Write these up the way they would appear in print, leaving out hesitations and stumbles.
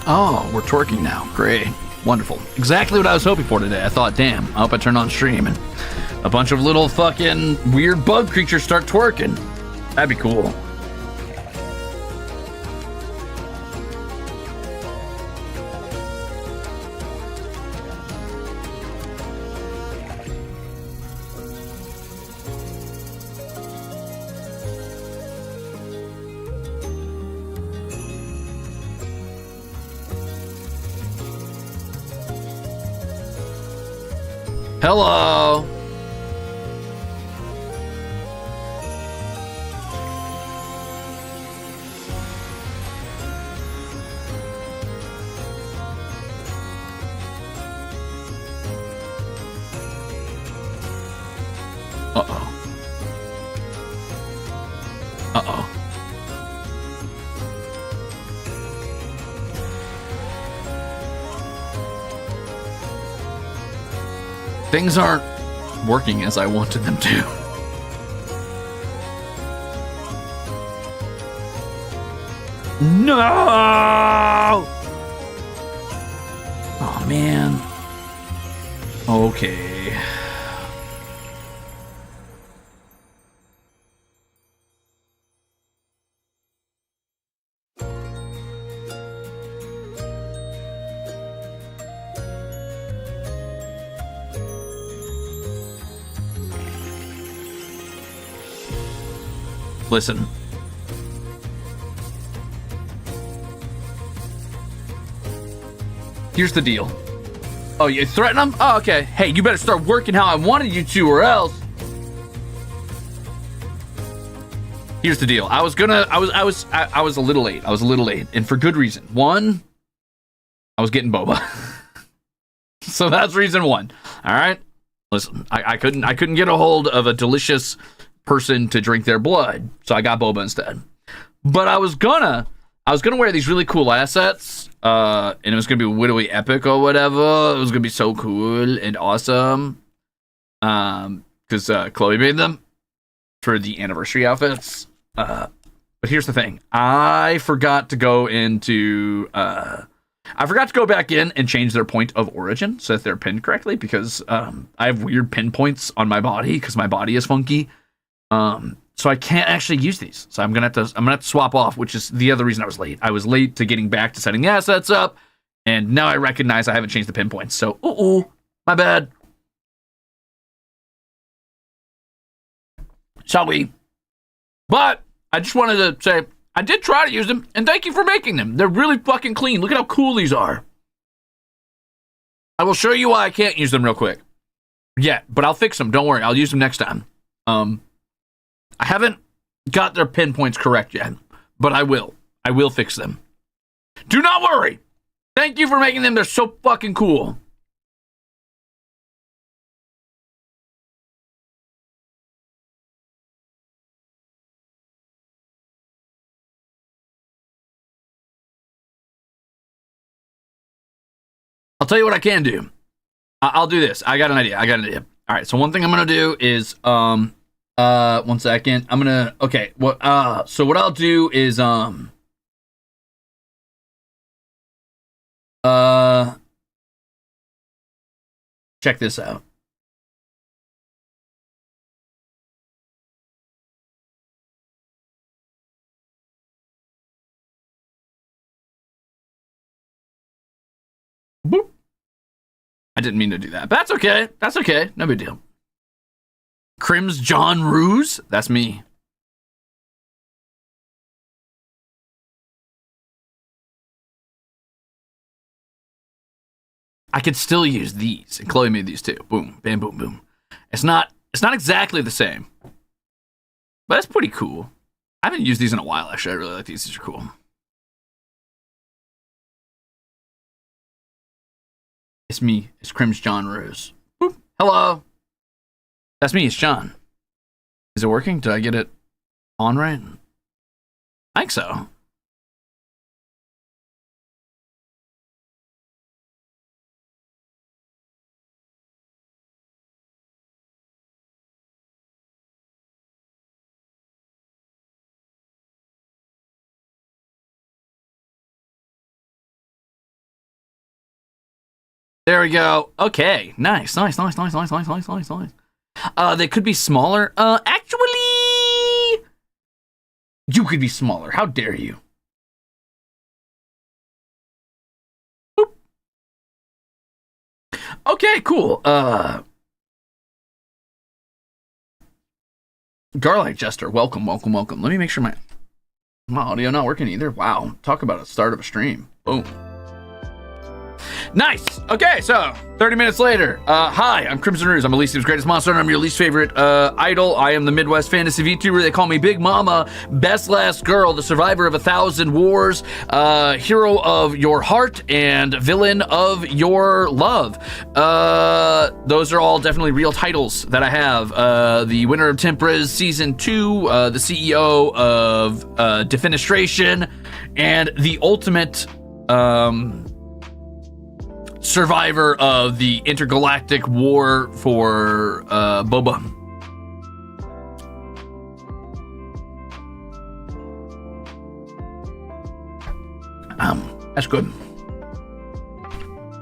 Oh, we're twerking now. Great. Wonderful. Exactly what I was hoping for today. I thought, damn, I hope I turn on stream and a bunch of little fucking weird bug creatures start twerking. That'd be cool. Hello. Uh-oh. Uh-oh. Things aren't working as I wanted them to. No! Oh, man. Okay. Listen. Here's the deal. Oh, you threaten them? Oh, okay. Hey, you better start working how I wanted you to, or else. Here's the deal. I was a little late. I was a little late, and for good reason. One, I was getting boba. So that's reason one. All right. Listen, I couldn't get a hold of a delicious person to drink their blood, so I got boba instead. But I was gonna wear these really cool assets, and it was gonna be widowy epic or whatever. It was gonna be so cool and awesome, because Chloe made them for the anniversary outfits. But here's the thing: I forgot to go back in and change their point of origin so that they're pinned correctly, because I have weird pinpoints on my body because my body is funky. So I can't actually use these. So I'm gonna have to swap off, which is the other reason I was late. I was late to getting back to setting the assets up, and now I recognize I haven't changed the pinpoints. So, my bad. Shall we? But I just wanted to say I did try to use them, and thank you for making them. They're really fucking clean. Look at how cool these are. I will show you why I can't use them real quick. Yeah, but I'll fix them. Don't worry. I'll use them next time. I haven't got their pinpoints correct yet, but I will. I will fix them. Do not worry. Thank you for making them. They're so fucking cool. I'll tell you what I can do. I'll do this. I got an idea. All right. So one thing I'm going to do is, 1 second. Okay. So what I'll do is, check this out. Boop. I didn't mean to do that, but that's okay. That's okay. No big deal. Crimzon Rulez? That's me. I could still use these, and Chloe made these too. Boom, bam, boom, boom. It's not exactly the same, but it's pretty cool. I haven't used these in a while, actually. I really like these. These are cool. It's me. It's Crimzon Rulez. Boop. Hello. That's me. It's John. Is it working? Did I get it on right? I think so. There we go. Okay. Nice. They could be smaller. Actually, you could be smaller. How dare you? Boop. Okay, cool. Garlic Jester, welcome. Let me make sure my audio not working either. Wow. Talk about a start of a stream. Boom. Nice. Okay, so 30 minutes later. Hi, I'm Crimzon Rulez. I'm Elysium's greatest monster, and I'm your least favorite idol. I am the Midwest fantasy VTuber. They call me Big Mama, best last girl, the survivor of 1,000 wars, hero of your heart, and villain of your love. Those are all definitely real titles that I have. The winner of VRISING Season 2, the CEO of Defenestration, and the ultimate survivor of the intergalactic war for boba. That's good.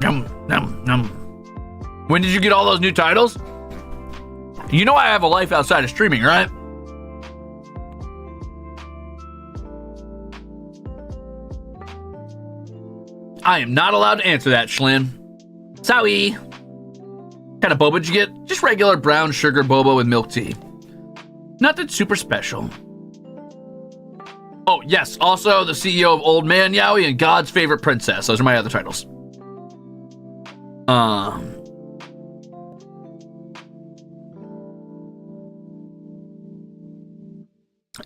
Yum. When did you get all those new titles? You know I have a life outside of streaming, right? I am not allowed to answer that, Schlin. Sorry. What kind of boba did you get? Just regular brown sugar boba with milk tea. Nothing super special. Oh, yes. Also, the CEO of Old Man Yowie and God's Favorite Princess. Those are my other titles.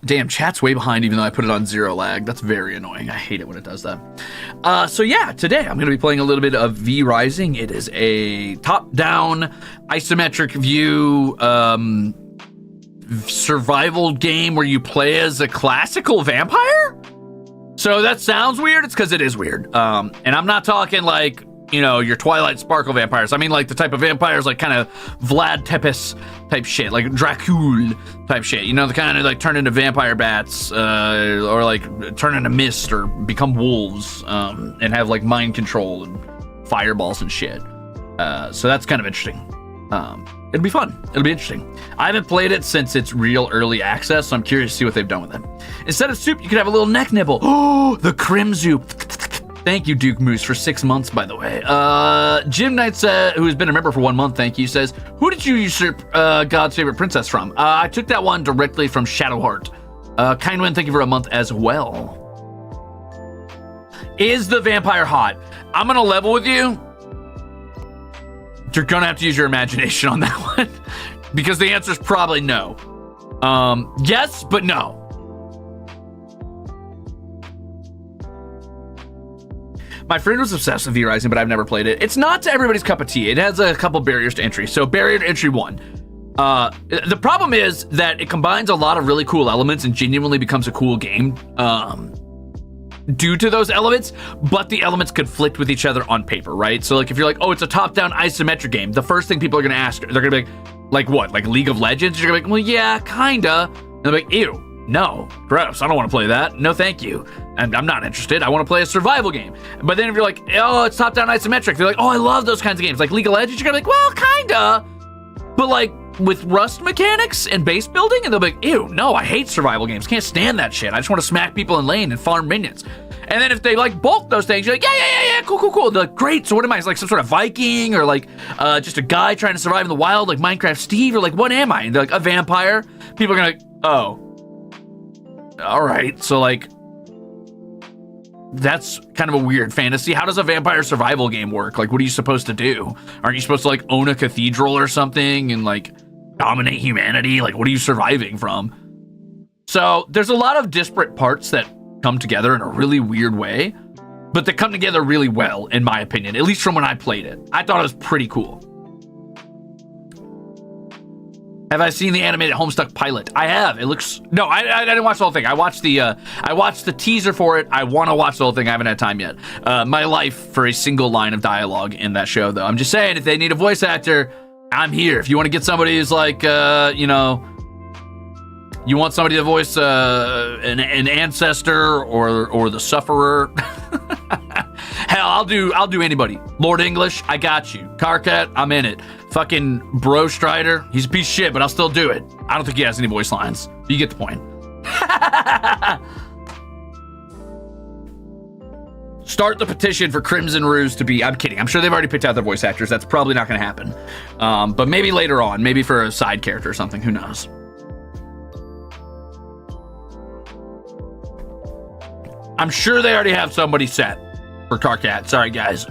Damn, chat's way behind even though I put it on 0 lag. That's very annoying. I hate it when it does that. So yeah, today I'm going to be playing a little bit of VRISING. It is a top-down isometric view survival game where you play as a classical vampire? So that sounds weird. It's because it is weird. And I'm not talking like, you know, your Twilight Sparkle vampires. I mean like the type of vampires like kind of Vlad Tepes type shit, like Dracul type shit. You know, the kind of like turn into vampire bats or like turn into mist or become wolves and have like mind control and fireballs and shit. So that's kind of interesting. It'll be fun. It'll be interesting. I haven't played it since it's real early access, so I'm curious to see what they've done with it. Instead of soup, you could have a little neck nibble. Oh, the Crimzon. Thank you, Duke Moose, for 6 months, by the way. Jim Knight, who's been a member for 1 month, thank you, says, who did you usurp God's Favorite Princess from? I took that one directly from Shadowheart. Kindwin, thank you for a month as well. Is the vampire hot? I'm going to level with you. You're going to have to use your imagination on that one. Because the answer is probably no. Yes, but no. My friend was obsessed with VRISING, but I've never played it. It's not to everybody's cup of tea. It has a couple barriers to entry. So barrier to entry 1. The problem is that it combines a lot of really cool elements and genuinely becomes a cool game due to those elements, but the elements conflict with each other on paper, right? So like if you're like, oh, it's a top-down isometric game, the first thing people are going to ask, they're going to be like, what, like League of Legends? You're going to be like, well, yeah, kinda. And they're like, ew. No, gross. I don't want to play that. No, thank you. And I'm not interested. I want to play a survival game. But then if you're like, oh, it's top-down isometric, they're like, oh, I love those kinds of games. Like League of Legends, you're going to be like, well, kinda. But like with Rust mechanics and base building, and they'll be like, ew, no, I hate survival games. Can't stand that shit. I just want to smack people in lane and farm minions. And then if they like both those things, you're like, yeah, cool. They're like, great. So what am I? It's like some sort of Viking or like just a guy trying to survive in the wild, like Minecraft Steve, or like, what am I? And they're like, a vampire. People are going to like, oh. All right, so like that's kind of a weird fantasy. How does a vampire survival game work? Like, what are you supposed to do? Aren't you supposed to like own a cathedral or something and like dominate humanity? Like, what are you surviving from? So there's a lot of disparate parts that come together in a really weird way, but they come together really well, in my opinion, at least from when I played it. I thought it was pretty cool. Have I seen the animated Homestuck pilot? I have. It looks... No, I didn't watch the whole thing. I watched the teaser for it. I want to watch the whole thing. I haven't had time yet. My life for a single line of dialogue in that show, though. I'm just saying, if they need a voice actor, I'm here. If you want to get somebody who's like, you know... You want somebody to voice an ancestor or the sufferer? Hell, I'll do anybody. Lord English, I got you. Karkat, I'm in it. Fucking Bro Strider, he's a piece of shit, but I'll still do it. I don't think he has any voice lines. You get the point. Start the petition for Crimzon Rulez to be... I'm kidding. I'm sure they've already picked out their voice actors. That's probably not going to happen. But maybe later on. Maybe for a side character or something. Who knows? I'm sure they already have somebody set for Karkat. Sorry, guys.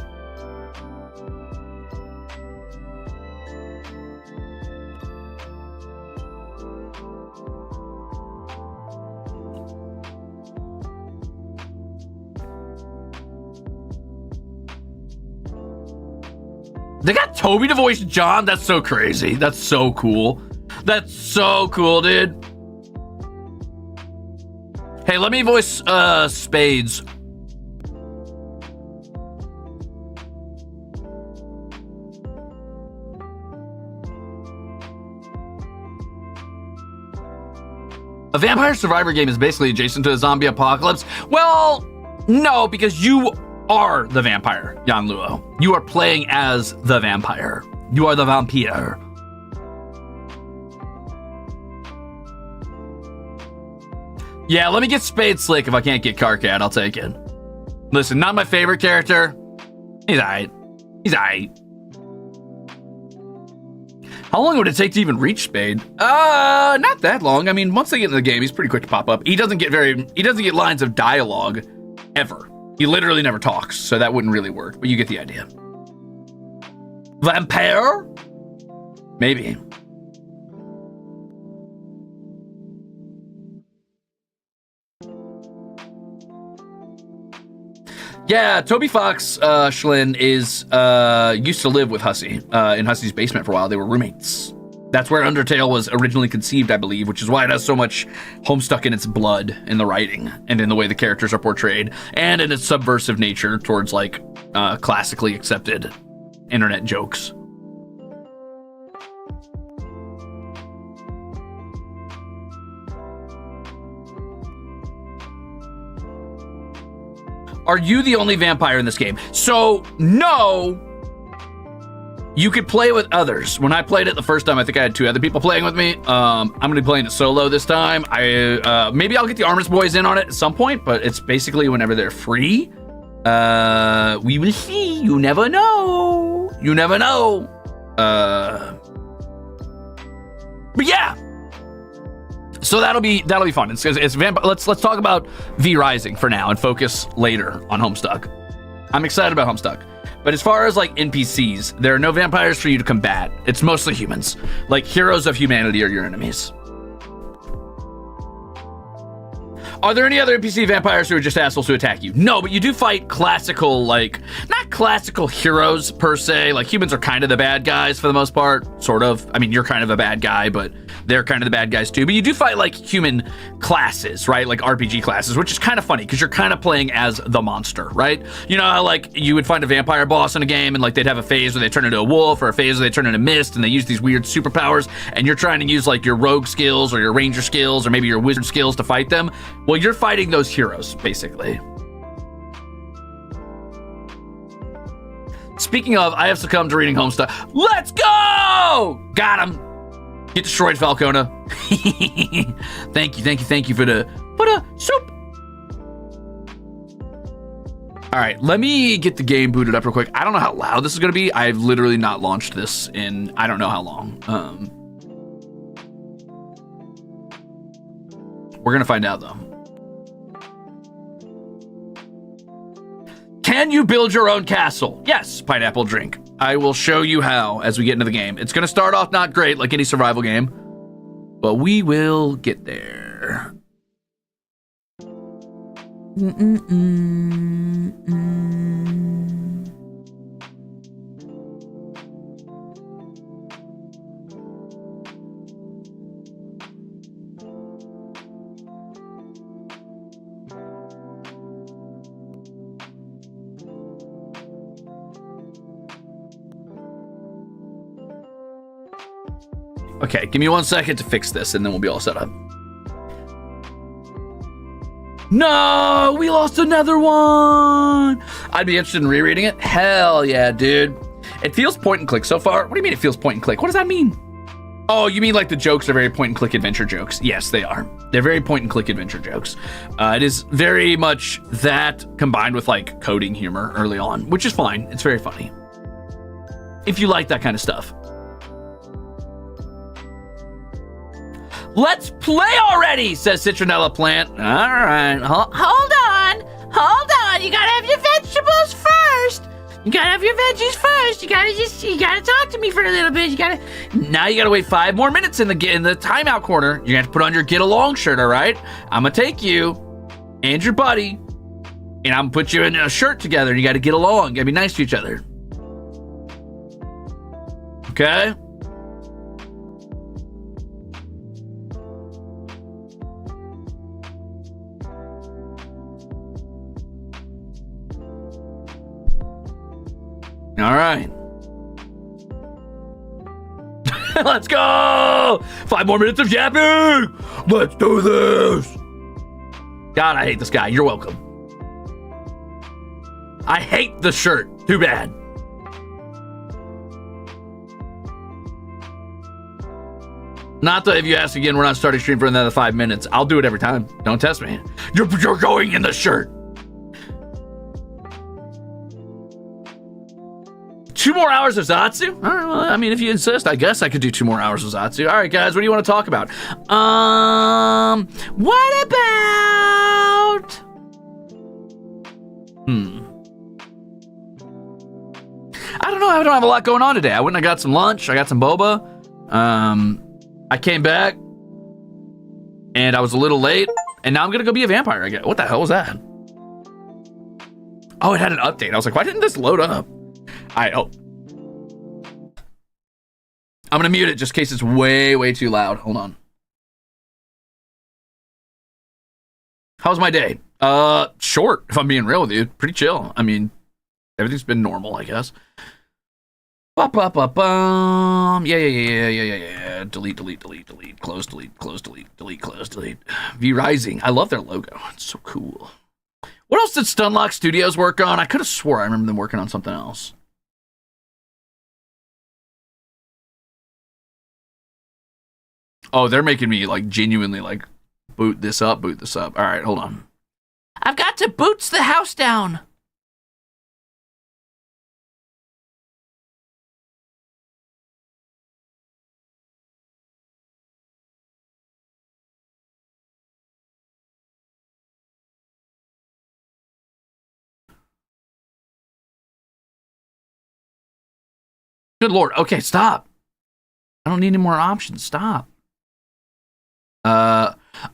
They got Toby to voice John? That's so crazy. That's so cool. That's so cool, dude. Hey, let me voice Spades. A Vampire Survivor game is basically adjacent to a zombie apocalypse. Well, no, because you are the vampire, Jan Luo. You are playing as the vampire. You are the vampire. Yeah, let me get Spade Slick if I can't get Karkat. I'll take it. Listen, not my favorite character. He's alright. He's alright. How long would it take to even reach Spade? Not that long. I mean, once they get in the game, he's pretty quick to pop up. He doesn't get lines of dialogue ever. He literally never talks, so that wouldn't really work, but you get the idea. Vampire? Maybe. Yeah, Toby Fox Schlin is used to live with Hussey in Hussey's basement for a while. They were roommates. That's where Undertale was originally conceived, I believe, which is why it has so much Homestuck in its blood in the writing and in the way the characters are portrayed and in its subversive nature towards, like, classically accepted internet jokes. Are you the only vampire in this game? So, no. You could play with others. When I played it the first time, I think I had 2 other people playing with me. I'm going to be playing it solo this time. Maybe I'll get the Armors Boys in on it at some point, but it's basically whenever they're free. We will see. You never know. You never know. But yeah. So that'll be fun. It's let's talk about VRISING for now and focus later on Homestuck. I'm excited about Homestuck. But as far as, like, NPCs, there are no vampires for you to combat. It's mostly humans. Like, heroes of humanity are your enemies. Are there any other NPC vampires who are just assholes who attack you? No, but you do fight classical, like, not classical heroes per se. Like, humans are kind of the bad guys for the most part, sort of. I mean, you're kind of a bad guy, but they're kind of the bad guys too. But you do fight, like, human classes, right? Like RPG classes, which is kind of funny because you're kind of playing as the monster, right? You know how, like, you would find a vampire boss in a game and, like, they'd have a phase where they turn into a wolf or a phase where they turn into mist and they use these weird superpowers and you're trying to use, like, your rogue skills or your ranger skills or maybe your wizard skills to fight them. Well, you're fighting those heroes, basically. Speaking of, I have succumbed to reading Homestuck. Let's go! Got him. Get destroyed, Falcona. Thank you for the soup. All right, let me get the game booted up real quick. I don't know how loud this is going to be. I've literally not launched this in I don't know how long. We're going to find out, though. Can you build your own castle? Yes, Pineapple Drink. I will show you how as we get into the game. It's going to start off not great like any survival game, but we will get there. Okay, give me 1 second to fix this, and then we'll be all set up. No, we lost another one. I'd be interested in rereading it. Hell yeah, dude. It feels point and click so far. What do you mean it feels point and click? What does that mean? Oh, you mean like the jokes are very point and click adventure jokes? Yes, they are. They're very point and click adventure jokes. It is very much that combined with like coding humor early on, which is fine. It's very funny. If you like that kind of stuff. Let's play already, says Citronella Plant. All right, hold on. You gotta have your vegetables first. You gotta have your veggies first. You gotta talk to me for a little bit. Now you gotta wait 5 more minutes in the timeout corner. You're gonna have to put on your get along shirt, all right? I'm gonna take you and your buddy, and I'm gonna put you in a shirt together. You gotta get along. You gotta be nice to each other. Okay? All right. Let's go! 5 more minutes of yapping! Let's do this! God, I hate this guy. You're welcome. I hate the shirt. Too bad. Not that if you ask again, we're not starting stream for another 5 minutes. I'll do it every time. Don't test me. You're going in the shirt. 2 more hours of Zatsu? All right, well, I mean, if you insist, I guess I could do 2 more hours of Zatsu. All right, guys, what do you want to talk about? What about... I don't know. I don't have a lot going on today. I went and I got some lunch. I got some boba. I came back, and I was a little late, and now I'm going to go be a vampire again. What the hell was that? Oh, it had an update. I was like, why didn't this load up? I'm gonna mute it just in case it's way too loud. Hold on. How was my day? Short, if I'm being real with you. Pretty chill. I mean, everything's been normal, I guess. Yeah. Delete. Close, delete. VRISING. I love their logo. It's so cool. What else did Stunlock Studios work on? I could have swore I remember them working on something else. Oh, they're making me like genuinely like boot this up. All right, hold on. I've got to boots the house down. Good Lord. Okay, stop. I don't need any more options. Stop.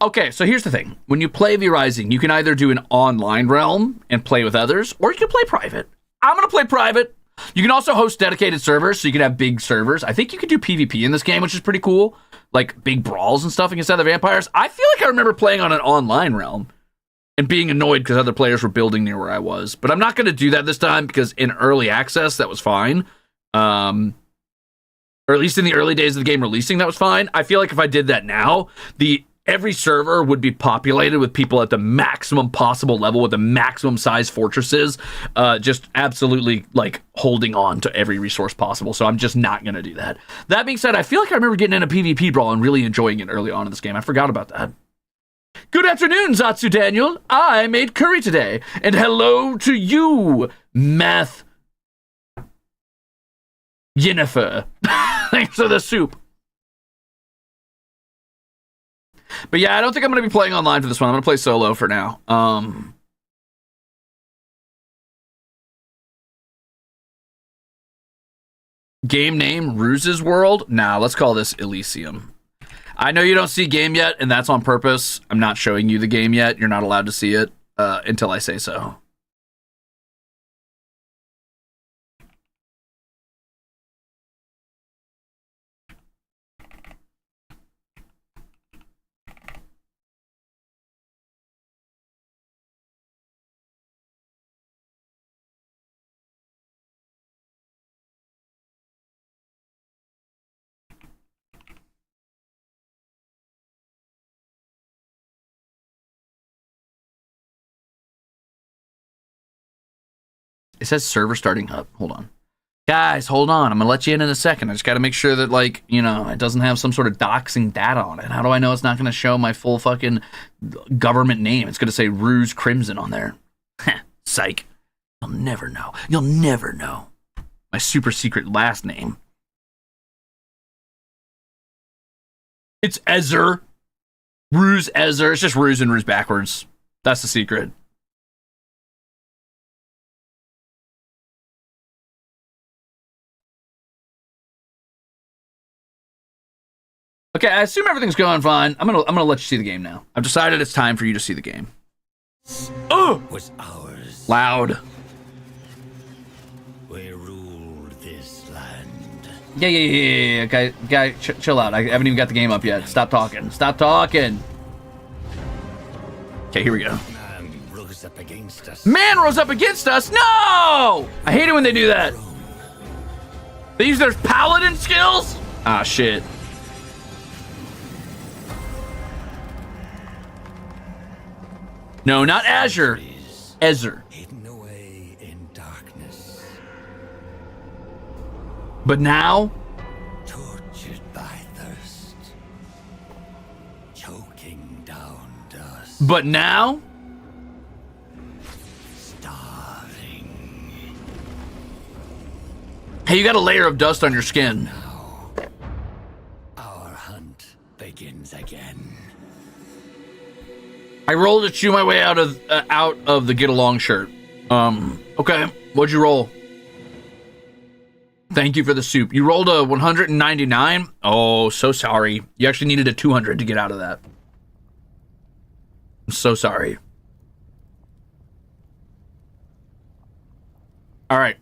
Okay, so here's the thing. When you play VRISING, you can either do an online realm and play with others, or you can play private. I'm going to play private. You can also host dedicated servers, so you can have big servers. I think you can do PvP in this game, which is pretty cool. Like big brawls and stuff against other vampires. I feel like I remember playing on an online realm and being annoyed because other players were building near where I was. But I'm not going to do that this time because in early access, that was fine. Or at least in the early days of the game releasing, that was fine. I feel like if I did that now, every server would be populated with people at the maximum possible level with the maximum size fortresses, just absolutely like holding on to every resource possible. So I'm just not going to do that. That being said, I feel like I remember getting in a PvP brawl and really enjoying it early on in this game. I forgot about that. Good afternoon, Zatsu Daniel. I made curry today. And hello to you, Math Yennefer. Thanks for the soup. But yeah, I don't think I'm going to be playing online for this one. I'm going to play solo for now. Game name, Ruze's World? Nah, let's call this Elysium. I know you don't see game yet, and that's on purpose. I'm not showing you the game yet. You're not allowed to see it until I say so. It says server starting up. Hold on. Guys, hold on. I'm going to let you in a second. I just got to make sure that, like, you know, it doesn't have some sort of doxing data on it. How do I know it's not going to show my full fucking government name? It's going to say Ruze Crimzon on there. Psych. You'll never know. You'll never know. My super secret last name. It's Ezer. Ruze Ezer. It's just Ruze and Ruze backwards. That's the secret. Okay, I assume everything's going fine. I'm gonna let you see the game now. I've decided it's time for you to see the game. Oh, was ours. Loud. We ruled this land. Yeah. Guy, chill out. I haven't even got the game up yet. Stop talking. Stop talking. Okay, here we go. Man rose up against us. Man rose up against us. No! I hate it when they do that. They use their paladin skills. Ah, shit. No, not Azure. Ezer. Hidden away in darkness. But now, Tortured by thirst. Choking down dust. but now, Starving. hey, you got a layer of dust on your skin. Now, our hunt begins again. I rolled to chew my way out of the get along shirt. Okay, what'd you roll? Thank you for the soup. You rolled a 199. Oh, so sorry. You actually needed a 200 to get out of that. I'm so sorry. All right,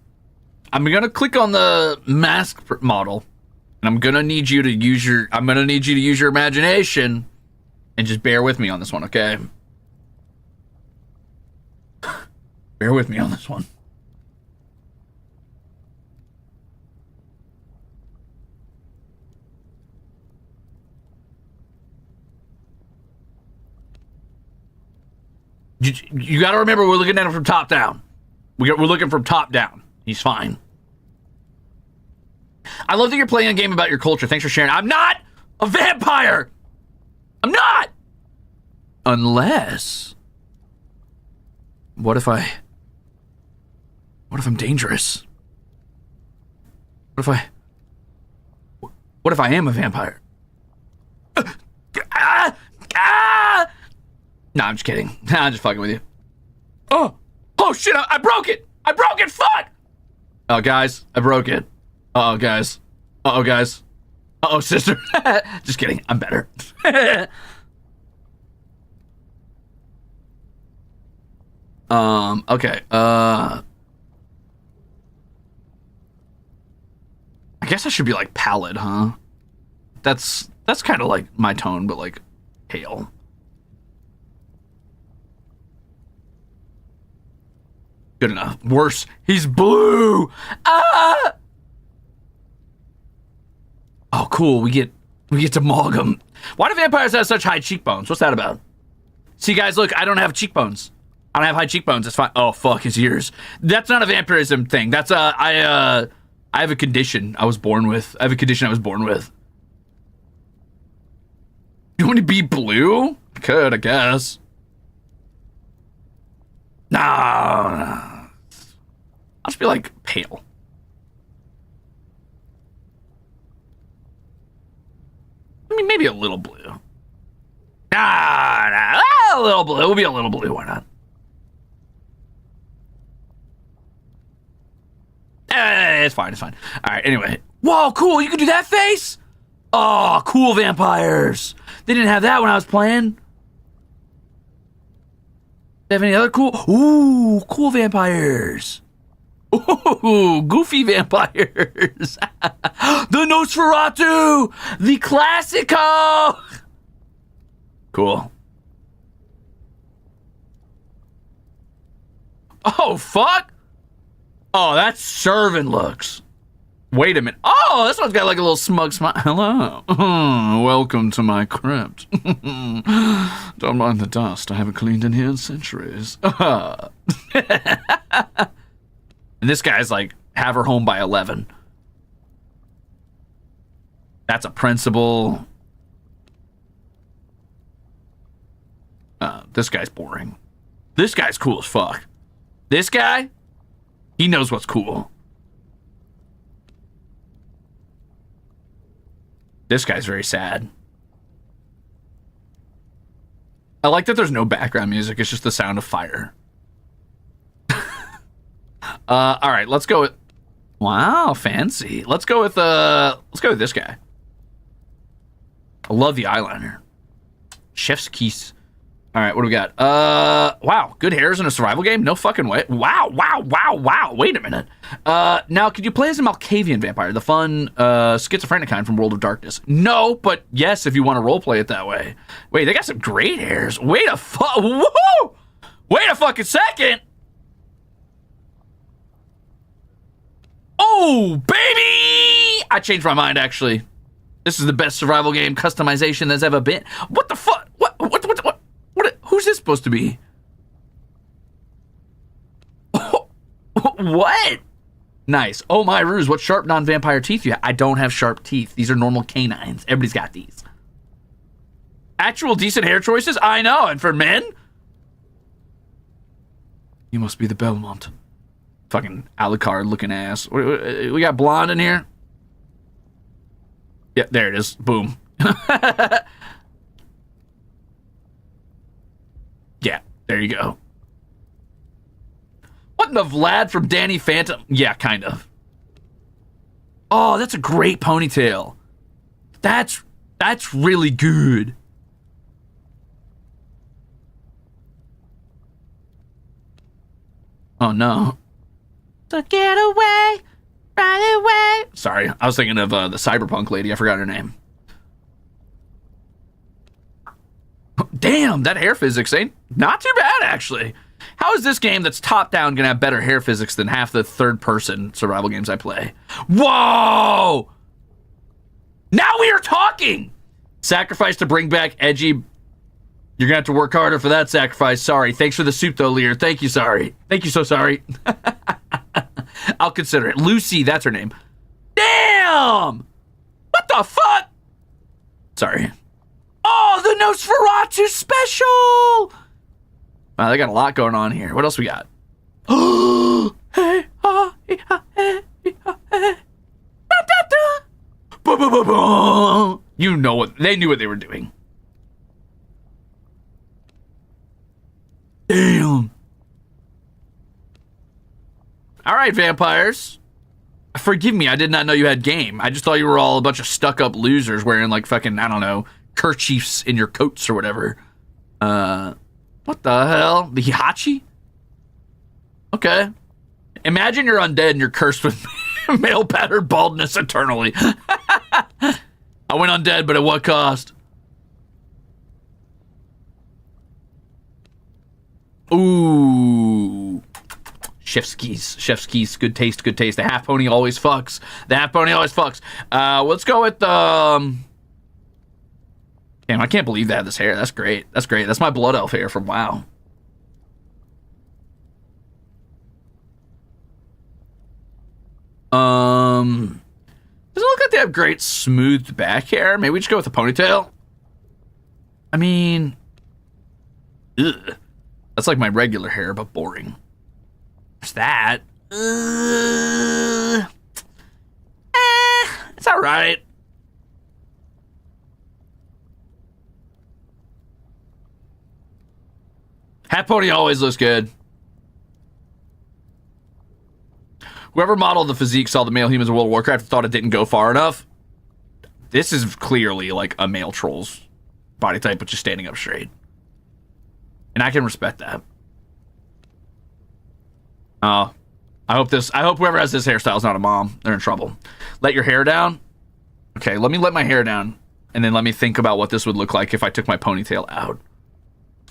I'm gonna click on the mask model, and I'm gonna need you to use your imagination. And just bear with me on this one, okay? Bear with me on this one. You got to remember, we're looking at him from top down. We're looking from top down. He's fine. I love that you're playing a game about your culture. Thanks for sharing. I'm not a vampire! I'm not! Unless... What if I'm dangerous? What if I am a vampire? No, I'm just kidding. I'm just fucking with you. Oh shit, I broke it! I broke it, fuck! Oh, guys, I broke it. Uh-oh, guys. Uh-oh, guys. Uh-oh, sister. Just kidding, I'm better. Okay, I guess I should be like pallid, huh? That's kind of like my tone, but like pale. Good enough. Worse, he's blue. Ah! Oh, cool. We get to maug him. Why do vampires have such high cheekbones? What's that about? See, guys, look, I don't have cheekbones. I don't have high cheekbones. It's fine. Oh, fuck, his ears. That's not a vampirism thing. That's I have a condition I was born with. You want to be blue? Could, I guess. No. I'll just be like pale. I mean, maybe a little blue. Nah, a little blue. We'll be a little blue. Why not? It's fine. All right, anyway. Whoa, cool. You can do that face? Oh, cool vampires. They didn't have that when I was playing. They have any other cool? Ooh, cool vampires. Ooh, goofy vampires. The Nosferatu. The Classico. Cool. Oh, fuck. Oh, that's servant looks. Wait a minute. Oh, this one's got like a little smug smile. Hello. Welcome to my crypt. Don't mind the dust. I haven't cleaned in here in centuries. And this guy's like, have her home by 11. That's a principal. This guy's boring. This guy's cool as fuck. This guy, he knows what's cool. This guy's very sad. I like that there's no background music. It's just the sound of fire. All right, let's go with... Wow, fancy. Let's go with this guy. I love the eyeliner. Chef's Kiss. All right, what do we got? Wow, good hairs in a survival game? No fucking way. Wow. Wait a minute. Now, could you play as a Malkavian vampire, the fun, schizophrenic kind from World of Darkness? No, but yes, if you want to roleplay it that way. Wait, they got some great hairs. Wait a fucking second. Oh, baby! I changed my mind, actually. This is the best survival game customization there's ever been. What the fuck? What? Who's this supposed to be? What? Nice. Oh my, Ruze, what sharp non-vampire teeth you have? I don't have sharp teeth. These are normal canines. Everybody's got these. Actual decent hair choices? I know. And for men? You must be the Belmont. Fucking Alucard looking ass. We got blonde in here? Yeah, there it is. Boom. Yeah, there you go. What in the Vlad from Danny Phantom? Yeah, kind of. Oh, that's a great ponytail. That's really good. Oh no. So get away, right away. Sorry, I was thinking of the cyberpunk lady. I forgot her name. Damn, that hair physics ain't not too bad, actually. How is this game that's top-down gonna have better hair physics than half the third-person survival games I play? Whoa! Now we are talking! Sacrifice to bring back edgy... You're gonna have to work harder for that sacrifice. Sorry. Thanks for the soup, though, Lear. Thank you, sorry. Thank you, so sorry. I'll consider it. Lucy, that's her name. Damn! What the fuck? Sorry. Oh, the Nosferatu special! Wow, they got a lot going on here. What else we got? Hey, ha, ha, hey, ha, hey. You know what? They knew what they were doing. Damn. All right, vampires. Forgive me, I did not know you had game. I just thought you were all a bunch of stuck-up losers wearing, like, fucking, I don't know, kerchiefs in your coats or whatever. What the hell? The Hihachi? Okay. Imagine you're undead and you're cursed with male-patterned baldness eternally. I went undead, but at what cost? Ooh. Chef's keys. Good taste. The half pony always fucks. Let's go with, Damn, I can't believe they have this hair. That's great. That's my blood elf hair from WoW. Doesn't look like they have great smoothed back hair. Maybe we just go with a ponytail. I mean, ugh. That's like my regular hair, but boring. There's that. It's all right. Hat pony always looks good. Whoever modeled the physique saw the male humans of World of Warcraft and thought it didn't go far enough. This is clearly like a male troll's body type, but just standing up straight. And I can respect that. I hope whoever has this hairstyle is not a mom. They're in trouble. Let your hair down. Okay, let me let my hair down, and then let me think about what this would look like if I took my ponytail out.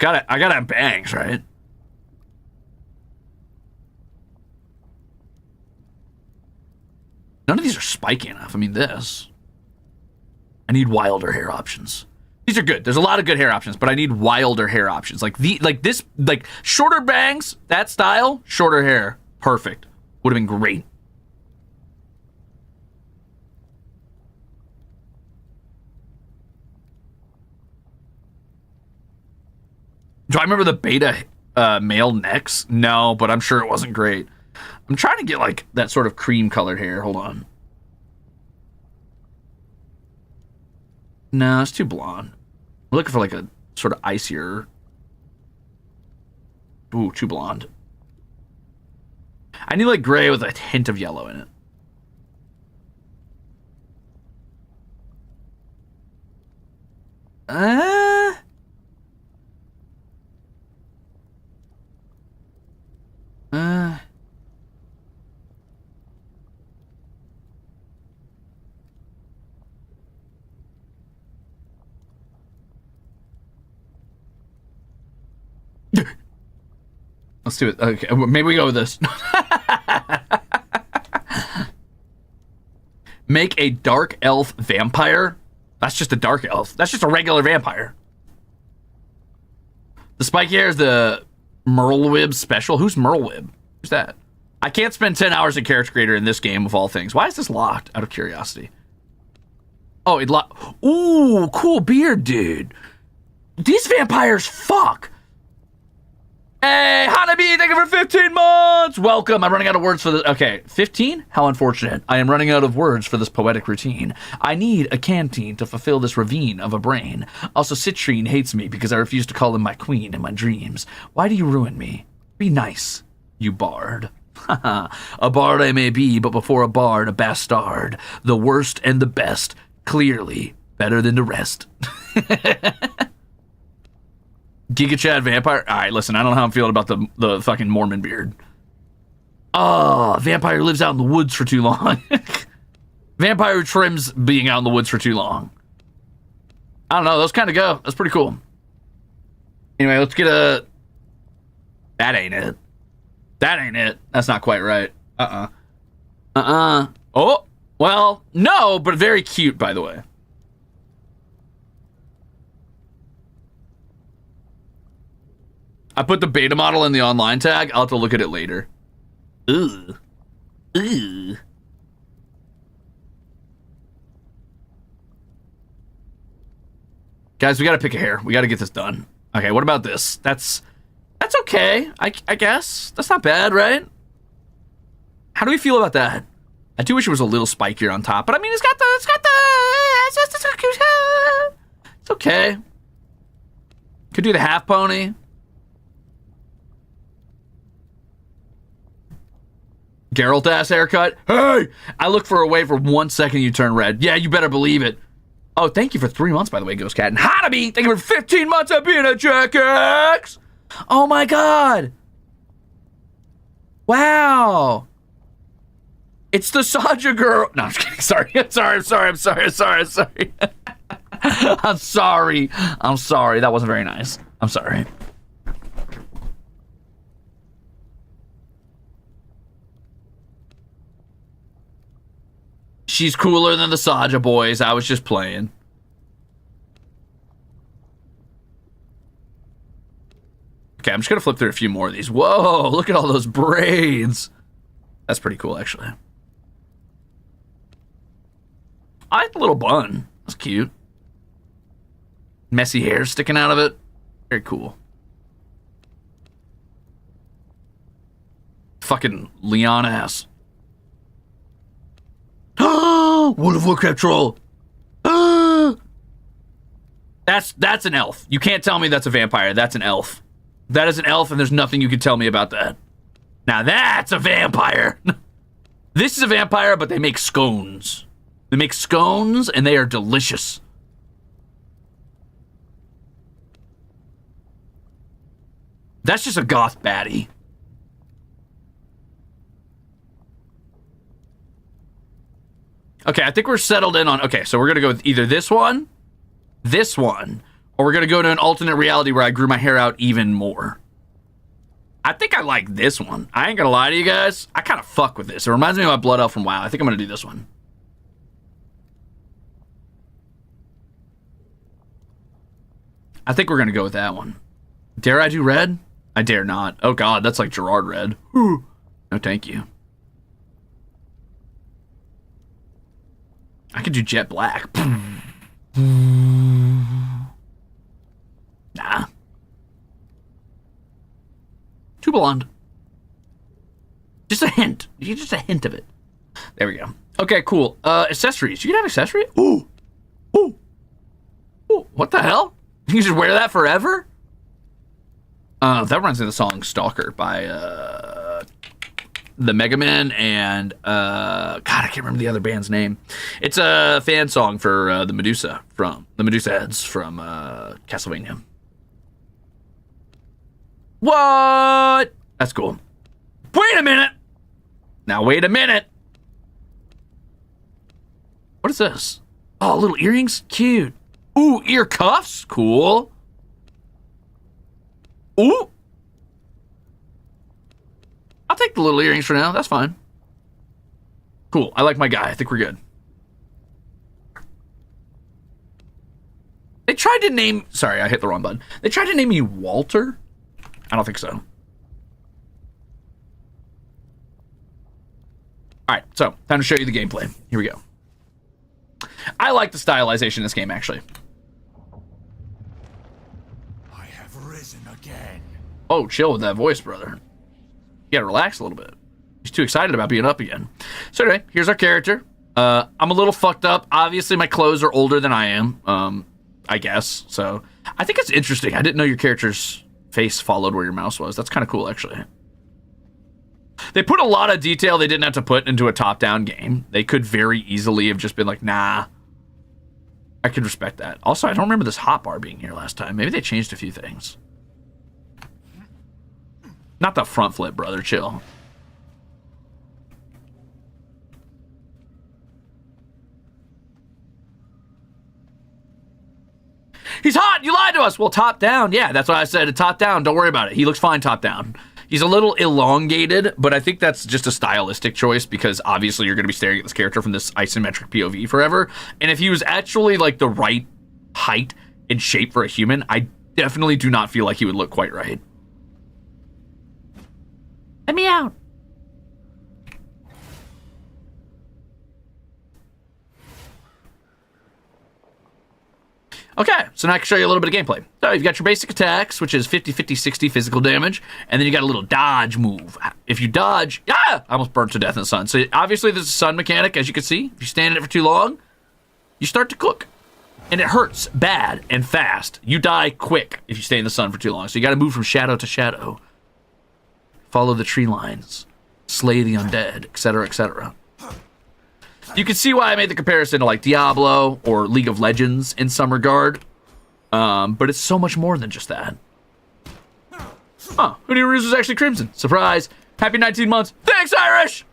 I gotta have bangs, right? None of these are spiky enough. I mean, this. I need wilder hair options. These are good. There's a lot of good hair options, but I need wilder hair options. Like shorter bangs, that style, shorter hair. Perfect. Would have been great. Do I remember the beta male necks? No, but I'm sure it wasn't great. I'm trying to get like that sort of cream colored hair. Hold on. No, it's too blonde. I'm looking for like a sort of icier. Ooh, too blonde. I need like gray with a hint of yellow in it. Let's do it. Okay, maybe we go with this. Make a dark elf vampire. That's just a dark elf. That's just a regular vampire. The spiky hair is the Merlwib special. Who's Merlwib? Who's that? I can't spend 10 hours in character creator in this game of all things. Why is this locked? Out of curiosity. Oh, it locked. Ooh, cool beard, dude. These vampires fuck. Hey, Hanabi, thank you for 15 months. Welcome. I'm running out of words for this. Okay, 15? How unfortunate. I am running out of words for this poetic routine. I need a canteen to fulfill this ravine of a brain. Also, Citrine hates me because I refuse to call him my queen in my dreams. Why do you ruin me? Be nice, you bard. A bard I may be, but before a bard, a bastard. The worst and the best. Clearly better than the rest. Giga Chad vampire. All right, listen. I don't know how I'm feeling about the fucking Mormon beard. Oh, vampire lives out in the woods for too long. Vampire who trims being out in the woods for too long. I don't know. Those kind of go. That's pretty cool. Anyway, let's get a. That ain't it. That ain't it. That's not quite right. Oh, well, no, but very cute, by the way. I put the beta model in the online tag. I'll have to look at it later. Ooh. Ooh. Guys, we gotta pick a hair. We gotta get this done. Okay, what about this? That's okay, I guess. That's not bad, right? How do we feel about that? I do wish it was a little spikier on top, but I mean, it's okay. Could do the half pony. Geralt ass haircut. Hey! I look for a way for 1 second you turn red. Yeah, you better believe it. Oh, thank you for 3 months, by the way, Ghost Cat. And Hanabi, thank you for 15 months of being a jackass. Oh my god. Wow. It's the Saja girl. No, I'm just kidding. Sorry. I'm sorry. That wasn't very nice. I'm sorry. She's cooler than the Saja boys. I was just playing. Okay, I'm just gonna flip through a few more of these. Whoa, look at all those braids. That's pretty cool, actually. I like the little bun. That's cute. Messy hair sticking out of it. Very cool. Fucking Leon ass. World of Warcraft troll. That's an elf. You can't tell me that's a vampire. That's an elf. That is an elf, and there's nothing you can tell me about that. Now that's a vampire. This is a vampire, but they make scones. They make scones, and they are delicious. That's just a goth baddie. Okay, I think we're settled in on... Okay, so we're going to go with either this one, or we're going to go to an alternate reality where I grew my hair out even more. I think I like this one. I ain't going to lie to you guys. I kind of fuck with this. It reminds me of my Blood Elf from WoW. I think I'm going to do this one. I think we're going to go with that one. Dare I do red? I dare not. Oh, God, that's like Gerard red. Whew. No, thank you. I could do jet black. Nah. Too blonde. Just a hint. Just a hint of it. There we go. Okay, cool. Accessories. You can have accessories? Ooh. Ooh. Ooh. What the hell? You can just wear that forever? That reminds me of the song Stalker by the Mega Man and God, I can't remember the other band's name. It's a fan song for the Medusa heads from Castlevania. What? That's cool. Wait a minute. Now wait a minute. What is this? Oh, little earrings? Cute. Ooh, ear cuffs? Cool. Ooh. I'll take the little earrings for now. That's fine. Cool. I like my guy. I think we're good. They tried to name... Sorry, I hit the wrong button. They tried to name me Walter? I don't think so. All right, so time to show you the gameplay. Here we go. I like the stylization in this game, actually. I have risen again. Oh, chill with that voice, brother. You gotta relax a little bit. He's too excited about being up again. So anyway, here's our character. I'm a little fucked up. Obviously, my clothes are older than I am, I guess. So I think it's interesting. I didn't know your character's face followed where your mouse was. That's kind of cool, actually. They put a lot of detail they didn't have to put into a top-down game. They could very easily have just been like, nah. I could respect that. Also, I don't remember this hotbar being here last time. Maybe they changed a few things. Not the front flip, brother. Chill. He's hot! You lied to us! Well, top down. Yeah, that's why I said top down. Don't worry about it. He looks fine top down. He's a little elongated, but I think that's just a stylistic choice because obviously you're going to be staring at this character from this isometric POV forever. And if he was actually like the right height and shape for a human, I definitely do not feel like he would look quite right. Let me out. Okay, so now I can show you a little bit of gameplay. So you've got your basic attacks, which is 50, 50, 60 physical damage, and then you got a little dodge move. If you dodge, I almost burnt to death in the sun. So obviously there's a sun mechanic, as you can see. If you stand in it for too long, you start to cook. And it hurts bad and fast. You die quick if you stay in the sun for too long. So you got to move from shadow to shadow. Follow the tree lines. Slay the undead, etc., etc. You can see why I made the comparison to like Diablo or League of Legends in some regard. But it's so much more than just that. Huh, who knew Ruze was actually Crimzon? Surprise! Happy 19 months. Thanks, Irish!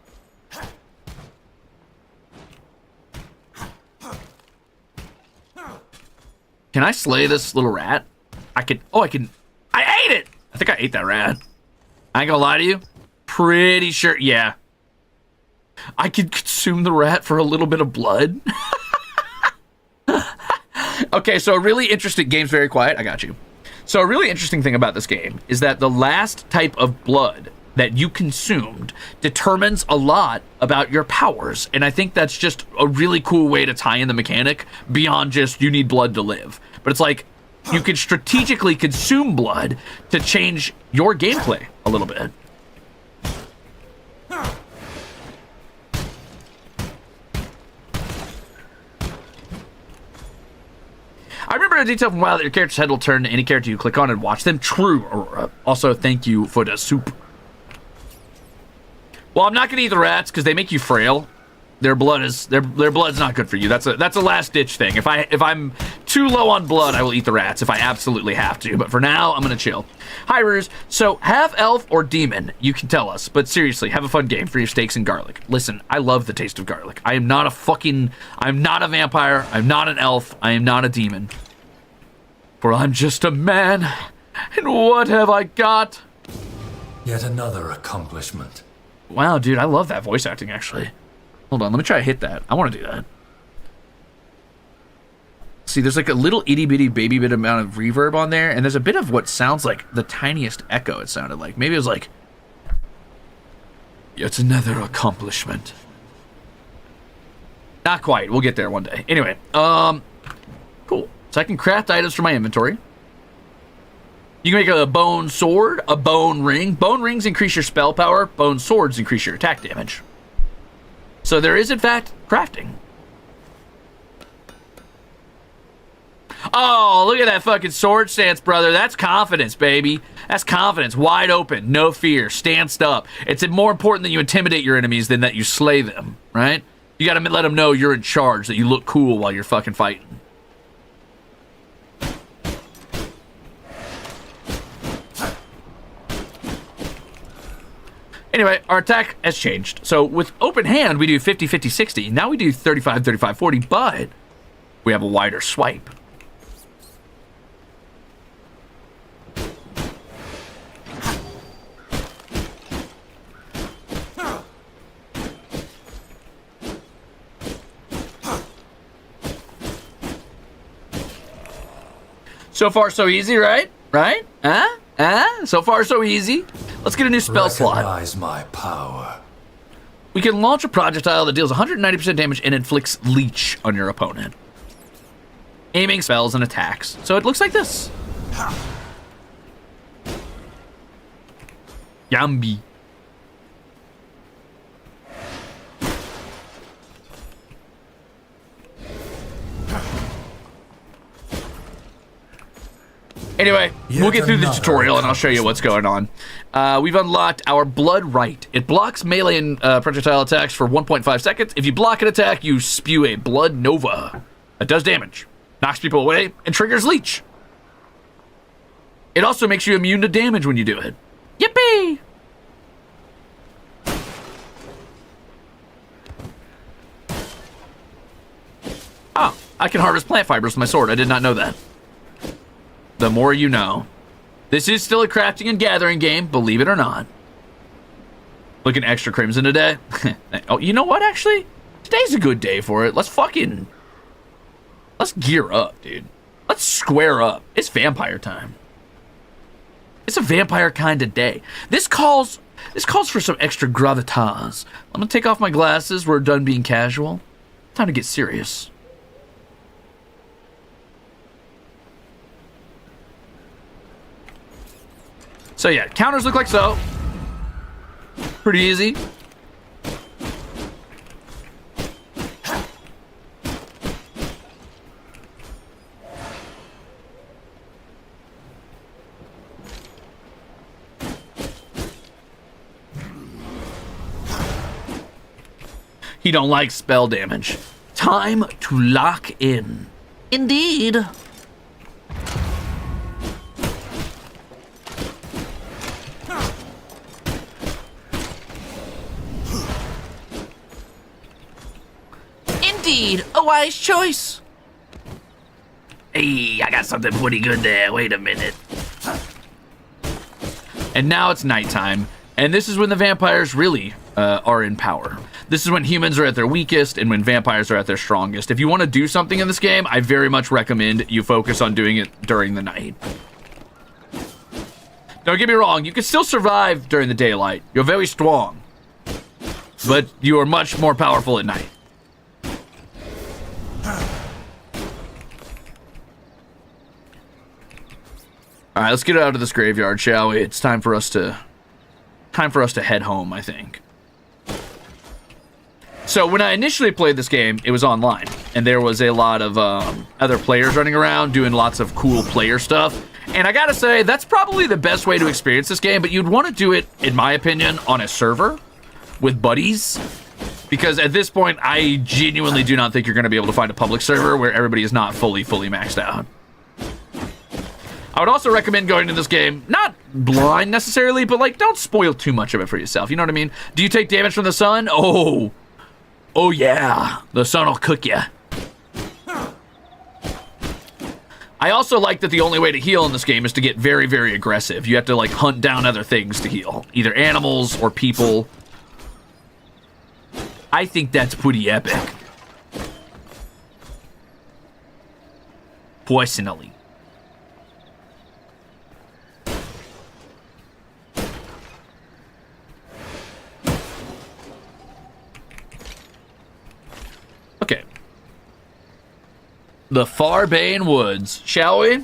Can I slay this little rat? I can. Oh, I can. I ate it! I think I ate that rat. I ain't gonna lie to you. Pretty sure. Yeah. I could consume the rat for a little bit of blood. Okay, so a really interesting... Game's very quiet. I got you. So a really interesting thing about this game is that the last type of blood that you consumed determines a lot about your powers. And I think that's just a really cool way to tie in the mechanic beyond just you need blood to live. But it's like you can strategically consume blood to change your gameplay a little bit. I remember a detail from a while that your character's head will turn to any character you click on and watch them. True, Aurora. Also, thank you for the soup. Well, I'm not gonna eat the rats because they make you frail. Their blood's not good for you. That's a last ditch thing. If I'm too low on blood, I will eat the rats if I absolutely have to. But for now, I'm gonna chill. Hi, Ruze. So half elf or demon? You can tell us. But seriously, have a fun game for your steaks and garlic. Listen, I love the taste of garlic. I'm not a vampire. I'm not an elf. I am not a demon. For I'm just a man. And what have I got? Yet another accomplishment. Wow, dude, I love that voice acting, actually. Hold on, let me try to hit that. I want to do that. See, there's like a little itty-bitty baby bit amount of reverb on there, and there's a bit of what sounds like the tiniest echo it sounded like. Maybe it was like... Yet another accomplishment. Not quite. We'll get there one day. Anyway, cool. So I can craft items from my inventory. You can make a bone sword, a bone ring. Bone rings increase your spell power. Bone swords increase your attack damage. So there is, in fact, crafting. Oh, look at that fucking sword stance, brother. That's confidence, baby. That's confidence. Wide open. No fear. Stanced up. It's more important that you intimidate your enemies than that you slay them, right? You gotta let them know you're in charge, that you look cool while you're fucking fighting. Anyway, our attack has changed. So with open hand, we do 50, 50, 60. Now we do 35, 35, 40, but we have a wider swipe. So far, so easy, right? Right? So far, so easy. Let's get a new spell slot. Recognize my power. We can launch a projectile that deals 190% damage and inflicts leech on your opponent. Aiming spells and attacks. So it looks like this. Yambi. Anyway, we'll get through the tutorial and I'll show you what's going on. We've unlocked our Blood Right. It blocks melee and projectile attacks for 1.5 seconds. If you block an attack, you spew a Blood Nova. That does damage, knocks people away, and triggers Leech. It also makes you immune to damage when you do it. Yippee! Oh, I can harvest plant fibers with my sword. I did not know that. The more you know. This is still a crafting and gathering game, believe it or not. Looking extra crimson today. Oh, you know what, actually? Today's a good day for it. Let's gear up, dude. Let's square up. It's vampire time. It's a vampire kind of day. This calls for some extra gravitas. I'm gonna take off my glasses. We're done being casual. Time to get serious. So yeah, counters look like so. Pretty easy. He don't like spell damage. Time to lock in. Indeed. Indeed, a wise choice. Hey, I got something pretty good there. Wait a minute. And now it's nighttime, and this is when the vampires really are in power. This is when humans are at their weakest and when vampires are at their strongest. If you want to do something in this game, I very much recommend you focus on doing it during the night. Don't get me wrong, you can still survive during the daylight. You're very strong, but you are much more powerful at night. All right, let's get out of this graveyard, shall we? It's time for us to head home, I think. So when I initially played this game, it was online, and there was a lot of other players running around doing lots of cool player stuff. And I gotta say, that's probably the best way to experience this game, but you'd want to do it, in my opinion, on a server with buddies. Because at this point, I genuinely do not think you're going to be able to find a public server where everybody is not fully maxed out. I would also recommend going to this game, not blind necessarily, but like, don't spoil too much of it for yourself. You know what I mean? Do you take damage from the sun? Oh yeah, the sun will cook you. I also like that the only way to heal in this game is to get very, very aggressive. You have to like hunt down other things to heal, either animals or people. I think that's pretty epic. Personally. Okay, the Farbane Woods, shall we?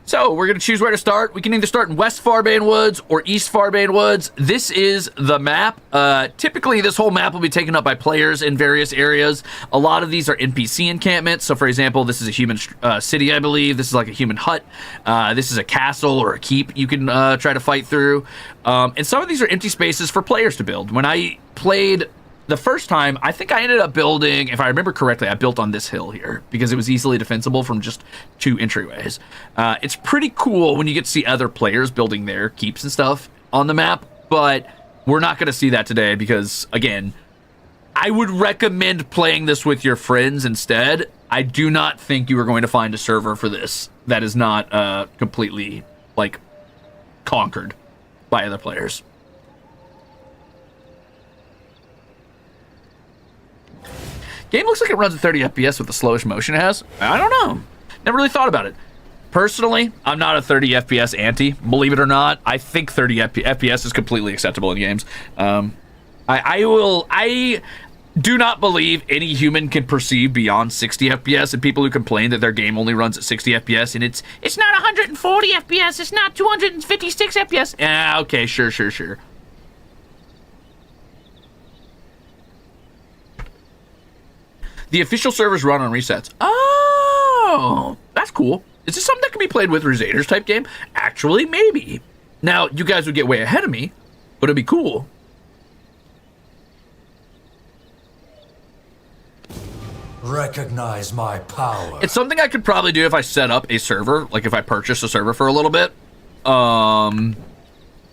So we're going to choose where to start. We can either start in West Farbane Woods or East Farbane Woods. This is the map. Typically, this whole map will be taken up by players in various areas. A lot of these are NPC encampments. So, for example, this is a human city, I believe. This is like a human hut. This is a castle or a keep you can try to fight through. And some of these are empty spaces for players to build. When I played the first time, I think I ended up building, if I remember correctly, I built on this hill here because it was easily defensible from just 2 entryways. It's pretty cool when you get to see other players building their keeps and stuff on the map, but we're not going to see that today because, again, I would recommend playing this with your friends instead. I do not think you are going to find a server for this that is not completely, like, conquered by other players. Game looks like it runs at 30 FPS with the slowish motion it has. I don't know. Never really thought about it. Personally, I'm not a 30 FPS anti. Believe it or not, I think 30 FPS is completely acceptable in games. I do not believe any human can perceive beyond 60 FPS, and people who complain that their game only runs at 60 FPS and it's not 140 FPS, it's not 256 FPS. Yeah, okay, sure. The official servers run on resets. Oh, that's cool. Is this something that can be played with Ruze type game? Actually, maybe. Now, you guys would get way ahead of me, but it'd be cool. Recognize my power. It's something I could probably do if I set up a server, like if I purchased a server for a little bit,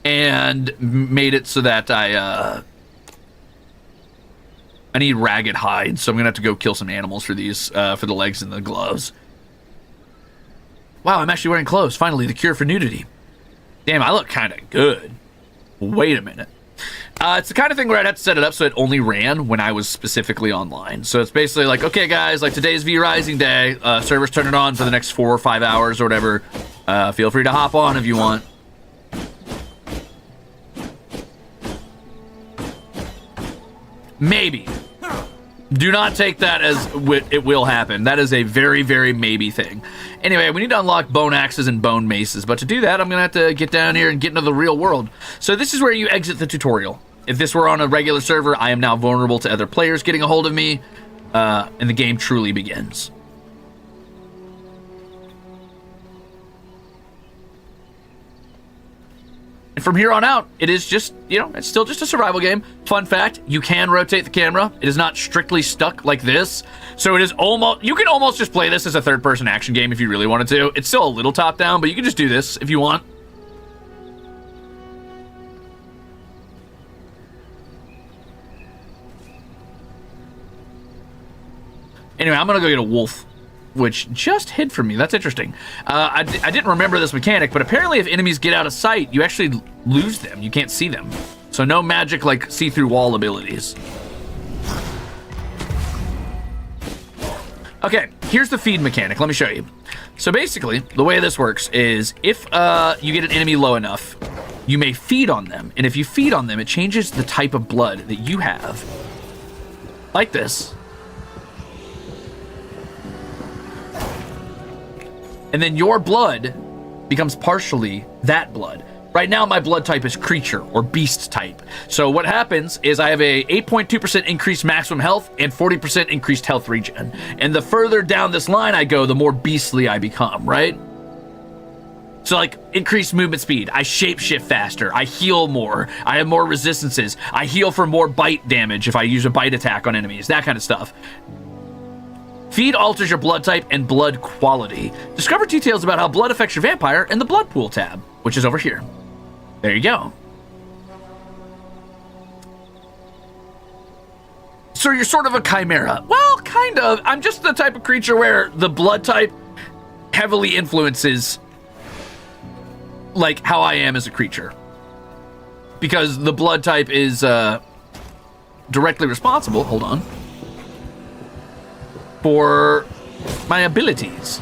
and made it so that I need ragged hides, so I'm gonna have to go kill some animals for these, for the legs and the gloves. Wow, I'm actually wearing clothes. Finally, the cure for nudity. Damn, I look kind of good. Wait a minute. It's the kind of thing where I'd have to set it up so it only ran when I was specifically online. So it's basically like, okay, guys, like today's VRISING day. Server's turning on for the next 4 or 5 hours or whatever. Feel free to hop on if you want. Maybe. Do not take that as it will happen. That is a very, very maybe thing. Anyway, we need to unlock bone axes and bone maces. But to do that, I'm going to have to get down here and get into the real world. So this is where you exit the tutorial. If this were on a regular server, I am now vulnerable to other players getting a hold of me. And the game truly begins. And from here on out, it is just, it's still just a survival game. Fun fact, you can rotate the camera. It is not strictly stuck like this. So it is almost, you can almost just play this as a third-person action game if you really wanted to. It's still a little top-down, but you can just do this if you want. Anyway, I'm going to go get a wolf, which just hid from me. That's interesting. I didn't remember this mechanic, but apparently if enemies get out of sight, you actually lose them. You can't see them. So no magic like see-through wall abilities. Okay, here's the feed mechanic. Let me show you. So basically, the way this works is if you get an enemy low enough, you may feed on them. And if you feed on them, it changes the type of blood that you have. Like this. And then your blood becomes partially that blood. Right now, my blood type is creature or beast type. So what happens is I have a 8.2% increased maximum health and 40% increased health regen. And the further down this line I go, the more beastly I become, right? So like increased movement speed, I shapeshift faster, I heal more, I have more resistances, I heal for more bite damage if I use a bite attack on enemies, that kind of stuff. Feed alters your blood type and blood quality. Discover details about how blood affects your vampire in the blood pool tab, which is over here. There you go. So you're sort of a chimera. Well, kind of. I'm just the type of creature where the blood type heavily influences like how I am as a creature. Because the blood type is directly responsible, hold on, for my abilities.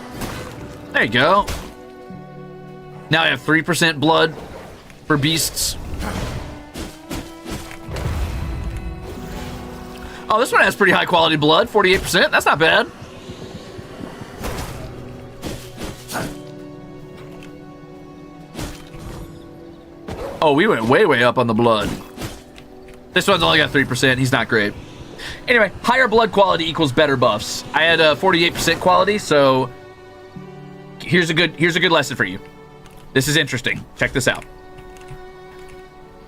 There you go. Now I have 3% blood for beasts. Oh, this one has pretty high quality blood, 48%. That's not bad. Oh, we went way, way up on the blood. This one's only got 3%. He's not great. Anyway, higher blood quality equals better buffs. I had 48% quality, so here's a good lesson for you. This is interesting. Check this out.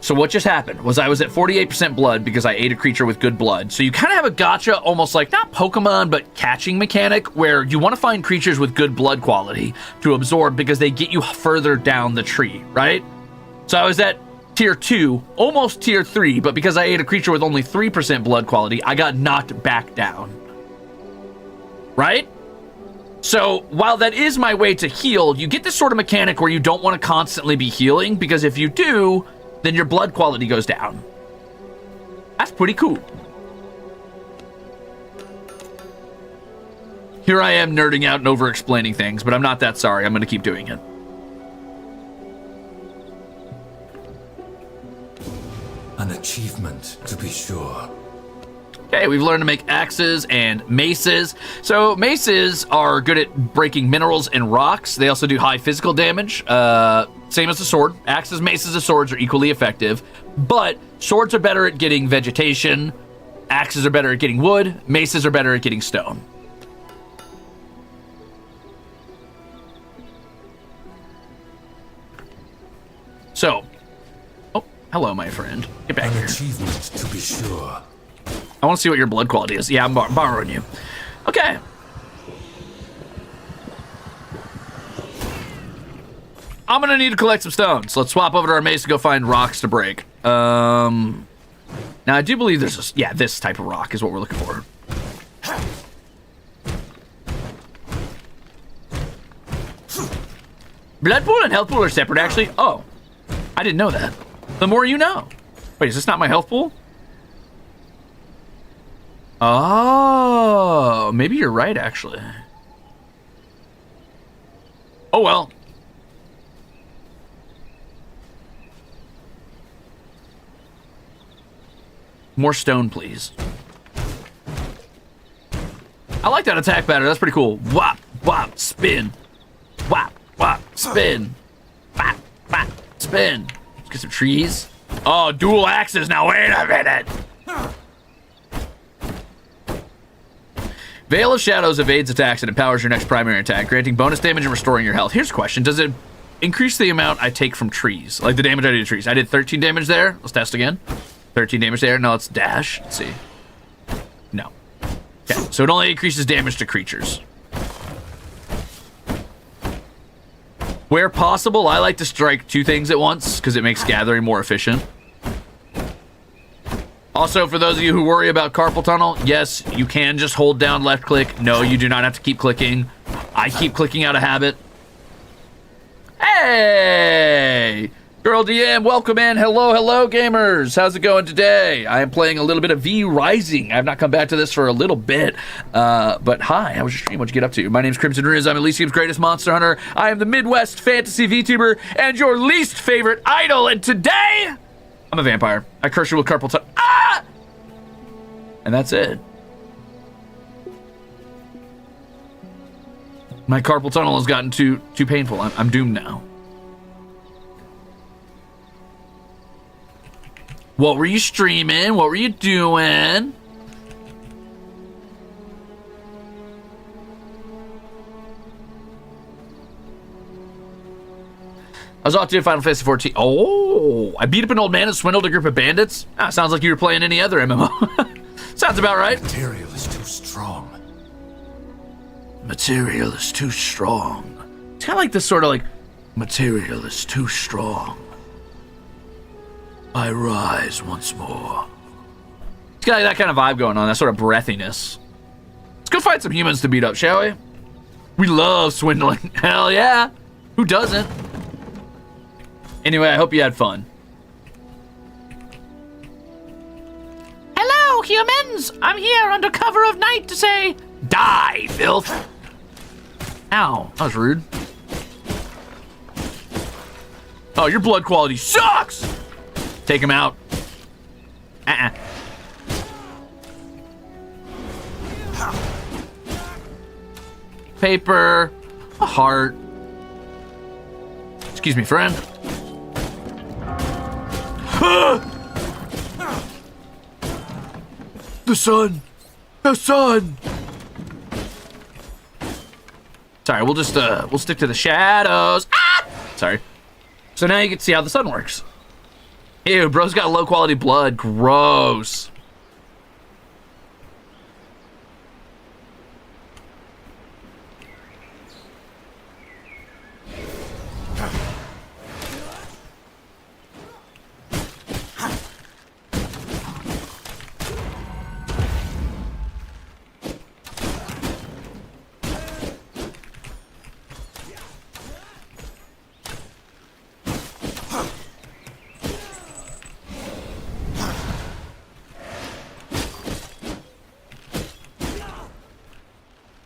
So what just happened was I was at 48% blood because I ate a creature with good blood. So you kind of have a gotcha, almost like not Pokemon, but catching mechanic, where you want to find creatures with good blood quality to absorb because they get you further down the tree, right? So I was at tier 2, almost tier 3, but because I ate a creature with only 3% blood quality, I got knocked back down. Right? So while that is my way to heal, you get this sort of mechanic where you don't want to constantly be healing, because if you do, then your blood quality goes down. That's pretty cool. Here I am nerding out and over-explaining things, but I'm not that sorry. I'm going to keep doing it. An achievement, to be sure. Okay, we've learned to make axes and maces. So maces are good at breaking minerals and rocks. They also do high physical damage. Same as the sword. Axes, maces, and swords are equally effective. But swords are better at getting vegetation. Axes are better at getting wood. Maces are better at getting stone. So, oh, hello, my friend. Get back here. An achievement, to be sure. I want to see what your blood quality is. Yeah, I'm borrowing you. Okay. I'm going to need to collect some stones. Let's swap over to our mace to go find rocks to break. Now, I do believe there's a... Yeah, this type of rock is what we're looking for. Blood pool and health pool are separate, actually. Oh, I didn't know that. The more you know. Wait, is this not my health pool? Oh, maybe you're right, actually. Oh, well. More stone, please. I like that attack pattern. That's pretty cool. Whop, whop, spin. Whop, whop, spin. Whop, whop, spin. Let's get some trees. Oh, dual axes. Now, wait a minute. Veil of Shadows evades attacks and empowers your next primary attack, granting bonus damage and restoring your health. Here's a question. Does it increase the amount I take from trees? Like the damage I do to trees. I did 13 damage there. Let's test again. 13 damage there. No, let's dash. Let's see. No. Okay, so it only increases damage to creatures. Where possible, I like to strike 2 things at once because it makes gathering more efficient. Also, for those of you who worry about carpal tunnel, yes, you can just hold down left click. No, you do not have to keep clicking. I keep clicking out of habit. Hey! Girl DM, welcome in. Hello, hello, gamers. How's it going today? I am playing a little bit of VRISING. I have not come back to this for a little bit. But hi, how was your stream? What'd you get up to? My name's Crimzon Rulez. I'm Elysium's greatest monster hunter. I am the Midwest fantasy VTuber and your least favorite idol. And today... I'm a vampire. I curse you with carpal tunnel. Ah! And that's it. My carpal tunnel has gotten too painful. I'm doomed now. What were you streaming? What were you doing? I was off to Final Fantasy 14. Oh, I beat up an old man and swindled a group of bandits. Ah, sounds like you were playing any other MMO. Sounds about right. Material is too strong. Material is too strong. It's kind of like this sort of like, material is too strong. I rise once more. It's got that kind of vibe going on, that sort of breathiness. Let's go find some humans to beat up, shall we? We love swindling. Hell yeah. Who doesn't? Anyway, I hope you had fun. Hello, humans! I'm here under cover of night to say, die, filth! Ow, that was rude. Oh, your blood quality sucks! Take him out. paper, a heart. Excuse me, friend. The sun! The sun! Sorry, we'll just, we'll stick to the shadows. Ah! Sorry. So now you can see how the sun works. Ew, bro's got low quality blood. Gross.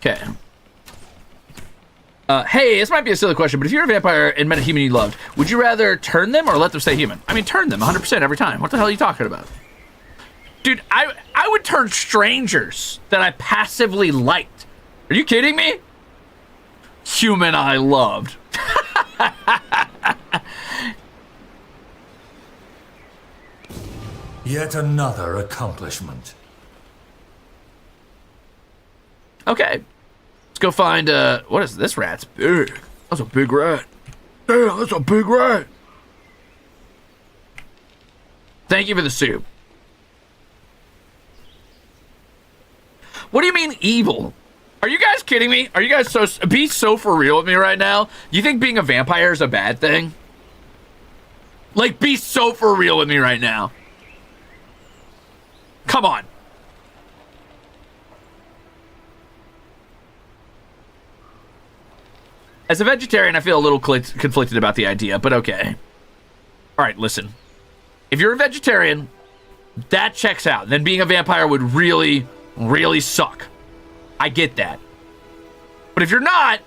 Okay. Hey, this might be a silly question, but if you're a vampire and met a human you loved, would you rather turn them or let them stay human? I mean, turn them 100% every time. What the hell are you talking about? Dude, I would turn strangers that I passively liked. Are you kidding me? Human I loved. Yet another accomplishment. Okay. Let's go find, what is this rat's big? That's a big rat. Damn, that's a big rat. Thank you for the soup. What do you mean evil? Are you guys kidding me? Are you guys be so for real with me right now? You think being a vampire is a bad thing? Like, be so for real with me right now. Come on. As a vegetarian, I feel a little conflicted about the idea, but okay. All right, listen. If you're a vegetarian, that checks out. Then being a vampire would really, really suck. I get that. But if you're not,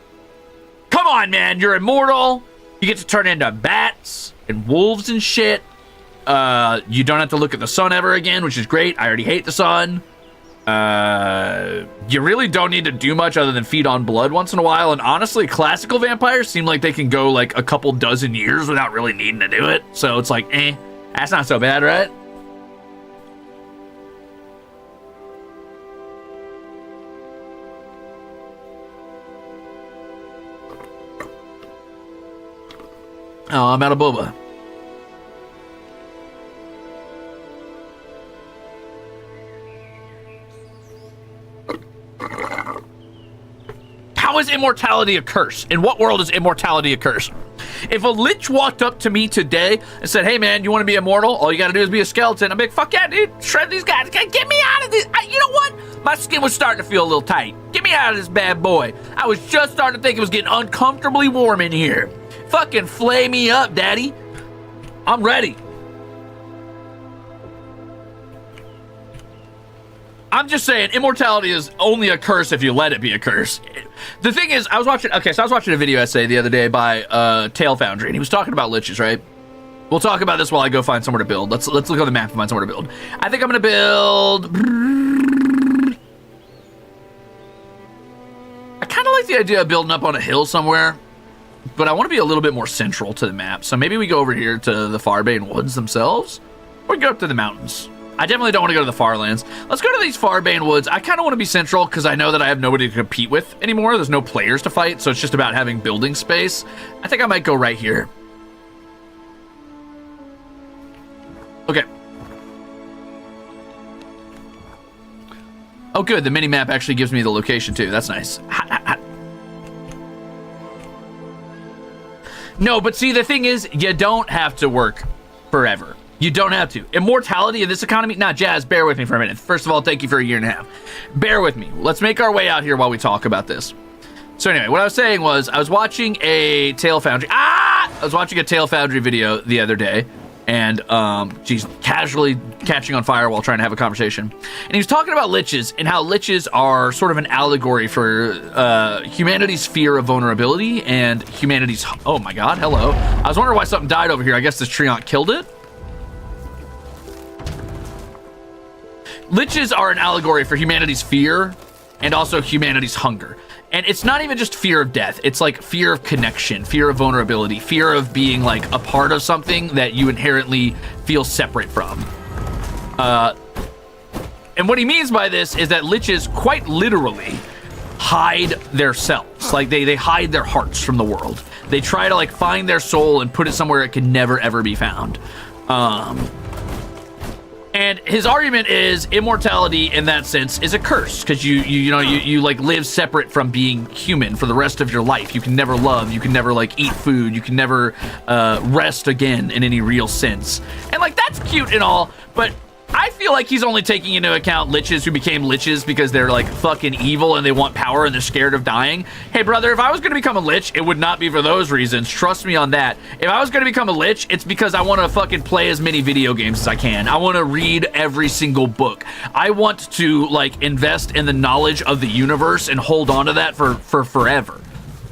come on, man. You're immortal. You get to turn into bats and wolves and shit. You don't have to look at the sun ever again, which is great. I already hate the sun. You really don't need to do much other than feed on blood once in a while. And honestly, classical vampires seem like they can go like a couple dozen years without really needing to do it. So it's like, that's not so bad, right? Oh, I'm out of boba. How is immortality a curse? In what world is immortality a curse? If a lich walked up to me today and said, hey man, you want to be immortal? All you gotta do is be a skeleton. I'm like, fuck yeah, dude, shred these guys. Get me out of this. You know what? My skin was starting to feel a little tight. Get me out of this bad boy. I was just starting to think it was getting uncomfortably warm in here. Fucking flay me up, daddy. I'm ready. I'm just saying, immortality is only a curse if you let it be a curse. The thing is, I was watching a video essay the other day by Tail Foundry, and he was talking about liches, right? We'll talk about this while I go find somewhere to build. Let's look on the map and find somewhere to build. I think I'm gonna build. I kind of like the idea of building up on a hill somewhere, but I want to be a little bit more central to the map. So maybe we go over here to the Farbane woods themselves, or go up to the mountains. I definitely don't want to go to the Farlands. Let's go to these Farbane woods. I kind of want to be central because I know that I have nobody to compete with anymore. There's no players to fight, so it's just about having building space. I think I might go right here. Okay. Oh, good. The mini-map actually gives me the location, too. That's nice. No, but see, the thing is, you don't have to work forever. You don't have to. Immortality in this economy? Nah, Jazz, bear with me for a minute. First of all, thank you for a year and a half. Bear with me. Let's make our way out here while we talk about this. So anyway, what I was saying was, I was watching a Tail Foundry. I was watching a Tail Foundry video the other day, and she's casually catching on fire while trying to have a conversation. And he was talking about liches and how liches are sort of an allegory for humanity's fear of vulnerability and humanity's... Oh my god, hello. I was wondering why something died over here. I guess this treant killed it. Liches are an allegory for humanity's fear and also humanity's hunger. And it's not even just fear of death. It's like fear of connection, fear of vulnerability, fear of being like a part of something that you inherently feel separate from. And what he means by this is that liches quite literally hide their selves. Like they hide their hearts from the world. They try to like find their soul and put it somewhere it can never ever be found. And his argument is immortality in that sense is a curse because you like live separate from being human for the rest of your life. You can never love, you can never like eat food, you can never rest again in any real sense. And like that's cute and all, but I feel like he's only taking into account liches who became liches because they're like fucking evil and they want power and they're scared of dying. Hey brother, if I was going to become a lich, it would not be for those reasons. Trust me on that. If I was going to become a lich, it's because I want to fucking play as many video games as I can. I want to read every single book. I want to like invest in the knowledge of the universe and hold on to that for forever.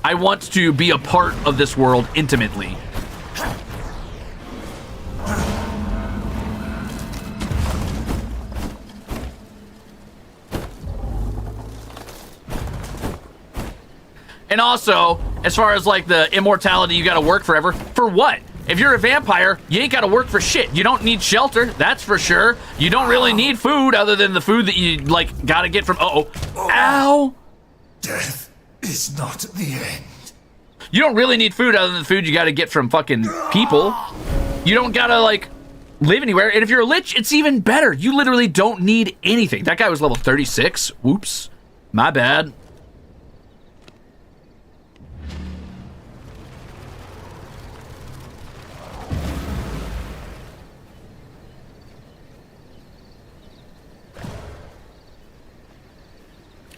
I want to be a part of this world intimately. And also, as far as like the immortality, you gotta work forever. For what? If you're a vampire, you ain't gotta work for shit. You don't need shelter, that's for sure. You don't really need food other than the food that you like gotta get from. Ow! Death is not the end. You don't really need food other than the food you gotta get from fucking people. You don't gotta like live anywhere. And if you're a lich, it's even better. You literally don't need anything. That guy was level 36. Whoops. My bad.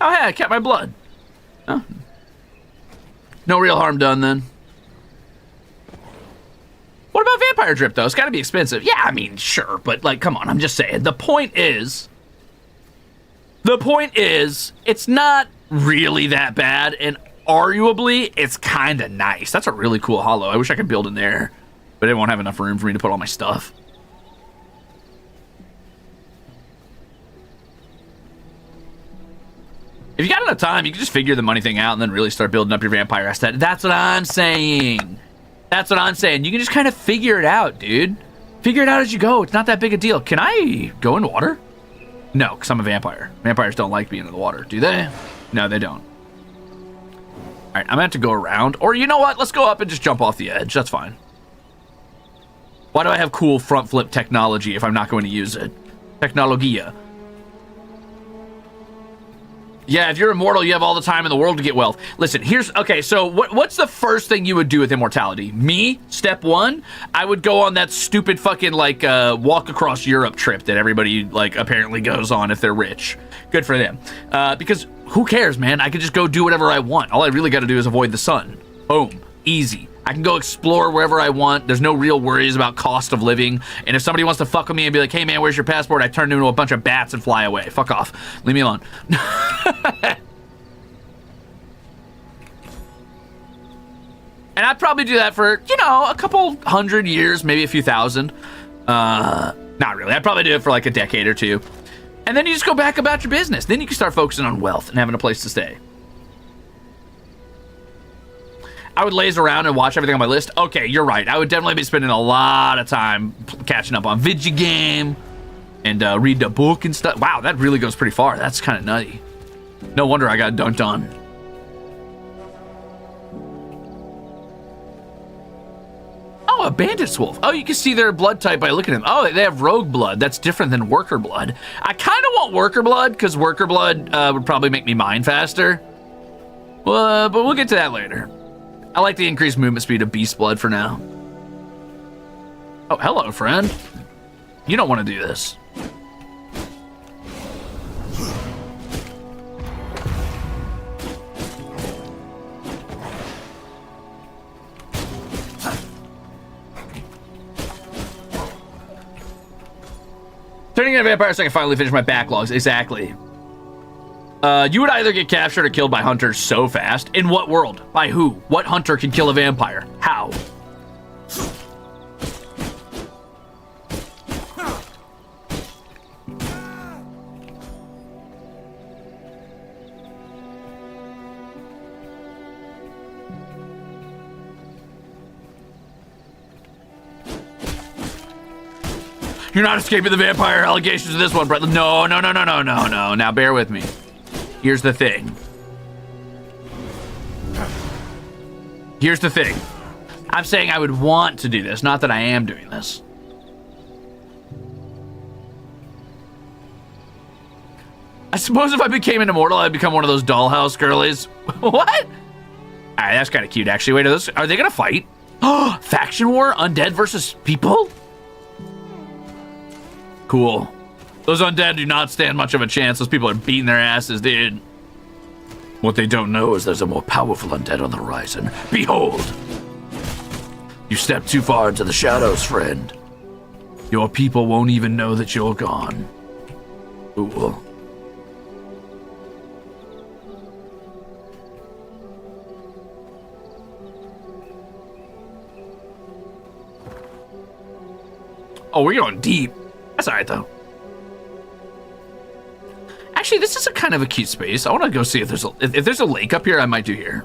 Oh, hey, I kept my blood. Oh. No real harm done, then. What about vampire drip, though? It's got to be expensive. Yeah, I mean, sure, but, like, come on, I'm just saying. The point is, it's not really that bad, and arguably, it's kind of nice. That's a really cool holo. I wish I could build in there, but it won't have enough room for me to put all my stuff. If you got enough time, you can just figure the money thing out and then really start building up your vampire aesthetic. That's what I'm saying. That's what I'm saying. You can just kind of figure it out, dude. Figure it out as you go. It's not that big a deal. Can I go in water? No, because I'm a vampire. Vampires don't like being in the water, do they? No, they don't. All right, I'm going to have to go around. Or you know what? Let's go up and just jump off the edge. That's fine. Why do I have cool front flip technology if I'm not going to use it? Technologia. Yeah, if you're immortal, you have all the time in the world to get wealth. Listen, okay, so what's the first thing you would do with immortality? Me, step one, I would go on that stupid fucking, like, walk across Europe trip that everybody, like, apparently goes on if they're rich. Good for them. Because who cares, man? I could just go do whatever I want. All I really got to do is avoid the sun. Boom. Easy. I can go explore wherever I want. There's no real worries about cost of living. And if somebody wants to fuck with me and be like, hey man, where's your passport? I turn into a bunch of bats and fly away. Fuck off. Leave me alone. And I'd probably do that for, you know, a couple hundred years, maybe a few thousand. Not really. I'd probably do it for like a decade or two. And then you just go back about your business. Then you can start focusing on wealth and having a place to stay. I would laze around and watch everything on my list. Okay, you're right. I would definitely be spending a lot of time catching up on video game and read the book and stuff. Wow, that really goes pretty far. That's kind of nutty. No wonder I got dunked on. Oh, a bandit's wolf. Oh, you can see their blood type by looking at them. Oh, they have rogue blood. That's different than worker blood. I kind of want worker blood because worker blood would probably make me mine faster. But we'll get to that later. I like the increased movement speed of beast blood for now. Oh, hello, friend. You don't want to do this. Turning into a vampire so I can finally finish my backlogs. Exactly. You would either get captured or killed by hunters so fast. In what world? By who? What hunter can kill a vampire? How? You're not escaping the vampire allegations of this one, brother. No. Now bear with me. Here's the thing. I'm saying I would want to do this, not that I am doing this. I suppose if I became an immortal, I'd become one of those dollhouse girlies. What? Alright, that's kind of cute, actually. Wait, are they gonna fight? Oh, faction war? Undead versus people? Cool. Those undead do not stand much of a chance. Those people are beating their asses, dude. What they don't know is there's a more powerful undead on the horizon. Behold! You stepped too far into the shadows, friend. Your people won't even know that you're gone. Fool. Oh, we're going deep. That's alright, though. Actually, this is a kind of a cute space. I want to go see if there's a lake up here. I might do here.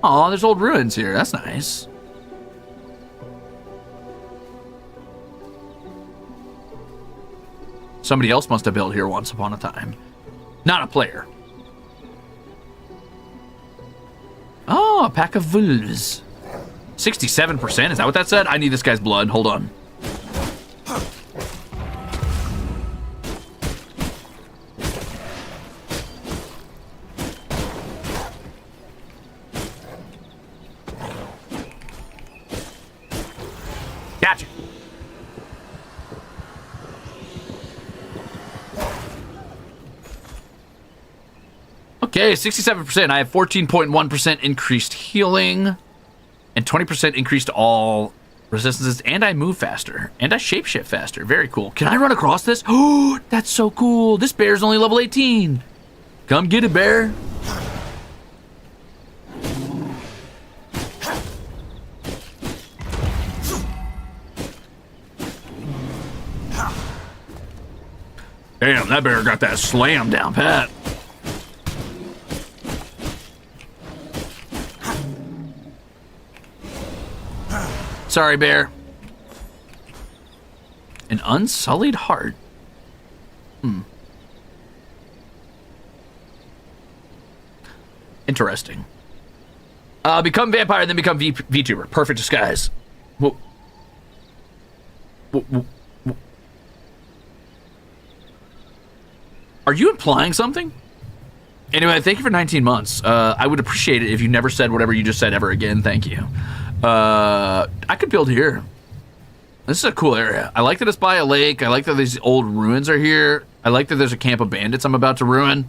Oh, there's old ruins here. That's nice. Somebody else must have built here once upon a time. Not a player. Oh, a pack of wolves. 67%? Is that what that said? I need this guy's blood. Hold on. Gotcha. Okay, 67%. I have 14.1% increased healing. And 20% increase to all resistances, and I move faster, and I shapeshift faster. Very cool. Can I run across this? Oh, that's so cool. This bear's only level 18. Come get it, bear. Damn, that bear got that slam down pat. Sorry, bear. An unsullied heart. Interesting. Become vampire, then become Vtuber. Perfect disguise. Whoa. Are you implying something? Anyway, thank you for 19 months. I would appreciate it if you never said whatever you just said ever again. Thank you. I could build here. This is a cool area. I like that it's by a lake. I like that these old ruins are here. I like that there's a camp of bandits I'm about to ruin.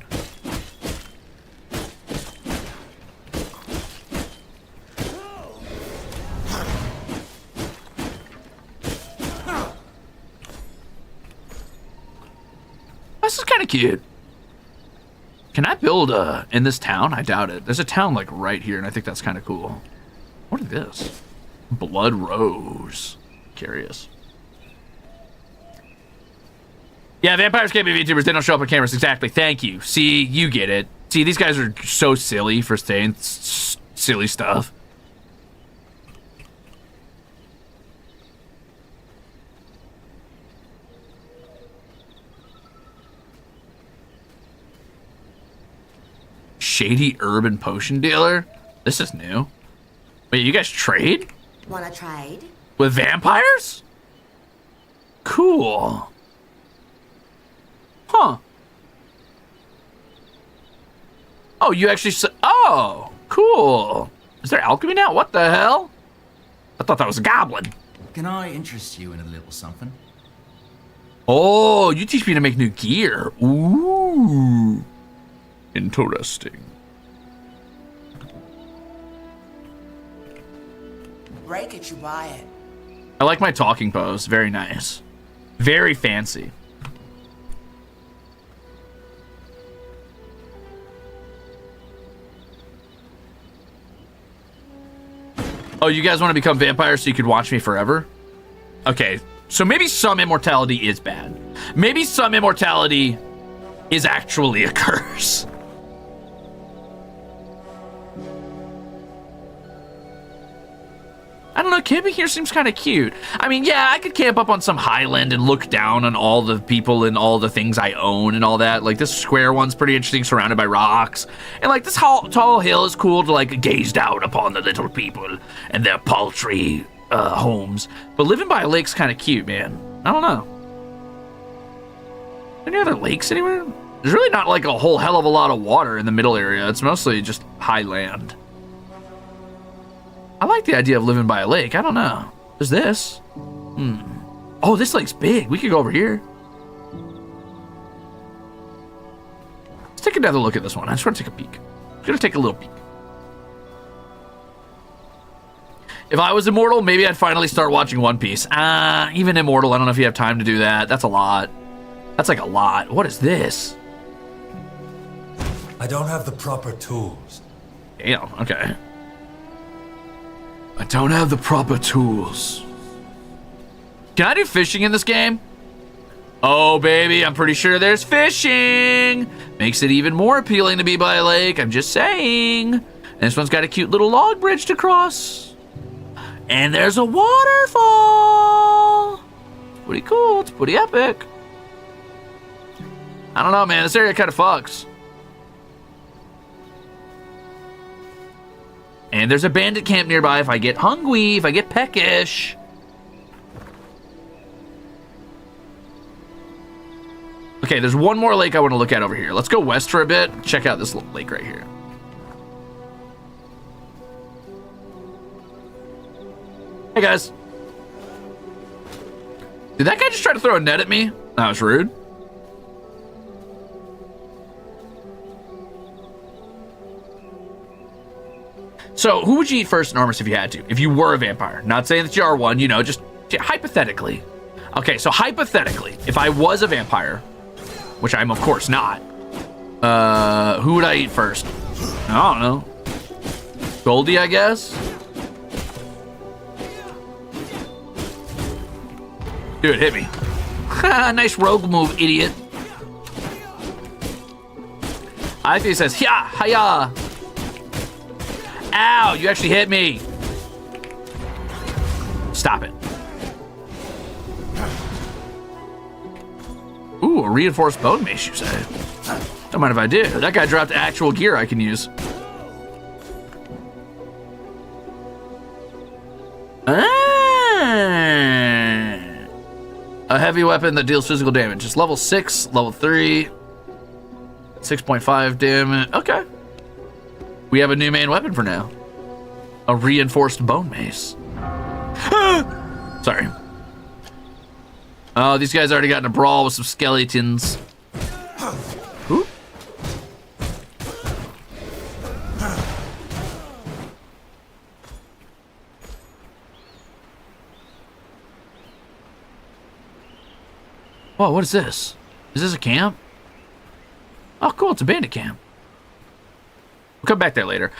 This is kind of cute. Can I build in this town? I doubt it. There's a town like right here, and I think that's kind of cool. What is this? Blood Rose. Curious. Yeah, vampires can't be VTubers. They don't show up on cameras. Exactly. Thank you. See, you get it. See, these guys are so silly for saying silly stuff. Shady urban potion dealer? This is new. Wait, you guys trade? Wanna trade? With vampires? Cool. Huh. Oh, you actually oh, cool. Is there alchemy now? What the hell? I thought that was a goblin. Can I interest you in a little something? Oh, you teach me to make new gear. Ooh. Interesting. Break it, you buy it. I like my talking pose. Very nice. Very fancy. Oh, you guys want to become vampires so you could watch me forever? Okay, so maybe some immortality is bad. Maybe some immortality is actually a curse. I don't know, camping here seems kind of cute. I mean, yeah, I could camp up on some highland and look down on all the people and all the things I own and all that. Like, this square one's pretty interesting, surrounded by rocks. And, like, this tall hill is cool to, like, gaze down upon the little people and their paltry homes. But living by a lake's kind of cute, man. I don't know. Any other lakes anywhere? There's really not, like, a whole hell of a lot of water in the middle area. It's mostly just high land. I like the idea of living by a lake. I don't know. There's this. Oh, this lake's big. We could go over here. Let's take another look at this one. I just want to take a peek. I'm going to take a little peek. If I was immortal, maybe I'd finally start watching One Piece. Even immortal, I don't know if you have time to do that. That's a lot. That's like a lot. What is this? I don't have the proper tools. Damn, okay. I don't have the proper tools. Can I do fishing in this game? Oh, baby, I'm pretty sure there's fishing. Makes it even more appealing to be by a lake, I'm just saying. And this one's got a cute little log bridge to cross. And there's a waterfall. It's pretty cool, it's pretty epic. I don't know, man, this area kind of fucks. And there's a bandit camp nearby if I get hungry, if I get peckish. Okay, there's one more lake I want to look at over here. Let's go west for a bit. Check out this little lake right here. Hey, guys. Did that guy just try to throw a net at me? That was rude. So, who would you eat first in Armors if you had to? If you were a vampire. Not saying that you are one, you know, just hypothetically. Okay, so hypothetically, if I was a vampire, which I'm of course not, who would I eat first? I don't know. Goldie, I guess? Dude, hit me. Nice rogue move, idiot. I think he says, hiya, hiya. Ow, you actually hit me. Stop it. Ooh, a reinforced bone mace, you say? Don't mind if I do. That guy dropped actual gear I can use. A heavy weapon that deals physical damage. It's level 6, level 3, 6.5 damage. Okay. We have a new main weapon for now. A reinforced bone mace. Sorry. Oh, these guys already got in a brawl with some skeletons. Ooh. Whoa, what is this? Is this a camp? Oh, cool, it's a bandit camp. We'll come back there later.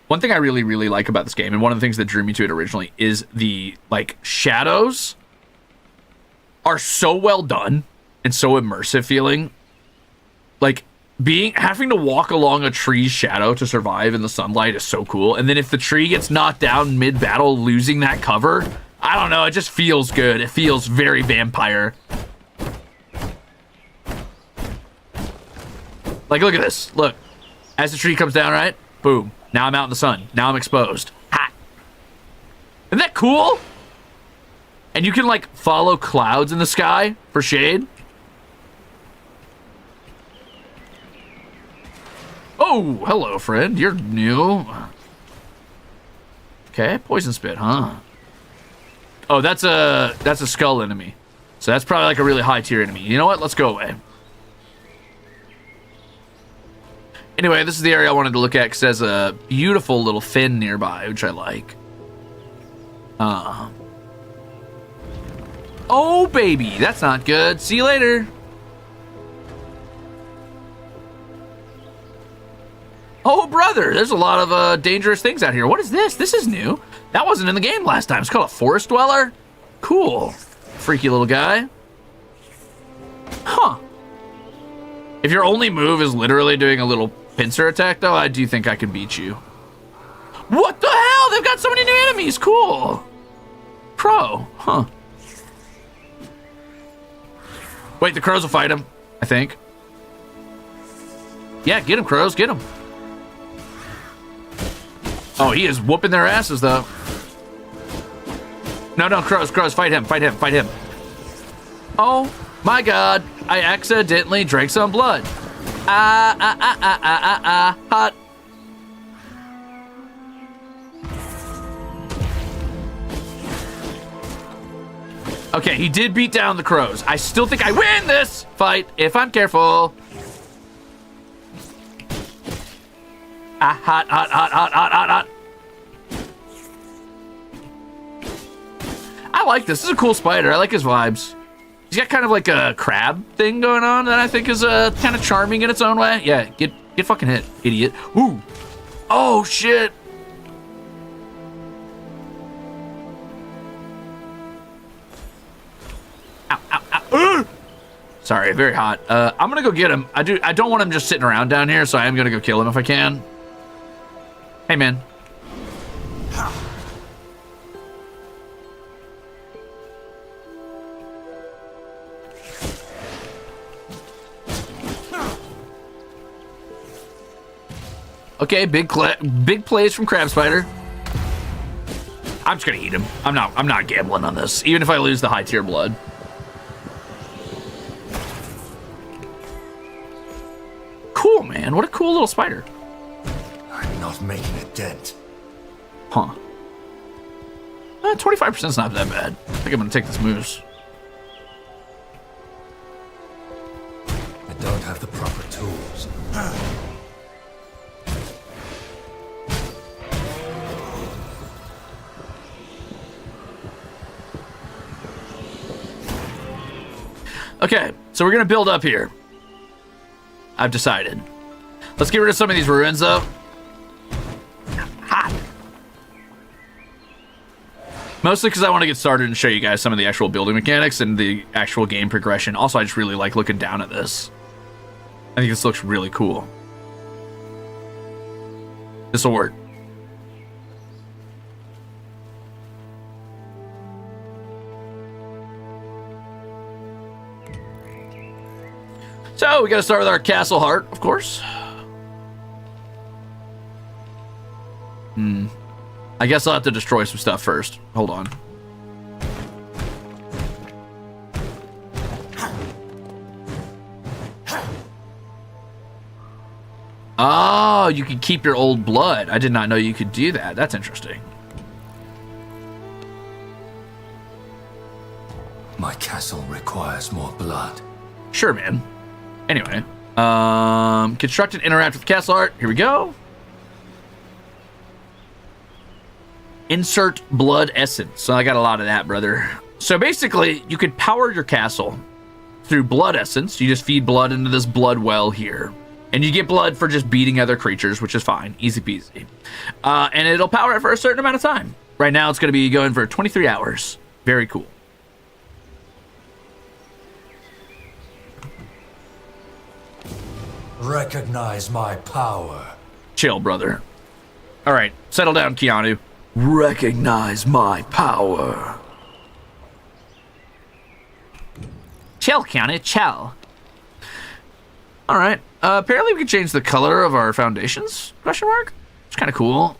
One thing I really like about this game, and one of the things that drew me to it originally, is the, like, shadows are so well done and so immersive feeling. Like, having to walk along a tree's shadow to survive in the sunlight is so cool. And then if the tree gets knocked down mid-battle, losing that cover, I don't know, it just feels good. It feels very vampire. Like, look at this. Look. As the tree comes down, right? Boom. Now I'm out in the sun. Now I'm exposed. Hot. Isn't that cool? And you can, like, follow clouds in the sky for shade. Oh, hello, friend. You're new. Okay, poison spit, huh? Oh, that's a skull enemy. So that's probably like a really high tier enemy. You know what? Let's go away. Anyway, this is the area I wanted to look at because it has a beautiful little fin nearby, which I like. Oh, baby. That's not good. See you later. Oh, brother. There's a lot of dangerous things out here. What is this? This is new. That wasn't in the game last time. It's called a forest dweller. Cool. Freaky little guy. Huh. If your only move is literally doing a little pincer attack, though, I do think I can beat you. What the hell? they've got so many new enemies. Cool. Crow. Huh. Wait, the crows will fight him, I think. Yeah, get him, crows. Get him. Oh, he is whooping their asses, though. No, crows. Fight him. Oh, my God. I accidentally drank some blood. Hot. Okay, he did beat down the crows. I still think I win this fight if I'm careful. Hot. I like this. This is a cool spider. I like his vibes. He's got kind of like a crab thing going on that I think is kind of charming in its own way. Yeah, get fucking hit, idiot. Ooh. Oh, shit. Ow. Sorry, very hot. I'm gonna go get him. I don't want him just sitting around down here, so I am gonna go kill him if I can. Hey, man. Okay, big plays from Crab Spider. I'm just gonna eat him. I'm not gambling on this, even if I lose the high tier blood. Cool, man. What a cool little spider. I'm not making a dent. Huh. 25% is not that bad. I think I'm gonna take this moose. I don't have the proper tools. Okay, so we're gonna build up here. I've decided. Let's get rid of some of these ruins, though. Hot. Mostly because I want to get started and show you guys some of the actual building mechanics and the actual game progression. Also, I just really like looking down at this. I think this looks really cool. This will work. So, we gotta start with our castle heart, of course. I guess I'll have to destroy some stuff first. Hold on. Oh, you can keep your old blood. I did not know you could do that. That's interesting. My castle requires more blood. Sure, man. Anyway, construct and interact with castle art. Here we go. Insert blood essence. So I got a lot of that, brother. So basically, you could power your castle through blood essence. You just feed blood into this blood well here. And you get blood for just beating other creatures, which is fine. Easy peasy. And it'll power it for a certain amount of time. Right now, it's going to be going for 23 hours. Very cool. Recognize my power. Chill, brother. All right, settle down, Keanu. Recognize my power. Chill, Keanu, chill. All right. Apparently, we can change the color of our foundations? Question mark. It's kind of cool.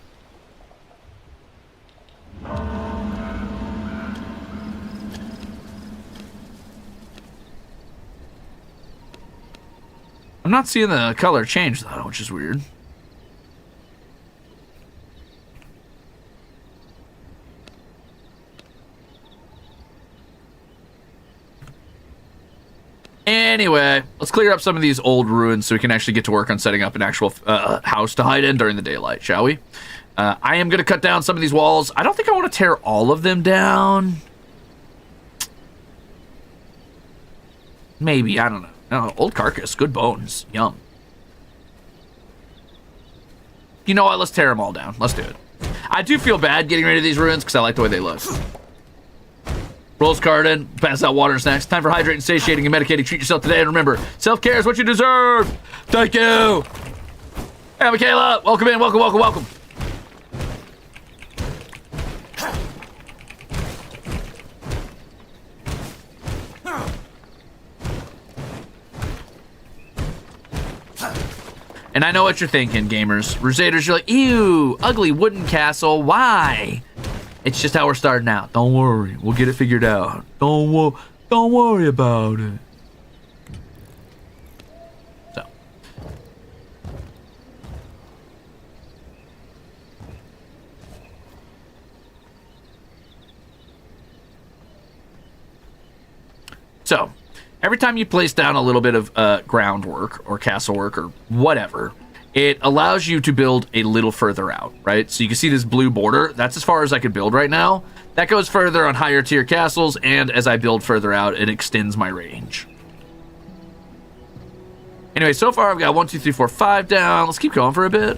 I'm not seeing the color change, though, which is weird. Anyway, let's clear up some of these old ruins so we can actually get to work on setting up an actual house to hide in during the daylight, shall we? I am going to cut down some of these walls. I don't think I want to tear all of them down. Maybe, I don't know. No, old carcass, good bones, yum. You know what, let's tear them all down. Let's do it. I do feel bad getting rid of these ruins because I like the way they look. Rolls card in, pass out water and snacks. Time for hydrating, satiating, and medicating. Treat yourself today, and remember, self-care is what you deserve. Thank you. Hey, Michaela, welcome in, welcome. And I know what you're thinking, gamers. Rusaders, you're like, ew, ugly wooden castle. Why? It's just how we're starting out. Don't worry. We'll get it figured out. Don't worry about it. So, every time you place down a little bit of groundwork or castle work or whatever, it allows you to build a little further out, right? So you can see this blue border. That's as far as I could build right now. That goes further on higher tier castles, and as I build further out, it extends my range. Anyway, so far I've got 1, 2, 3, 4, 5 down. Let's keep going for a bit.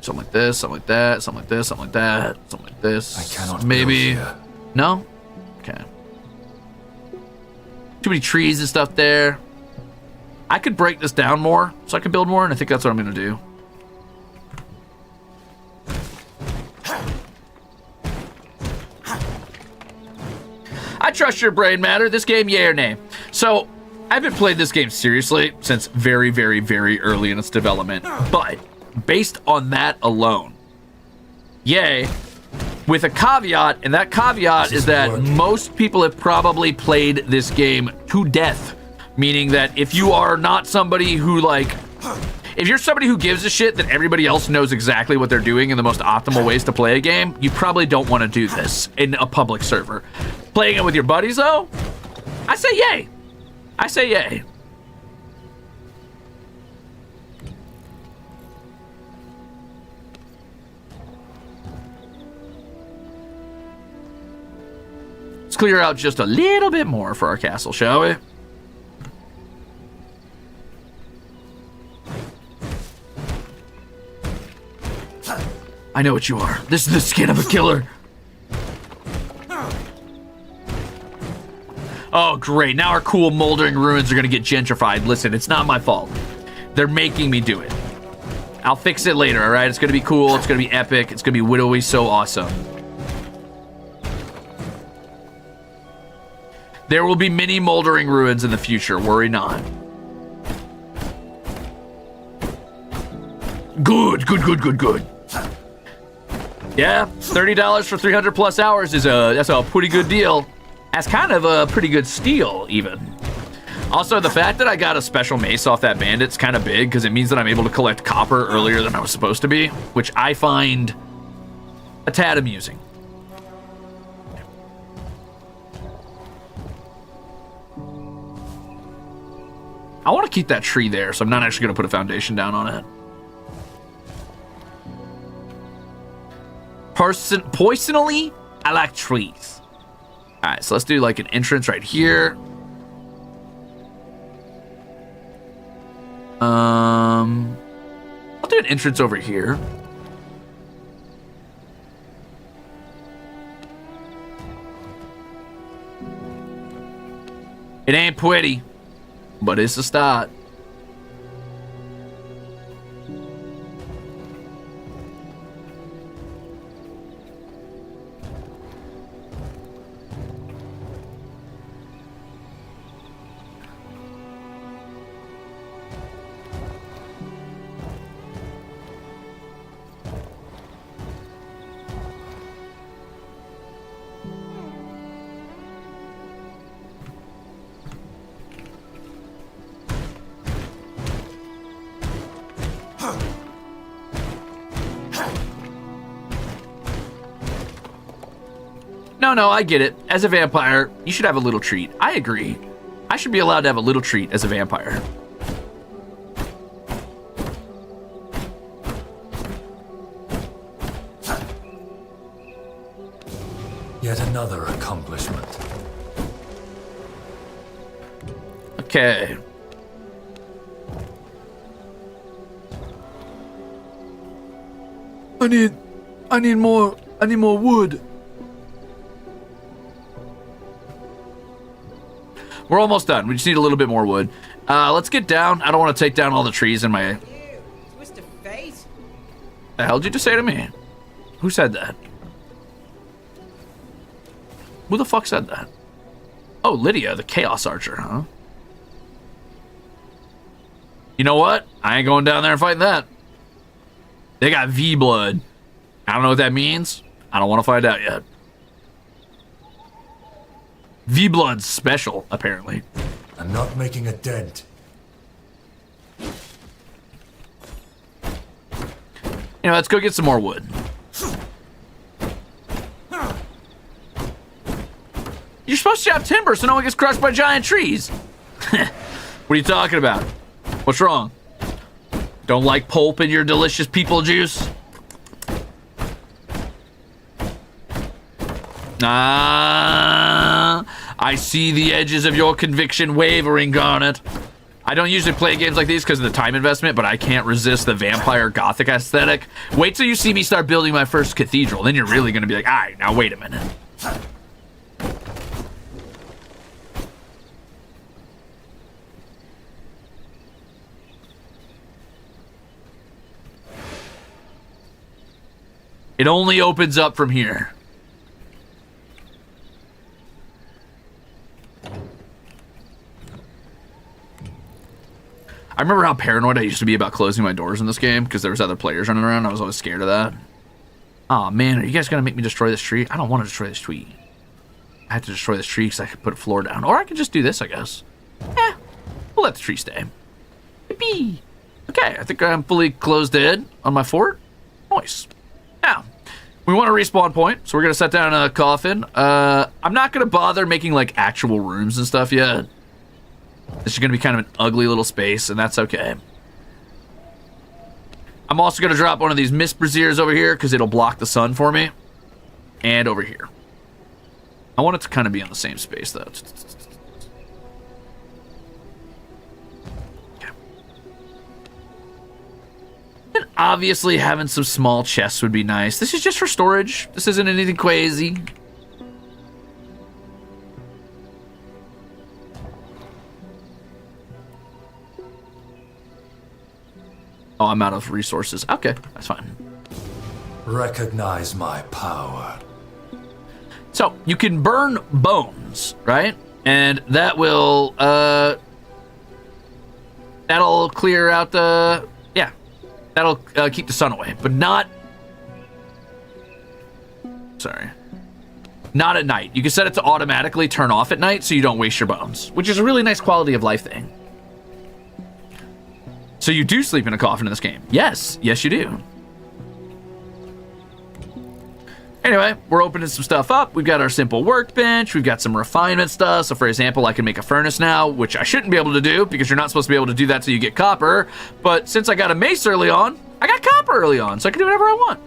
Something like this, something like that, something like this, something like that, something like this. I cannot maybe. build here. No? Okay. Too many trees and stuff there. I could break this down more so I can build more, and I think that's what I'm going to do. I trust your brain matter. This game, yay or nay? So, I haven't played this game seriously since very, very, very early in its development. But, based on that alone, yay. With a caveat, and that caveat is that most people have probably played this game to death. Meaning that if you are not somebody who, like, if you're somebody who gives a shit that everybody else knows exactly what they're doing and the most optimal ways to play a game, you probably don't want to do this in a public server. Playing it with your buddies, though, I say yay. I say yay. Let's clear out just a little bit more for our castle, shall we? I know what you are. This is the skin of a killer. Oh, great. Now our cool moldering ruins are going to get gentrified. Listen, it's not my fault. They're making me do it. I'll fix it later, all right? It's going to be cool. It's going to be epic. It's going to be widowly so awesome. There will be many moldering ruins in the future. Worry not. Good, good, good, good, good. Yeah, $30 for 300 plus hours is that's a pretty good deal. That's kind of a pretty good steal, even. Also, the fact that I got a special mace off that bandit's kind of big because it means that I'm able to collect copper earlier than I was supposed to be, which I find a tad amusing. I want to keep that tree there, so I'm not actually going to put a foundation down on it. Personally, I like trees. All right, so let's do like an entrance right here. I'll do an entrance over here. It ain't pretty, but it's a start. No, I get it. As a vampire, you should have a little treat. I agree. I should be allowed to have a little treat as a vampire. Yet another accomplishment. Okay. I need more wood. We're almost done. We just need a little bit more wood. Let's get down. I don't want to take down all the trees in my... Twist of fate. The hell did you just say to me? Who said that? Who the fuck said that? Oh, Lydia, the Chaos Archer, huh? You know what? I ain't going down there and fighting that. They got V blood. I don't know what that means. I don't want to find out yet. V blood's special, apparently. I'm not making a dent. You know, let's go get some more wood. You're supposed to chop timber so no one gets crushed by giant trees. What are you talking about? What's wrong? Don't like pulp in your delicious people juice? I see the edges of your conviction wavering, Garnet. I don't usually play games like these because of the time investment, but I can't resist the vampire gothic aesthetic. Wait till you see me start building my first cathedral, then you're really gonna be like, all right, now wait a minute. It only opens up from here. I remember how paranoid I used to be about closing my doors in this game because there was other players running around. I was always scared of that. Aw, man, are you guys gonna make me destroy this tree? I don't want to destroy this tree. I have to destroy this tree because I could put a floor down. Or I could just do this, I guess. We'll let the tree stay. Yippee. Okay, I think I'm fully closed in on my fort. Nice. Now, we want a respawn point, so we're gonna set down a coffin. I'm not gonna bother making like actual rooms and stuff yet. This is gonna be kind of an ugly little space, and that's okay. I'm also gonna drop one of these mist braziers over here because it'll block the sun for me. And over here. I want it to kind of be on the same space though. Okay. And obviously having some small chests would be nice. This is just for storage. This isn't anything crazy. Oh, I'm out of resources. Okay, that's fine. Recognize my power. So, you can burn bones, right? And that will, that'll clear out the, yeah. That'll keep the sun away, but not, sorry. Not at night. You can set it to automatically turn off at night so you don't waste your bones, which is a really nice quality of life thing. So you do sleep in a coffin in this game. Yes, yes you do. Anyway, we're opening some stuff up. We've got our simple workbench. We've got some refinement stuff. So for example, I can make a furnace now, which I shouldn't be able to do because you're not supposed to be able to do that till you get copper. But since I got a mace early on, I got copper early on, so I can do whatever I want.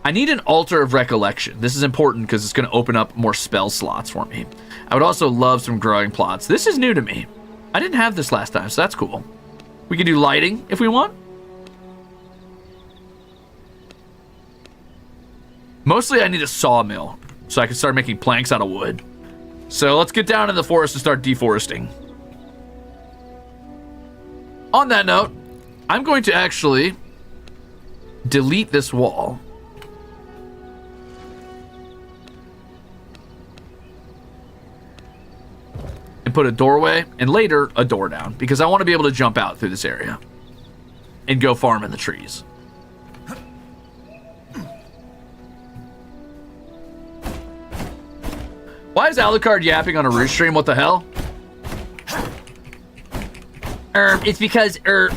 I need an altar of recollection. This is important because it's going to open up more spell slots for me. I would also love some growing plots. This is new to me. I didn't have this last time, so that's cool. We can do lighting if we want. Mostly I need a sawmill so I can start making planks out of wood. So let's get down in the forest and start deforesting. On that note, I'm going to actually delete this wall. And put a doorway and later a door down because I want to be able to jump out through this area and go farm in the trees. Why is Alucard yapping on a Ruze stream? What the hell? It's because because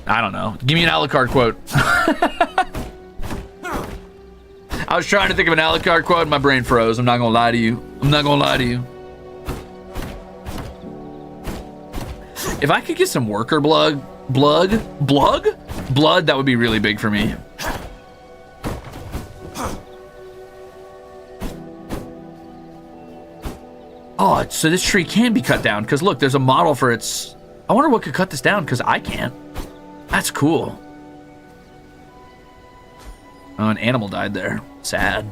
I don't know. Give me an Alucard quote. I was trying to think of an Alucard quote and my brain froze. I'm not gonna lie to you. I'm not gonna lie to you. If I could get some worker blood, that would be really big for me. Oh, so this tree can be cut down because look, there's a model for its. I wonder what could cut this down because I can't. That's cool. Oh, an animal died there. Sad.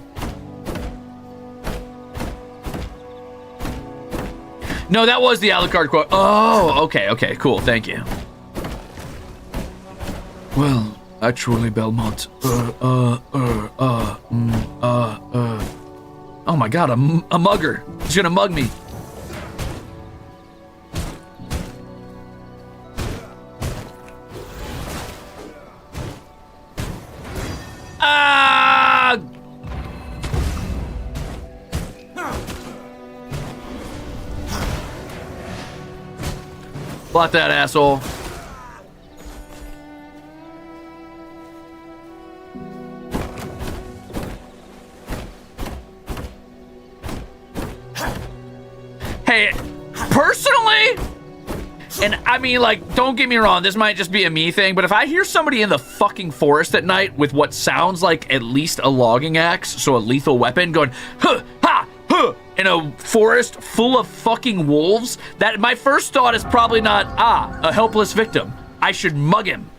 No, that was the Alucard quote. Oh, okay, cool, thank you. Well, actually, Belmont, Oh my god, a mugger. He's gonna mug me. Ah! Block that asshole. Hey, personally, and I mean, like, don't get me wrong, this might just be a me thing, but if I hear somebody in the fucking forest at night with what sounds like at least a logging axe, so a lethal weapon, going, huh, ha, huh, in a forest full of fucking wolves, that my first thought is probably not, a helpless victim. I should mug him.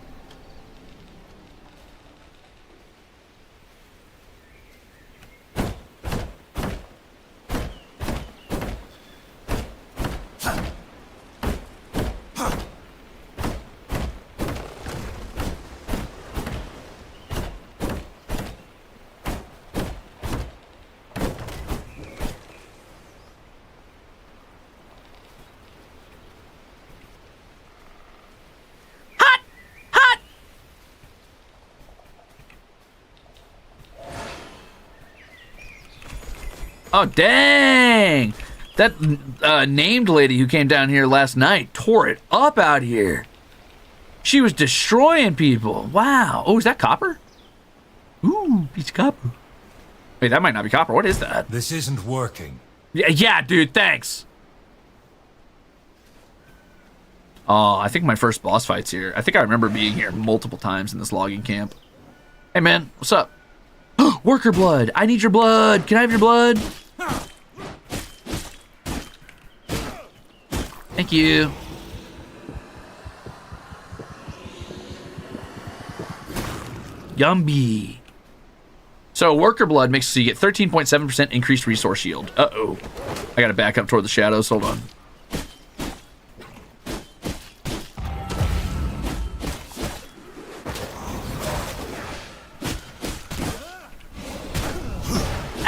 Oh, dang! That named lady who came down here last night tore it up out here. She was destroying people. Wow. Oh, is that copper? Ooh, piece of copper. Wait, that might not be copper. What is that? This isn't working. Yeah, dude, thanks. Oh, I think my first boss fight's here. I think I remember being here multiple times in this logging camp. Hey, man, what's up? Worker blood. I need your blood. Can I have your blood? Thank you. Yummy. So worker blood makes so you get 13.7% increased resource yield. Uh-oh. I gotta back up toward the shadows. Hold on.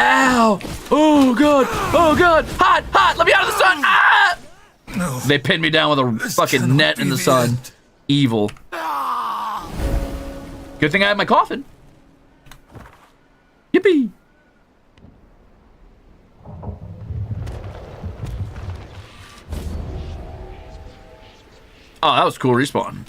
Ow! Oh god! Oh god! Hot! Hot! Let me out of the sun! Ah! No. They pinned me down with a This fucking cannot net in be the the sun. end. Evil. Good thing I have my coffin. Yippee! Oh, that was cool respawn.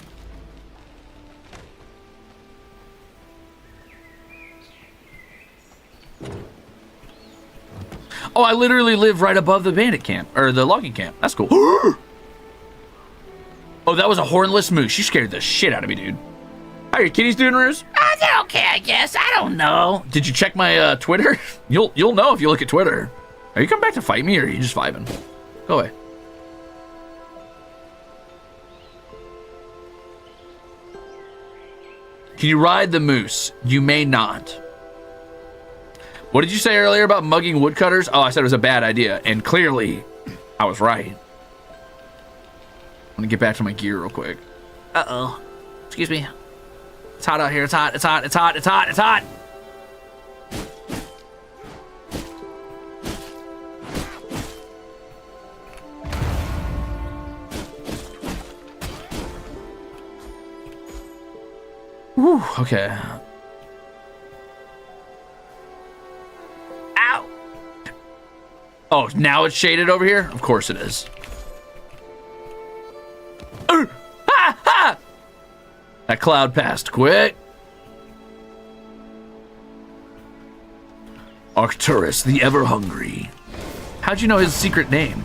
Oh, I literally live right above the bandit camp, or the logging camp. That's cool. Oh, that was a hornless moose. You scared the shit out of me, dude. How are your kitties doing, Ruze? They're okay, I guess. I don't know. Did you check my Twitter? You'll know if you look at Twitter. Are you coming back to fight me, or are you just vibing? Go away. Can you ride the moose? You may not. What did you say earlier about mugging woodcutters? Oh, I said it was a bad idea, and clearly, I was right. I'm gonna get back to my gear real quick. Uh-oh. Excuse me. It's hot out here. It's hot. It's hot. It's hot. It's hot. It's hot. Whew, okay. Ow! Oh, now it's shaded over here? Of course it is. Ha! Ha! That cloud passed quick. Arcturus, the ever-hungry. How'd you know his secret name?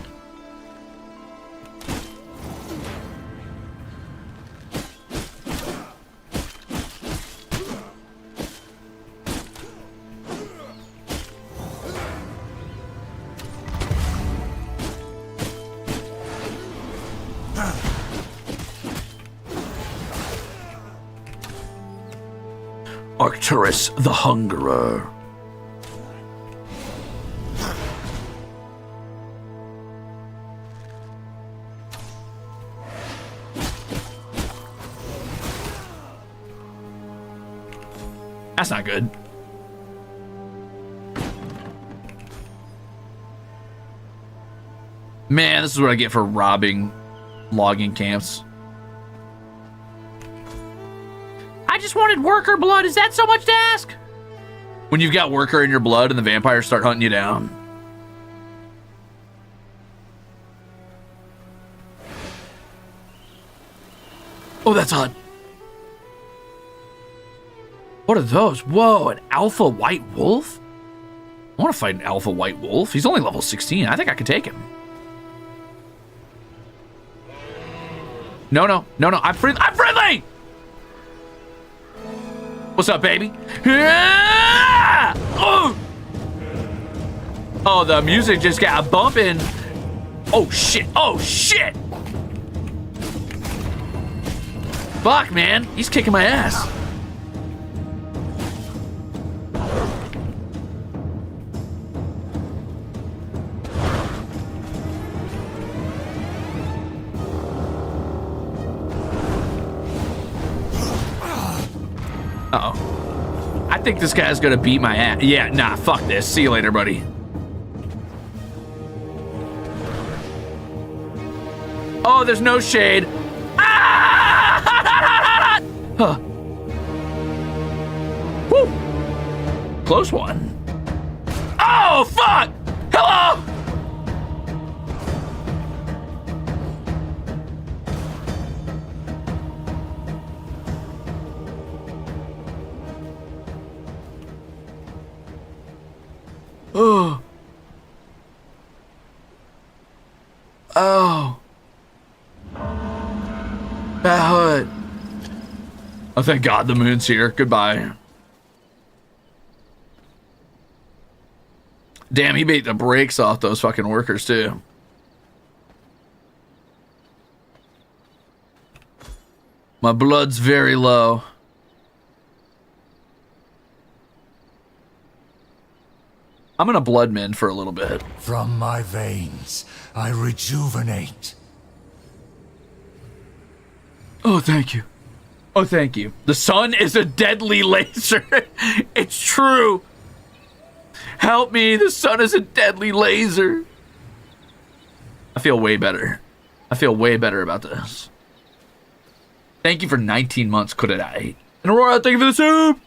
Arcturus, the Hungerer. That's not good. Man, this is what I get for robbing logging camps. I just wanted worker blood. Is that so much to ask? When you've got worker in your blood and the vampires start hunting you down. Oh, that's hot. What are those? Whoa, an alpha white wolf? I want to fight an alpha white wolf. He's only level 16. I think I could take him. No. I'm friendly. I'm friendly! What's up, baby? Yeah! Oh, the music just got bumping. Oh, shit. Oh, shit. Fuck, man. He's kicking my ass. Uh-oh. I think this guy's gonna beat my ass. Yeah, nah, fuck this. See you later, buddy. Oh, there's no shade. Ah! Huh. Woo! Close one. Oh, fuck! Hello! Oh. Oh. That hurt. Oh, thank God the moon's here. Goodbye. Damn, he beat the brakes off those fucking workers, too. My blood's very low. I'm gonna blood mend for a little bit. From my veins, I rejuvenate. Oh, thank you. Oh, thank you. The sun is a deadly laser. It's true. Help me. The sun is a deadly laser. I feel way better. I feel way better about this. Thank you for 19 months, Kuredai. And Aurora, thank you for the soup.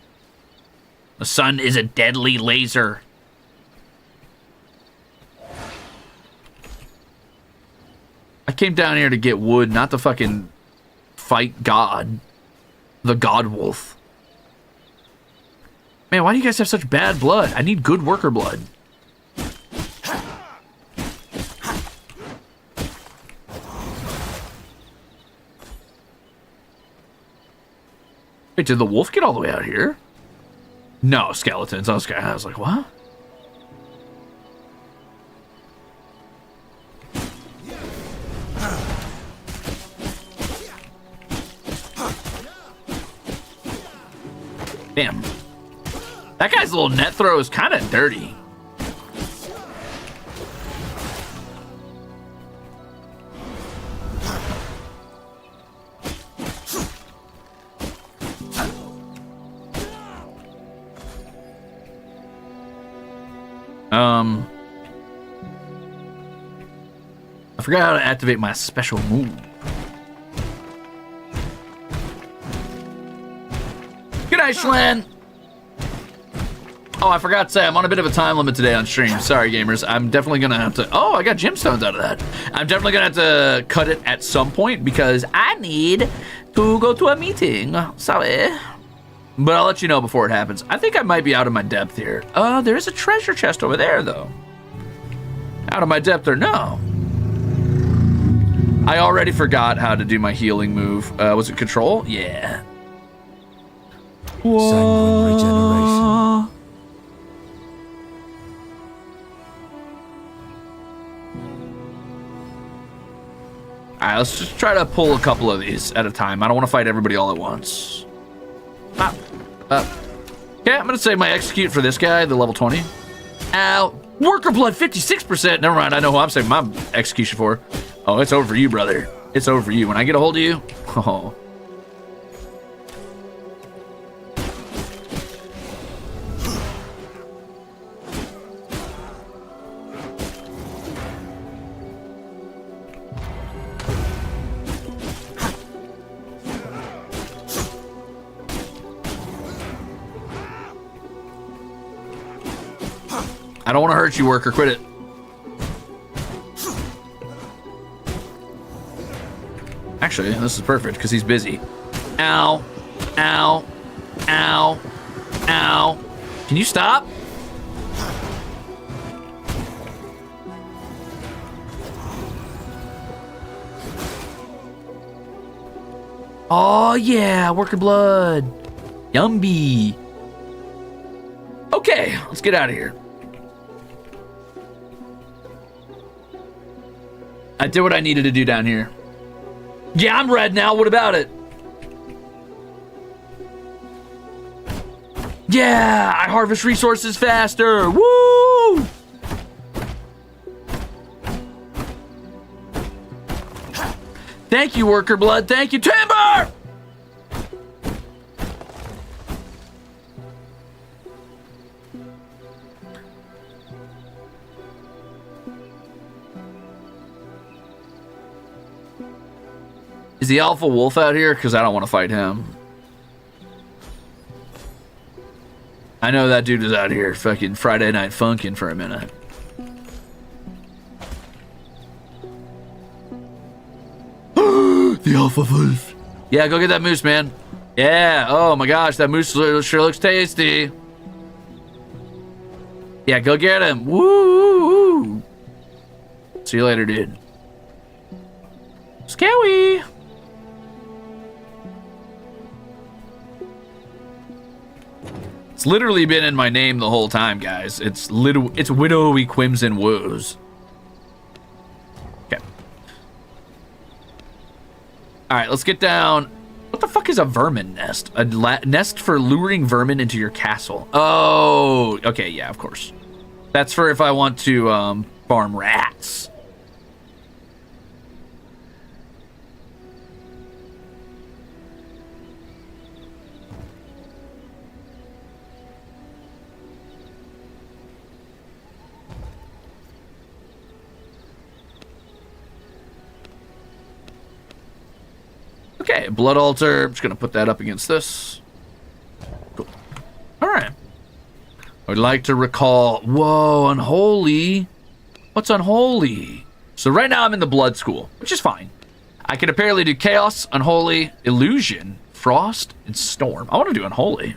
The sun is a deadly laser. I came down here to get wood, not to fucking fight God. The God Wolf. Man, why do you guys have such bad blood? I need good worker blood. Wait, did the wolf get all the way out here? No, skeletons. I was like, what? Damn. That guy's little net throw is kind of dirty. I forgot how to activate my special move. Good night, Schlen. Oh, I forgot to say, I'm on a bit of a time limit today on stream. Sorry, gamers. I'm definitely going to have to... Oh, I got gemstones out of that. I'm definitely going to have to cut it at some point because I need to go to a meeting. Sorry. But I'll let you know before it happens. I think I might be out of my depth here. There is a treasure chest over there, though. Out of my depth or no? I already forgot how to do my healing move. Was it control? Yeah. Sanguine regeneration. Alright, let's just try to pull a couple of these at a time. I don't want to fight everybody all at once. Okay, I'm going to save my execute for this guy, the level 20. Ow. Worker blood, 56%. Never mind, I know who I'm saving my execution for. Oh, it's over for you, brother. It's over for you. When I get a hold of you, oh. I don't want to hurt you, worker. Quit it. Actually, this is perfect because he's busy. Ow. Ow. Ow. Ow. Can you stop? Oh, yeah. Worker blood. Yummy. Okay, let's get out of here. I did what I needed to do down here. Yeah, I'm red now. What about it? Yeah, I harvest resources faster. Woo! Thank you, worker blood. Thank you, timber! Is the alpha wolf out here? Because I don't want to fight him. I know that dude is out here fucking Friday night funkin' for a minute. The alpha wolf. Yeah, go get that moose, man. Yeah, oh my gosh, that moose sure looks tasty. Yeah, go get him. Woo! See you later, dude. Scary. It's literally been in my name the whole time, guys. It's Widowy Crimzon Rulez. Okay. All right, let's get down. What the fuck is a vermin nest? A nest for luring vermin into your castle. Oh, okay, yeah, of course. That's for if I want to farm rats. Okay, blood altar. I'm just gonna put that up against this. Cool. All right. I would like to recall. Whoa, unholy. What's unholy? So right now I'm in the blood school, which is fine. I can apparently do chaos, unholy, illusion, frost, and storm. I want to do unholy.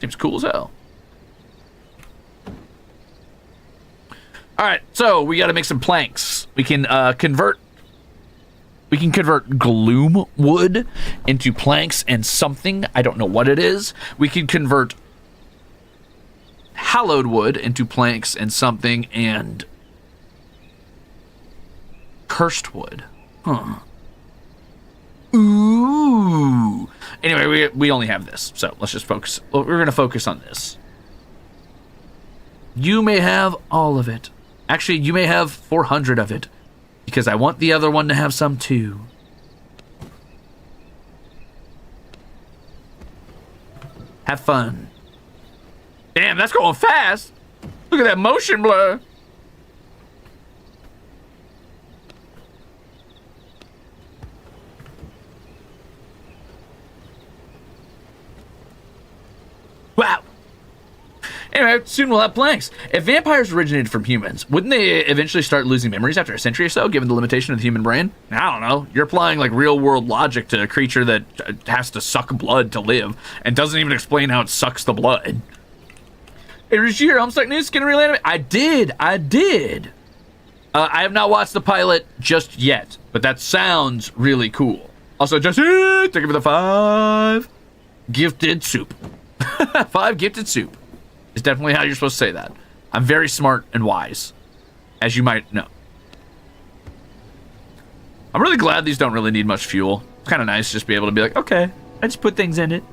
Seems cool as hell. All right, so we got to make some planks. We can convert. We can convert gloom wood into planks and something. I don't know what it is. We can convert hallowed wood into planks and something, and cursed wood. Huh. Ooh. Anyway, we only have this, so let's just focus. Well, we're going to focus on this. You may have all of it. Actually, you may have 400 of it. Because I want the other one to have some too. Have fun. Damn, that's going fast. Look at that motion blur. Wow. Anyway, soon we'll have planks. If vampires originated from humans, wouldn't they eventually start losing memories after a century or so, given the limitation of the human brain? I don't know. You're applying like real-world logic to a creature that has to suck blood to live, and doesn't even explain how it sucks the blood. Hey, Ruze, Homestuck News, gonna reanimate? I did. I have not watched the pilot just yet, but that sounds really cool. Also, Jesse, thank you for the 5 gifted soup. 5 gifted soup. Is definitely how you're supposed to say that. I'm very smart and wise, as you might know. I'm really glad these don't really need much fuel. It's kind of nice to just be able to be like, okay, I just put things in it.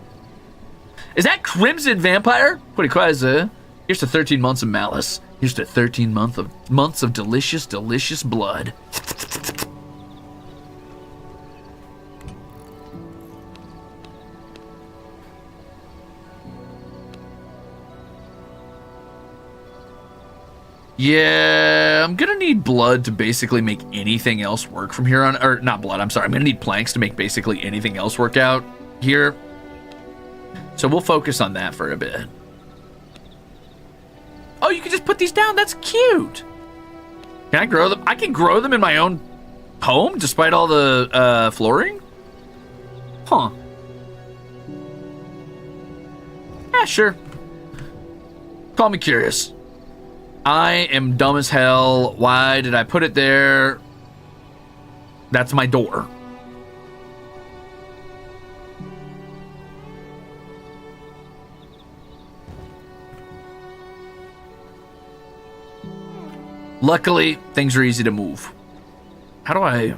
Is that Crimson Vampire? Pretty crazy. Here's to 13 months of malice. Here's to 13 months of delicious, delicious blood. Yeah, I'm gonna need blood to basically make anything else work from here on, or not blood, I'm sorry. I'm gonna need planks to make basically anything else work out here. So we'll focus on that for a bit. Oh, you can just put these down. That's cute. Can I grow them? I can grow them in my own home despite all the flooring? Huh. Yeah, sure. Call me curious. I am dumb as hell. Why did I put it there? That's my door. Luckily, things are easy to move. How do I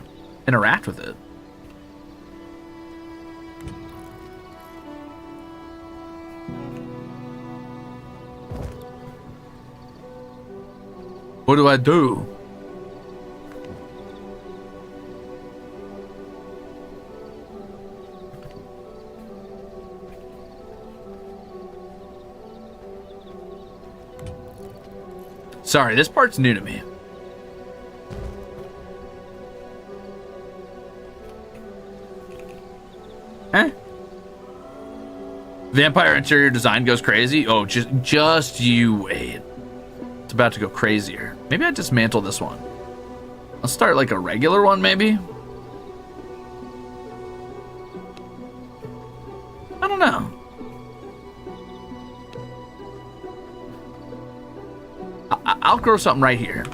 interact with it? What do I do? Sorry, this part's new to me. Huh? Vampire interior design goes crazy? Oh, just you wait. It's about to go crazier. Maybe I dismantle this one. I'll start like a regular one, maybe? I don't know. I'll grow something right here.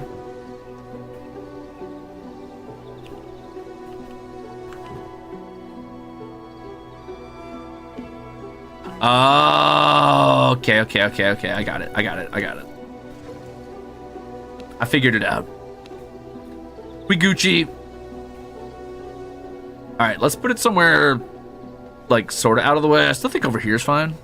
Oh, okay. I got it. I figured it out. We Gucci. All right, let's put it somewhere like sort of out of the way. I still think over here is fine.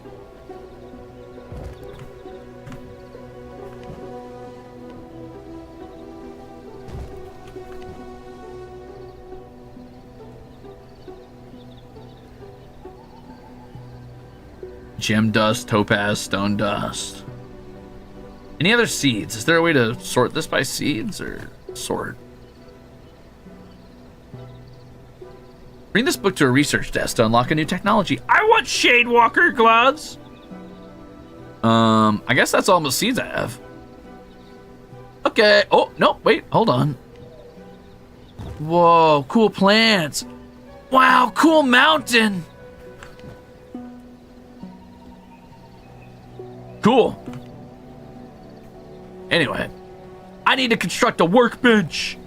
Gem dust, topaz, stone dust. Any other seeds? Is there a way to sort this by seeds or sort? Bring this book to a research desk to unlock a new technology. I want Shadewalker gloves. I guess that's all the seeds I have. Okay. Oh, no, wait, hold on. Whoa, cool plants. Wow, cool mountain. Cool. Anyway, I need to construct a workbench.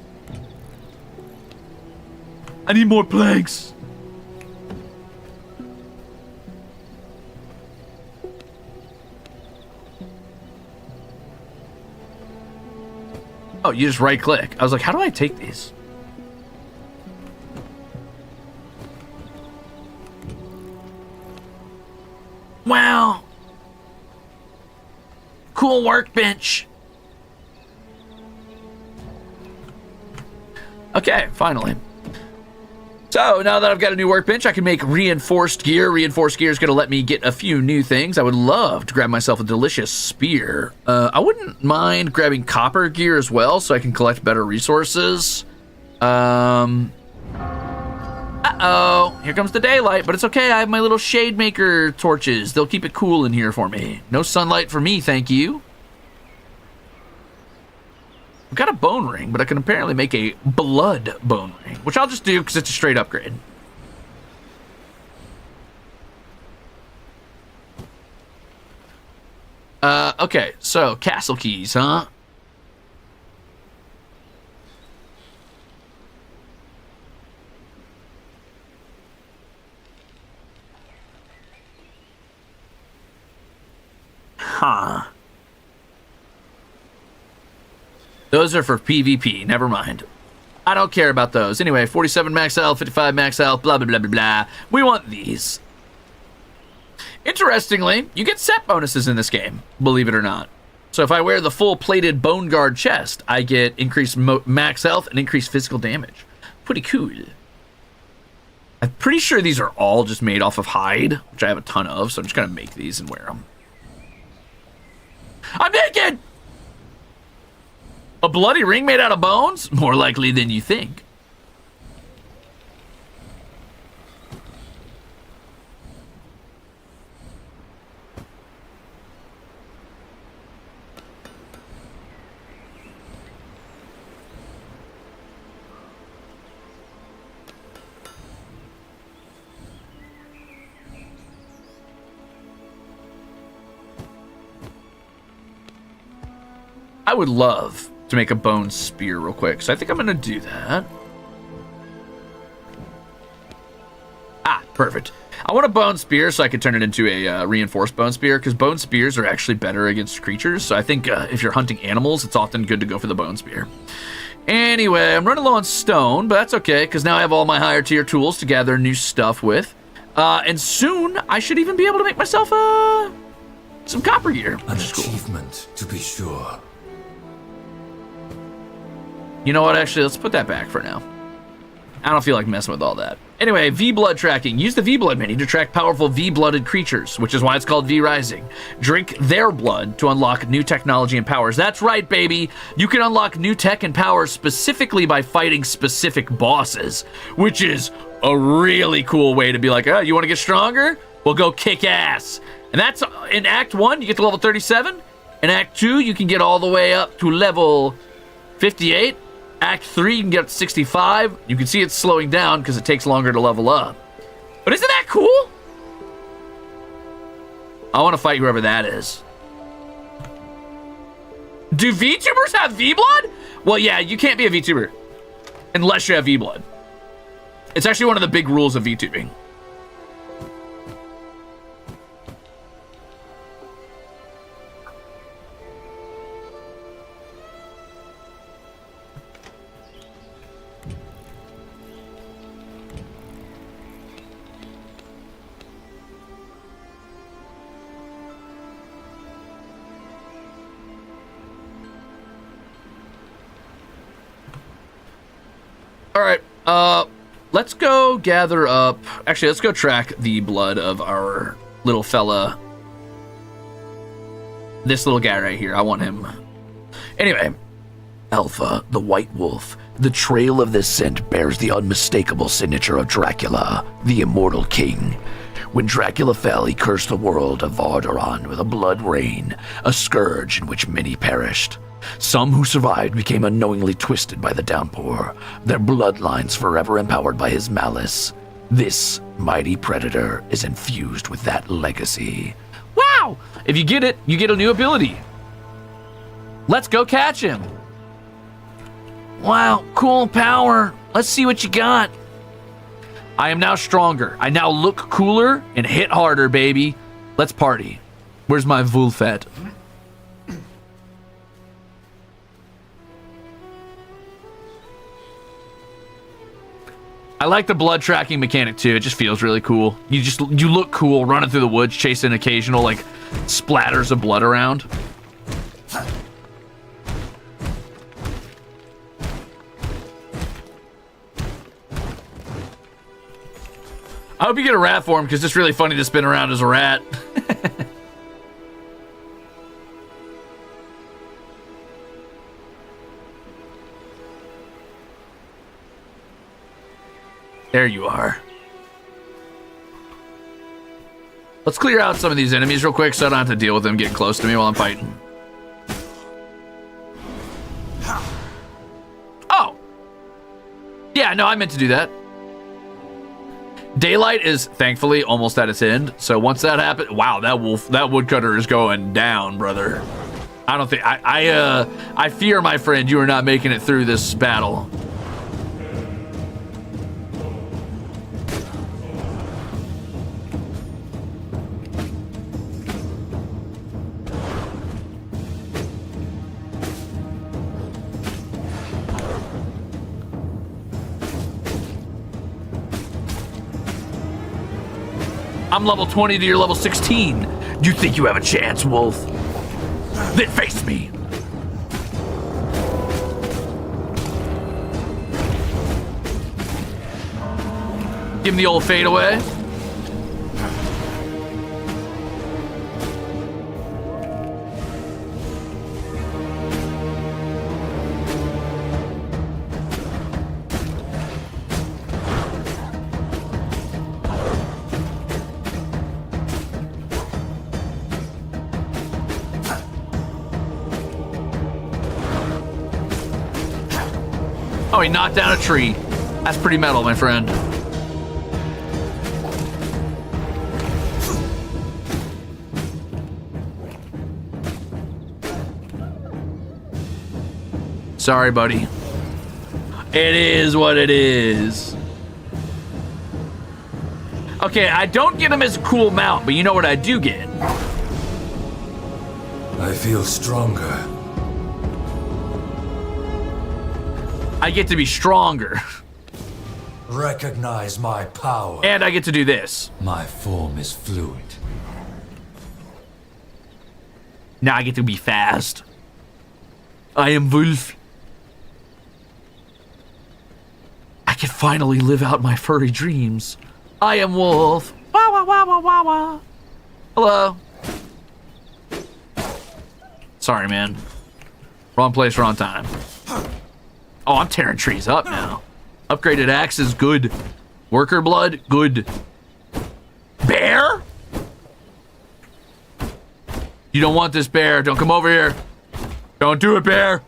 I need more planks. Oh, you just right click. I was like, how do I take these? Wow. Cool workbench. Okay, finally. So now that I've got a new workbench, I can make reinforced gear. Reinforced gear is going to let me get a few new things. I would love to grab myself a delicious spear. I wouldn't mind grabbing copper gear as well so I can collect better resources. Uh-oh, here comes the daylight, but it's okay. I have my little shade maker torches. They'll keep it cool in here for me. No sunlight for me, thank you. I've got a bone ring, but I can apparently make a blood bone ring, which I'll just do because it's a straight upgrade. Okay, so castle keys, huh? Huh. Those are for PvP, never mind. I don't care about those. Anyway, 47 max health, 55 max health, blah, blah, blah, blah, blah. We want these. Interestingly, you get set bonuses in this game, believe it or not. So if I wear the full plated bone guard chest, I get increased max health and increased physical damage. Pretty cool. I'm pretty sure these are all just made off of hide, which I have a ton of, so I'm just gonna make these and wear them. I'm naked! A bloody ring made out of bones? More likely than you think. I would love to make a bone spear real quick, so I think I'm going to do that. Ah, perfect. I want a bone spear so I can turn it into a reinforced bone spear, because bone spears are actually better against creatures, so I think if you're hunting animals, it's often good to go for the bone spear. Anyway, I'm running low on stone, but that's okay, because now I have all my higher tier tools to gather new stuff with. And soon, I should even be able to make myself some copper gear, An which is cool. achievement, to be sure. You know what, actually, let's put that back for now. I don't feel like messing with all that. Anyway, V-Blood tracking. Use the V-Blood menu to track powerful V-blooded creatures, which is why it's called VRISING. Drink their blood to unlock new technology and powers. That's right, baby! You can unlock new tech and powers specifically by fighting specific bosses, which is a really cool way to be like, oh, you want to get stronger? Well, go kick ass. And that's in Act 1, you get to level 37. In Act 2, you can get all the way up to level 58. Act 3, you can get up to 65. You can see it's slowing down because it takes longer to level up. But isn't that cool? I want to fight whoever that is. Do VTubers have V-Blood? Well, yeah, you can't be a VTuber unless you have V-Blood. It's actually one of the big rules of VTubing. All right, let's go gather up. Actually, let's go track the blood of our little fella. This little guy right here. I want him. Anyway, Alpha, the White Wolf. The trail of this scent bears the unmistakable signature of Dracula, the immortal king. When Dracula fell, he cursed the world of Vardaron with a blood rain, a scourge in which many perished. Some who survived became unknowingly twisted by the downpour, their bloodlines forever empowered by his malice. This mighty predator is infused with that legacy. Wow! If you get it, you get a new ability. Let's go catch him. Wow, cool power. Let's see what you got. I am now stronger. I now look cooler and hit harder, baby. Let's party. Where's my Vulfet? I like the blood tracking mechanic too. It just feels really cool. You look cool running through the woods, chasing occasional like splatters of blood around. I hope you get a rat form because it's really funny to spin around as a rat. There you are. Let's clear out some of these enemies real quick so I don't have to deal with them getting close to me while I'm fighting. Oh! Yeah, no, I meant to do that. Daylight is thankfully almost at its end, so once that happens, wow, that woodcutter is going down, brother. I don't think I fear, my friend, you are not making it through this battle. I'm level 20 to your level 16. You think you have a chance, Wolf? Then face me. Give him the old fade away. Oh, he knocked down a tree. That's pretty metal, my friend. Sorry, buddy. It is what it is. Okay, I don't get him as a cool mount, but you know what I do get? I feel stronger. I get to be stronger. Recognize my power. And I get to do this. My form is fluid. Now I get to be fast. I am Wolf. I can finally live out my furry dreams. I am Wolf. Wah, wah, wah, wah, wah, wah. Hello. Sorry, man. Wrong place, wrong time. Oh, I'm tearing trees up now. Upgraded axe is good. Worker blood, good. Bear? You don't want this, bear. Don't come over here. Don't do it, bear.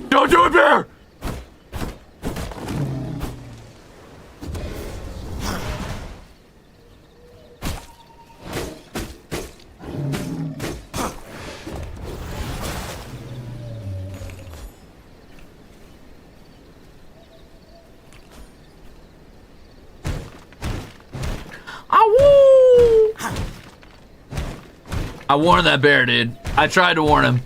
Don't do it, bear. I warned that bear, dude. I tried to warn him.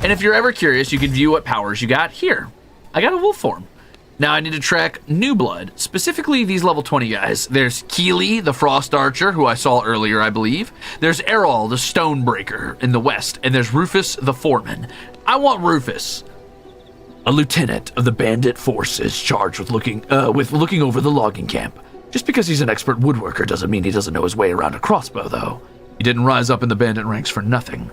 And if you're ever curious, you can view what powers you got here. I got a wolf form. Now I need to track new blood, specifically these level 20 guys. There's Keely, the Frost Archer, who I saw earlier, I believe. There's Errol, the Stonebreaker in the west. And there's Rufus, the Foreman. I want Rufus. A lieutenant of the bandit forces charged with looking over the logging camp. Just because he's an expert woodworker doesn't mean he doesn't know his way around a crossbow, though. He didn't rise up in the bandit ranks for nothing.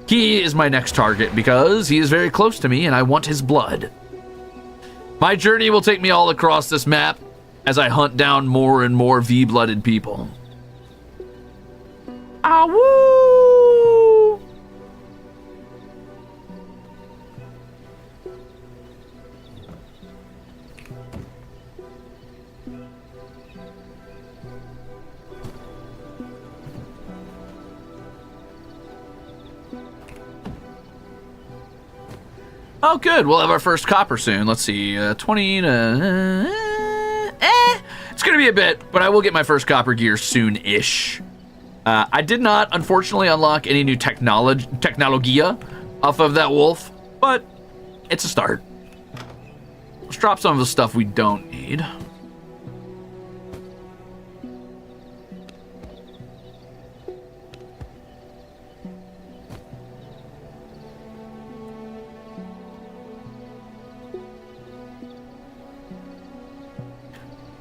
He is my next target because he is very close to me and I want his blood. My journey will take me all across this map as I hunt down more and more V-blooded people. Awoo! Oh, good. We'll have our first copper soon. Let's see, 20 to... It's going to be a bit, but I will get my first copper gear soon-ish. I did not, unfortunately, unlock any new technologia off of that wolf, but it's a start. Let's drop some of the stuff we don't need.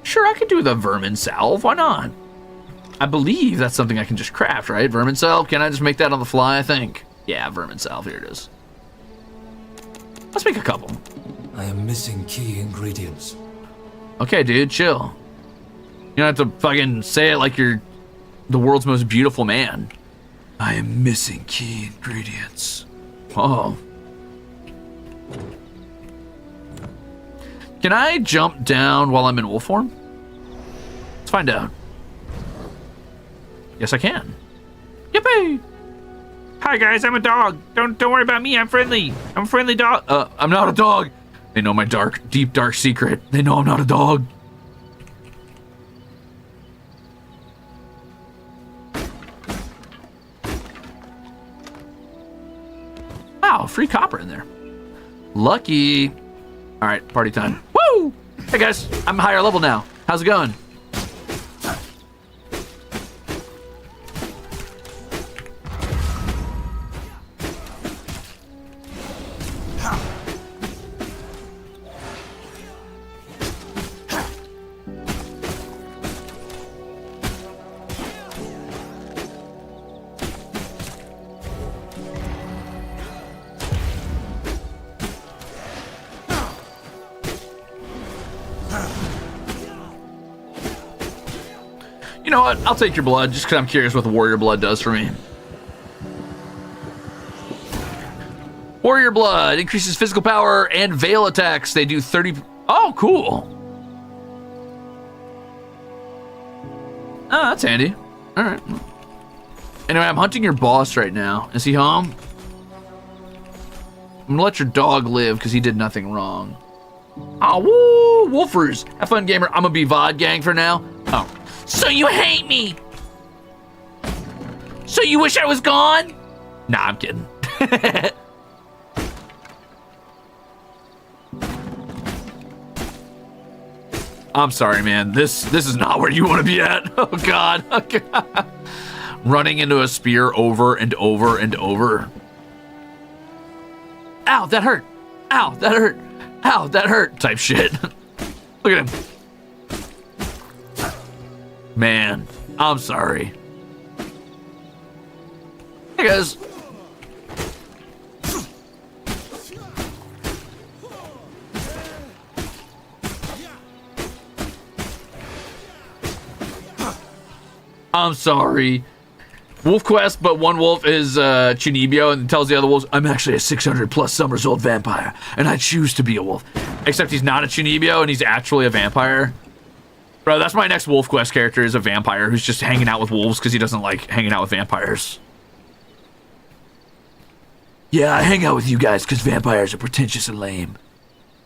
Sure, I could do the vermin salve. Why not? I believe that's something I can just craft, right? Vermin salve. Can I just make that on the fly, I think? Yeah, vermin salve. Here it is. Let's make a couple. I am missing key ingredients. Okay, dude, chill. You don't have to fucking say it like you're the world's most beautiful man. I am missing key ingredients. Oh. Can I jump down while I'm in wolf form? Let's find out. Yes, I can. Yippee! Hi guys, I'm a dog. Don't worry about me. I'm friendly. I'm a friendly dog. I'm not a dog. They know my deep dark secret. They know I'm not a dog. Wow, free copper in there. Lucky. All right, party time. Woo! Hey guys, I'm a higher level now. How's it going? You know what? I'll take your blood just because I'm curious what the warrior blood does for me. Warrior blood increases physical power and veil attacks. They do 30. Oh, cool. Oh, that's handy. All right. Anyway, I'm hunting your boss right now. Is he home? I'm gonna let your dog live because he did nothing wrong. Oh, woo! Wolfers! Have fun, gamer. I'm gonna be VOD gang for now. Oh. So you hate me? So you wish I was gone? Nah, I'm kidding. I'm sorry, man. This is not where you want to be at. Oh, God. Oh, God. Running into a spear over and over and over. Ow, that hurt. Ow, that hurt. Ow, that hurt. Type shit. Look at him. Man, I'm sorry. Hey, guys. I'm sorry. Wolf quest, but one wolf is Chinibio and tells the other wolves, I'm actually a 600 plus summers old vampire, and I choose to be a wolf. Except he's not a Chinibio and he's actually a vampire. Bro, that's my next wolf quest character, is a vampire who's just hanging out with wolves because he doesn't like hanging out with vampires. Yeah, I hang out with you guys because vampires are pretentious and lame.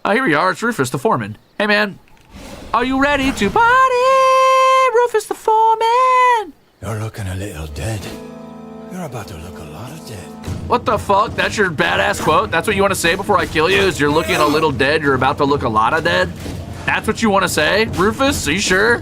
Oh, here we are. It's Rufus the foreman. Hey, man. Are you ready to party? Rufus the foreman. You're looking a little dead. You're about to look a lot of dead. What the fuck? That's your badass quote? That's what you want to say before I kill you? Is you're looking a little dead, you're about to look a lot of dead? That's what you want to say? Rufus, are you sure?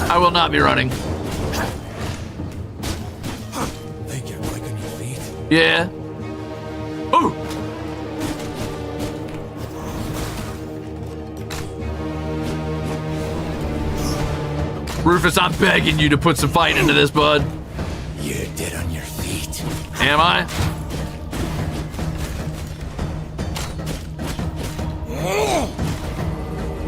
I will not be running. Think you're quick on your feet? Yeah. Ooh! Rufus, I'm begging you to put some fight into this, bud. You're dead on your feet. Am I?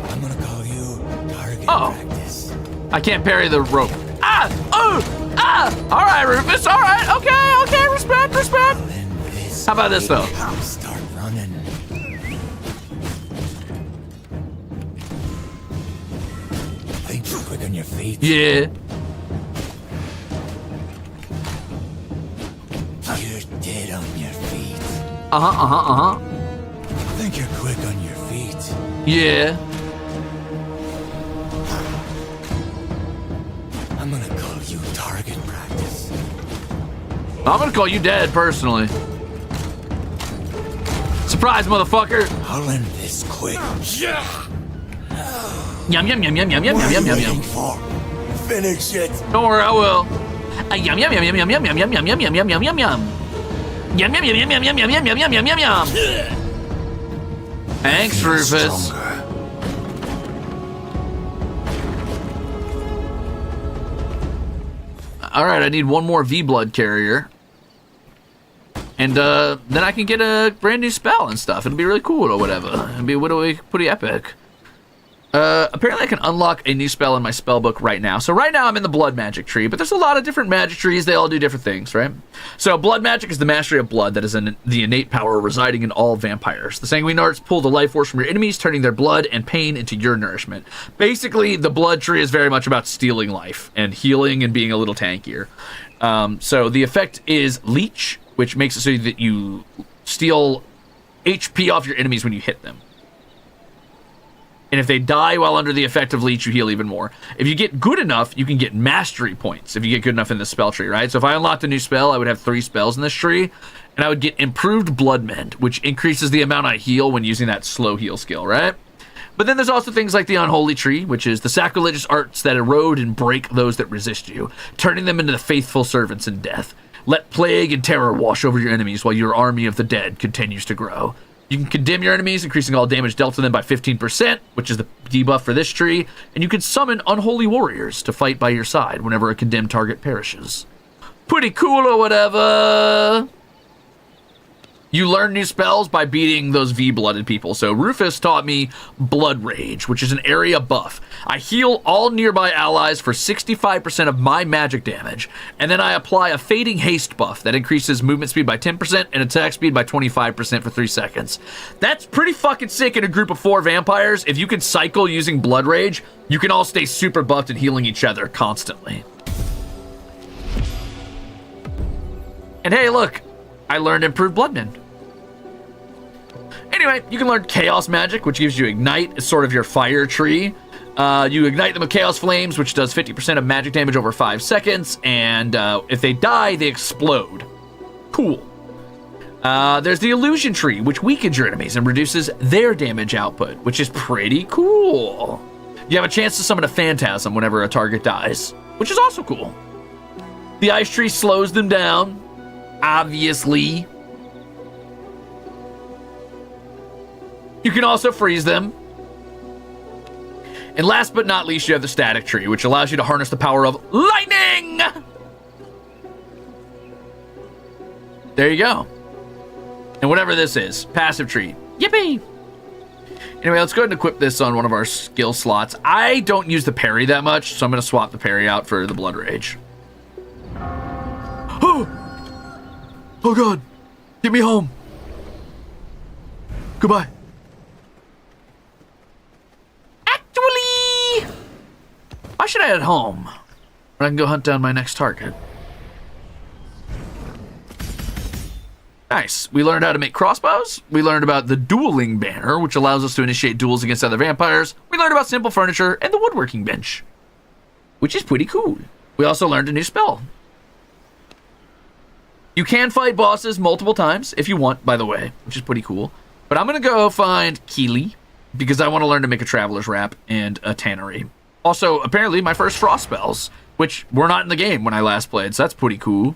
I'm gonna call you target practice. I can't parry the rope. Ah! Oh! Ah! All right, Rufus. All right. Okay. Okay. Respect. Respect. How about this though? Start running. Think you're quick on your feet? Yeah. You're dead on your feet. Think you're quick on your feet? Yeah. I'm gonna call you target practice. I'm gonna call you dead personally. Surprise, motherfucker! I'll end this quick. Yum yum yum yum yum yum yum yum yum yum. Finish it. Don't worry, I will. Yum yum yum yum yum yum yum yum yum yum yum yum yum yum yum. Yum yum yum yum yum yum yum yum yum yum yum yum. Thanks, Rufus. Stronger. All right, I need one more V blood carrier, and then I can get a brand new spell and stuff. It'll be really cool or whatever. It'll be pretty epic. Apparently I can unlock a new spell in my spell book right now. So right now I'm in the blood magic tree, but there's a lot of different magic trees. They all do different things, right? So blood magic is the mastery of blood that is the innate power residing in all vampires. The sanguine arts pull the life force from your enemies, turning their blood and pain into your nourishment. Basically, the blood tree is very much about stealing life and healing and being a little tankier. So the effect is leech, which makes it so that you steal HP off your enemies when you hit them. And if they die while under the effect of leech, you heal even more. If you get good enough, you can get mastery points if you get good enough in the spell tree, right? So if I unlocked a new spell, I would have 3 spells in this tree, and I would get improved blood mend, which increases the amount I heal when using that slow heal skill, right? But then there's also things like the unholy tree, which is the sacrilegious arts that erode and break those that resist you, turning them into the faithful servants in death. Let plague and terror wash over your enemies while your army of the dead continues to grow. You can condemn your enemies, increasing all damage dealt to them by 15%, which is the debuff for this tree, and you can summon unholy warriors to fight by your side whenever a condemned target perishes. Pretty cool or whatever. You learn new spells by beating those V-blooded people. So Rufus taught me Blood Rage, which is an area buff. I heal all nearby allies for 65% of my magic damage, and then I apply a Fading Haste buff that increases movement speed by 10% and attack speed by 25% for 3 seconds. That's pretty fucking sick in a group of 4 vampires. If you can cycle using Blood Rage, you can all stay super buffed and healing each other constantly. And hey, look, I learned Improved Bloodman. Anyway, you can learn Chaos Magic, which gives you Ignite. It's sort of your fire tree. You ignite them with Chaos Flames, which does 50% of magic damage over 5 seconds. And if they die, they explode. Cool. There's the Illusion Tree, which weakens your enemies and reduces their damage output, which is pretty cool. You have a chance to summon a Phantasm whenever a target dies, which is also cool. The Ice Tree slows them down, obviously. You can also freeze them. And last but not least, you have the Static Tree, which allows you to harness the power of lightning! There you go. And whatever this is, Passive Tree. Yippee! Anyway, let's go ahead and equip this on one of our skill slots. I don't use the parry that much, so I'm going to swap the parry out for the Blood Rage. Oh God, get me home. Goodbye. Actually, why should I head home when I can go hunt down my next target? Nice. We learned how to make crossbows. We learned about the dueling banner, which allows us to initiate duels against other vampires. We learned about simple furniture and the woodworking bench, which is pretty cool. We also learned a new spell. You can fight bosses multiple times if you want, by the way, which is pretty cool. But I'm going to go find Keely because I want to learn to make a Traveler's Wrap and a Tannery. Also, apparently my first frost spells, which were not in the game when I last played, so that's pretty cool.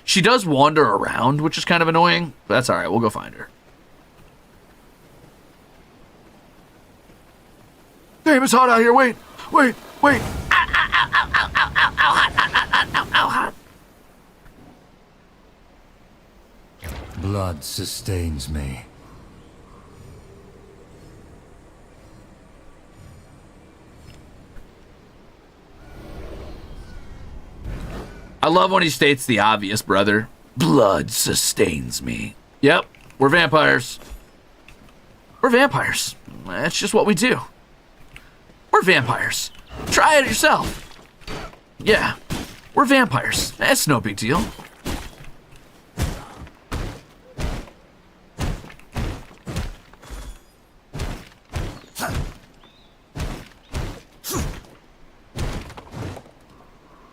She does wander around, which is kind of annoying, but that's all right. We'll go find her. Damn, it's hot out here. Wait. Blood sustains me. I love when he states the obvious, brother. Blood sustains me. Yep, we're vampires. We're vampires. That's just what we do. We're vampires. Try it yourself. Yeah, we're vampires. That's no big deal.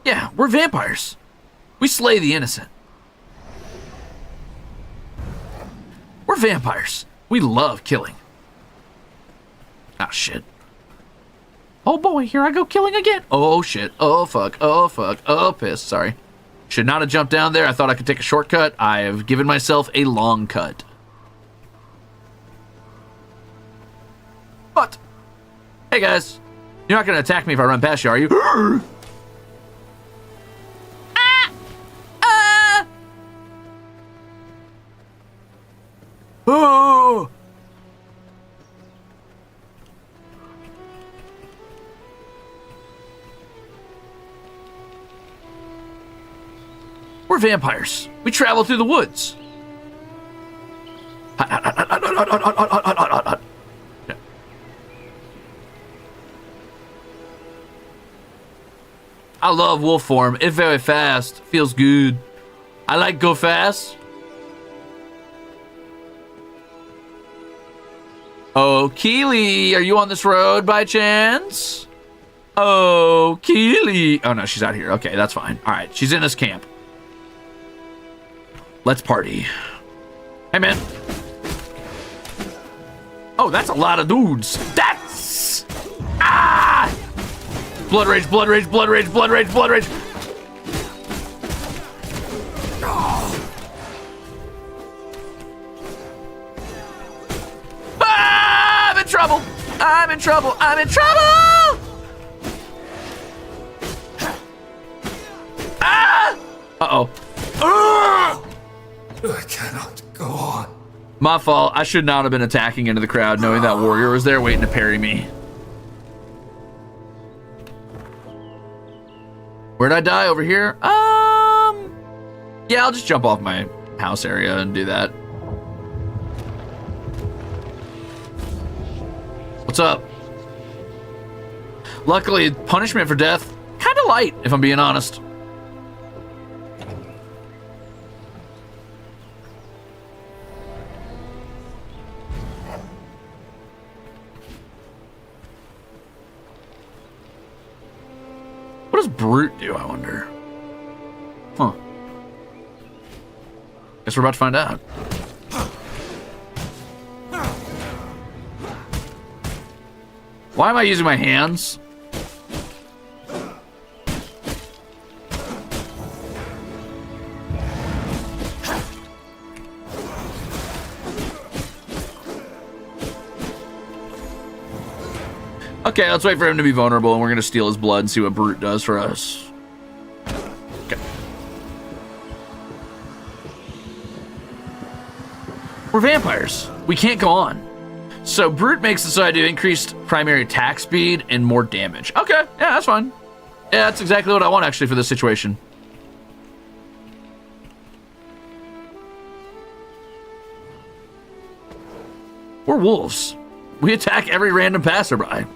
Yeah, we're vampires. We slay the innocent. We're vampires. We love killing. Ah, shit. Oh boy, here I go killing again. Oh shit. Oh fuck. Oh fuck. Oh piss. Sorry. Should not have jumped down there. I thought I could take a shortcut. I have given myself a long cut. But, hey guys, you're not going to attack me if I run past you, are you? Oh! We're vampires. We travel through the woods. I love wolf form. It's very fast. Feels good. I like go fast. Oh, Keely, are you on this road by chance? Oh, Keely. Oh, no, she's out here. Okay, that's fine. All right, she's in this camp. Let's party. Hey, man. Oh, that's a lot of dudes. That's... Ah! Blood rage, blood rage, blood rage, blood rage, blood rage. I'm in trouble! I'm in trouble! I'm in trouble! Ah! Uh-oh. I cannot go on. My fault. I should not have been attacking into the crowd knowing that warrior was there waiting to parry me. Where'd I die? Over here? Yeah, I'll just jump off my house area and do that. What's up? Luckily, punishment for death, kind of light, if I'm being honest. What does Brute do, I wonder? Huh. Guess we're about to find out. Why am I using my hands? Okay, let's wait for him to be vulnerable, and we're gonna steal his blood and see what Brute does for us. Okay. We're vampires. We can't go on. So Brute makes it so I do increased primary attack speed and more damage. Okay, yeah, that's fine. Yeah, that's exactly what I want actually for this situation. We're wolves. We attack every random passerby.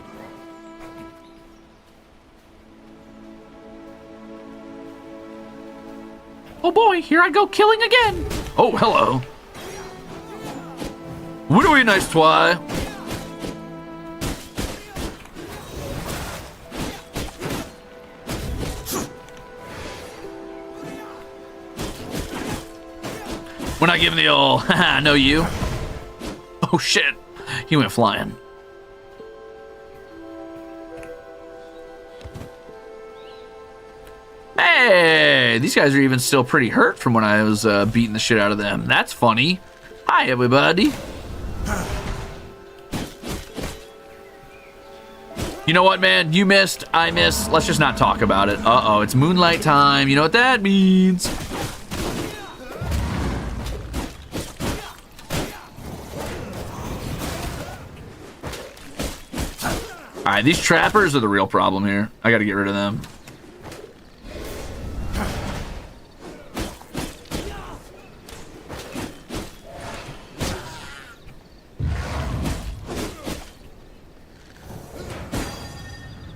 Oh boy, here I go killing again. Oh, hello. What a wee nice twy. We're not giving the old, haha, no you. Oh shit, he went flying. Hey, these guys are even still pretty hurt from when I was beating the shit out of them. That's funny. Hi, everybody. You know what, man? You missed, I missed. Let's just not talk about it. Uh-oh, it's moonlight time. You know what that means. All right, these trappers are the real problem here. I gotta get rid of them.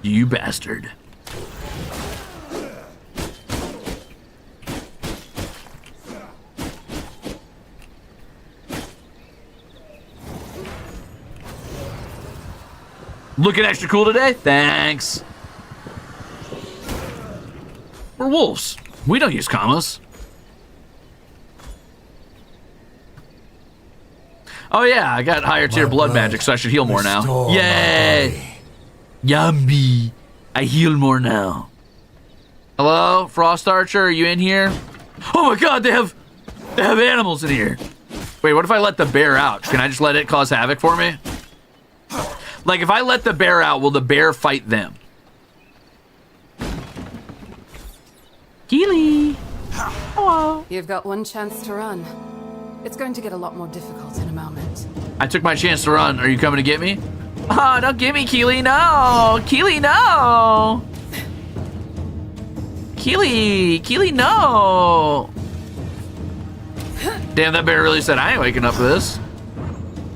You bastard. Looking extra cool today? Thanks. We're wolves. We don't use commas. Oh yeah, I got higher tier blood magic, so I should heal more now. Yay! Yummy. I heal more now. Hello, Frost Archer, are you in here? Oh my god, they have animals in here. Wait, what if I let the bear out? Can I just let it cause havoc for me? Like, if I let the bear out, will the bear fight them? Keely. Hello. You've got one chance to run. It's going to get a lot more difficult in a moment. I took my chance to run. Are you coming to get me? Oh, don't get me, Keely, no! Keely, no! Keely, no! Damn, that bear really said, I ain't waking up for this.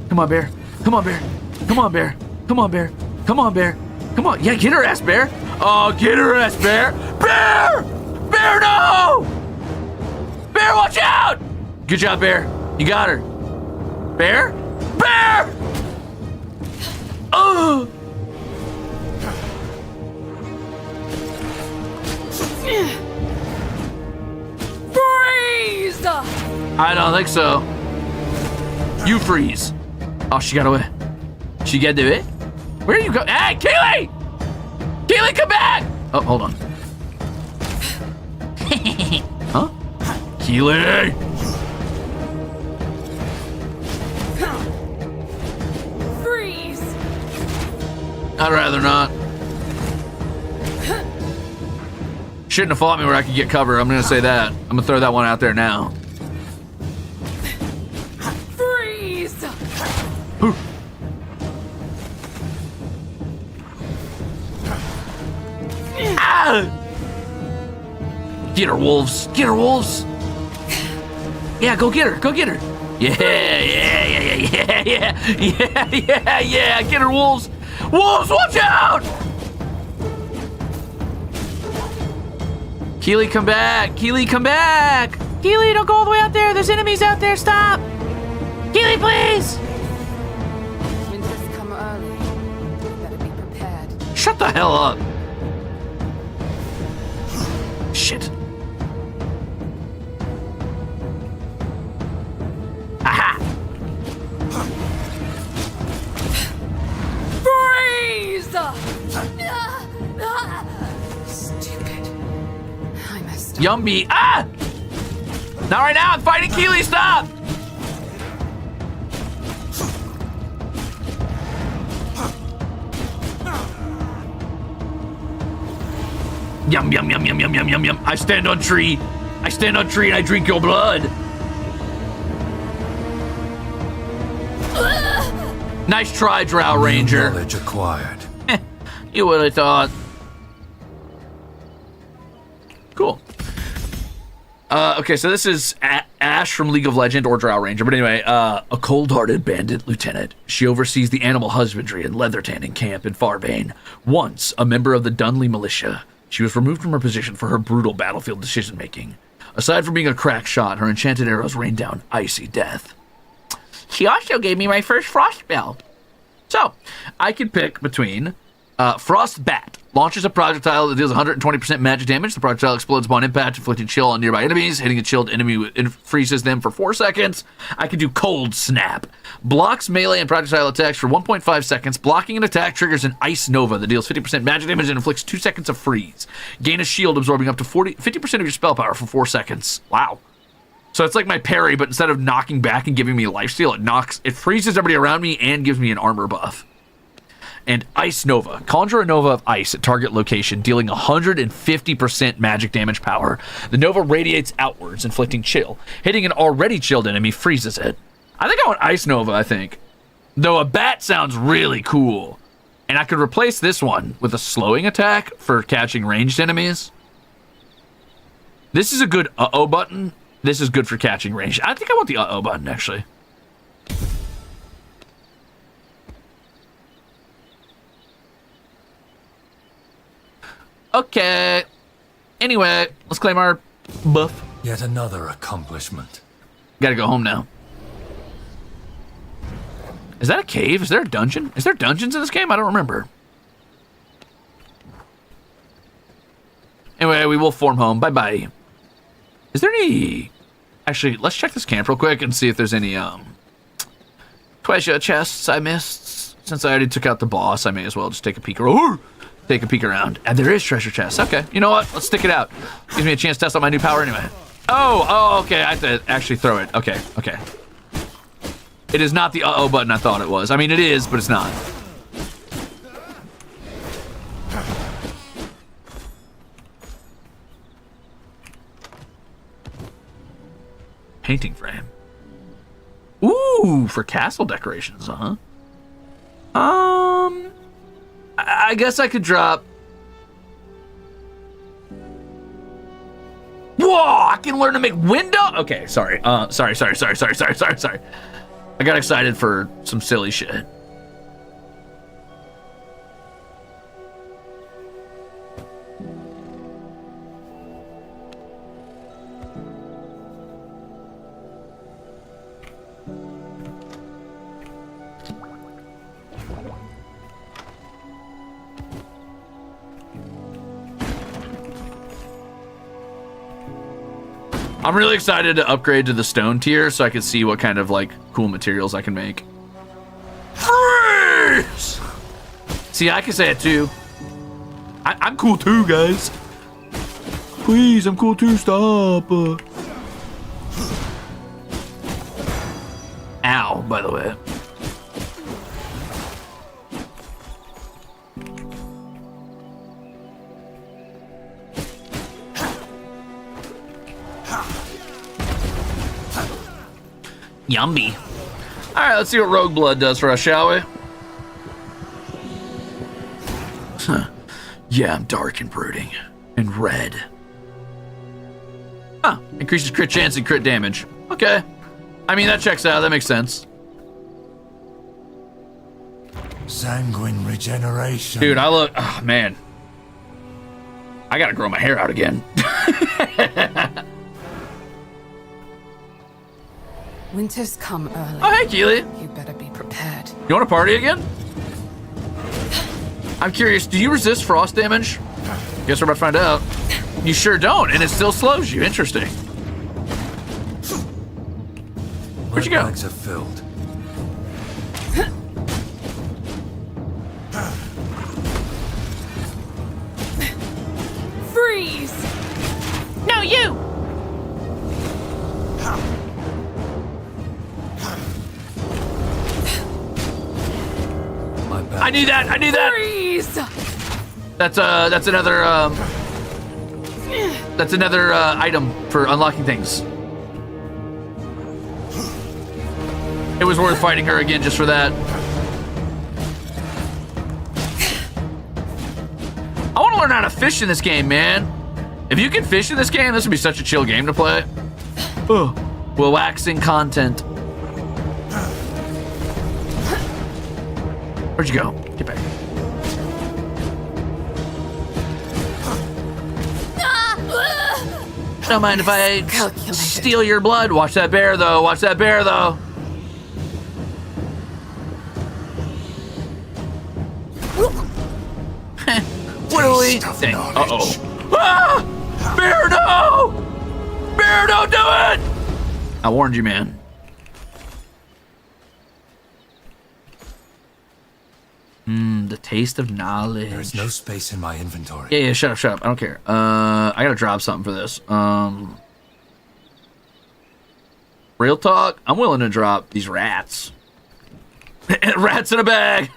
Come on, bear. Come on, bear. Come on, bear. Come on, bear. Come on, bear. Come on. Yeah, get her ass, bear. Oh, get her ass, bear. Bear! Bear, no! Bear, watch out! Good job, bear. You got her. Bear? Bear! Oh! Freeze! I don't think so. You freeze. Oh, she got away. She got away? Where are you going? Hey, Keely! Keely, come back! Oh, hold on. Huh? Keely! Freeze! I'd rather not. shouldn't have fought me where I could get cover. I'm gonna say that. I'm gonna throw that one out there now. Freeze! Ah! Get her, wolves. Get her, wolves. Yeah, go get her. Go get her. Yeah. Get her, wolves. Wolves, watch out! Keely, come back. Keely, come back. Keely, don't go all the way out there. There's enemies out there. Stop. Keely, please. Winters come early. You better be prepared. Shut the hell up. Shit. Aha! Freeze! Stupid. I messed up. Yumby. Ah! Not right now. I'm fighting Keely. Stop. Yum, yum, yum, yum, yum, yum, yum, yum. I stand on tree. I stand on tree and I drink your blood. Nice try, Drow Ranger. Knowledge acquired. You would have thought. Cool. Okay, so this is Ash from League of Legends or Drow Ranger. But anyway, a cold-hearted bandit lieutenant. She oversees the animal husbandry and leather tanning camp in Farbane. Once a member of the Dunley militia, she was removed from her position for her brutal battlefield decision-making. Aside from being a crack shot, her enchanted arrows rained down icy death. She also gave me my first frost spell. So, I could pick between Frost Bat. Launches a projectile that deals 120% magic damage. The projectile explodes upon impact, inflicting chill on nearby enemies. Hitting a chilled enemy freezes them for 4 seconds. I could do Cold Snap. Blocks melee and projectile attacks for 1.5 seconds. Blocking an attack triggers an Ice Nova that deals 50% magic damage and inflicts 2 seconds of freeze. Gain a shield absorbing up to 50% of your spell power for 4 seconds. Wow. So it's like my parry, but instead of knocking back and giving me lifesteal, it freezes everybody around me and gives me an armor buff. And Ice Nova. Conjure a Nova of ice at target location, dealing 150% magic damage power. The Nova radiates outwards, inflicting chill. Hitting an already chilled enemy freezes it. I think I want Ice Nova, I think. Though a bat sounds really cool. And I could replace this one with a slowing attack for catching ranged enemies. This is a good uh-oh button. This is good for catching ranged. I think I want the uh-oh button, actually. Okay. Anyway, let's claim our buff. Yet another accomplishment. Gotta go home now. Is that a cave? Is there a dungeon? Is there dungeons in this game? I don't remember. Anyway, we will form home. Bye-bye. Is there any... Actually, let's check this camp real quick and see if there's any treasure chests I missed. Since I already took out the boss, I may as well just take a peek around. Take a peek around. And there is treasure chests. Okay, you know what? Let's stick it out. Gives me a chance to test out my new power anyway. Oh, okay. I have to actually throw it. Okay. It is not the uh-oh button I thought it was. I mean, it is, but it's not. Painting frame. Ooh, for castle decorations, huh? I guess I could drop. Whoa! I can learn to make window. Okay, sorry. Sorry. I got excited for some silly shit. I'm really excited to upgrade to the stone tier so I can see what kind of like cool materials I can make. Freeze! See, I can say it too. I'm cool too, guys. Please, I'm cool too. Stop. Ow, by the way. Yummy. All right, let's see what Rogue Blood does for us, shall we? Huh. Yeah, I'm dark and brooding. And red. Huh. Increases crit chance and crit damage. Okay. I mean, that checks out. That makes sense. Sanguine regeneration. Dude, I look... Oh, man. I gotta grow my hair out again. Winter's come early. Oh, hey, Keely. You better be prepared. You want to party again? I'm curious, do you resist frost damage? Guess we're about to find out. You sure don't, and it still slows you. Interesting. Where'd you go? My bags are filled. Freeze! No, you! My bags I knew that! I knew that! Freeze! That's another, that's another, item for unlocking things. It was worth fighting her again just for that. I want to learn how to fish in this game, man. If you can fish in this game, this would be such a chill game to play. Ugh. Waxing content. Where'd you go? Get back. Don't mind if I Calculated. steal your blood. Watch that bear, though. Watch that bear, though. What do we think? Uh-oh. Ah! Bear, no! Bear, don't do it! I warned you, man. The taste of knowledge. There is no space in my inventory. Yeah, shut up. I don't care. I gotta drop something for this. Real talk, I'm willing to drop these rats. Rats in a bag.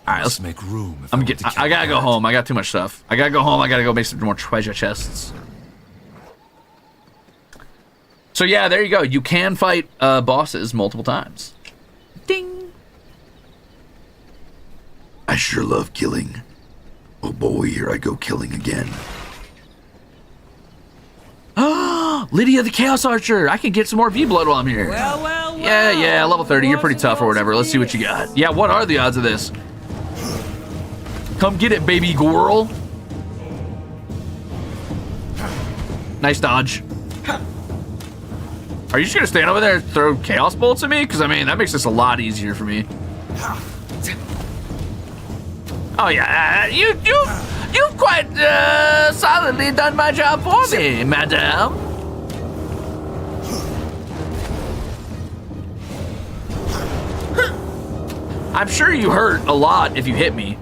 All right, let's make room. If I gotta go home. I got too much stuff. I gotta go home. I gotta go make some more treasure chests. So yeah, there you go. You can fight bosses multiple times. Ding. I sure love killing. Oh boy, here I go killing again. Lydia the Chaos Archer. I can get some more V-Blood while I'm here. Well. Yeah, level 30. You're pretty tough or whatever. Let's see what you got. Yeah, what are the odds of this? Come get it, baby girl. Nice dodge. Are you just gonna stand over there and throw chaos bolts at me? Because I mean, that makes this a lot easier for me. Oh yeah, you've quite solidly done my job for me, madame. I'm sure you hurt a lot if you hit me,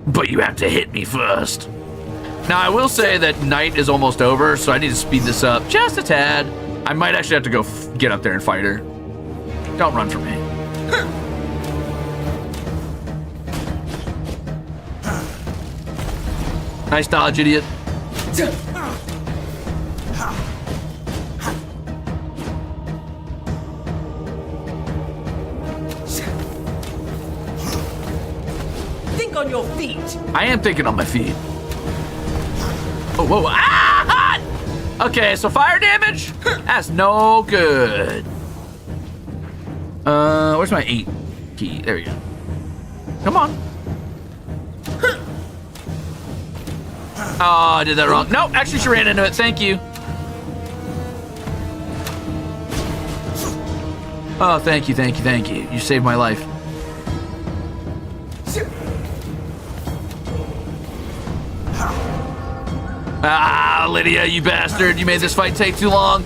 but you have to hit me first. Now I will say that night is almost over, so I need to speed this up just a tad. I might actually have to go get up there and fight her. Don't run from me. Nice dodge, idiot. Think on your feet. I am thinking on my feet. Oh, whoa. Ah! Okay, so fire damage? That's no good. Where's my 8 key? There we go. Come on. Oh, I did that wrong. No, actually she ran into it. Thank you. Oh, thank you. You saved my life. Ah, Lydia, you bastard. You made this fight take too long.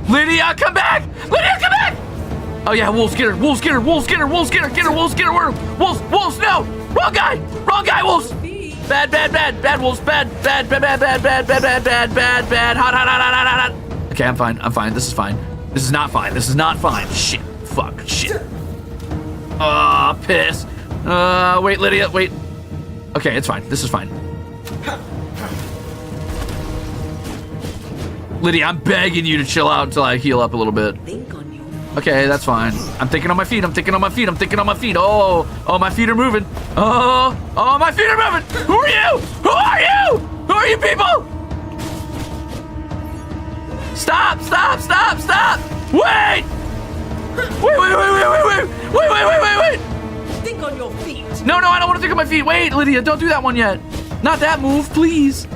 Lydia, come back! Lydia, come back! Oh yeah, wolves, get her, get her, wolves, no! Wrong guy, wolves! Bad, wolves, bad, hot. Okay, I'm fine, this is fine. This is not fine, shit, fuck, shit. Oh, piss. Wait, Lydia, wait. Okay, it's fine, this is fine. Lydia, I'm begging you to chill out until I heal up a little bit. Think on your Okay, that's fine. I'm thinking on my feet. I'm thinking on my feet. I'm thinking on my feet. Oh, my feet are moving. Oh, my feet are moving. Who are you? Who are you? Who are you people? Stop! Wait! Wait! think on your feet. No, I don't want to think on my feet. Wait, Lydia, don't do that one yet. Not that move, please.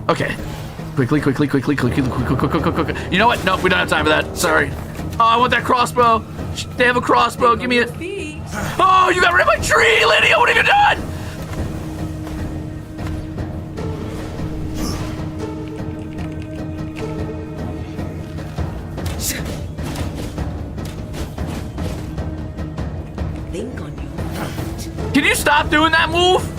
Okay. Quickly. You know what? Nope, we don't have time for that. Sorry. Oh, I want that crossbow. They have a crossbow. Give me it. Feet. Oh, you got rid of my tree, Lydia. What have you done? Think on your feet. Can you stop doing that move?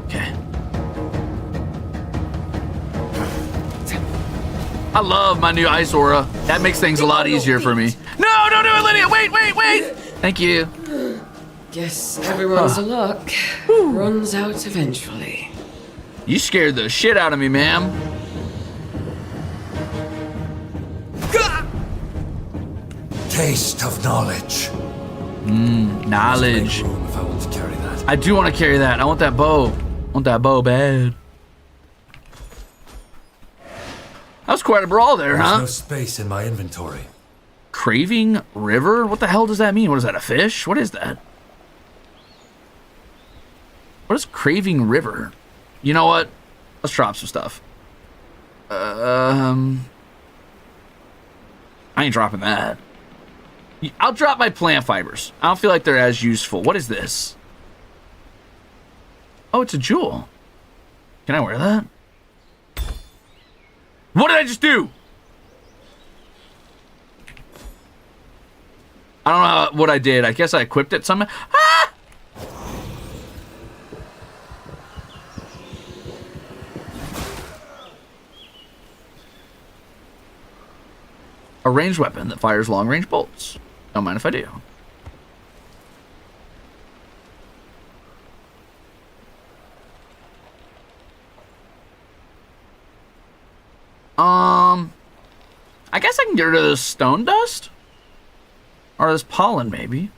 Okay. I love my new ice aura. That makes things a lot easier for me. No, don't do it, Lydia. Wait. Thank you. Guess everyone's luck runs out eventually. You scared the shit out of me, ma'am. Taste of knowledge. Knowledge. Make room if I want to carry that. I do want to carry that. I want that bow. I want that bow bad. That was quite a brawl there, There's huh? no space in my inventory. Craving River? What the hell does that mean? What is that, a fish? What is that? What is Craving River? You know what? Let's drop some stuff. I ain't dropping that. I'll drop my plant fibers. I don't feel like they're as useful. What is this? Oh, it's a jewel. Can I wear that? What did I just do? I don't know what I did. I guess I equipped it somehow. Ah! A ranged weapon that fires long-range bolts. Don't mind if I do. I guess I can get rid of this stone dust? Or this pollen, maybe.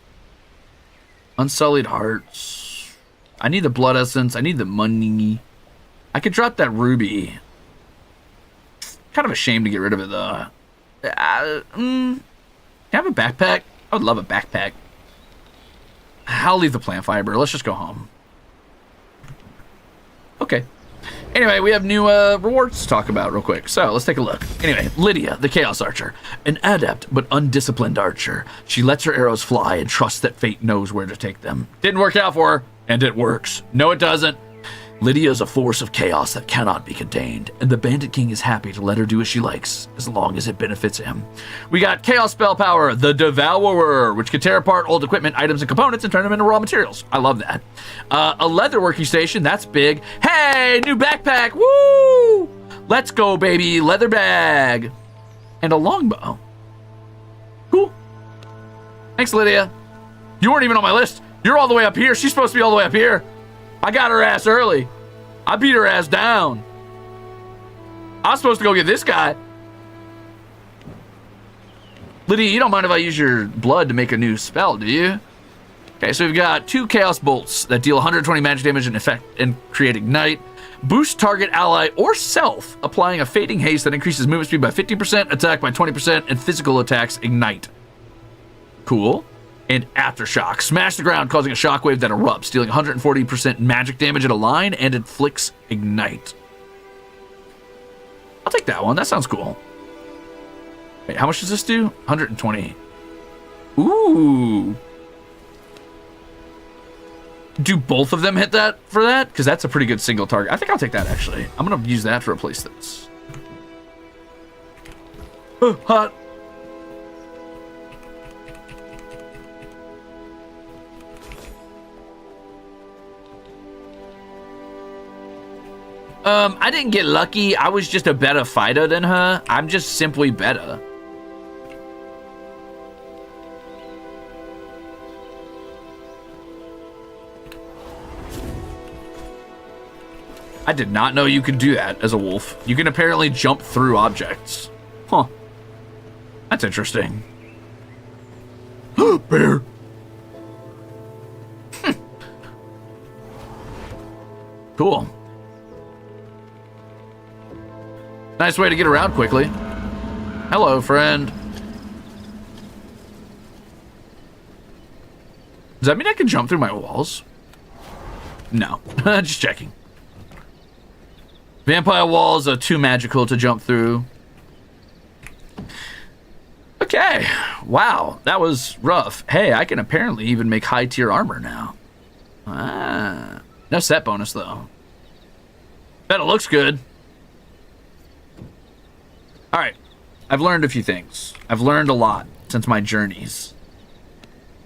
Unsullied hearts. I need the blood essence. I need the money. I could drop that ruby. Kind of a shame to get rid of it, though. Can I have a backpack? I would love a backpack. I'll leave the plant fiber. Let's just go home. Okay. Anyway, we have new rewards to talk about real quick. So let's take a look. Anyway, Lydia, the Chaos Archer. An adept but undisciplined archer. She lets her arrows fly and trusts that fate knows where to take them. Didn't work out for her, and it works. No, it doesn't. Lydia is a force of chaos that cannot be contained, and the Bandit King is happy to let her do as she likes, as long as it benefits him. We got Chaos Spell Power, the Devourer, which can tear apart old equipment, items, and components and turn them into raw materials. I love that. A leather working station, that's big. Hey, new backpack, woo! Let's go, baby, leather bag. And a longbow. Cool. Thanks, Lydia. You weren't even on my list. You're all the way up here. She's supposed to be all the way up here. I got her ass early. I beat her ass down. I was supposed to go get this guy. Lydia, you don't mind if I use your blood to make a new spell, do you? Okay, so we've got 2 Chaos Bolts that deal 120 magic damage and effect and create Ignite. Boost target, ally, or self, applying a fading haste that increases movement speed by 50%, attack by 20%, and physical attacks Ignite. Cool. And Aftershock. Smash the ground, causing a shockwave that erupts, dealing 140% magic damage at a line, and inflicts Ignite. I'll take that one. That sounds cool. Wait, how much does this do? 120. Ooh. Do both of them hit that for that? Because that's a pretty good single target. I think I'll take that, actually. I'm going to use that to replace this. Hot. I didn't get lucky. I was just a better fighter than her. I'm just simply better. I did not know you could do that as a wolf. You can apparently jump through objects. Huh. That's interesting. Bear. Cool. Nice way to get around quickly. Hello, friend. Does that mean I can jump through my walls? No. Just checking. Vampire walls are too magical to jump through. Okay. Wow. That was rough. Hey, I can apparently even make high tier armor now. Ah. No set bonus, though. Bet it looks good. Alright. I've learned a few things. I've learned a lot since my journeys.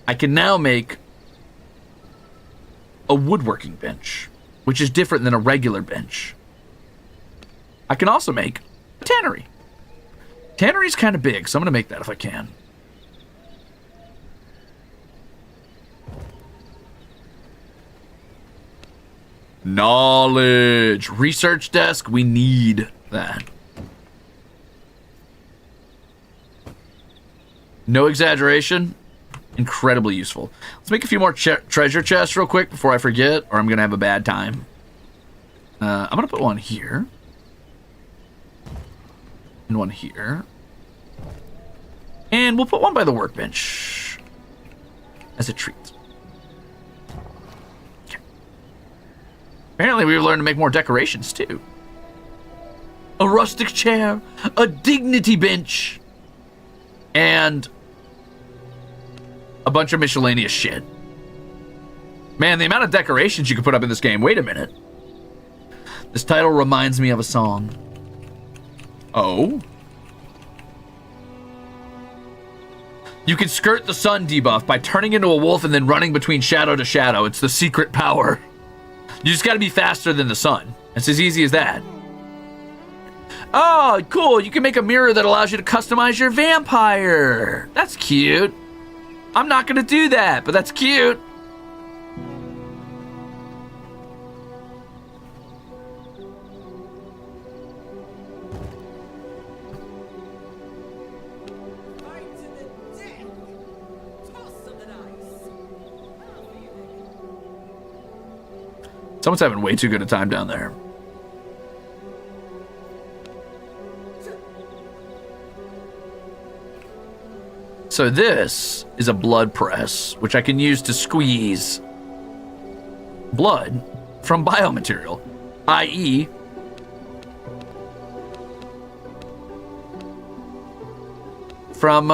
I can now make a woodworking bench, which is different than a regular bench. I can also make a tannery. Tannery's kind of big, so I'm going to make that if I can. Knowledge. Research desk, we need that. No exaggeration. Incredibly useful. Let's make a few more treasure chests real quick before I forget, or I'm going to have a bad time. I'm going to put one here. And one here. And we'll put one by the workbench. As a treat. Okay. Apparently we've learned to make more decorations, too. A rustic chair. A dignity bench. And a bunch of miscellaneous shit. Man, the amount of decorations you can put up in this game. Wait a minute. This title reminds me of a song. Oh? You can skirt the sun debuff by turning into a wolf and then running between shadow to shadow. It's the secret power. You just gotta be faster than the sun. It's as easy as that. Oh, cool. You can make a mirror that allows you to customize your vampire. That's cute. I'm not gonna do that, but that's cute. Someone's having way too good a time down there. So this is a blood press, which I can use to squeeze blood from biomaterial, i.e. from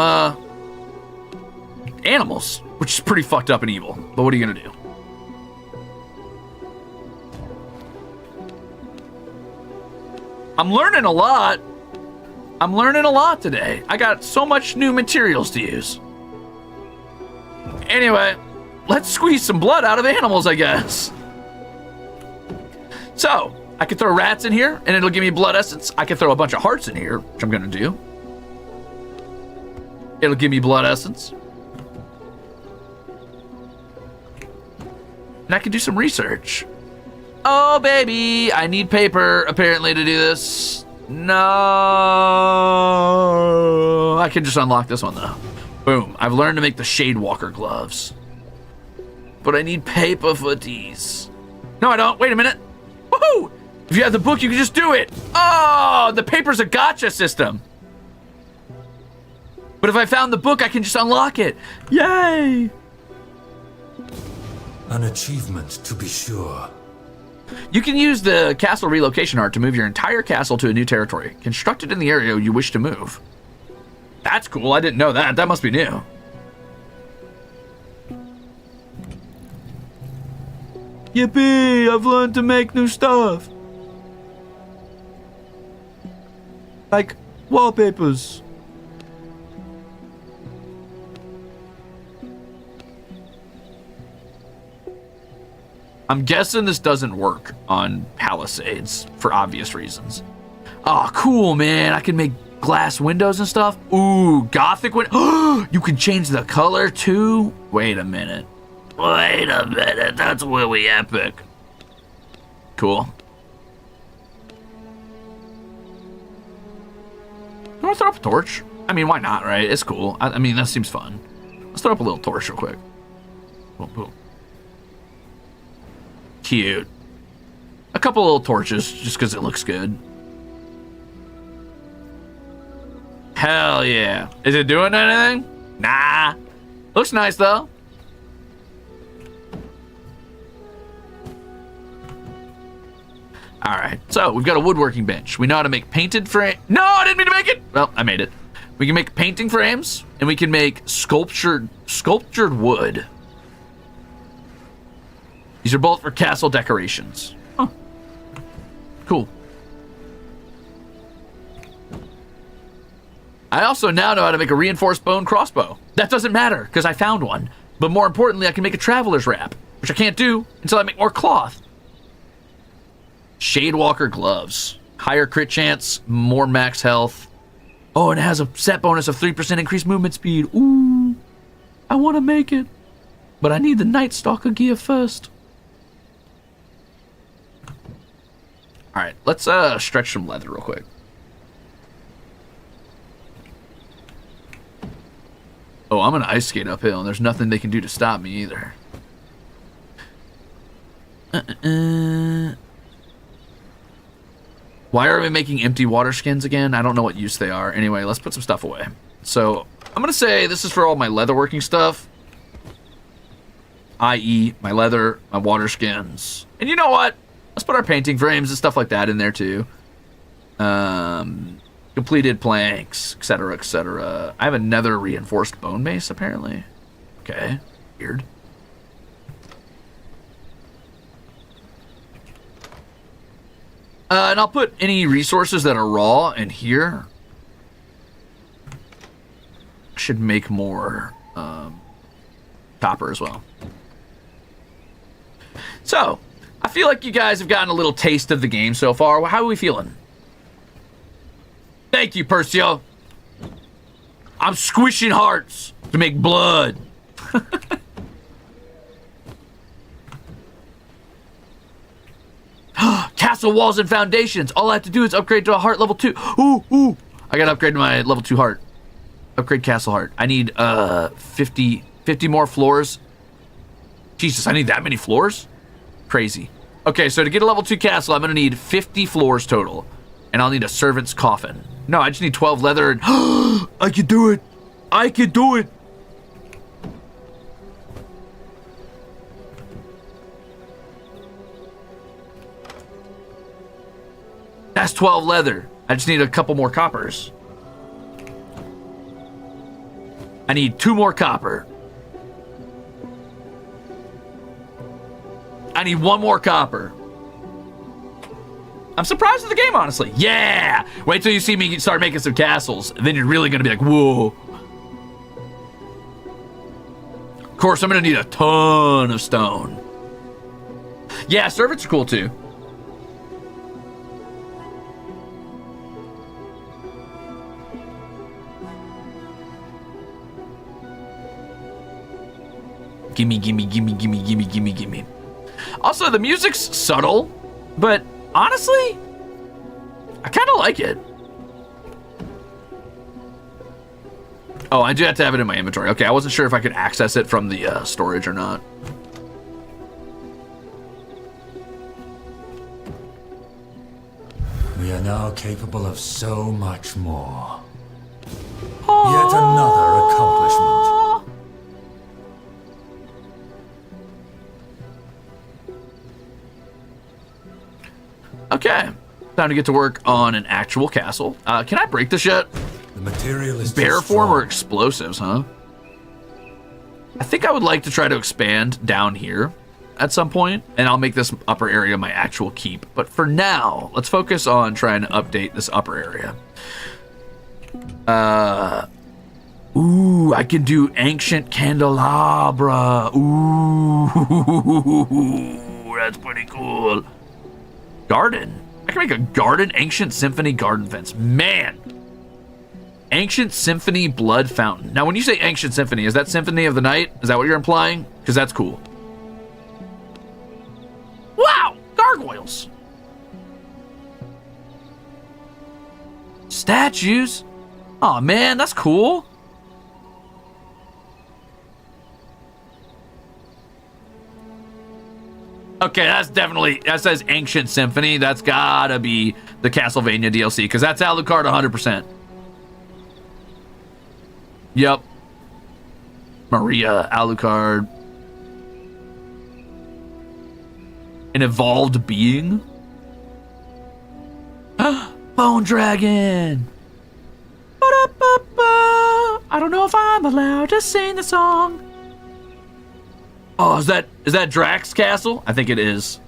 animals, which is pretty fucked up and evil. But what are you gonna do? I'm learning a lot. I'm learning a lot today. I got so much new materials to use. Anyway, let's squeeze some blood out of animals, I guess. So, I could throw rats in here, and it'll give me blood essence. I could throw a bunch of hearts in here, which I'm gonna do. It'll give me blood essence. And I can do some research. Oh, baby, I need paper, apparently, to do this. No. I can just unlock this one, though. Boom. I've learned to make the Shadewalker gloves. But I need paper for these. No, I don't. Wait a minute. Woohoo! If you have the book, you can just do it. Oh, the paper's a gotcha system. But if I found the book, I can just unlock it. Yay! An achievement, to be sure. You can use the castle relocation art to move your entire castle to a new territory, constructed in the area you wish to move. That's cool. I didn't know that. That must be new. Yippee! I've learned to make new stuff. Like wallpapers. I'm guessing this doesn't work on Palisades for obvious reasons. Oh, cool, man. I can make glass windows and stuff. Ooh, gothic window. You can change the color too? Wait a minute. Wait a minute. That's really epic. Cool. I want to throw up a torch. I mean, why not, right? It's cool. I mean, that seems fun. Let's throw up a little torch real quick. Boom, boom. Cute. A couple little torches, just because it looks good. Hell yeah. Is it doing anything? Nah. Looks nice, though. Alright, so we've got a woodworking bench. We know how to make painted frame. No, I didn't mean to make it! Well, I made it. We can make painting frames, and we can make sculptured wood. These are both for castle decorations. Huh. Cool. I also now know how to make a reinforced bone crossbow. That doesn't matter, because I found one. But more importantly, I can make a traveler's wrap, which I can't do until I make more cloth. Shadewalker gloves. Higher crit chance, more max health. Oh, and it has a set bonus of 3% increased movement speed. Ooh, I want to make it. But I need the Night Stalker gear first. Alright, let's stretch some leather real quick. Oh, I'm gonna ice skate uphill, and there's nothing they can do to stop me either. Why are we making empty water skins again? I don't know what use they are. Anyway, let's put some stuff away. So, I'm gonna say this is for all my leatherworking stuff. I.e., my leather, my water skins. And you know what? Let's put our painting frames and stuff like that in there too. Completed planks, etc., etc. I have another reinforced bone mace, apparently. Okay, weird. And I'll put any resources that are raw in here. Should make more copper as well. So, I feel like you guys have gotten a little taste of the game so far. How are we feeling? Thank you, Percio. I'm squishing hearts to make blood. Castle walls and foundations. All I have to do is upgrade to a heart level 2. Ooh. I gotta upgrade to my level 2 heart. Upgrade castle heart. I need 50 more floors. Jesus, I need that many floors? Crazy. Okay, so to get a level 2 castle, I'm gonna need 50 floors total. And I'll need a servant's coffin. No, I just need 12 leather and I can do it. I can do it. That's 12 leather. I just need a couple more coppers. I need 2 more copper. I need 1 more copper. I'm surprised at the game, honestly. Yeah! Wait till you see me start making some castles. Then you're really gonna be like, whoa. Of course, I'm gonna need a ton of stone. Yeah, servants are cool too. Gimme. Also, the music's subtle, but honestly, I kind of like it. Oh, I do have to have it in my inventory. Okay, I wasn't sure if I could access it from the storage or not. We are now capable of so much more. Yet another accomplishment. Okay, time to get to work on an actual castle. Can I break this yet? The material is Bear form or explosives, huh? I think I would like to try to expand down here at some point, and I'll make this upper area my actual keep. But for now, let's focus on trying to update this upper area. Ooh, I can do ancient candelabra. Ooh, that's pretty cool. Garden. I can make a garden, ancient symphony garden fence. Man. Ancient symphony blood fountain. Now, when you say ancient symphony, is that symphony of the night? Is that what you're implying? Because that's cool. Wow, gargoyles. Statues. Oh man, that's cool. Okay, that's definitely, that says Ancient Symphony. That's gotta be the Castlevania DLC, because that's Alucard 100%. Yep. Maria, Alucard. An evolved being? Bone Dragon! Ba-da-ba-ba. I don't know if I'm allowed to sing the song. Oh, is that Drax Castle? I think it is.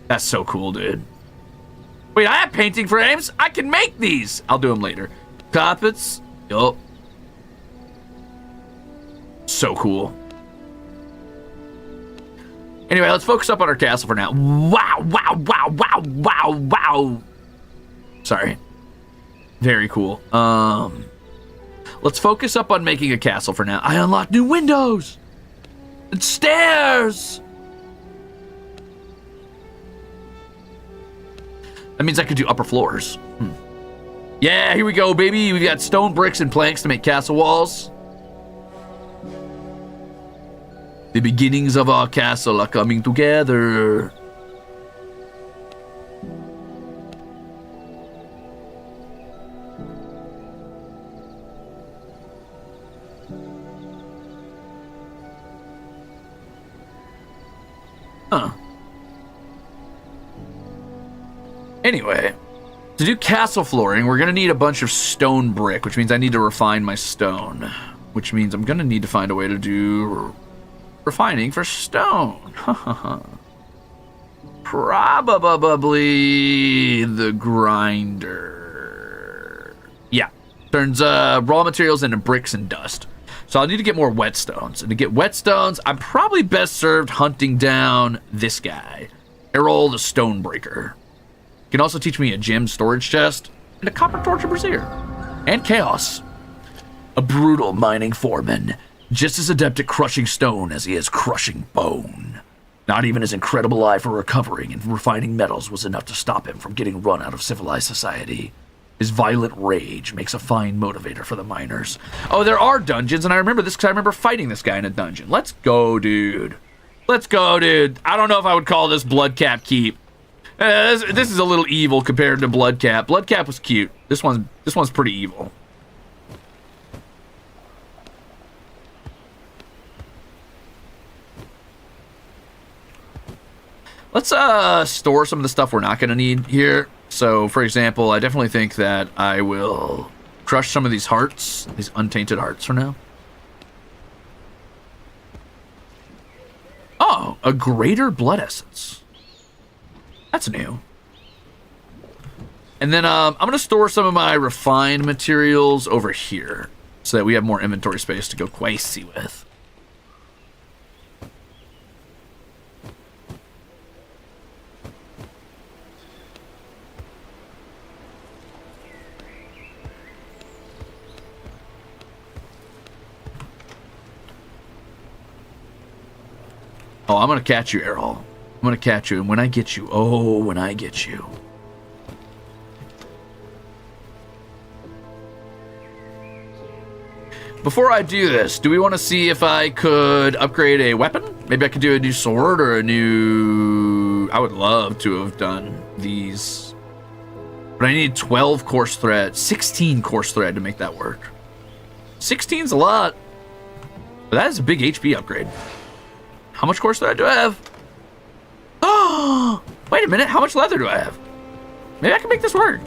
That's so cool, dude. Wait, I have painting frames? I can make these! I'll do them later. Carpets. Yup. So cool. Anyway, let's focus up on our castle for now. Wow, wow, wow, wow, wow, wow. Sorry. Very cool. Let's focus up on making a castle for now. I unlocked new windows! And stairs! That means I could do upper floors. Yeah, here we go, baby. We've got stone bricks and planks to make castle walls. The beginnings of our castle are coming together. Huh. Anyway, to do castle flooring, we're going to need a bunch of stone brick, which means I need to refine my stone. Which means I'm going to need to find a way to do refining for stone. Probably the grinder. Yeah. Turns raw materials into bricks and dust. So I'll need to get more whetstones. And to get whetstones, I'm probably best served hunting down this guy, Errol the Stonebreaker. He can also teach me a gem storage chest and a copper torture brazier. And chaos. A brutal mining foreman, just as adept at crushing stone as he is crushing bone. Not even his incredible eye for recovering and refining metals was enough to stop him from getting run out of civilized society. His violent rage makes a fine motivator for the miners. Oh, there are dungeons, and I remember this because I remember fighting this guy in a dungeon. Let's go, dude. Let's go, dude. I don't know if I would call this Bloodcap Keep. This is a little evil compared to Bloodcap. Bloodcap was cute. This one's pretty evil. Let's store some of the stuff we're not going to need here. So, for example, I definitely think that I will crush some of these hearts, these untainted hearts for now. Oh, a greater blood essence. That's new. And then I'm going to store some of my refined materials over here so that we have more inventory space to go crazy with. Oh, I'm going to catch you, Errol. I'm going to catch you, and when I get you, oh, when I get you. Before I do this, do we want to see if I could upgrade a weapon? Maybe I could do a new sword or a new... I would love to have done these. But I need 12 coarse thread, 16 coarse thread to make that work. 16's a lot. But that is a big HP upgrade. How much coarse thread do I have? Oh, wait a minute. How much leather do I have? Maybe I can make this work.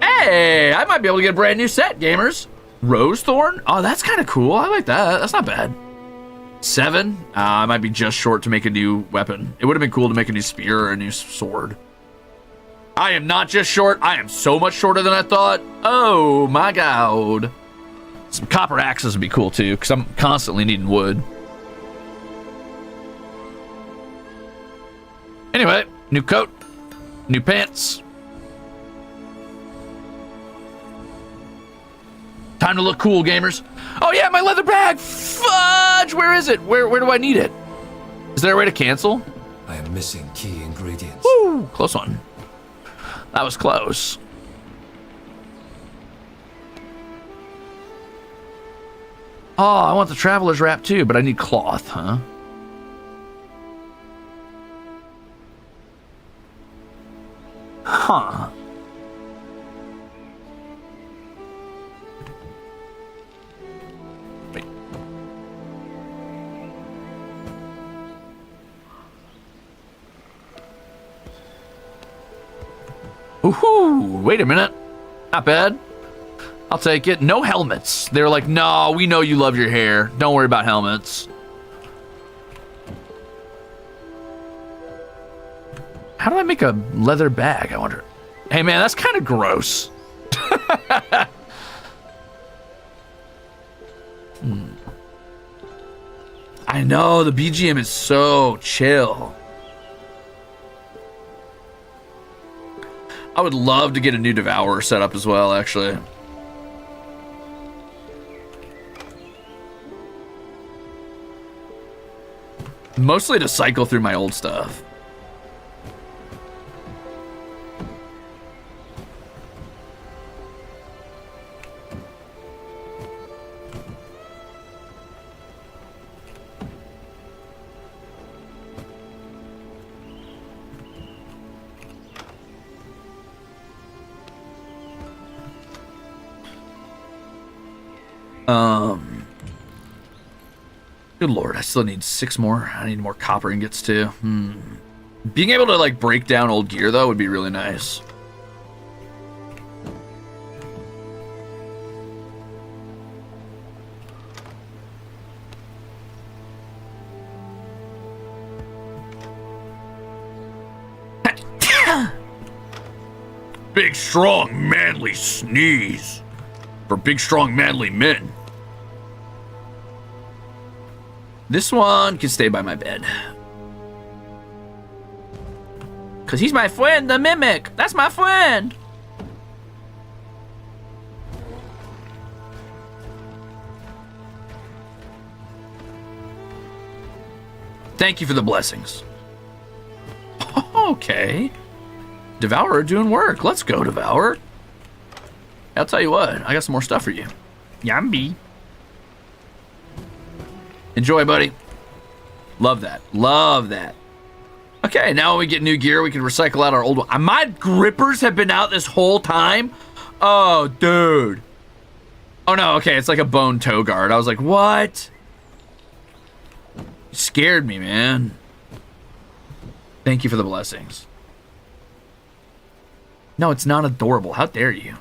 Hey, I might be able to get a brand new set, gamers. Rose thorn? Oh, that's kind of cool. I like that. That's not bad. 7? I might be just short to make a new weapon. It would have been cool to make a new spear or a new sword. I am not just short. I am so much shorter than I thought. Oh, my God. Some copper axes would be cool, too, because I'm constantly needing wood. Anyway, new coat, new pants. Time to look cool, gamers. Oh yeah, my leather bag. Fudge, where is it? Where do I need it? Is there a way to cancel? I am missing key ingredients. Woo, close one. That was close. Oh, I want the traveler's wrap too, but I need cloth, huh? Huh. Wait. Woohoo! Wait a minute. Not bad. I'll take it. No helmets. They're like, no, we know you love your hair. Don't worry about helmets. How do I make a leather bag, I wonder? Hey, man, that's kind of gross. I know, the BGM is so chill. I would love to get a new Devourer set up as well, actually. Mostly to cycle through my old stuff. Good lord, I still need 6 more. I need more copper ingots too. Being able to like break down old gear though would be really nice. Big, strong, manly sneeze. For big, strong, manly men. This one can stay by my bed. Cause he's my friend, the mimic. That's my friend. Thank you for the blessings. Okay. Devourer doing work. Let's go, Devourer. I'll tell you what, I got some more stuff for you. Yummy. Enjoy, buddy. Love that. Love that. Okay, now when we get new gear, we can recycle out our old one. My grippers have been out this whole time? Oh, dude. Oh, no, okay, it's like a bone toe guard. I was like, what? You scared me, man. Thank you for the blessings. No, it's not adorable. How dare you?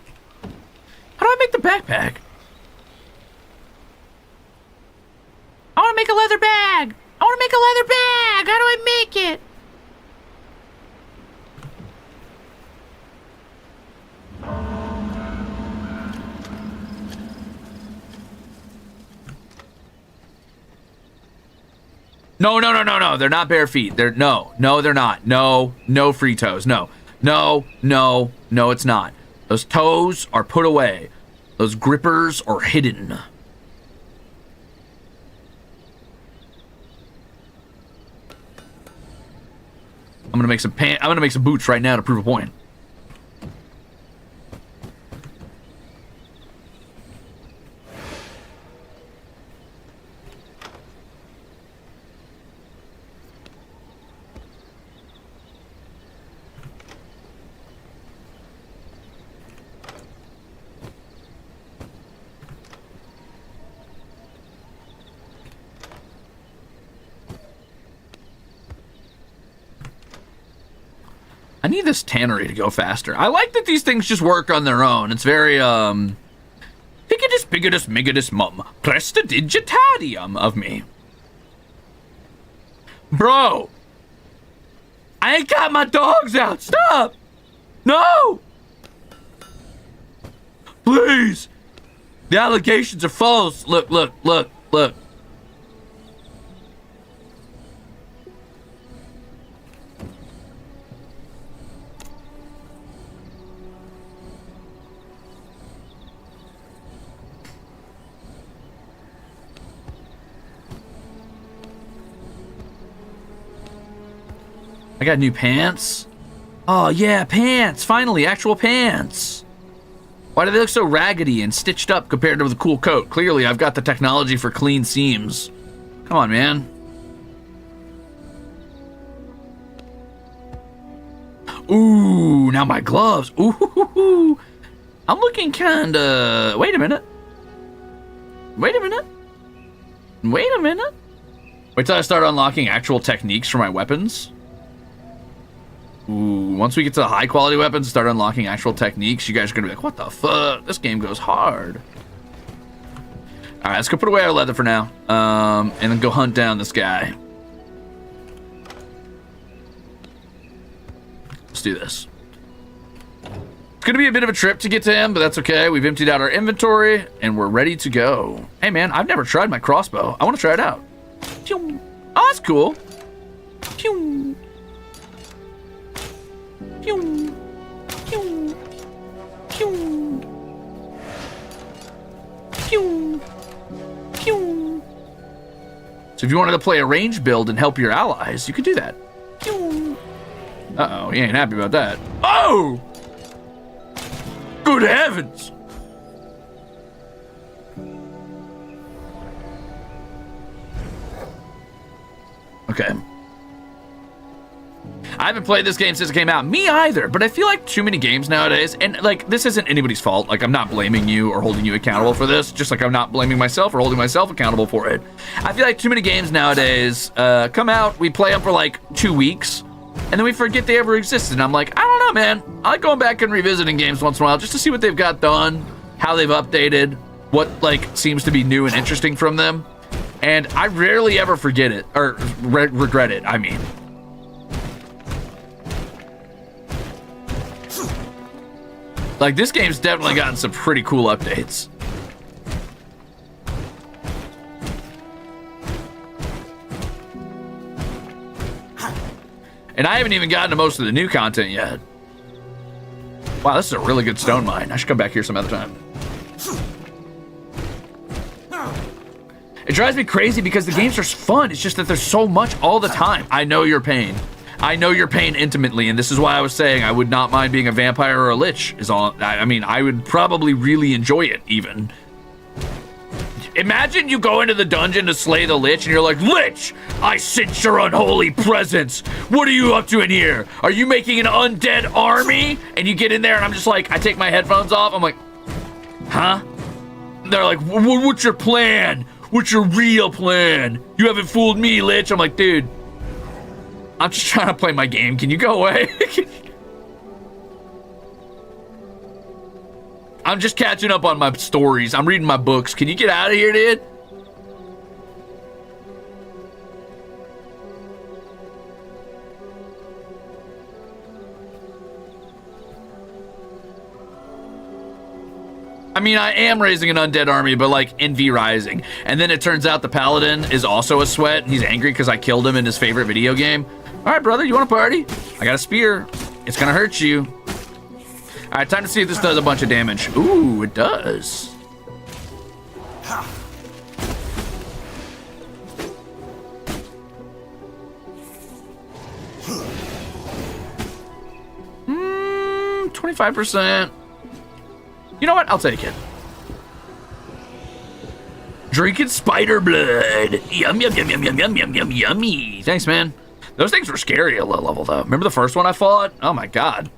How do I make the backpack? I want to make a leather bag. I want to make a leather bag. How do I make it? No, no, no, no, no. They're not bare feet. They're no, they're not. No, no free toes. No, no, no, no, it's not. Those toes are put away. Those grippers are hidden. I'm gonna make some I'm gonna make some boots right now to prove a point. I need this tannery to go faster. I like that these things just work on their own. It's very, Picadus, bigotus, migadus, mum. Prestidigitadium of me. Bro! I ain't got my dogs out! Stop! No! Please! The allegations are false. Look, look, look, look. I got new pants. Oh, yeah, pants. Finally, actual pants. Why do they look so raggedy and stitched up compared to the cool coat? Clearly, I've got the technology for clean seams. Come on, man. Ooh, now my gloves. Ooh, I'm looking kinda... Wait a minute. Wait a minute. Wait a minute. Wait till I start unlocking actual techniques for my weapons. Ooh, once we get to the high quality weapons, start unlocking actual techniques, you guys are gonna be like, what the fuck? This game goes hard. Alright, let's go put away our leather for now. And then go hunt down this guy. Let's do this. It's gonna be a bit of a trip to get to him, but that's okay. We've emptied out our inventory and we're ready to go. Hey man, I've never tried my crossbow. I want to try it out. Oh, that's cool. So if you wanted to play a range build and help your allies, you could do that. Uh-oh, he ain't happy about that. Oh! Good heavens! Okay. I haven't played this game since it came out. Me either, but I feel like too many games nowadays, and like, this isn't anybody's fault. Like, I'm not blaming you or holding you accountable for this, just like I'm not blaming myself or holding myself accountable for it. I feel like too many games nowadays come out, we play them for like 2 weeks, and then we forget they ever existed. And I'm like, I don't know, man. I like going back and revisiting games once in a while just to see what they've got done, how they've updated, what like seems to be new and interesting from them. And I rarely ever forget it, or regret it, I mean. Like, this game's definitely gotten some pretty cool updates. And I haven't even gotten to most of the new content yet. Wow, this is a really good stone mine. I should come back here some other time. It drives me crazy because the games are fun. It's just that there's so much all the time. I know your pain. I know your pain intimately, and this is why I was saying I would not mind being a vampire or a lich. I mean, I would probably really enjoy it, even. Imagine you go into the dungeon to slay the lich, and you're like, Lich, I sense your unholy presence. What are you up to in here? Are you making an undead army? And you get in there, and I'm just like, I take my headphones off. I'm like, huh? They're like, what's your plan? What's your real plan? You haven't fooled me, Lich. I'm like, dude, I'm just trying to play my game. Can you go away? I'm just catching up on my stories. I'm reading my books. Can you get out of here, dude? I mean, I am raising an undead army, but like in VRISING. And then it turns out the paladin is also a sweat. And he's angry because I killed him in his favorite video game. All right, brother, you want to party? I got a spear. It's going to hurt you. All right, time to see if this does a bunch of damage. Ooh, it does. Hmm, 25%. You know what? I'll take it. Drinking spider blood. Yum, yum, yum, yum, yum, yum, yum, yum, yummy. Thanks, man. Those things were scary at low level, though. Remember the first one I fought? Oh, my God.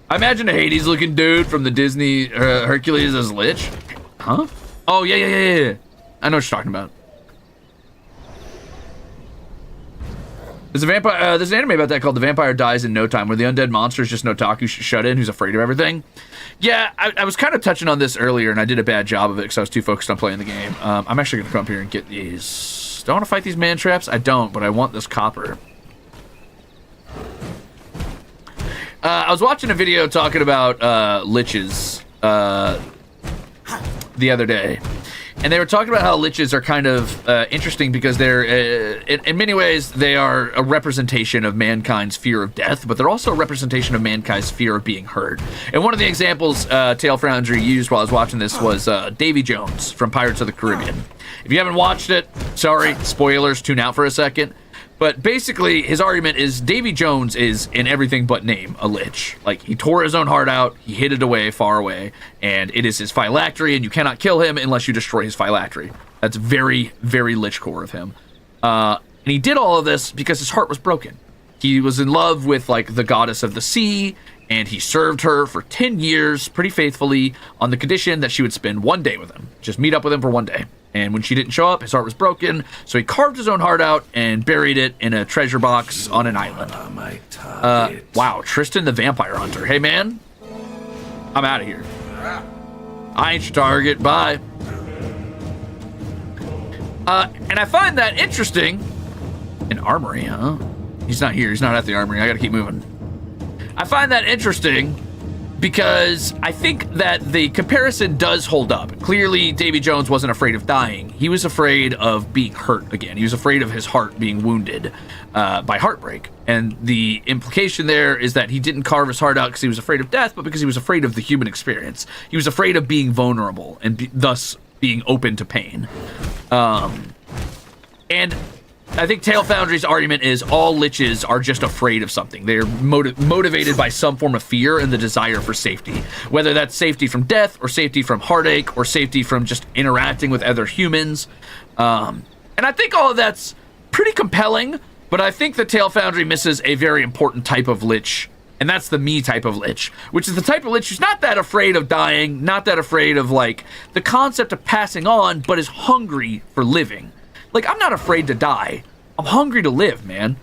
I imagine a Hades-looking dude from the Disney Hercules as Lich. Huh? Oh, yeah. I know what you're talking about. There's a vampire. There's an anime about that called The Vampire Dies in No Time, where the undead monster is just an otaku shut in who's afraid of everything. Yeah, I was kind of touching on this earlier, and I did a bad job of it because I was too focused on playing the game. I'm actually going to come up here and get these. Do I want to fight these man traps? I don't, but I want this copper. I was watching a video talking about liches the other day. And they were talking about how liches are kind of interesting because they're, in many ways, they are a representation of mankind's fear of death, but they're also a representation of mankind's fear of being hurt. And one of the examples Tail Foundry used while I was watching this was Davy Jones from Pirates of the Caribbean. If you haven't watched it, sorry, spoilers, tune out for a second. But basically, his argument is Davy Jones is, in everything but name, a lich. Like, he tore his own heart out, he hid it away, far away, and it is his phylactery, and you cannot kill him unless you destroy his phylactery. That's very, very lich core of him. And he did all of this because his heart was broken. He was in love with, like, the goddess of the sea, and he served her for 10 years pretty faithfully on the condition that she would spend one day with him. Just meet up with him for one day. And when she didn't show up, his heart was broken, so he carved his own heart out and buried it in a treasure box on an island. Wow, Tristan the Vampire Hunter. Hey, man, I'm out of here. I ain't your target, bye. And I find that interesting. An armory, huh? He's not here, he's not at the armory, I gotta keep moving. I find that interesting because I think that the comparison does hold up. Clearly, Davy Jones wasn't afraid of dying. He was afraid of being hurt again. He was afraid of his heart being wounded by heartbreak. And the implication there is that he didn't carve his heart out because he was afraid of death, but because he was afraid of the human experience. He was afraid of being vulnerable and thus being open to pain. And I think Tail Foundry's argument is all liches are just afraid of something. They're motivated by some form of fear and the desire for safety. Whether that's safety from death, or safety from heartache, or safety from just interacting with other humans. And I think all of that's pretty compelling, but I think the Tail Foundry misses a very important type of lich, and that's the me type of lich, which is the type of lich who's not that afraid of dying, not that afraid of, like, the concept of passing on, but is hungry for living. Like, I'm not afraid to die. I'm hungry to live, man.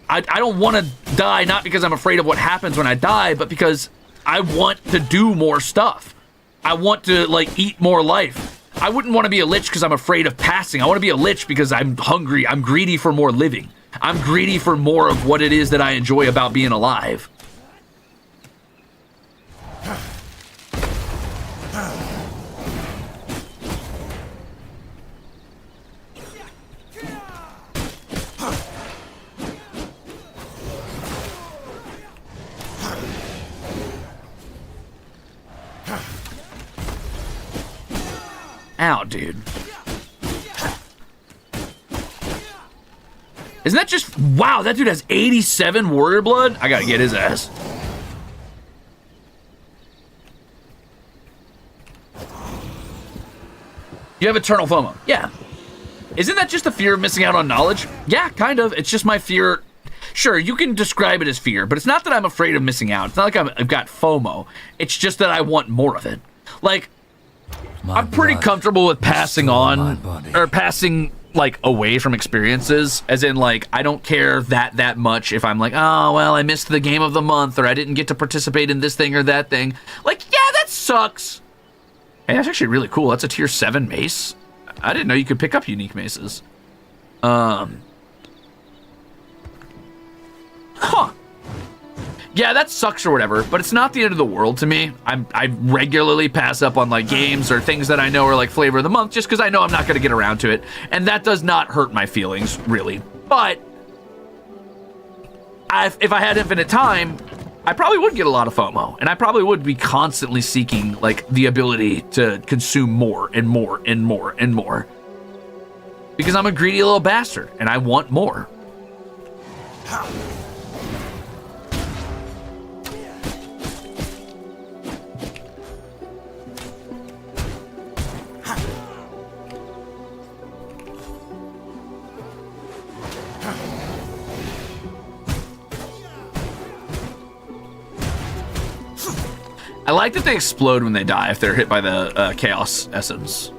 I don't want to die, not because I'm afraid of what happens when I die, but because I want to do more stuff. I want to, like, eat more life. I wouldn't want to be a lich because I'm afraid of passing. I want to be a lich because I'm hungry. I'm greedy for more living. I'm greedy for more of what it is that I enjoy about being alive. Ow, dude. Isn't that just... Wow, that dude has 87 warrior blood? I gotta get his ass. You have eternal FOMO. Yeah. Isn't that just the fear of missing out on knowledge? Yeah, kind of. It's just my fear. Sure, you can describe it as fear, but it's not that I'm afraid of missing out. It's not like I've got FOMO. It's just that I want more of it. Like... I'm pretty comfortable with passing on, or passing, like, away from experiences, as in, like, I don't care that much if I'm like, oh, well, I missed the game of the month, or I didn't get to participate in this thing or that thing. Like, yeah, that sucks. Hey, that's actually really cool. That's a tier 7 mace. I didn't know you could pick up unique maces. Huh. Yeah, that sucks or whatever, but it's not the end of the world to me. I regularly pass up on, like, games or things that I know are, like, flavor of the month just because I know I'm not going to get around to it, and that does not hurt my feelings, really. But if I had infinite time, I probably would get a lot of FOMO, and I probably would be constantly seeking, like, the ability to consume more and more and more and more. Because I'm a greedy little bastard, and I want more. I like that they explode when they die if they're hit by the chaos essence.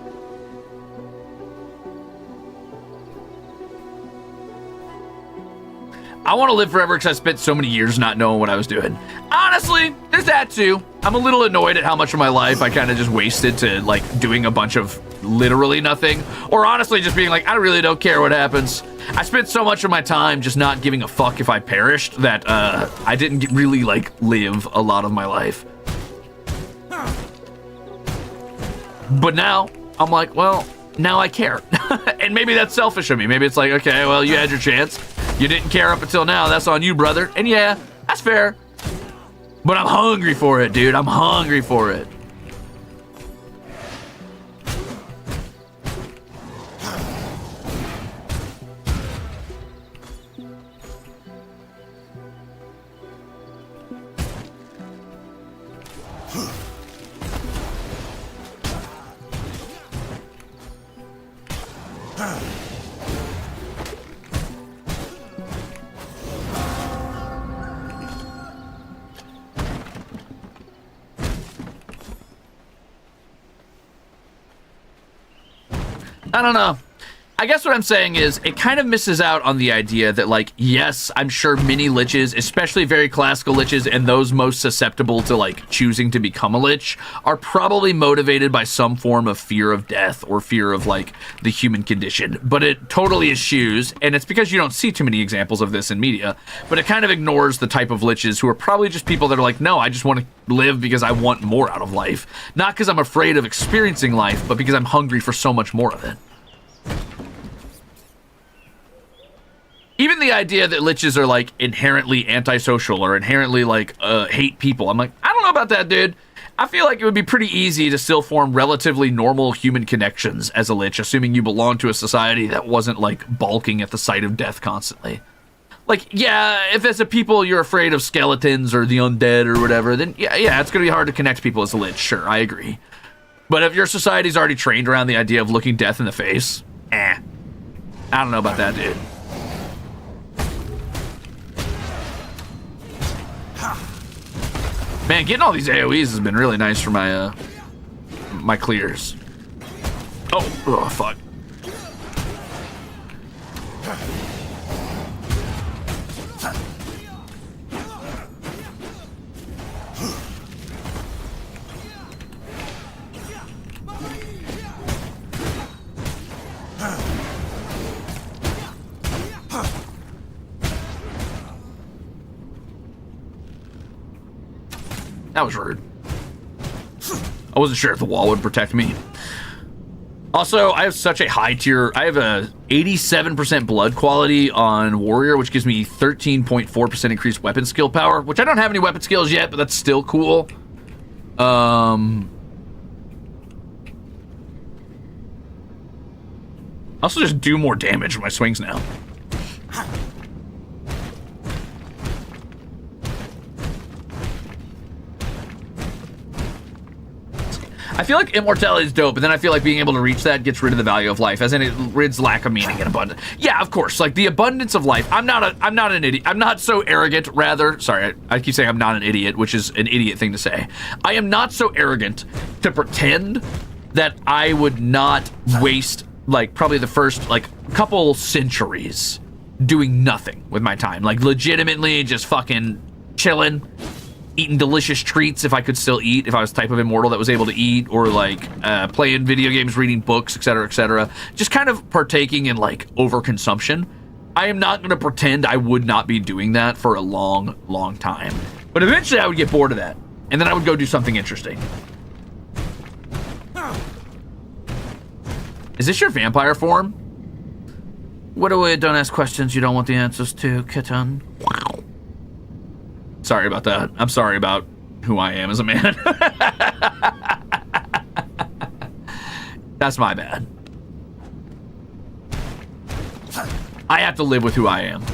I want to live forever because I spent so many years not knowing what I was doing. Honestly, there's that too. I'm a little annoyed at how much of my life I kind of just wasted to, like, doing a bunch of literally nothing. Or honestly just being like, I really don't care what happens. I spent so much of my time just not giving a fuck if I perished that I didn't really, like, live a lot of my life. But now, I'm like, well, now I care. And maybe that's selfish of me. Maybe it's like, okay, well, you had your chance. You didn't care up until now. That's on you, brother. And yeah, that's fair. But I'm hungry for it, dude. I'm hungry for it. I don't know. I guess what I'm saying is it kind of misses out on the idea that, like, yes, I'm sure many liches, especially very classical liches and those most susceptible to, like, choosing to become a lich, are probably motivated by some form of fear of death or fear of, like, the human condition. But it totally eschews, and it's because you don't see too many examples of this in media, but it kind of ignores the type of liches who are probably just people that are like, no, I just want to live because I want more out of life. Not because I'm afraid of experiencing life, but because I'm hungry for so much more of it. Even the idea that liches are, like, inherently antisocial or inherently, like, hate people. I'm like, I don't know about that, dude. I feel like it would be pretty easy to still form relatively normal human connections as a lich, assuming you belong to a society that wasn't, like, balking at the sight of death constantly. Like, yeah, if as a people you're afraid of skeletons or the undead or whatever, then yeah, it's going to be hard to connect people as a lich. Sure, I agree. But if your society's already trained around the idea of looking death in the face, I don't know about that, dude. Man, getting all these AoEs has been really nice for my my clears. Oh, fuck. That was rude. I wasn't sure if the wall would protect me. Also, I have such a high tier. I have a 87% blood quality on warrior, which gives me 13.4% increased weapon skill power, which I don't have any weapon skills yet, but that's still cool. Also just do more damage with my swings now. I feel like immortality is dope, but then I feel like being able to reach that gets rid of the value of life, as in it rids lack of meaning and abundance. Yeah, of course, like the abundance of life. I'm not an idiot. I'm not so arrogant, rather. Sorry, I keep saying I'm not an idiot, which is an idiot thing to say. I am not so arrogant to pretend that I would not waste, like, probably the first, like, couple centuries doing nothing with my time. Like, legitimately just fucking chilling, eating delicious treats if I could still eat, if I was the type of immortal that was able to eat, or like playing video games, reading books, etc., etc. Just kind of partaking in like overconsumption. I am not going to pretend I would not be doing that for a long, long time. But eventually I would get bored of that, and then I would go do something interesting. Is this your vampire form? What do we don't ask questions you don't want the answers to, kitten? Wow. Sorry about that. I'm sorry about who I am as a man. That's my bad. I have to live with who I am.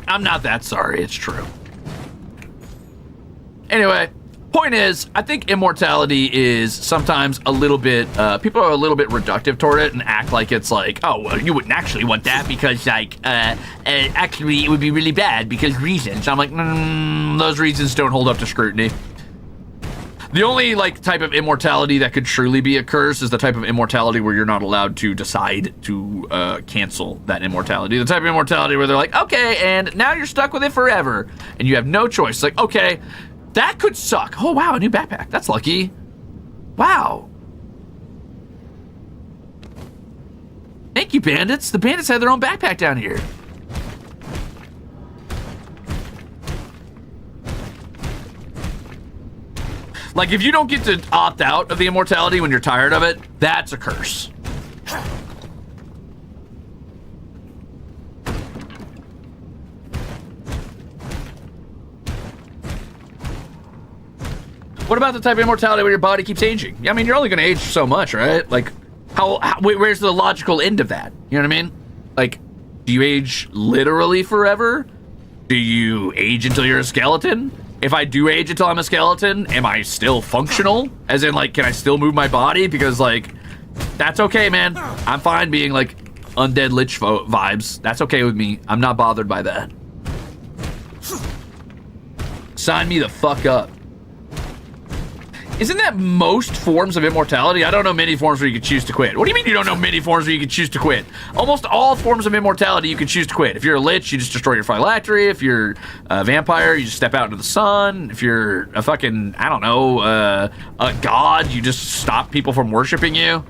I'm not that sorry, it's true. Anyway, point is, I think immortality is sometimes a little bit, people are a little bit reductive toward it and act like it's like, oh, well, you wouldn't actually want that because, like, actually it would be really bad because reasons. I'm like, those reasons don't hold up to scrutiny. The only, like, type of immortality that could truly be a curse is the type of immortality where you're not allowed to decide to cancel that immortality. The type of immortality where they're like, okay, and now you're stuck with it forever, and you have no choice. It's like, okay, that could suck. Oh, wow, a new backpack. That's lucky. Wow. Thank you, bandits. The bandits have their own backpack down here. Like, if you don't get to opt out of the immortality when you're tired of it, that's a curse. What about the type of immortality where your body keeps aging? Yeah, I mean, you're only going to age so much, right? Like, where's the logical end of that? You know what I mean? Like, do you age literally forever? Do you age until you're a skeleton? If I do age until I'm a skeleton, am I still functional? As in, like, can I still move my body? Because, like, that's okay, man. I'm fine being, like, undead lich vibes. That's okay with me. I'm not bothered by that. Sign me the fuck up. Isn't that most forms of immortality? I don't know many forms where you can choose to quit. What do you mean you don't know many forms where you can choose to quit? Almost all forms of immortality you can choose to quit. If you're a lich, you just destroy your phylactery. If you're a vampire, you just step out into the sun. If you're a fucking, I don't know, a god, you just stop people from worshiping you.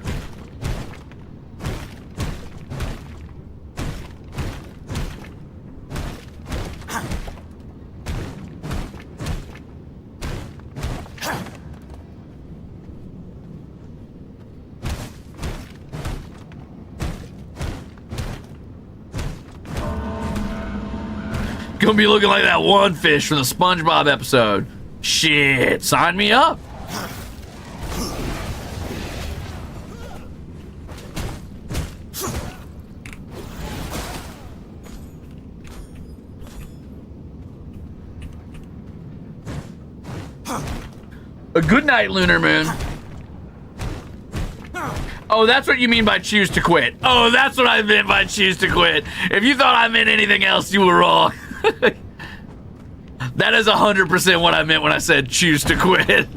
Gonna be looking like that one fish from the SpongeBob episode. Shit, sign me up. A good night, Lunar Moon. Oh, that's what you mean by choose to quit. Oh, that's what I meant by choose to quit. If you thought I meant anything else, you were wrong. That is 100% what I meant when I said choose to quit.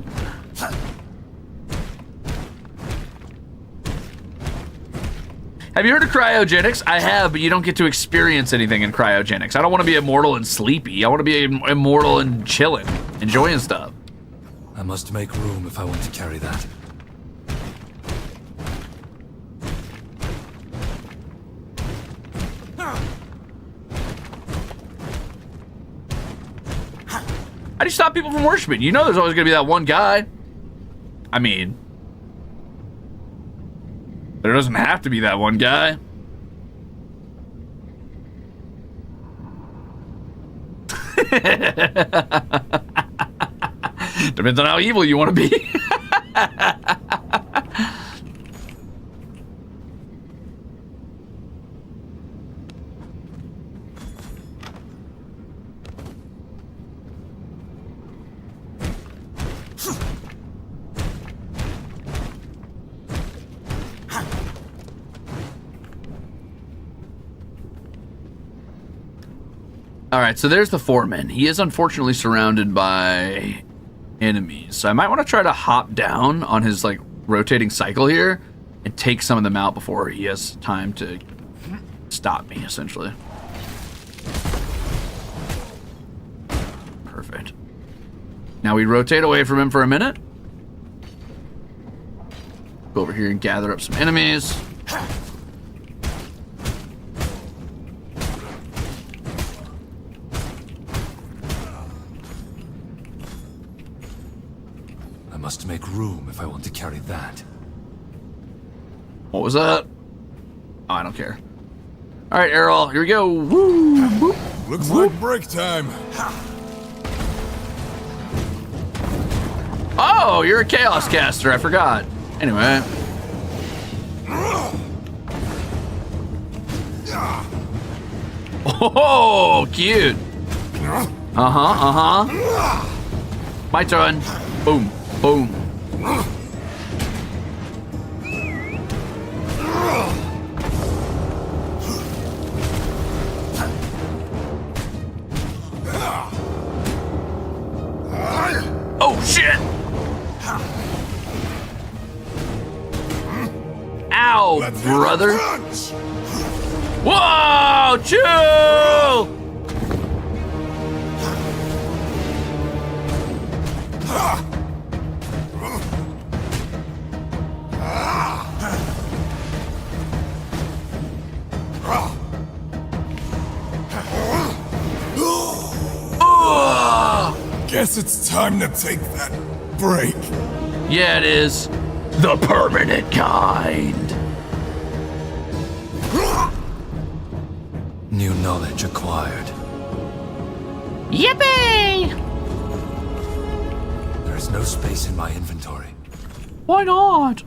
Have you heard of cryogenics? I have, but you don't get to experience anything in cryogenics. I don't want to be immortal and sleepy. I want to be immortal and chilling, enjoying stuff. I must make room if I want to carry that. How do you stop people from worshiping? You know there's always going to be that one guy. I mean, there doesn't have to be that one guy. Depends on how evil you want to be. Alright, so there's the foreman. He is unfortunately surrounded by enemies. So I might want to try to hop down on his, like, rotating cycle here and take some of them out before he has time to stop me, essentially. Perfect. Now we rotate away from him for a minute. Go over here and gather up some enemies. I must make room if I want to carry that. What was that? Oh, I don't care. All right, Errol, here we go. Woo! Boop. Looks like break time. Oh, you're a chaos caster. I forgot. Anyway. Oh, cute. My turn. Boom, boom. Oh, shit. Ow, brother. Whoa, chill. Guess it's time to take that break. Yeah, it is. The permanent kind. New knowledge acquired. Yippee! There is no space in my inventory. Why not?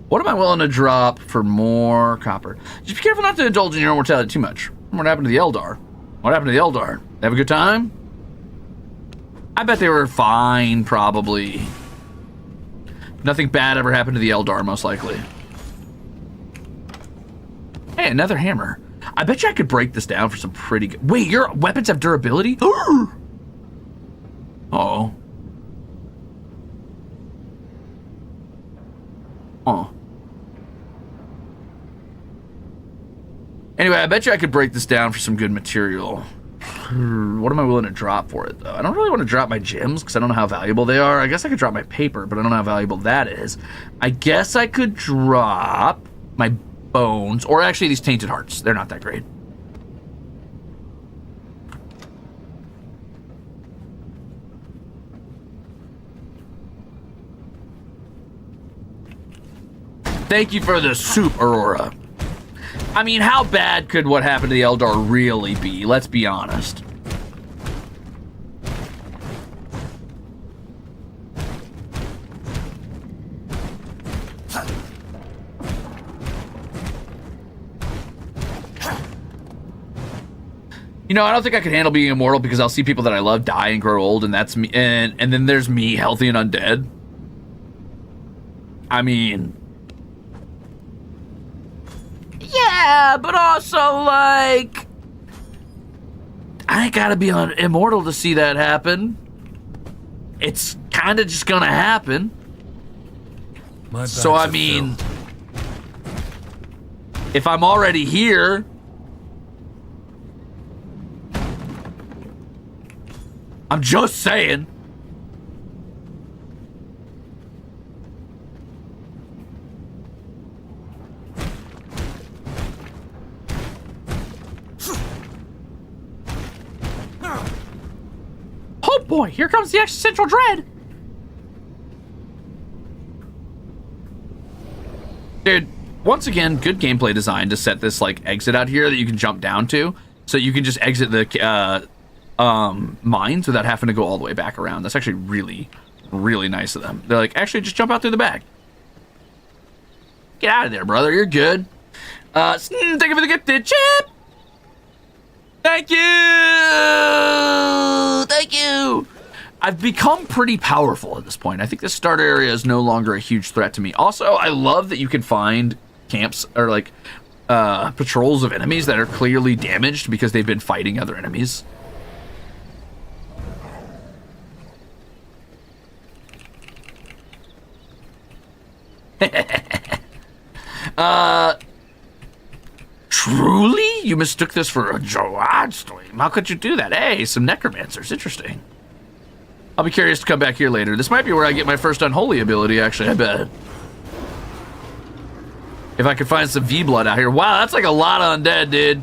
What am I willing to drop for more copper? Just be careful not to indulge in your own mortality too much. What happened to the Eldar? What happened to the Eldar? They have a good time? I bet they were fine, probably. Nothing bad ever happened to the Eldar, most likely. Hey, another hammer. I bet you I could break this down for some pretty good... Wait, your weapons have durability? Uh-oh. Oh. Anyway, I bet you I could break this down for some good material. What am I willing to drop for it, though? I don't really want to drop my gems because I don't know how valuable they are. I guess I could drop my paper, but I don't know how valuable that is. I guess I could drop my bones, or actually these tainted hearts. They're not that great. Thank you for the soup, Aurora. I mean, how bad could what happened to the Eldar really be? Let's be honest. You know, I don't think I could handle being immortal because I'll see people that I love die and grow old, and that's me. And then there's me, healthy and undead. I mean... Yeah, but also, like... I ain't gotta be immortal to see that happen. It's kind of just gonna happen. So, I mean... If I'm already here... I'm just saying. Oh boy, here comes the existential dread. Dude, once again, good gameplay design to set this like exit out here that you can jump down to, so you can just exit the mines without having to go all the way back around. That's actually really, really nice of them. They're like, actually, just jump out through the back. Get out of there, brother. You're good. Thank you for the gifted chip. Thank you. Thank you. I've become pretty powerful at this point. I think the starter area is no longer a huge threat to me. Also, I love that you can find camps or like patrols of enemies that are clearly damaged because they've been fighting other enemies. Truly? You mistook this for a Joad stream? How could you do that? Hey, some necromancers. Interesting. I'll be curious to come back here later. This might be where I get my first unholy ability, actually, I bet. If I could find some V-blood out here. Wow, that's like a lot of undead, dude.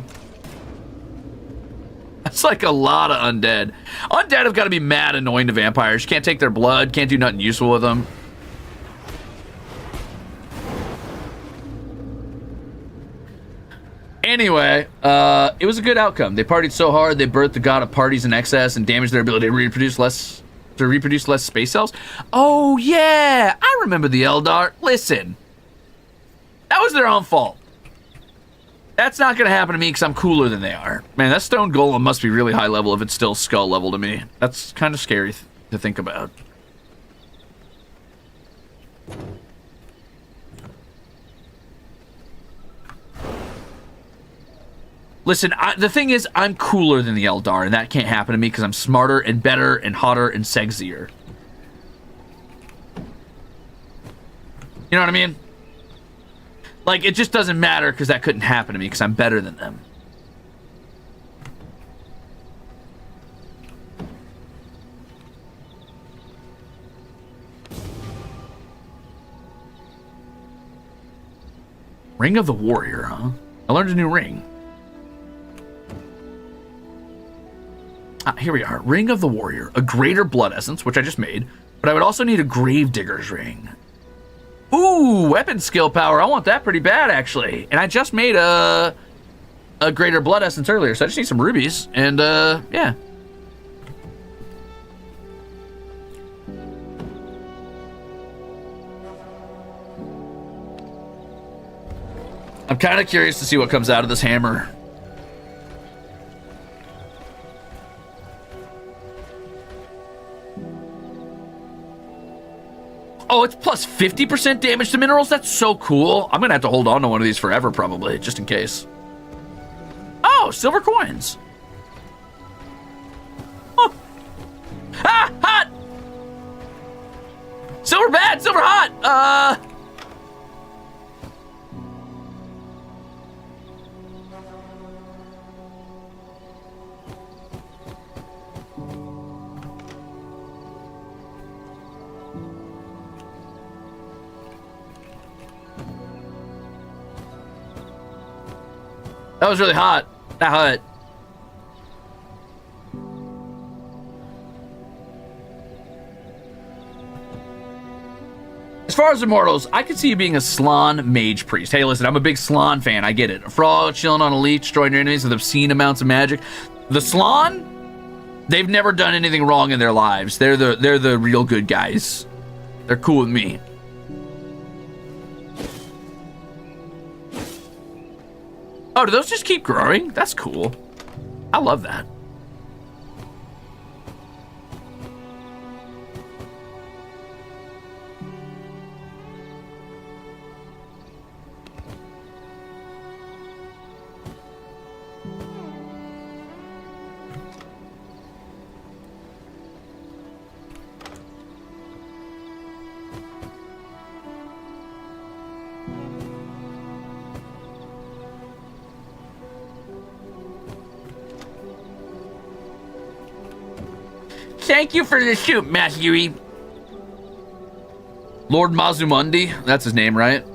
That's like a lot of undead. Undead have got to be mad annoying to vampires. You can't take their blood, can't do nothing useful with them. Anyway, it was a good outcome. They partied so hard, they birthed the god of parties in excess and damaged their ability to reproduce less space cells. Oh, yeah! I remember the Eldar. Listen. That was their own fault. That's not going to happen to me because I'm cooler than they are. Man, that stone golem must be really high level if it's still skull level to me. That's kind of scary to think about. Listen, the thing is, I'm cooler than the Eldar, and that can't happen to me because I'm smarter and better and hotter and sexier. You know what I mean? Like, it just doesn't matter because that couldn't happen to me because I'm better than them. Ring of the Warrior, huh? I learned a new ring. Here we are. Ring of the Warrior. A greater blood essence, which I just made. But I would also need a Gravedigger's ring. Ooh, weapon skill power. I want that pretty bad, actually. And I just made a greater blood essence earlier, so I just need some rubies. And, yeah. kind of curious to see what comes out of this hammer. Oh, it's plus 50% damage to minerals? That's so cool. I'm gonna have to hold on to one of these forever, probably, just in case. Oh, silver coins. Oh. Ah, hot! Silver bad, silver hot! That was really hot. That hot. As far as immortals, I could see you being a Slann mage priest. Hey, listen, I'm a big Slann fan. I get it. A frog chilling on a leech, destroying your enemies with obscene amounts of magic. The Slann, they've never done anything wrong in their lives. They're the real good guys. They're cool with me. Oh, do those just keep growing? That's cool. I love that. Thank you for the soup, Matthewy. Lord Mazumundi, that's his name, right?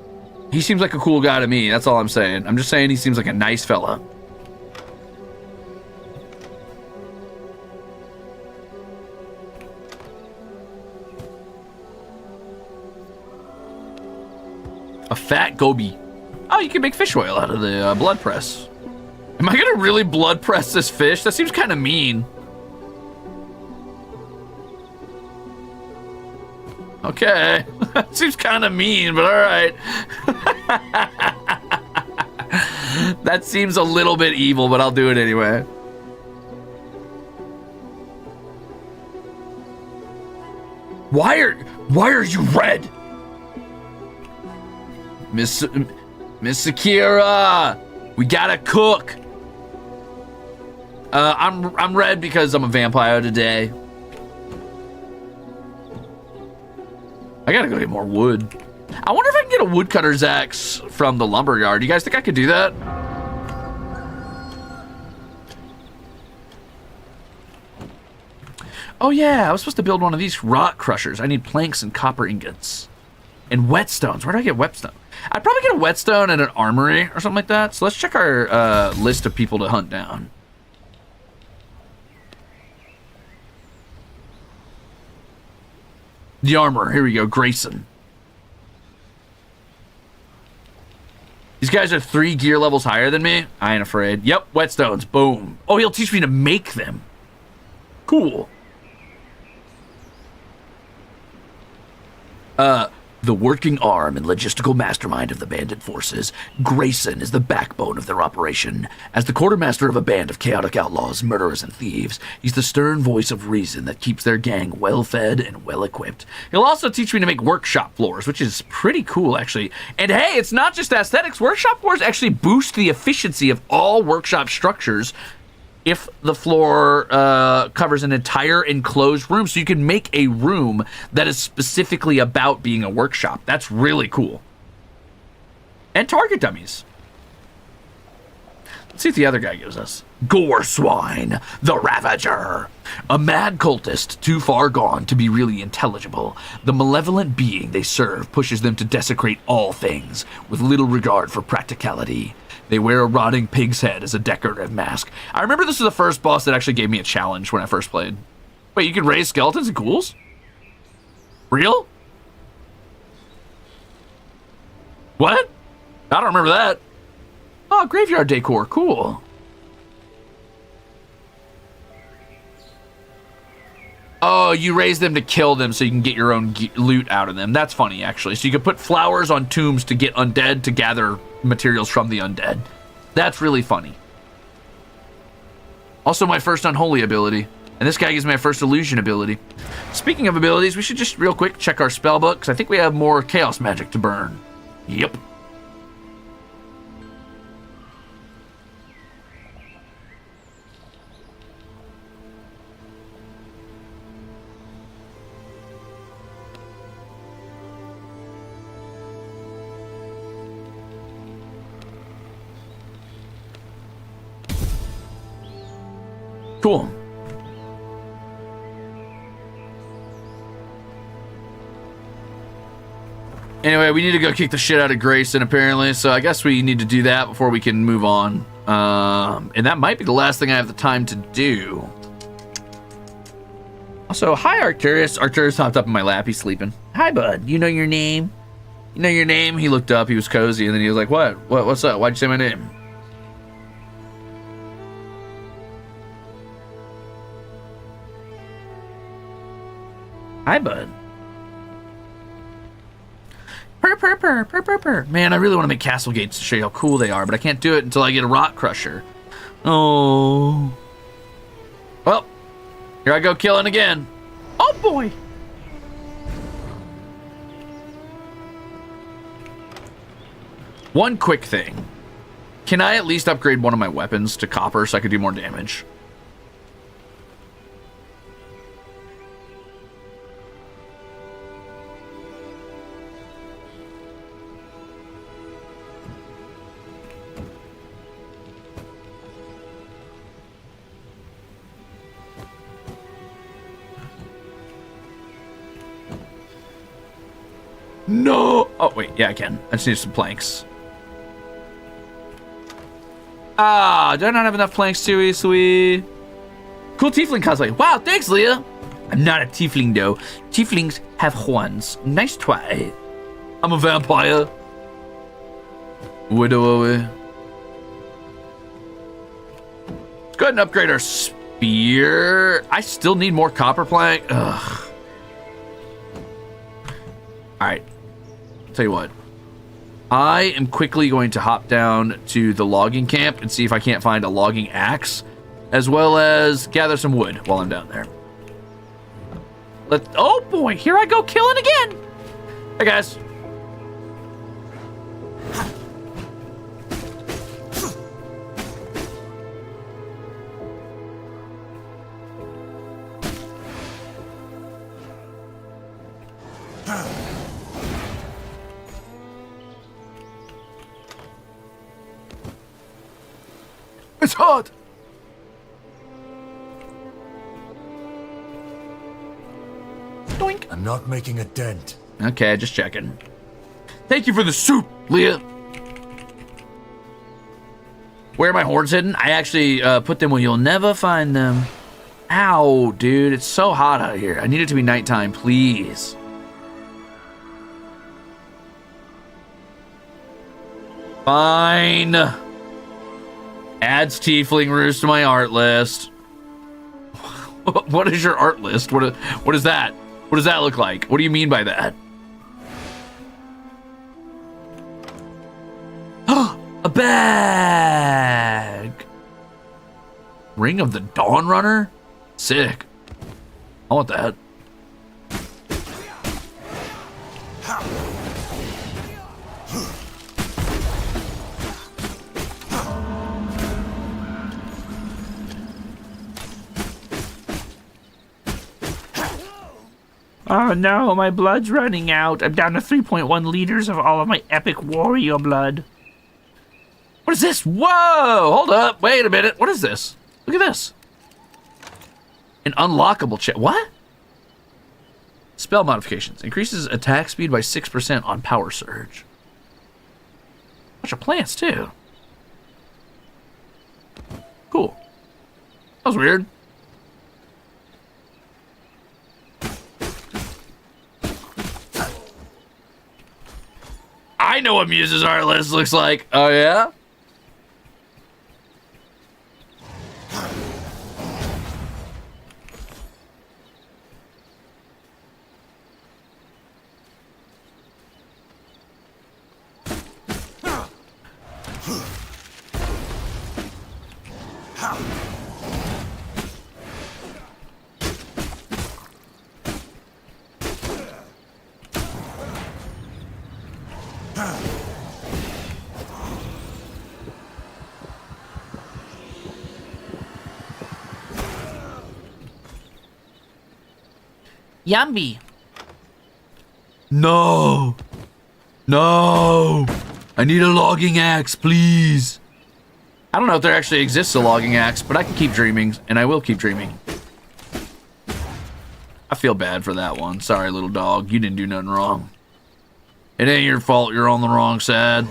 He seems like a cool guy to me, that's all I'm saying. I'm just saying he seems like a nice fella. A fat goby. Oh, you can make fish oil out of the blood press. Am I gonna really blood press this fish? That seems kind of mean. Okay, seems kind of mean, but all right. That seems a little bit evil, but I'll do it anyway. Why are you red? Miss Akira, we gotta cook. I'm red because I'm a vampire today. I gotta go get more wood. I wonder if I can get a woodcutter's axe from the lumberyard. You guys think I could do that? Oh yeah, I was supposed to build one of these rock crushers. I need planks and copper ingots. And whetstones. Where do I get whetstone? I'd probably get a whetstone at an armory or something like that. So let's check our list of people to hunt down. The armor, here we go, Grayson. These guys are 3 gear levels higher than me. I ain't afraid. Yep, whetstones, boom. Oh, he'll teach me to make them. Cool. The working arm and logistical mastermind of the bandit forces, Grayson is the backbone of their operation. As the quartermaster of a band of chaotic outlaws, murderers, and thieves, he's the stern voice of reason that keeps their gang well-fed and well-equipped. He'll also teach me to make workshop floors, which is pretty cool, actually. And hey, it's not just aesthetics. Workshop floors actually boost the efficiency of all workshop structures if the floor covers an entire enclosed room. So you can make a room that is specifically about being a workshop. That's really cool. And target dummies. Let's see what the other guy gives us. Gore Swine, the Ravager. A mad cultist too far gone to be really intelligible. The malevolent being they serve pushes them to desecrate all things with little regard for practicality. They wear a rotting pig's head as a decorative mask. I remember this was the first boss that actually gave me a challenge when I first played. Wait, you can raise skeletons and ghouls? Real? What? I don't remember that. Oh, graveyard decor, cool. Oh, you raise them to kill them so you can get your own loot out of them. That's funny, actually. So you can put flowers on tombs to get undead to gather materials from the undead. That's really funny. Also my first unholy ability. And this guy gives me my first illusion ability. Speaking of abilities, we should just real quick check our spell book, because I think we have more chaos magic to burn. Yep. Cool. Anyway, we need to go kick the shit out of Grayson, apparently, so I guess we need to do that before we can move on. And that might be the last thing I have the time to do. Also, hi, Arcturus. Arcturus hopped up in my lap. He's sleeping. Hi, bud. You know your name? You know your name? He looked up. He was cozy, and then he was like, what? What's up? Why'd you say my name? Hi, bud. Purr. Man, I really want to make castle gates to show you how cool they are, but I can't do it until I get a rock crusher. Oh. Well, here I go killing again. Oh, boy. One quick thing. Can I at least upgrade one of my weapons to copper so I could do more damage? No! Oh, wait, yeah, I can. I just need some planks. Ah, do I not have enough planks too easily? Cool tiefling cosplay. Wow, thanks, Leah. I'm not a tiefling, though. Tieflings have horns. Nice try. I'm a vampire. Widow away. Let's go ahead and upgrade our spear. I still need more copper plank. Ugh. All right. Tell you what, I am quickly going to hop down to the logging camp and see if I can't find a logging axe, as well as gather some wood while I'm down there. Oh boy, here I go killing again. Hey guys. It's hot. Doink. I'm not making a dent. Okay, just checking. Thank you for the soup, Leah. Where are my horns hidden? I actually put them where you'll never find them. Ow, dude, it's so hot out here. I need it to be nighttime, please. Fine. Adds tiefling roost to my art list. What is your art list? What is that? What does that look like? What do you mean by that? A bag. Ring of the Dawn Runner? Sick. I want that. Oh no, my blood's running out. I'm down to 3.1 liters of all of my epic warrior blood. What is this? Whoa! Hold up. Wait a minute. What is this? Look at this. An unlockable chest. What? Spell modifications. Increases attack speed by 6% on power surge. Bunch of plants, too. Cool. That was weird. I know what Muse's art list looks like. Oh, yeah? Yummy. No. No. I need a logging axe, please. I don't know if there actually exists a logging axe, but I can keep dreaming, and I will keep dreaming. I feel bad for that one. Sorry, little dog. You didn't do nothing wrong. It ain't your fault you're on the wrong side.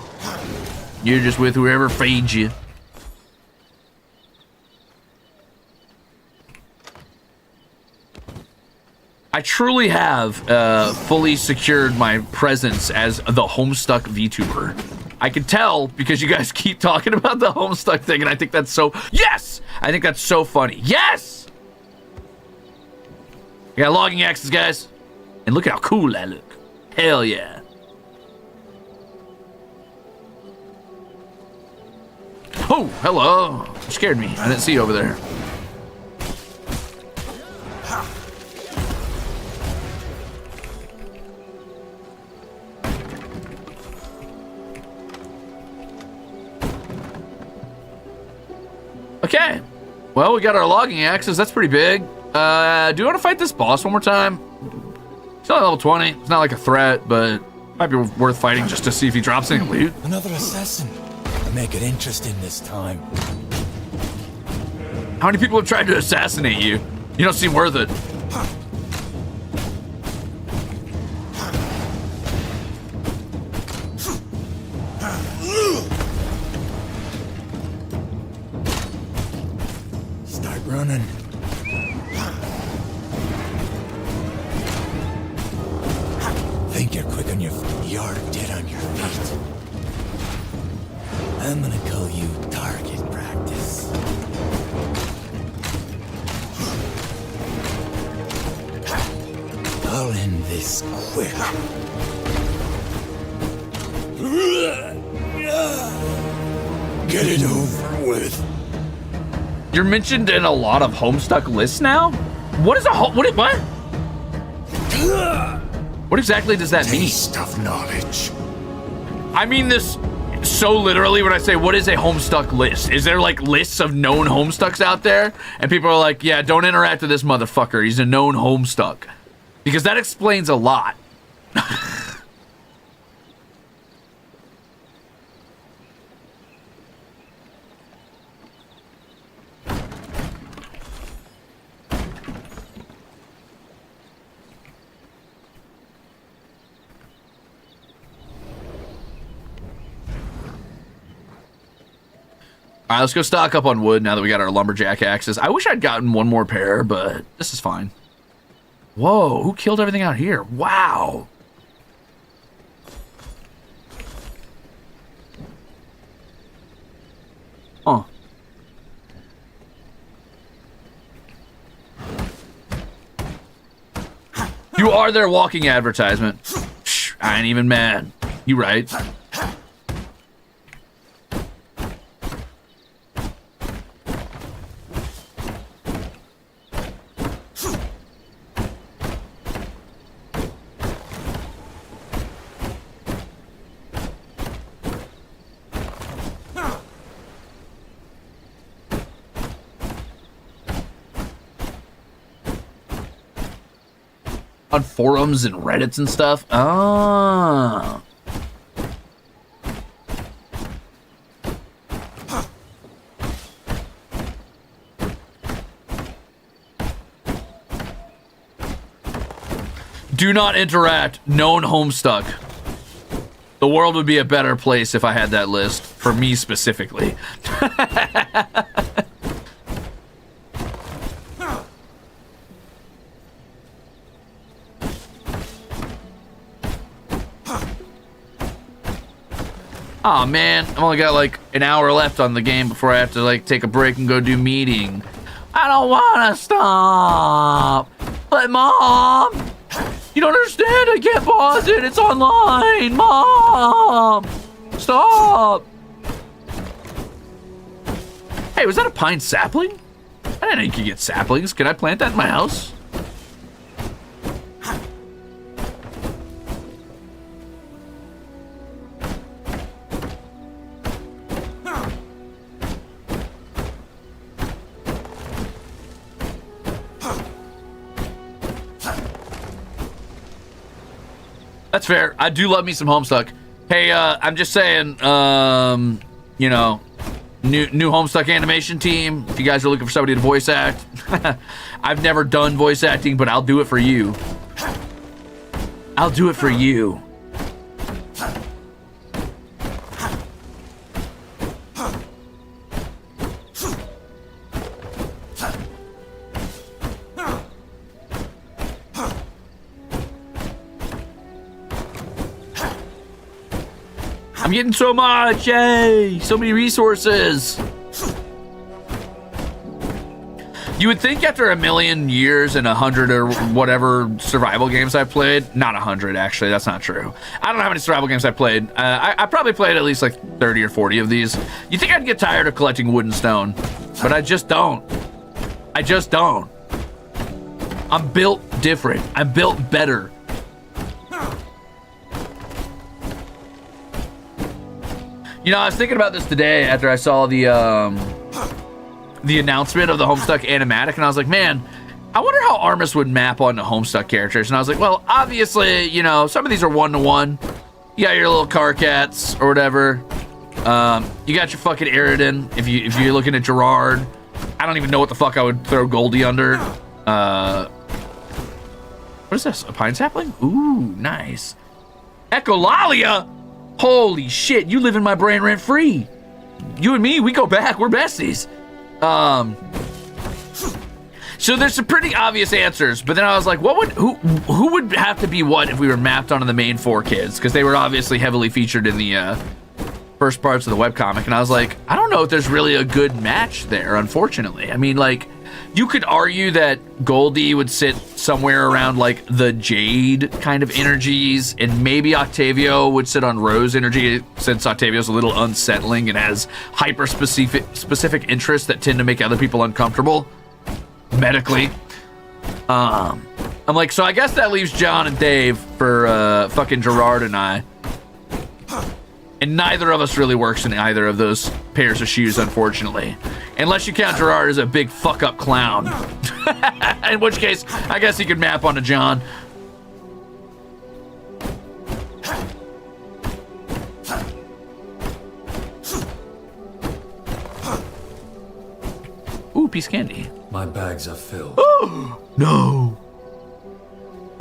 You're just with whoever feeds you. I truly have fully secured my presence as the Homestuck VTuber. I can tell because you guys keep talking about the Homestuck thing, and I think that's so... Yes! I think that's so funny. Yes! I got logging axes, guys. And look at how cool I look. Hell yeah. Oh, hello. You scared me. I didn't see you over there. Okay. Well, we got our logging axes. That's pretty big. Do you want to fight this boss one more time? He's only level 20. It's not like a threat, but might be worth fighting just to see if he drops any loot. Another assassin. Make it interesting this time. How many people have tried to assassinate you? You don't seem worth it. Start running. Think you're quick on your feet. You're dead on your feet. I'm gonna call you target practice. I'll end this quick. Get it over with. You're mentioned in a lot of Homestuck lists now? What is a what? What exactly does that mean? Taste of knowledge. I mean this so literally when I say, what is a Homestuck list? Is there like lists of known Homestucks out there? And people are like, yeah, don't interact with this motherfucker. He's a known Homestuck. Because that explains a lot. All right, let's go stock up on wood now that we got our lumberjack axes. I wish I'd gotten one more pair, but this is fine. Whoa, who killed everything out here? Wow. Huh. You are their walking advertisement. Shh, I ain't even mad. You right. On forums and Reddits and stuff. Ah. Do not interact. Known Homestuck. The world would be a better place if I had that list. For me specifically. Oh man, I've only got like an hour left on the game before I have to like take a break and go do meeting. I don't wanna stop. But Mom, you don't understand, I can't pause it, it's online. Mom, stop. Hey, was that a pine sapling? I didn't know you could get saplings. Can I plant that in my house? That's fair. I do love me some Homestuck. Hey, I'm just saying, you know, new Homestuck animation team. If you guys are looking for somebody to voice act, I've never done voice acting, but I'll do it for you. I'll do it for you. I'm getting so much, yay! So many resources. You would think after a million years and 100 or whatever survival games I played, not 100 actually, that's not true. I don't know how many survival games I played. I probably played at least like 30 or 40 of these. You think I'd get tired of collecting wood and stone, but I just don't. I just don't. I'm built different. I'm built better. You know, I was thinking about this today after I saw the announcement of the Homestuck animatic, and I was like, man, I wonder how Armus would map onto Homestuck characters. And I was like, well, obviously, you know, some of these are one-to-one. You got your little car cats or whatever. You got your fucking Eridan. If you're looking at Gerard, I don't even know what the fuck I would throw Goldie under. What is this? A pine sapling? Ooh, nice. Echolalia? Holy shit, you live in my brain rent free. You and me, we go back. We're besties. So there's some pretty obvious answers, but then I was like, who would have to be what if we were mapped onto the main four kids? Because they were obviously heavily featured in the first parts of the webcomic, and I was like, I don't know if there's really a good match there, unfortunately. I mean, like, you could argue that Goldie would sit somewhere around like the Jade kind of energies, and maybe Octavio would sit on Rose energy, since Octavio's a little unsettling and has hyper specific interests that tend to make other people uncomfortable medically. I'm like, so I guess that leaves John and Dave for fucking Gerard and I. And neither of us really works in either of those pairs of shoes, unfortunately. Unless you count Gerard as a big fuck-up clown. In which case, I guess he could map onto John. Ooh, piece of candy. My bags are filled. Oh, no.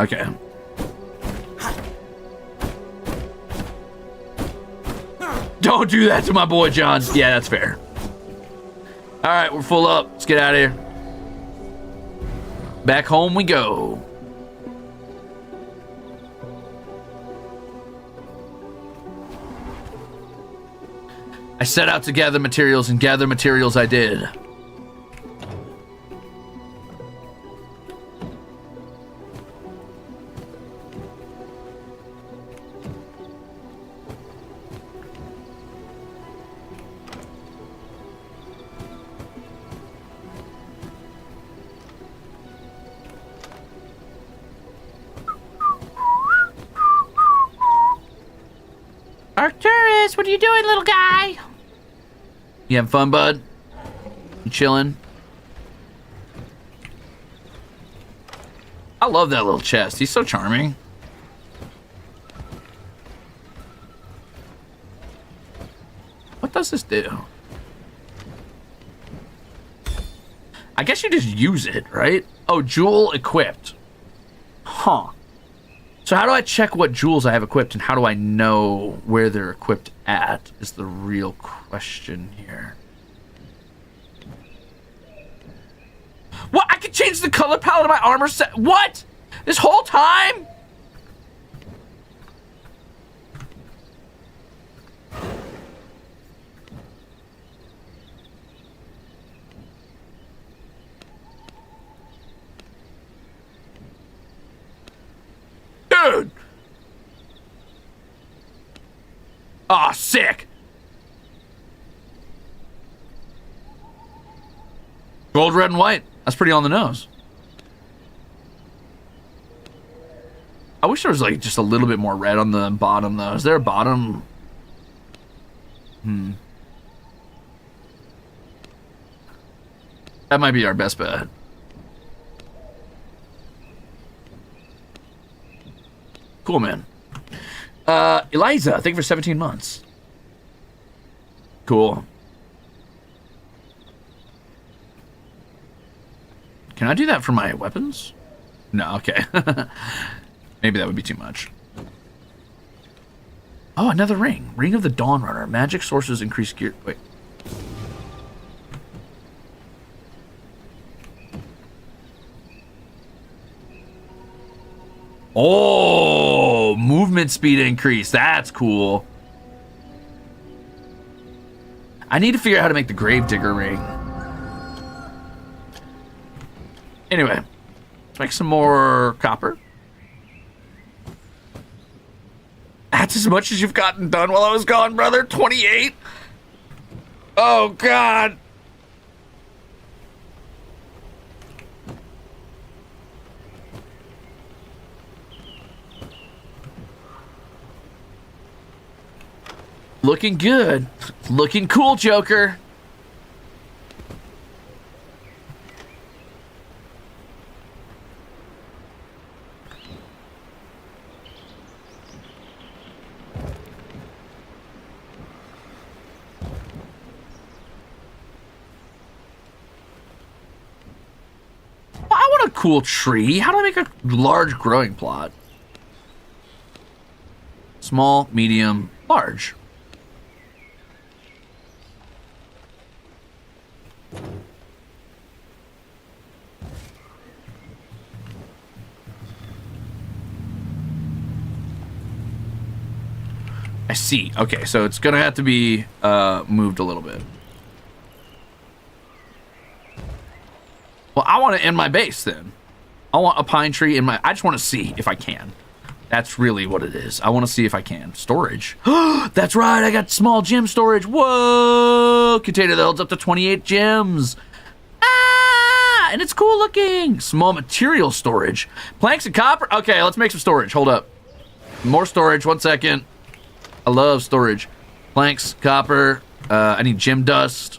Okay. Don't do that to my boy, John. Yeah, that's fair. All right, we're full up. Let's get out of here. Back home we go. I set out to gather materials, and gather materials I did. Arcturus, what are you doing, little guy? You having fun, bud? You chilling? I love that little chest. He's so charming. What does this do? I guess you just use it, right? Oh, jewel equipped. Huh. So how do I check what jewels I have equipped, and how do I know where they're equipped at is the real question here. What? I can change the color palette of my armor set? What? This whole time? Dude! Aw, sick! Gold, red, and white. That's pretty on the nose. I wish there was like just a little bit more red on the bottom though. Is there a bottom? That might be our best bet. Cool, man. Eliza, thank you for 17 months. Cool. Can I do that for my weapons? No, okay. Maybe that would be too much. Oh, another ring. Ring of the Dawn Runner. Magic sources increase gear. Wait. Oh, movement speed increase. That's cool. I need to figure out how to make the Gravedigger ring. Anyway, let's make some more copper. That's as much as you've gotten done while I was gone, brother. 28. Oh, God. Looking good. Looking cool, Joker. I want a cool tree. How do I make a large growing plot? Small, medium, large. I see. Okay, so it's gonna have to be moved a little bit. Well, I want to end my base then. I want a pine tree in my... I just want to see if I can. That's really what it is. I want to see if I can. Storage. That's right. I got small gem storage. Whoa! Container that holds up to 28 gems. Ah! And it's cool looking. Small material storage. Planks and copper. Okay, let's make some storage. Hold up. More storage. 1 second. I love storage. Planks, copper. I need gem dust.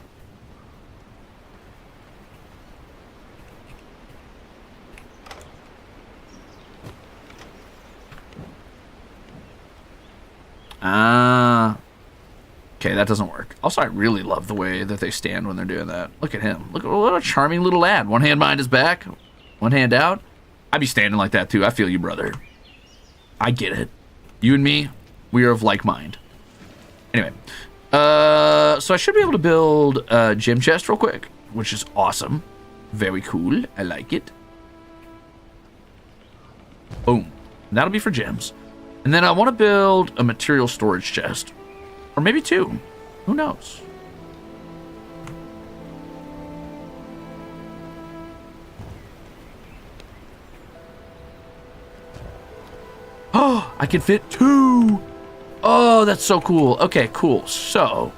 Okay, that doesn't work. Also, I really love the way that they stand when they're doing that. Look at him. Look at what a charming little lad. One hand behind his back, one hand out. I'd be standing like that too. I feel you, brother. I get it. You and me, we are of like mind. Anyway, so I should be able to build a gem chest real quick, which is awesome. Very cool. I like it. Boom. That'll be for gems. And then I want to build a material storage chest. Or maybe 2. Who knows? Oh, I can fit 2. Oh, that's so cool. Okay, cool. So.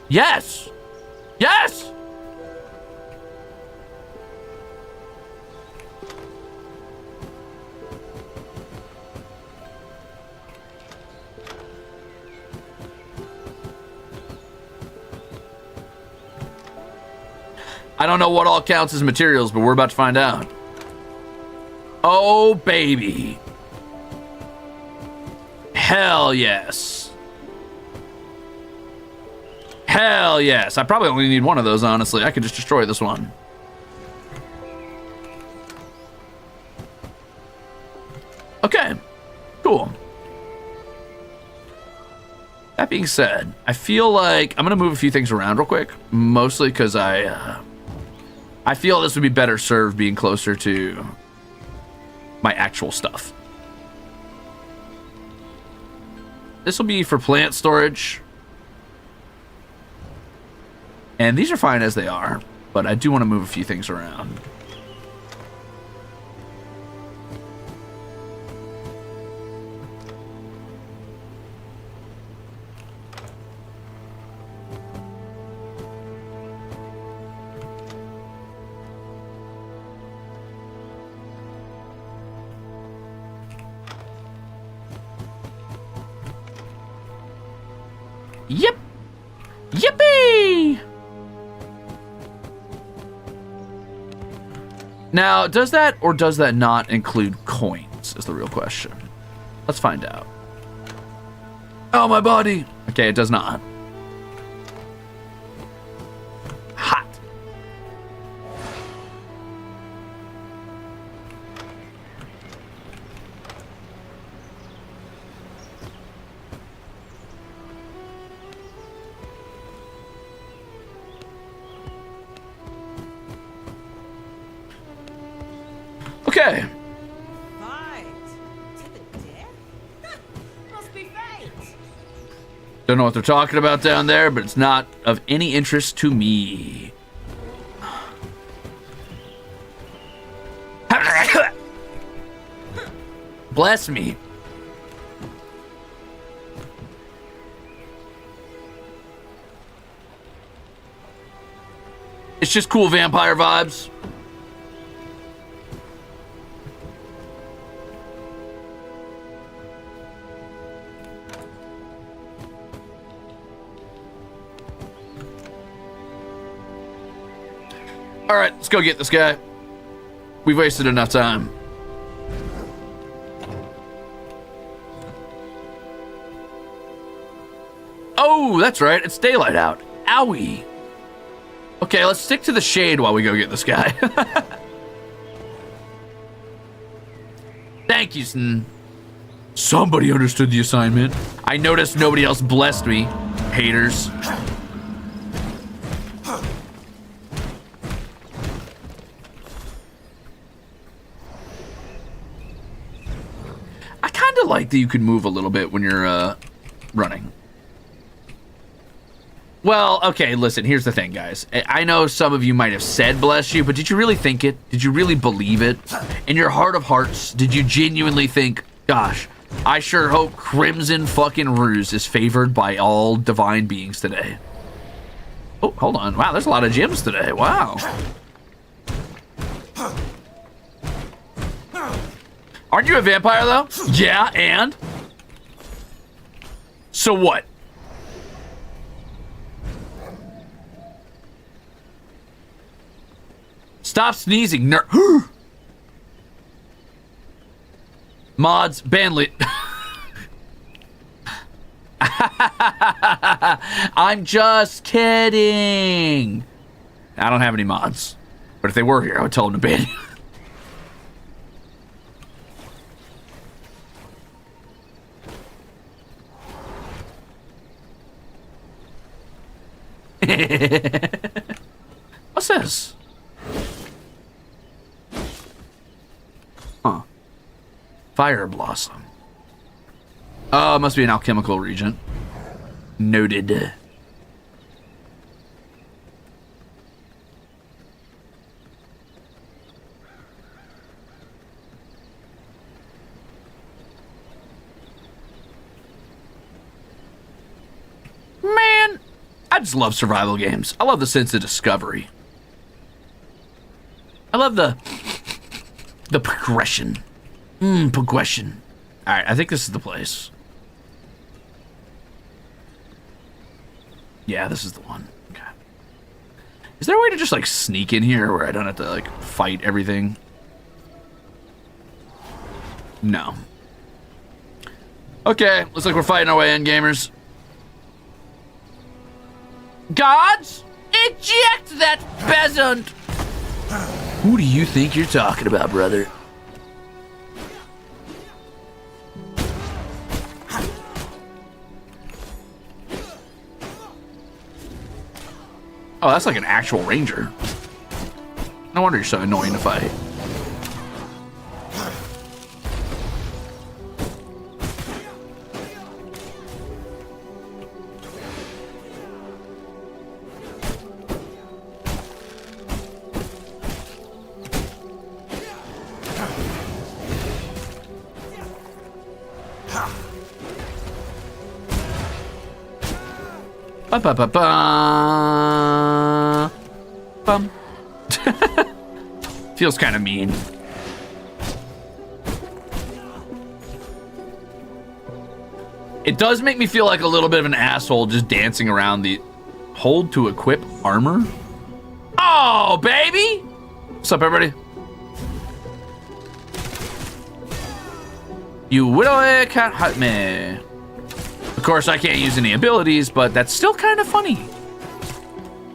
Yes. Yes. I don't know what all counts as materials, but we're about to find out. Oh, baby. Hell yes. Hell yes. I probably only need one of those, honestly. I could just destroy this one. Okay. Cool. That being said, I feel like I'm going to move a few things around real quick. Mostly because I feel this would be better served being closer to my actual stuff. This will be for plant storage. And these are fine as they are, but I do want to move a few things around. Yep. Yippee! Now, does that or does that not include coins is the real question. Let's find out. Oh, my body. Okay, it does not. Hot. Okay. Fight to the death? Must be fate. Don't know what they're talking about down there, but it's not of any interest to me. Bless me. It's just cool vampire vibes. All right, let's go get this guy. We've wasted enough time. Oh, that's right. It's daylight out. Owie. Okay, let's stick to the shade while we go get this guy. Thank you, son. Somebody understood the assignment. I noticed nobody else blessed me. Haters. I kind of like that you can move a little bit when you're running. Well, okay, listen, here's the thing, guys. I know some of you might have said bless you, but did you really think it? Did you really believe it? In your heart of hearts, did you genuinely think, gosh, I sure hope Crimzon fucking Rulez is favored by all divine beings today? Oh, hold on. Wow, there's a lot of gems today. Wow. Aren't you a vampire, though? Yeah, and? So what? Stop sneezing, Mods, banlit. I'm just kidding. I don't have any mods. But if they were here, I would tell them to ban you. What's this? Huh. Fire blossom. Oh, it must be an alchemical region. Noted. Man, I just love survival games. I love the sense of discovery. I love the progression. Progression. All right, I think this is the place. Yeah, this is the one. Okay. Is there a way to just like sneak in here where I don't have to like fight everything? No. Okay, looks like we're fighting our way in, gamers. Gods, eject that peasant! Who do you think you're talking about, brother? Oh, that's like an actual ranger. No wonder you're so annoying to fight. Ba-ba-ba-ba. Bum. Feels kind of mean. It does make me feel like a little bit of an asshole just dancing around the hold to equip armor. Oh, baby! What's up, everybody? You widow can't hurt me. Of course, I can't use any abilities, but that's still kind of funny.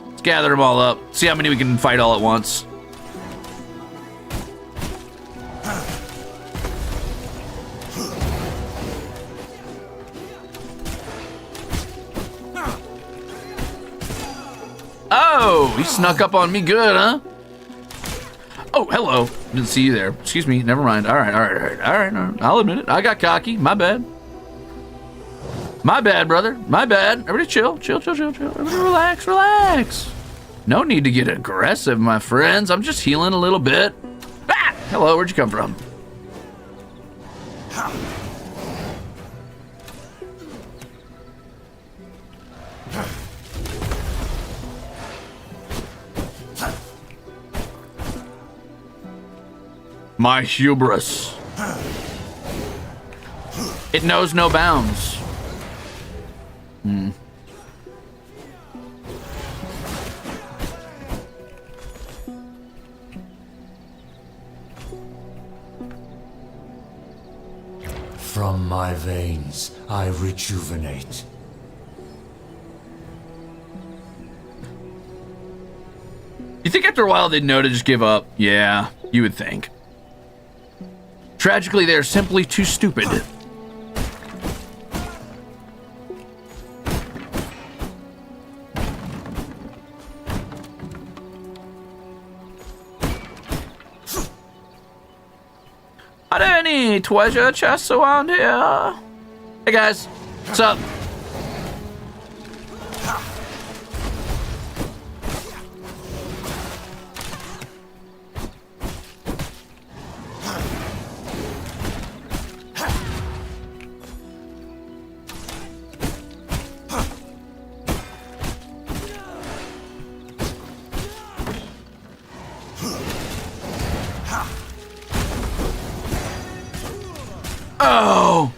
Let's gather them all up. See how many we can fight all at once. Oh, he snuck up on me good, huh? Oh, hello. Didn't see you there. Excuse me. Never mind. All right. I'll admit it. I got cocky. My bad. My bad, brother. My bad. Everybody chill. Everybody relax. No need to get aggressive, my friends. I'm just healing a little bit. Ah! Hello, where'd you come from? My hubris. It knows no bounds. From my veins, I rejuvenate. You think after a while they'd know to just give up? Yeah, you would think. Tragically, they're simply too stupid. Are there any treasure chests around here? Hey guys, what's up? Oh!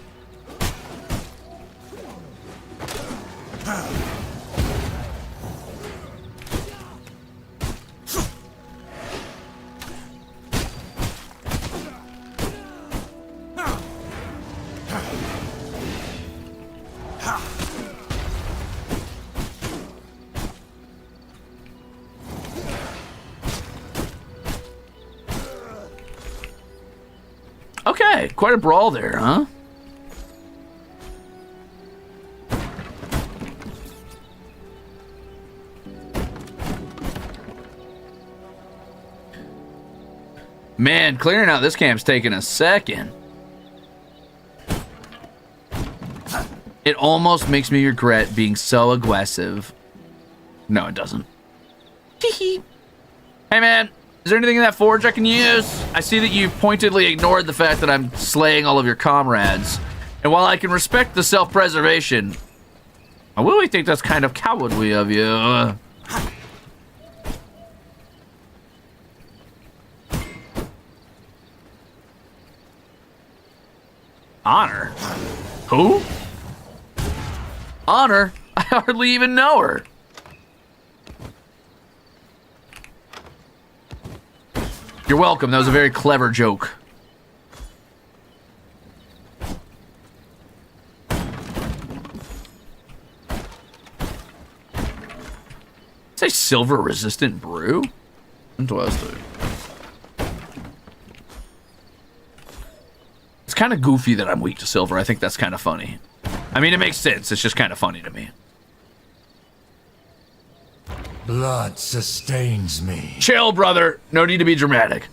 Okay, quite a brawl there, huh? Man, clearing out this camp's taking a second. It almost makes me regret being so aggressive. No, it doesn't. Hey man, is there anything in that forge I can use? I see that you pointedly ignored the fact that I'm slaying all of your comrades. And while I can respect the self-preservation, I really think that's kind of cowardly of you. Honor? Who? Honor? I hardly even know her. You're welcome. That was a very clever joke. Say silver resistant brew? Interesting. It's kind of goofy that I'm weak to silver. I think that's kind of funny. I mean, it makes sense. It's just kind of funny to me. Blood sustains me. Chill, brother. No need to be dramatic.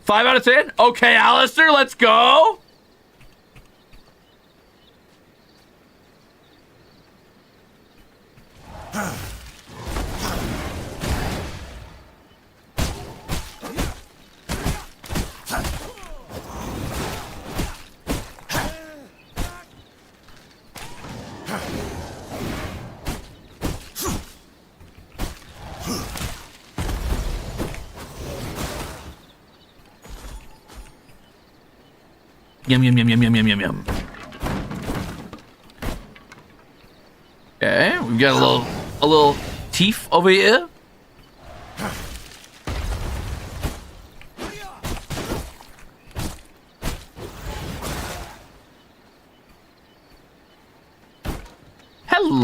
5 out of 10? Okay, Alistair, let's go. Yum, yum, yum, yum, yum, yum, yum, yum. Okay, we've got a little teeth over here.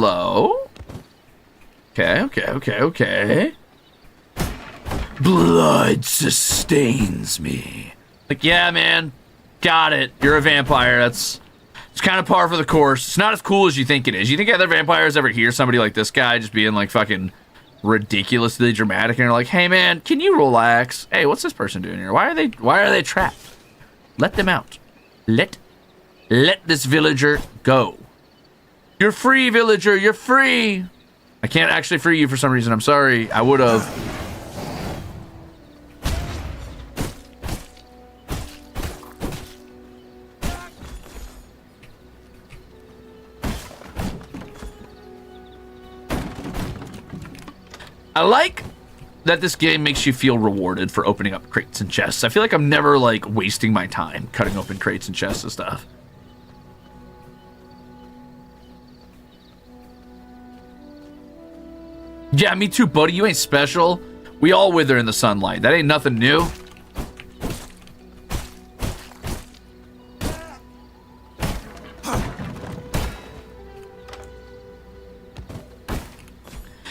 slow. Okay. Blood sustains me. Like, yeah, man. Got it. You're a vampire. It's kind of par for the course. It's not as cool as you think it is. You think other vampires ever hear somebody like this guy just being like fucking ridiculously dramatic and they're like, hey man, can you relax? Hey, what's this person doing here? Why are they trapped? Let them out. Let this villager go. You're free, villager. You're free. I can't actually free you for some reason. I'm sorry. I would have. I like that this game makes you feel rewarded for opening up crates and chests. I feel like I'm never like wasting my time cutting open crates and chests and stuff. Yeah, me too, buddy. You ain't special. We all wither in the sunlight. That ain't nothing new.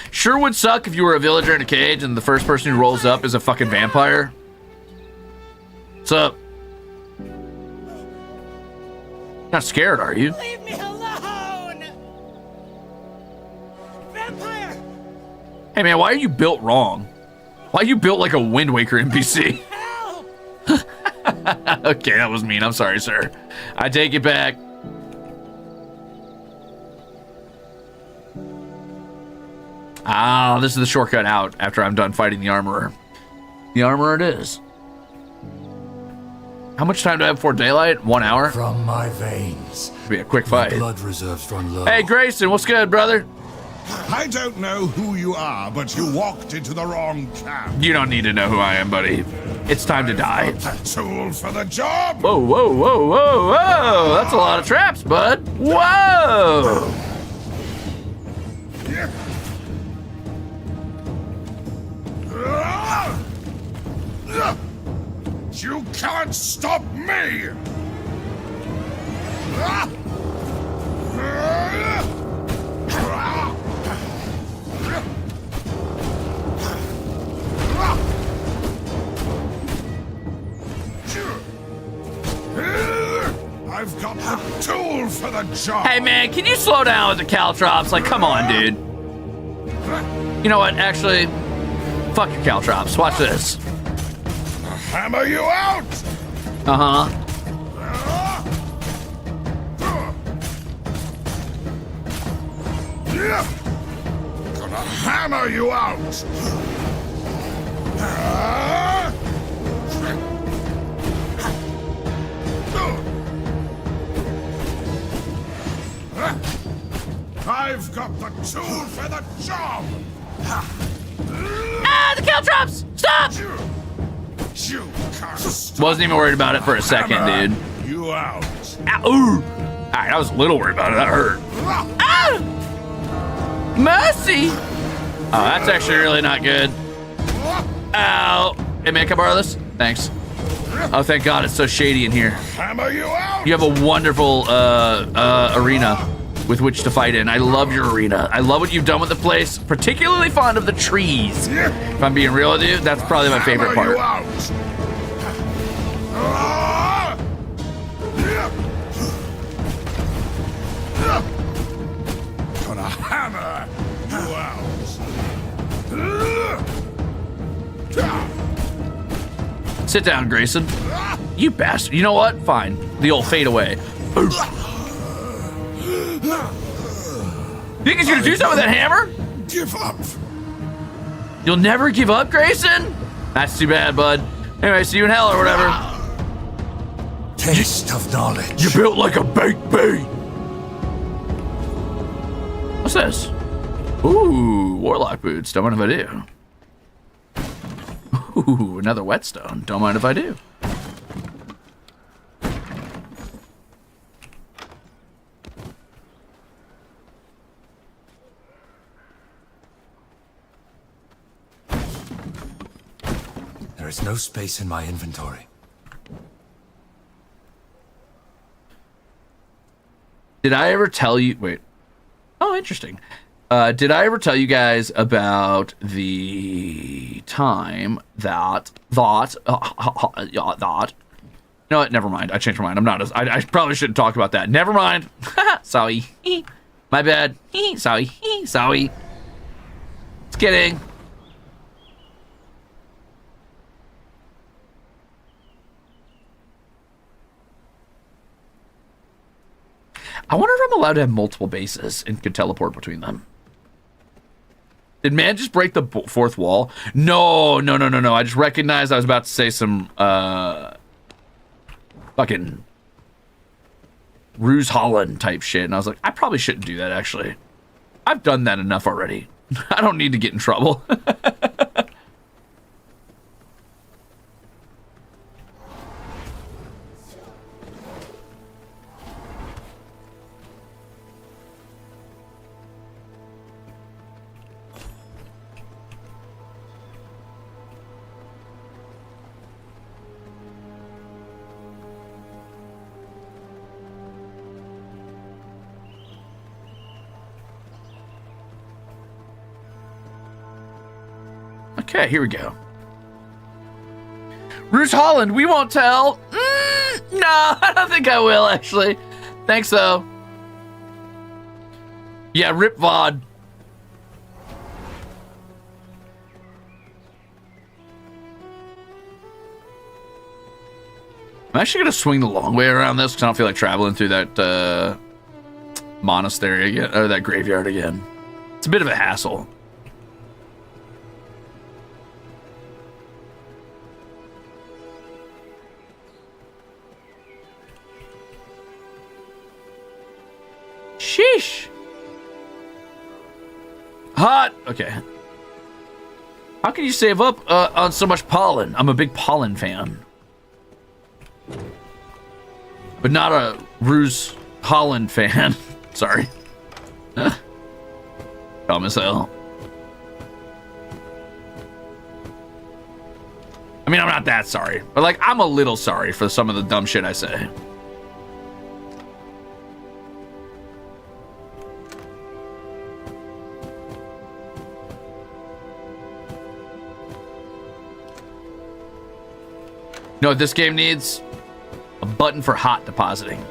Sure would suck if you were a villager in a cage and the first person who rolls up is a fucking vampire. What's up? Not scared, are you? Leave me alone! Vampire! Hey man, why are you built wrong? Why are you built like a Wind Waker NPC? Help! Okay, that was mean. I'm sorry, sir. I take it back. Ah, this is the shortcut out after I'm done fighting the armorer. The armorer it is. How much time do I have before daylight? 1 hour? From my veins, Be a quick fight. blood reserves run low. Hey, Grayson, what's good, brother? I don't know who you are, but you walked into the wrong camp. You don't need to know who I am, buddy. It's time to die. A tool for the job. Whoa, whoa, whoa, whoa, whoa! That's a lot of traps, bud. Whoa! You can't stop me! I've got the tool for the job! Hey, man, can you slow down with the caltrops? Like, come on, dude. You know what? Actually, fuck your caltrops. Watch this. Hammer you out! Uh-huh. Gonna hammer you out! I've got the tool for the job! Ah, the caltrops! Stop! You can't stop. Wasn't even worried about it for a second, Hammer dude. you out! Ow, ooh. Alright, I was a little worried about it. That hurt. Ah! Mercy! Oh, that's actually really not good. Ow. Hey, man, can I borrow this? Thanks. Oh, thank God, it's so shady in here. Hammer you out! You have a wonderful arena with which to fight in. I love your arena. I love what you've done with the place. Particularly fond of the trees. If I'm being real with you, that's probably my favorite Hammer you part. out! Gonna hammer you out! Sit down, Grayson. You bastard. You know what? Fine. The old fade away. You think he's gonna do something with that hammer? Give up! You'll never give up, Grayson? That's too bad, bud. Anyway, see you in hell or whatever. Taste of knowledge. You're built like a baked bean. What's this? Ooh, warlock boots. Don't mind if I do. Ooh, another whetstone. Don't mind if I do. There is no space in my inventory. Did I ever tell you? Wait. Oh Oh, interesting. Did I ever tell you guys about the time that you know what? Never mind. I changed my mind. I'm not as... I probably shouldn't talk about that. Never mind. Sorry. My bad. Sorry. Sorry. Just kidding. I wonder if I'm allowed to have multiple bases and can teleport between them. Did man just break the fourth wall? No. I just recognized I was about to say some fucking Ruze Holland type shit, and I was like, I probably shouldn't do that, actually. I've done that enough already. I don't need to get in trouble. Okay, here we go. Ruze Holland, we won't tell. No, I don't think I will, actually. Thanks, though. Yeah, rip VOD. I'm actually going to swing the long way around this because I don't feel like traveling through that monastery again, or that graveyard again. It's a bit of a hassle. Sheesh. Hot. Okay. How can you save up on so much pollen? I'm a big pollen fan. But not a Ruze Holland fan. Sorry. Dumb as hell. I mean, I'm not that sorry. But, like, I'm a little sorry for some of the dumb shit I say. You know what this game needs? A button for hot depositing.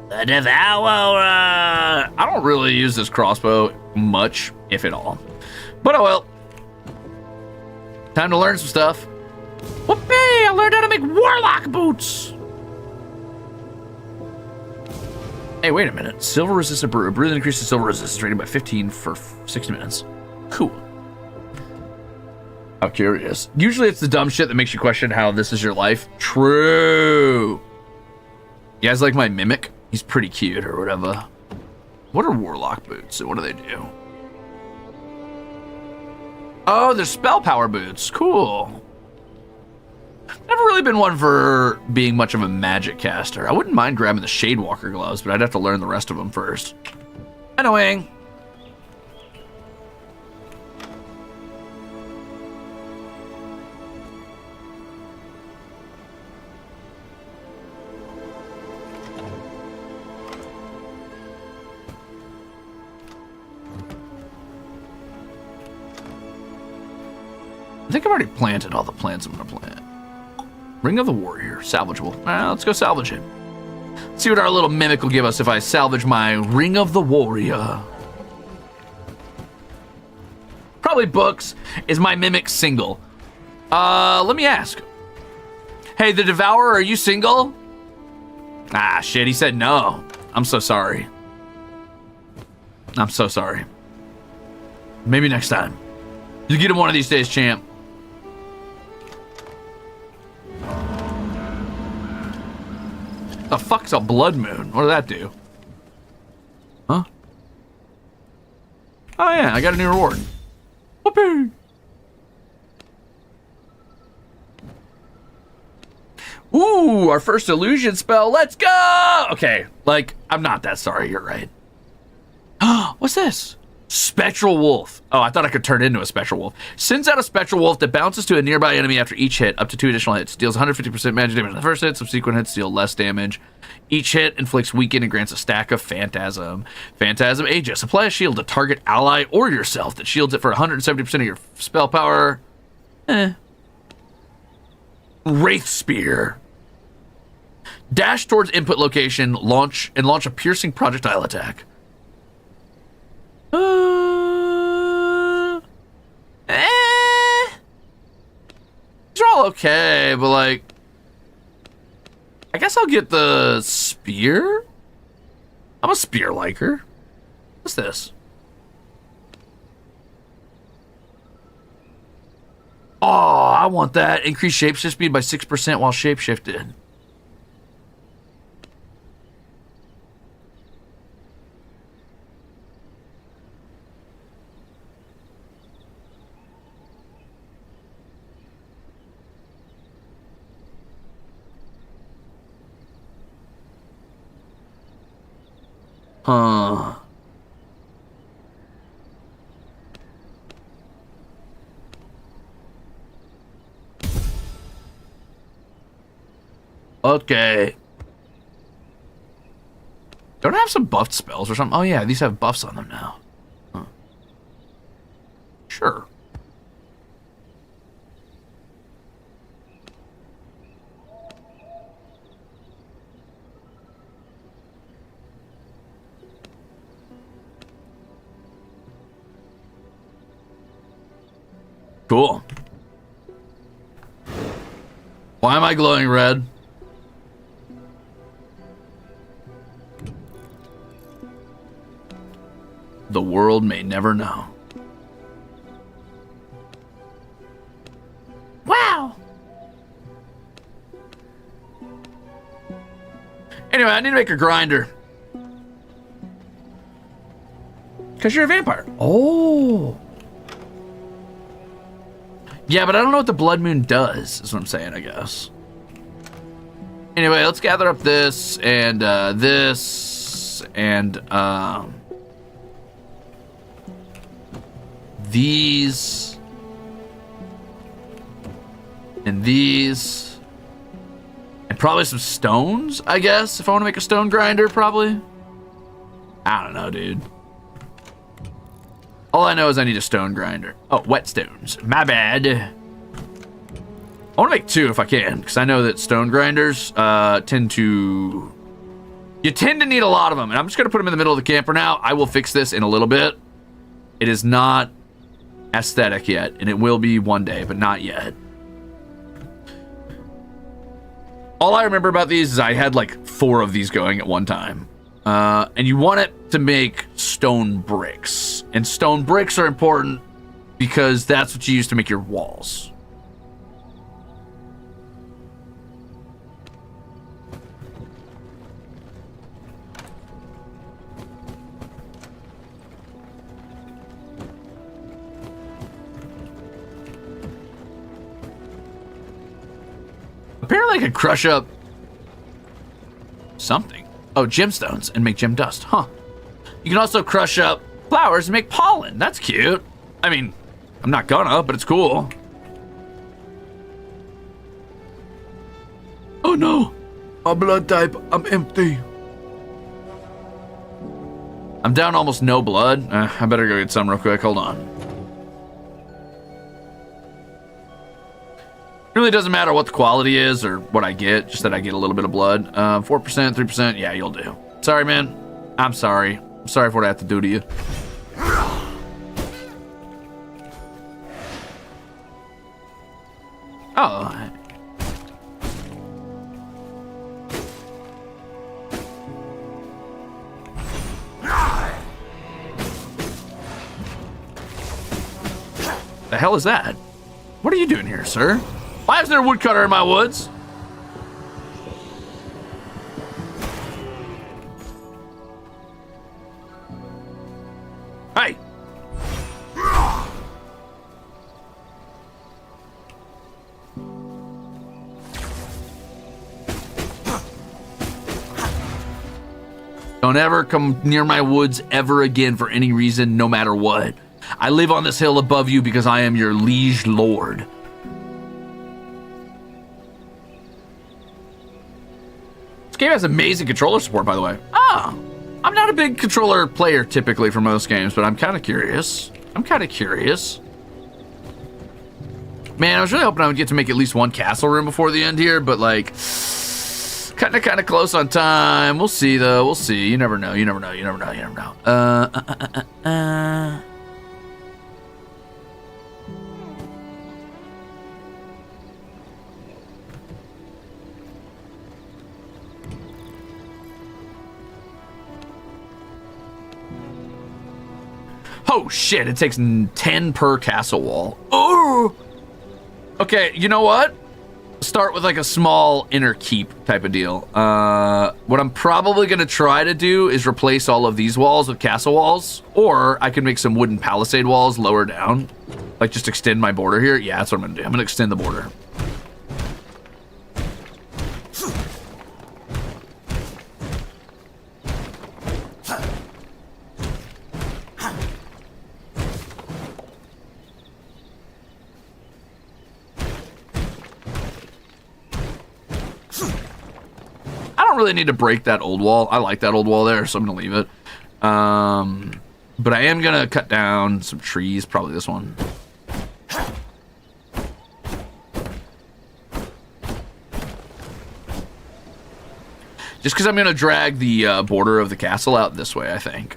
The Devourer! I don't really use this crossbow much, if at all. But oh well. Time to learn some stuff. Whoopee! I learned how to make warlock boots! Hey, wait a minute. Silver resistant brew. Brew that increases silver resistance rating by 15 for 60 minutes. Cool. How curious. Usually it's the dumb shit that makes you question how this is your life. True. You guys like my mimic? He's pretty cute or whatever. What are warlock boots and what do they do? Oh, they're spell power boots. Cool. Never really been one for being much of a magic caster. I wouldn't mind grabbing the Shadewalker gloves, but I'd have to learn the rest of them first. Annoying. I think I've already planted all the plants I'm going to plant. Ring of the Warrior, salvageable. Let's go salvage it. See what our little mimic will give us if I salvage my Ring of the Warrior. Probably books. Is my mimic single? Let me ask. Hey, the Devourer, are you single? Ah, shit, he said no. I'm so sorry. I'm so sorry. Maybe next time. You get him one of these days, champ. The fuck's a blood moon? What did that do? Huh? Oh yeah, I got a new reward. Whoopee! Ooh, our first illusion spell. Let's go! Okay, like, I'm not that sorry. You're right. What's this? Spectral Wolf. Oh, I thought I could turn into a Spectral Wolf. Sends out a Spectral Wolf that bounces to a nearby enemy after each hit, up to 2 additional hits. Deals 150% magic damage on the first hit. Subsequent hits deal less damage. Each hit inflicts weaken and grants a stack of Phantasm. Phantasm Aegis. Apply a shield to target ally or yourself that shields it for 170% of your spell power. Wraith Spear. Dash towards input location, launch a piercing projectile attack. These are all okay, but like, I guess I'll get the spear. I'm a spear liker. What's this? Oh, I want that. Increase shapeshift speed by 6% while shapeshifted. Huh. Okay. Don't I have some buffed spells or something? Oh yeah, these have buffs on them now. Huh. Sure. Cool. Why am I glowing red? The world may never know. Wow. Anyway, I need to make a grinder. Because you're a vampire. Oh. Yeah, but I don't know what the blood moon does, is what I'm saying, I guess. Anyway, let's gather up this and this and these and these and probably some stones, I guess, if I want to make a stone grinder, probably. I don't know, dude. All I know is I need a stone grinder. Oh, whetstones. My bad. I want to make 2 if I can, because I know that stone grinders tend to... You tend to need a lot of them, and I'm just going to put them in the middle of the camp for now. I will fix this in a little bit. It is not aesthetic yet, and it will be one day, but not yet. All I remember about these is I had like 4 of these going at one time. And you want it to make stone bricks. And stone bricks are important because that's what you use to make your walls. Apparently I could crush up something. Oh, gemstones and make gem dust. Huh. You can also crush up flowers and make pollen. That's cute. I mean, I'm not gonna, but it's cool. Oh no. My blood type, I'm empty. I'm down almost no blood. I better go get some real quick. Hold on. Really doesn't matter what the quality is or what I get, just that I get a little bit of blood. 4%, 3%, yeah, you'll do. Sorry, man. I'm sorry. I'm sorry for what I have to do to you. Oh. The hell is that? What are you doing here, sir? Why is there a woodcutter in my woods? Hey! Don't ever come near my woods ever again for any reason, no matter what. I live on this hill above you because I am your liege lord. This game has amazing controller support, by the way. Ah, I'm not a big controller player typically for most games, but I'm kind of curious. Man, I was really hoping I would get to make at least one castle room before the end here, but like, kind of close on time. We'll see though. We'll see. You never know. Oh shit! It takes 10 per castle wall. Oh. Okay, you know what? Start with like a small inner keep type of deal. What I'm probably gonna try to do is replace all of these walls with castle walls, or I can make some wooden palisade walls lower down. Like just extend my border here. Yeah, that's what I'm gonna do. I'm gonna extend the border. I don't really need to break that old wall. I like that old wall there, so I'm gonna leave it. But I am gonna cut down some trees, probably this one. Just because I'm gonna drag the border of the castle out this way, I think.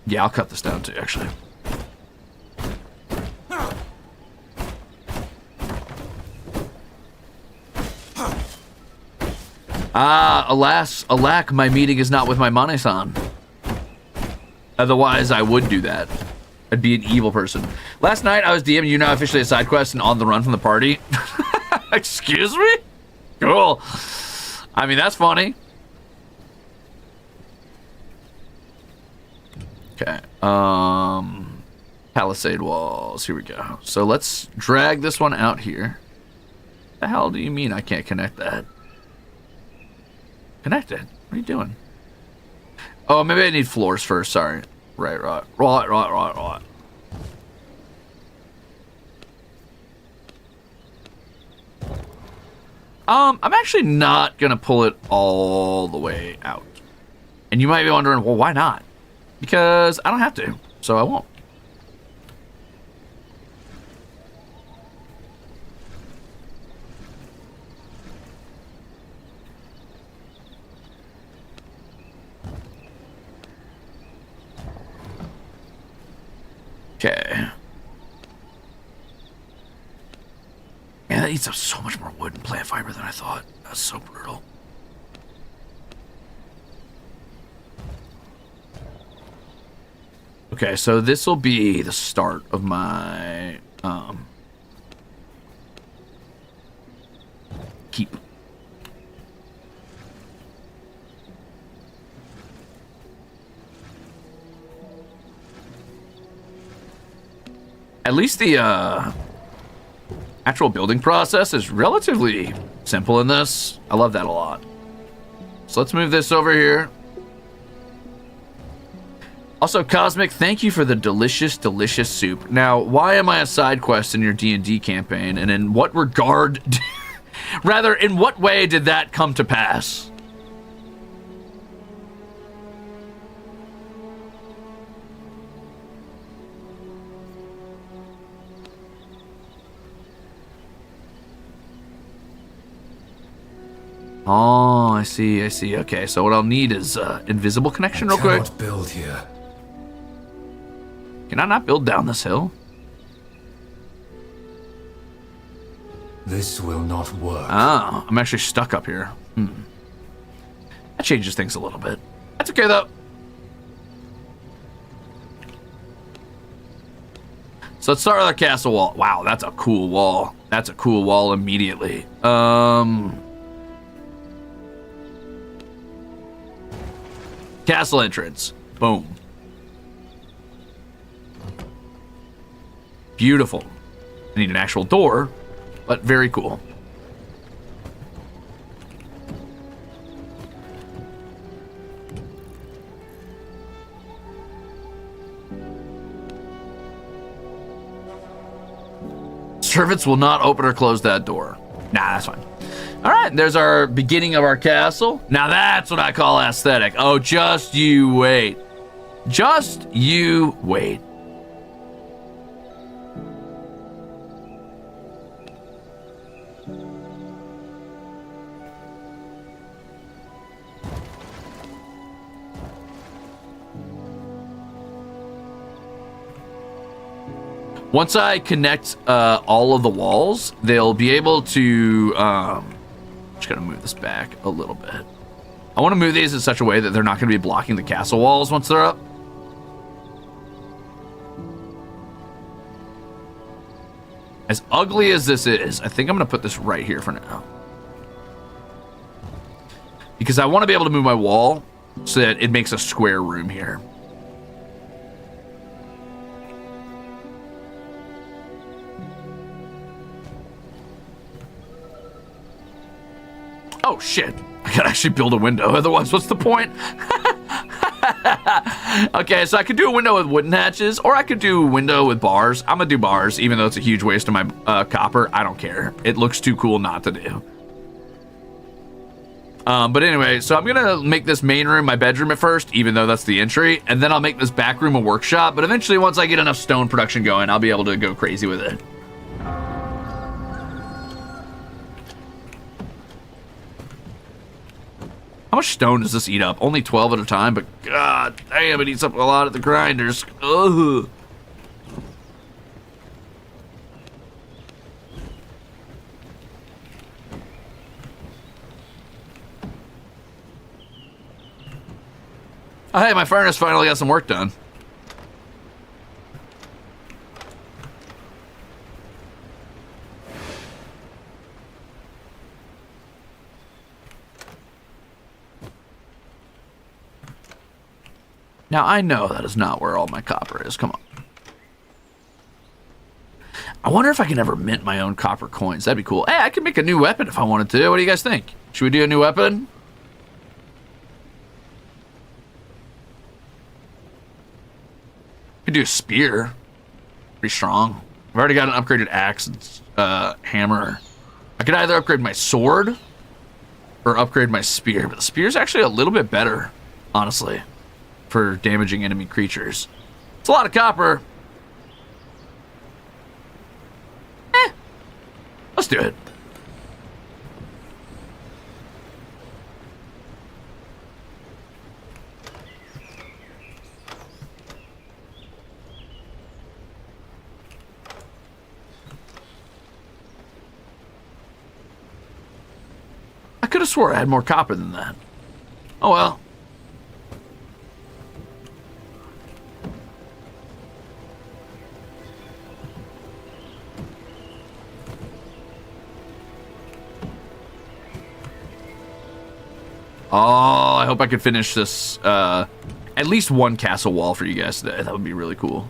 Yeah, I'll cut this down too, actually. Ah, alas, alack, my meeting is not with my Mane-san. Otherwise, I would do that. I'd be an evil person. Last night, I was DMing you now officially a side quest and on the run from the party. Excuse me? Cool. I mean, that's funny. Okay. Palisade walls. Here we go. So let's drag this one out here. The hell do you mean I can't connect that? Connected. What are you doing? Oh, maybe I need floors first. Sorry. Right. I'm actually not gonna pull it all the way out. And you might be wondering, well, why not? Because I don't have to, so I won't. Okay. Man, that eats up so much more wood and plant fiber than I thought. That's so brutal. Okay, so this will be the start of my keep. At least the actual building process is relatively simple in this. I love that a lot. So let's move this over here. Also, Cosmic, thank you for the delicious, delicious soup. Now, why am I a side quest in your D&D campaign? And in what regard, rather, in what way did that come to pass? Oh, I see. Okay, so what I'll need is invisible connection real quick. Cannot build here. Can I not build down this hill? This will not work. Ah, I'm actually stuck up here. That changes things a little bit. That's okay, though. So let's start with our castle wall. Wow, that's a cool wall. That's a cool wall immediately. Castle entrance. Boom. Beautiful. I need an actual door, but very cool. servants will not open or close that door. Nah, that's fine. All right, there's our beginning of our castle. Now that's what I call aesthetic. Oh, just you wait. Just you wait. Once I connect all of the walls, they'll be able to, just gonna move this back a little bit. I wanna move these in such a way that they're not gonna be blocking the castle walls once they're up. As ugly as this is, I think I'm gonna put this right here for now. Because I wanna be able to move my wall so that it makes a square room here. Oh shit, I gotta actually build a window, otherwise what's the point? Okay, so I could do a window with wooden hatches, or I could do a window with bars. I'm gonna do bars, even though it's a huge waste of my copper. I don't care. It looks too cool not to do. But anyway, so I'm gonna make this main room my bedroom at first, even though that's the entry, and then I'll make this back room a workshop, but eventually once I get enough stone production going, I'll be able to go crazy with it. How much stone does this eat up? Only 12 at a time, but god damn, it eats up a lot at the grinders. Ugh. Oh, hey, my furnace finally got some work done. Now, I know that is not where all my copper is. Come on. I wonder if I can ever mint my own copper coins. That'd be cool. Hey, I could make a new weapon if I wanted to. What do you guys think? Should we do a new weapon? Could do a spear. Pretty strong. I've already got an upgraded axe and hammer. I could either upgrade my sword or upgrade my spear, but the spear's actually a little bit better, honestly, for damaging enemy creatures. It's a lot of copper. Let's do it. I could have swore I had more copper than that. Oh well. Oh, I hope I could finish this, at least one castle wall for you guys today. That would be really cool.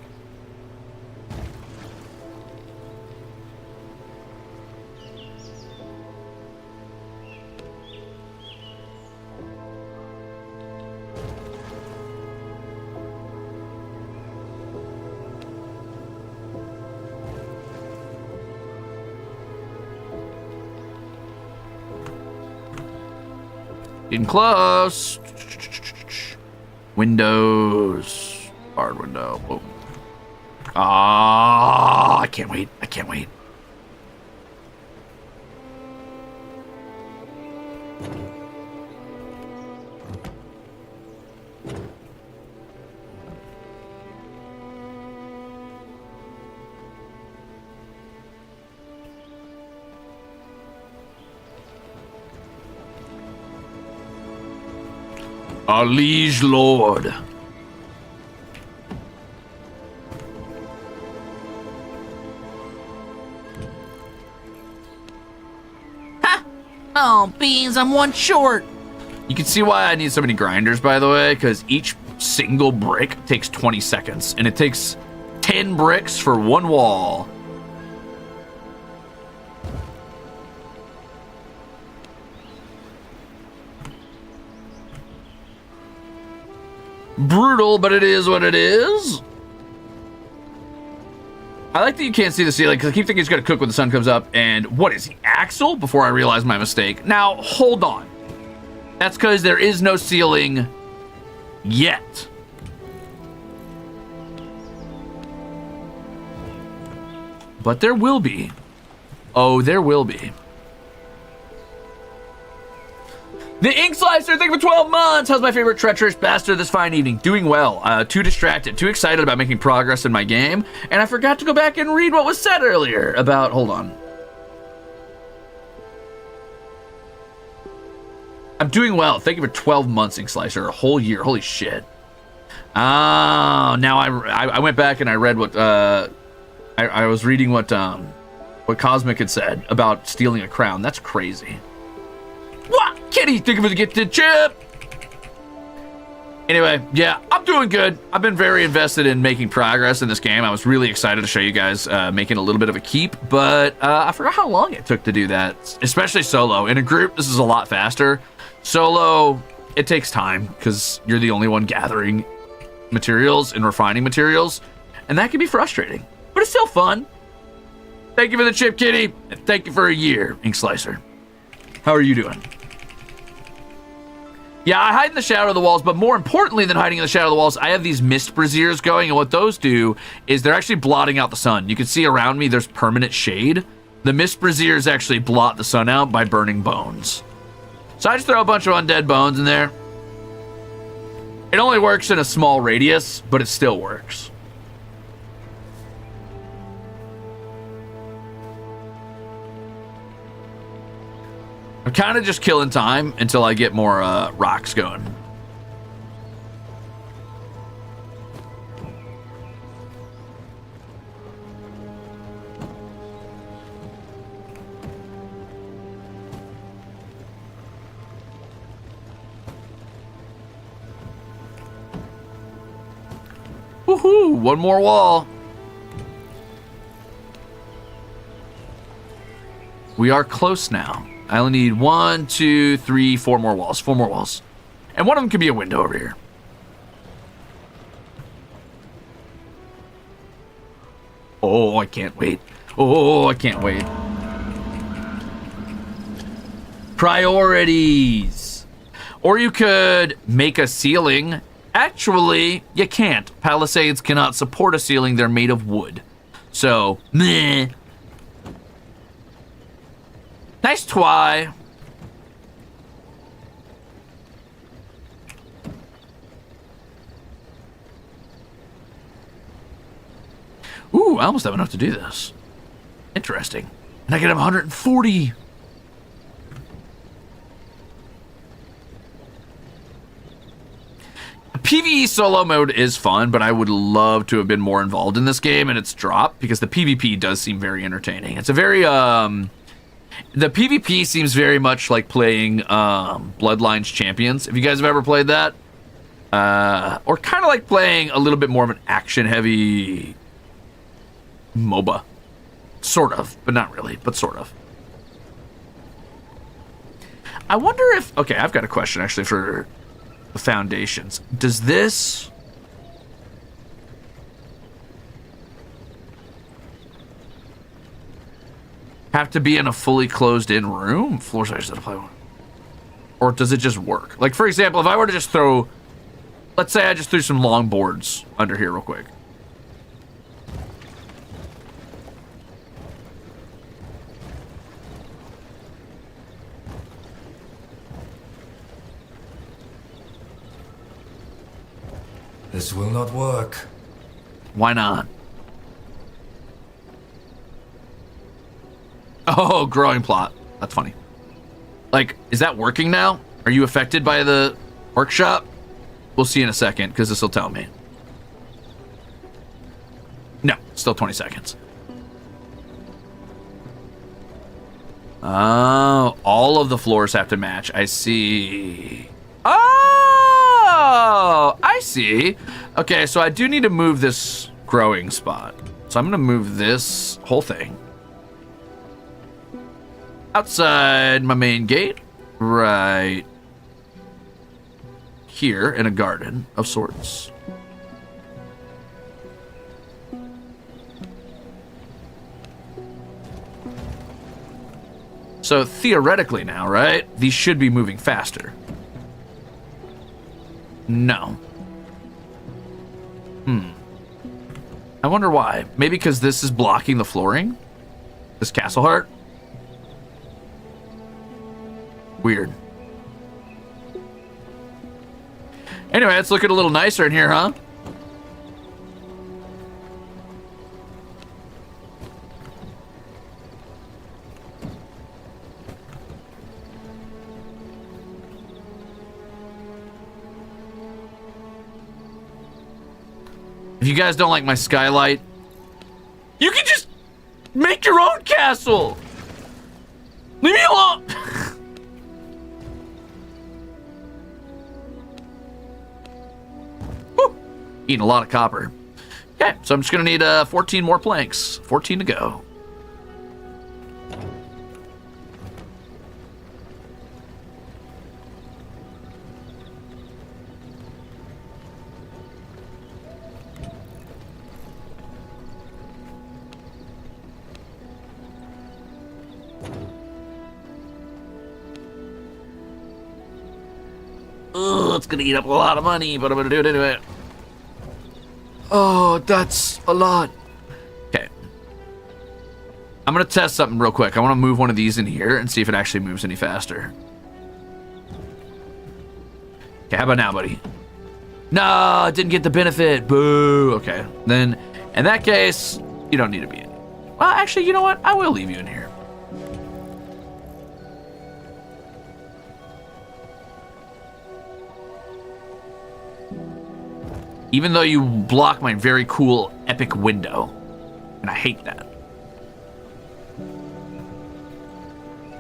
Getting close. Windows. Barred window. Boom. Ah, I can't wait. I can't wait. Our liege lord. Ha! Oh, beans, I'm one short. You can see why I need so many grinders, by the way, because each single brick takes 20 seconds, and it takes 10 bricks for one wall. Brutal, but it is what it is. I like that you can't see the ceiling because I keep thinking it's going to cook when the sun comes up. And what is the axle? Before I realize my mistake. Now, hold on. That's because there is no ceiling yet. But there will be. Oh, there will be. The Ink Slicer, thank you for 12 months. How's my favorite treacherous bastard this fine evening? Doing well. Too distracted, too excited about making progress in my game. And I forgot to go back and read what was said earlier about, hold on. I'm doing well. Thank you for 12 months, Ink Slicer. A whole year. Holy shit. Oh, now I went back and I read what, I was reading what Cosmic had said about stealing a crown. That's crazy. What? Kitty, thank you for the gifted chip. Anyway, yeah, I'm doing good. I've been very invested in making progress in this game. I was really excited to show you guys making a little bit of a keep, but I forgot how long it took to do that, especially solo. In a group, this is a lot faster. Solo, it takes time because you're the only one gathering materials and refining materials, and that can be frustrating, but it's still fun. Thank you for the chip, Kitty, and thank you for a year, Ink Slicer. How are you doing? Yeah, I hide in the shadow of the walls, but more importantly than hiding in the shadow of the walls, I have these mist braziers going, and what those do is they're actually blotting out the sun. You can see around me there's permanent shade. The mist braziers actually blot the sun out by burning bones. So I just throw a bunch of undead bones in there. It only works in a small radius, but it still works. I'm kind of just killing time until I get more rocks going. Woohoo! One more wall. We are close now. I only need 1, 2, 3, 4 more walls. 4 more walls. And one of them could be a window over here. Oh, I can't wait. Oh, I can't wait. Priorities. Or you could make a ceiling. Actually, you can't. Palisades cannot support a ceiling. They're made of wood. So, meh. Nice twy. Ooh, I almost have enough to do this. Interesting. And I get 140. PvE solo mode is fun, but I would love to have been more involved in this game, and it's dropped because the PvP does seem very entertaining. It's a very, the PvP seems very much like playing Bloodlines Champions, if you guys have ever played that. Or kind of like playing a little bit more of an action-heavy MOBA. Sort of, but not really, but sort of. I wonder if... Okay, I've got a question, actually, for the foundations. Does this... have to be in a fully closed-in room? Floor size doesn't apply. Or does it just work? Like, for example, if I were to just throw... Let's say I just threw some long boards under here real quick. This will not work. Why not? Oh, growing plot. That's funny. Like, is that working now? Are you affected by the workshop? We'll see in a second, because this will tell me. No, still 20 seconds. Oh, all of the floors have to match. I see. Oh, I see. Okay, so I do need to move this growing spot. So I'm going to move this whole thing outside my main gate, right here in a garden of sorts. So theoretically now, right? These should be moving faster. No. I wonder why. Maybe because this is blocking the flooring? This castle heart? Weird. Anyway, let's look at a little nicer in here, huh? If you guys don't like my skylight, you can just make your own castle. Leave me alone. Whew. Eating a lot of copper. Okay, so I'm just gonna need 14 more planks. 14 to go. Ugh, it's gonna eat up a lot of money, but I'm gonna do it anyway. Oh, that's a lot. Okay. I'm gonna test something real quick. I wanna move one of these in here and see if it actually moves any faster. Okay, how about now, buddy? No, it didn't get the benefit. Boo. Okay, then in that case, you don't need to be in. Well, actually, you know what? I will leave you in here. Even though you block my very cool, epic window. And I hate that.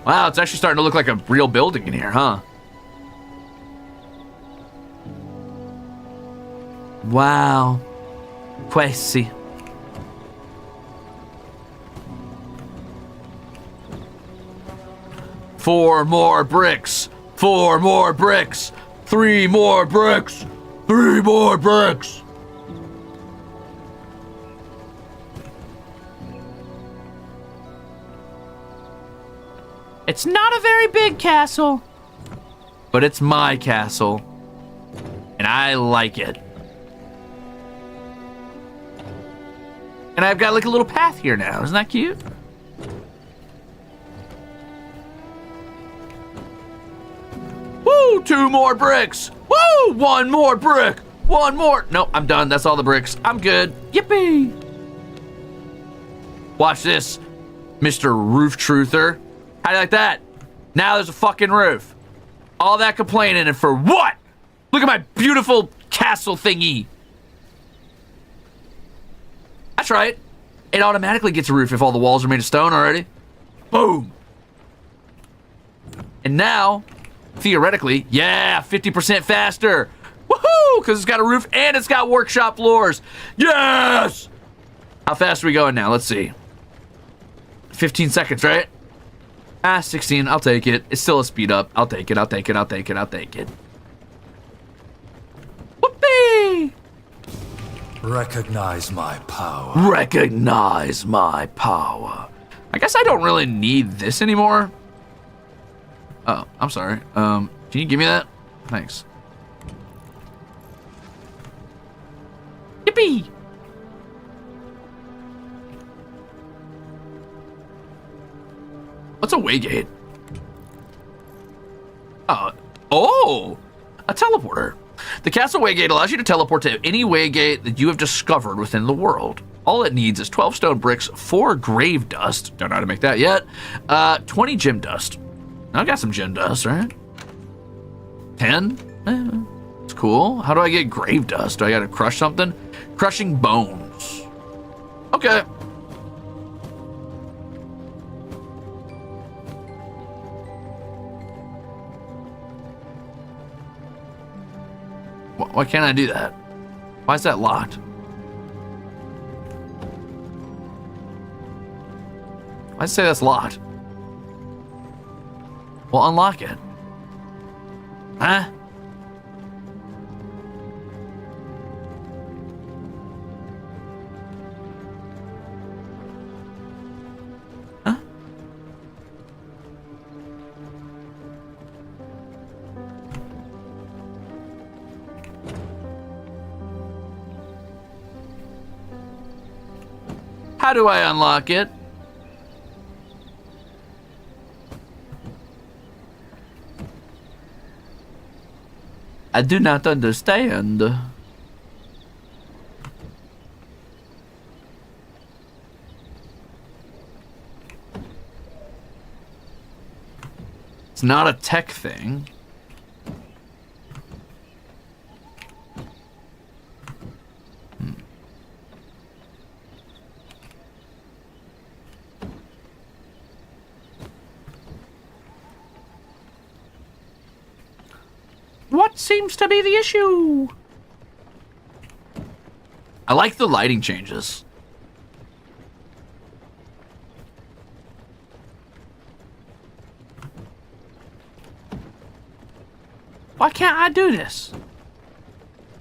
Wow, it's actually starting to look like a real building in here, huh? Wow. Quasi. Four more bricks. 4 more bricks. 3 more bricks. 3 more bricks! It's not a very big castle, but it's my castle, and I like it. And I've got like a little path here now. Isn't that cute? Woo! 2 more bricks! Woo! 1 more brick! 1 more! No, I'm done. That's all the bricks. I'm good. Yippee! Watch this, Mr. Roof Truther. How do you like that? Now there's a fucking roof. All that complaining and for what? Look at my beautiful castle thingy. That's right. It automatically gets a roof if all the walls are made of stone already. Boom. And now, theoretically, yeah, 50% faster. Woohoo! Because it's got a roof and it's got workshop floors. Yes! How fast are we going now? Let's see. 15 seconds, right? 16. I'll take it. It's still a speed up. I'll take it. I'll take it. I'll take it. I'll take it. Whoopee! Recognize my power. Recognize my power. I guess I don't really need this anymore. Oh, I'm sorry. Can you give me that? Thanks. Yippee! What's a waygate? Oh, a teleporter. The castle waygate allows you to teleport to any waygate that you have discovered within the world. All it needs is 12 stone bricks, 4 grave dust. Don't know how to make that yet. 20 gem dust. I've got some gem dust, right? 10? It's cool. How do I get grave dust? Do I gotta crush something? Crushing bones. Okay. Why can't I do that? Why is that locked? Why'd it say that's locked? Well, unlock it. Huh? Huh? How do I unlock it? I do not understand. It's not a tech thing. What seems to be the issue? I like the lighting changes. Why can't I do this?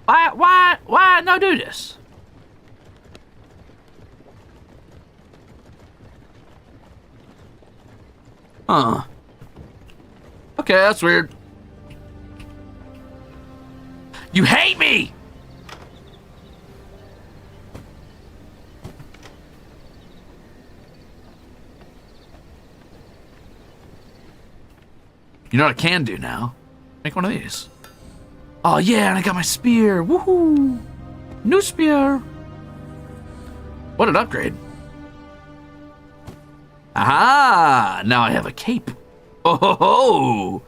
Why not do this? Huh. Okay, that's weird. You hate me! You know what I can do now? Make one of these. Oh yeah, and I got my spear. Woohoo! New spear. What an upgrade. Aha! Now I have a cape. Oh ho ho!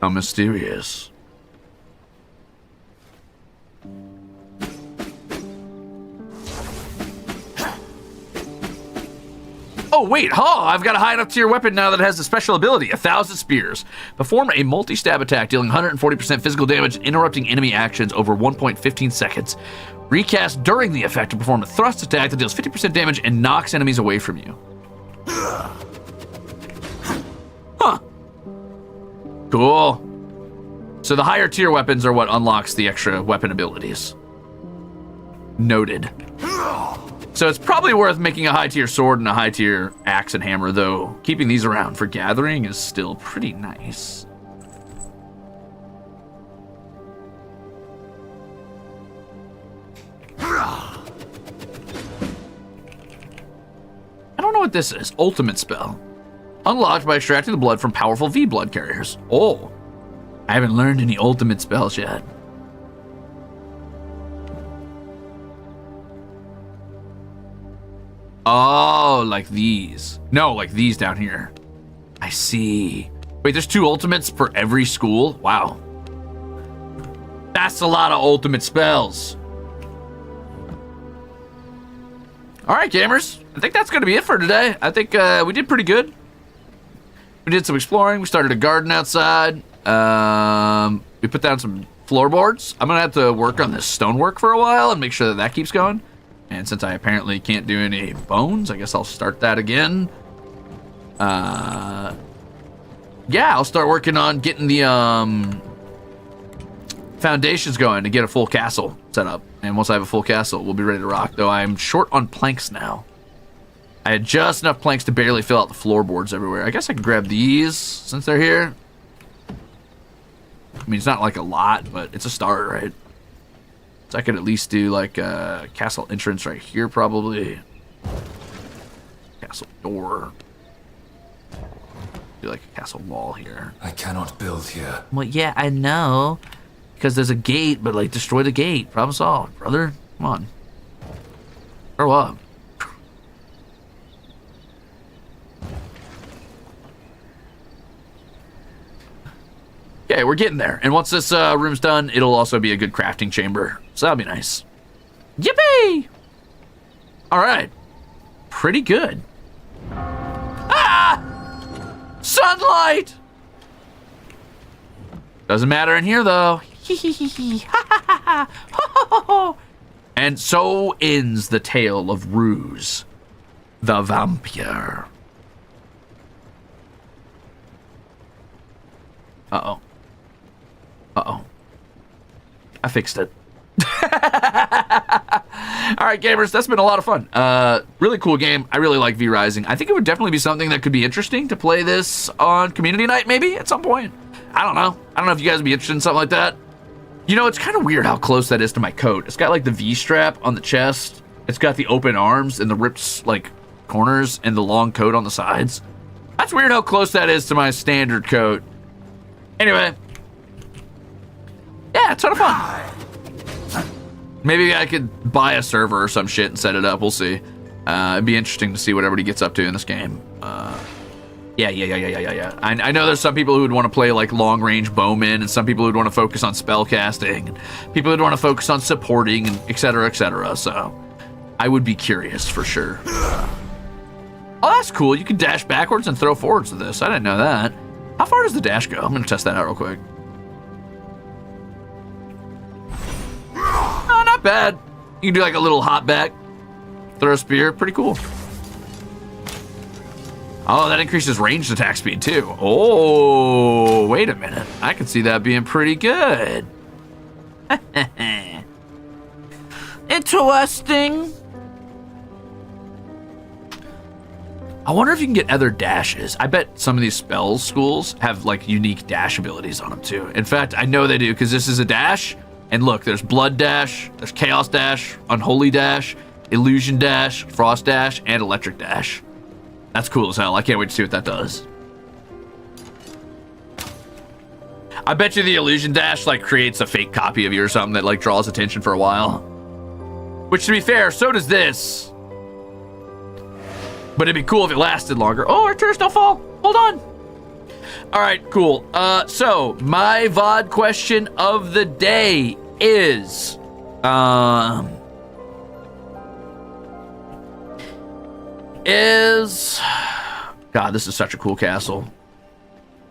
How mysterious. Oh wait, I've got a high enough tier weapon now that has a special ability, 1,000 spears. Perform a multi-stab attack, dealing 140% physical damage, interrupting enemy actions over 1.15 seconds. Recast during the effect to perform a thrust attack that deals 50% damage and knocks enemies away from you. Huh. Cool. So the higher tier weapons are what unlocks the extra weapon abilities. Noted. So it's probably worth making a high tier sword and a high tier axe and hammer, though keeping these around for gathering is still pretty nice. I don't know what this is. Ultimate spell. Unlocked by extracting the blood from powerful V blood carriers. Oh, I haven't learned any ultimate spells yet. Oh, like these. No, like these down here. I see. Wait, there's 2 ultimates for every school? Wow. That's a lot of ultimate spells. All right, gamers. I think that's going to be it for today. I think we did pretty good. We did some exploring. We started a garden outside. We put down some floorboards. I'm going to have to work on this stonework for a while and make sure that that keeps going. And since I apparently can't do any bones, I guess I'll start that again. Yeah, I'll start working on getting the foundations going to get a full castle set up. And once I have a full castle, we'll be ready to rock. Though I'm short on planks now. I had just enough planks to barely fill out the floorboards everywhere. I guess I can grab these since they're here. I mean, it's not like a lot, but it's a start, right? So I could at least do like a castle entrance right here, probably. Castle door. Do like a castle wall here. I cannot build here. Well, yeah, I know. Because there's a gate, but like destroy the gate. Problem solved, brother. Come on. Grow up. Okay, we're getting there. And once this room's done, it'll also be a good crafting chamber. So that'll be nice. Yippee! All right. Pretty good. Ah! Sunlight! Doesn't matter in here, though. And so ends the tale of Ruze, the vampire. Uh-oh. Uh-oh. I fixed it. All right, gamers, that's been a lot of fun. Really cool game. I really like VRISING. I think it would definitely be something that could be interesting to play this on community night, maybe, at some point. I don't know. I don't know if you guys would be interested in something like that. You know, it's kind of weird how close that is to my coat. It's got, like, the V-strap on the chest, It's got the open arms and the ripped, like, corners and the long coat on the sides. That's weird how close that is to my standard coat. Anyway. Yeah, a ton of fun. Maybe I could buy a server or some shit and set it up. We'll see. It'd be interesting to see what everybody gets up to in this game. Yeah. I know there's some people who would want to play like long-range bowmen, and some people who would want to focus on spell casting, and people who'd want to focus on supporting, and etc., etc. So I would be curious for sure. Oh, that's cool. You can dash backwards and throw forwards with this. I didn't know that. How far does the dash go? I'm gonna test that out real quick. Oh, not bad. You can do like a little hop back, throw a spear. Pretty cool. Oh, that increases ranged attack speed too. Oh, wait a minute. I can see that being pretty good. Interesting. I wonder if you can get other dashes. I bet some of these spell schools have like unique dash abilities on them too. In fact, I know they do because this is a dash. And look, there's blood dash, there's chaos dash, unholy dash, illusion dash, frost dash, and electric dash. That's cool as hell. I can't wait to see what that does. I bet you the illusion dash like creates a fake copy of you or something that like draws attention for a while. Which, to be fair, so does this. But it'd be cool if it lasted longer. Oh, our turrets don't fall. Hold on. All right, cool. So my VOD question of the day is, God, this is such a cool castle.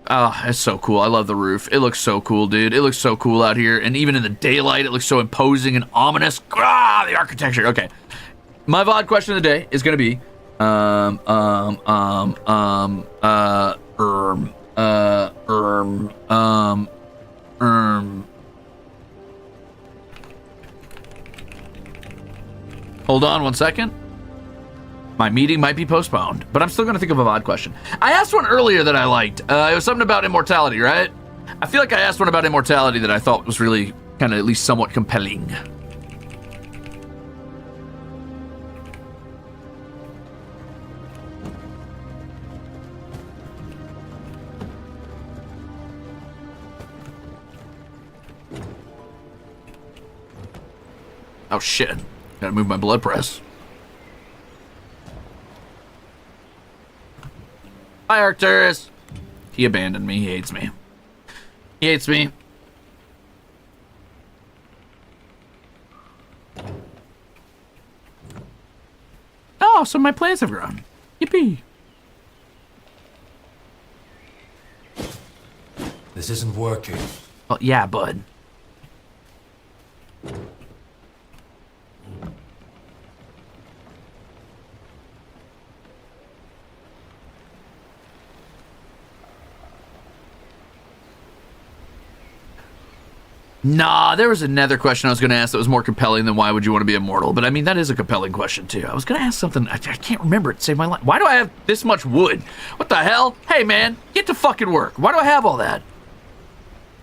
Oh, it's so cool. I love the roof. It looks so cool, dude. It looks so cool out here. And even in the daylight, it looks so imposing and ominous. Ah, the architecture. Okay. My VOD question of the day is going to be, hold on one second. My meeting might be postponed, but I'm still going to think of a VOD question. I asked one earlier that I liked. It was something about immortality, right? I feel like I asked one about immortality that I thought was really kind of at least somewhat compelling. Oh shit, gotta move my blood press. Bye, Arcturus. He abandoned me. He hates me. He hates me. Oh, so my plants have grown. Yippee. This isn't working. Well, yeah, bud. Nah, there was another question I was going to ask that was more compelling than why would you want to be immortal? But I mean, that is a compelling question too. I was going to ask something, I can't remember it, save my life. Why do I have this much wood? What the hell? Hey man, get to fucking work. Why do I have all that?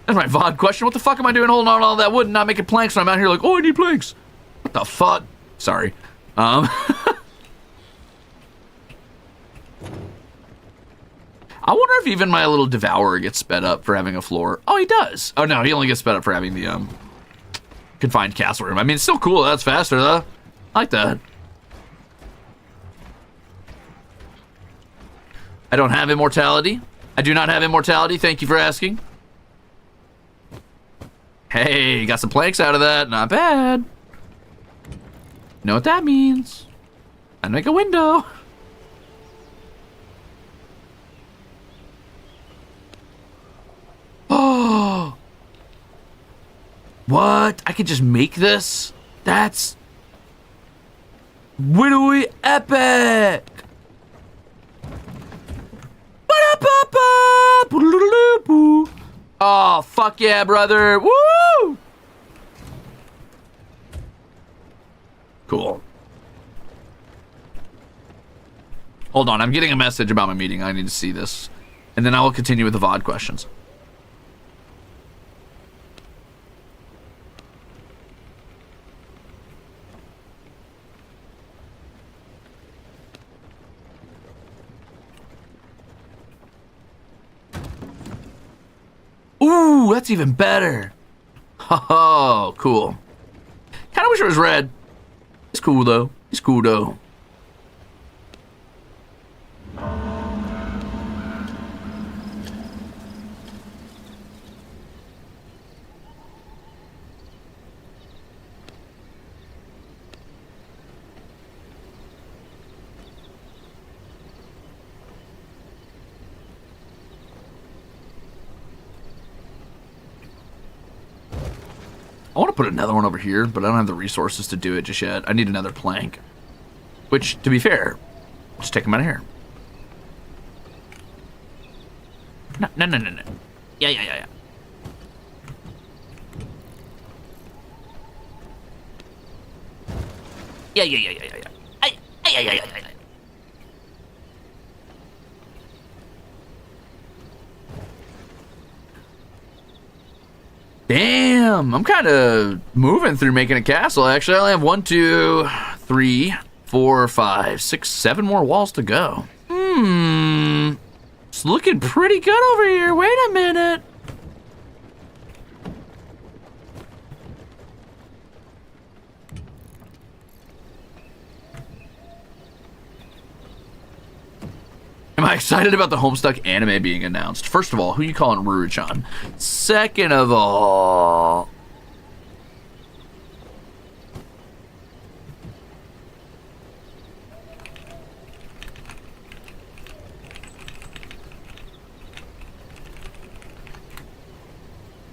That's my VOD question. What the fuck am I doing holding on to all that wood and not making planks when I'm out here like, oh, I need planks? What the fuck? Sorry. I wonder if even my little devourer gets sped up for having a floor. Oh, he does. Oh, no, he only gets sped up for having the confined castle room. I mean, it's still cool. That's faster, though. I like that. I don't have immortality. I do not have immortality. Thank you for asking. Hey, got some planks out of that. Not bad. You know what that means? I'd make a window. Oh, what? I could just make this? That's widowy epic. Oh, fuck yeah, brother. Woo! Cool. Hold on, I'm getting a message about my meeting. I need to see this. And then I will continue with the VOD questions. Ooh, that's even better. Oh, cool. Kind of wish it was red. It's cool though. It's cool though. I want to put another one over here, but I don't have the resources to do it just yet. I need another plank. Which, to be fair, just take them out of here. No. Yeah. Yeah. Damn, I'm kind of moving through making a castle. Actually, I only have 1, 2, 3, 4, 5, 6, 7 more walls to go. It's looking pretty good over here. Wait a minute. Am I excited about the Homestuck anime being announced? First of all, who you calling Ruze-chan? Second of all...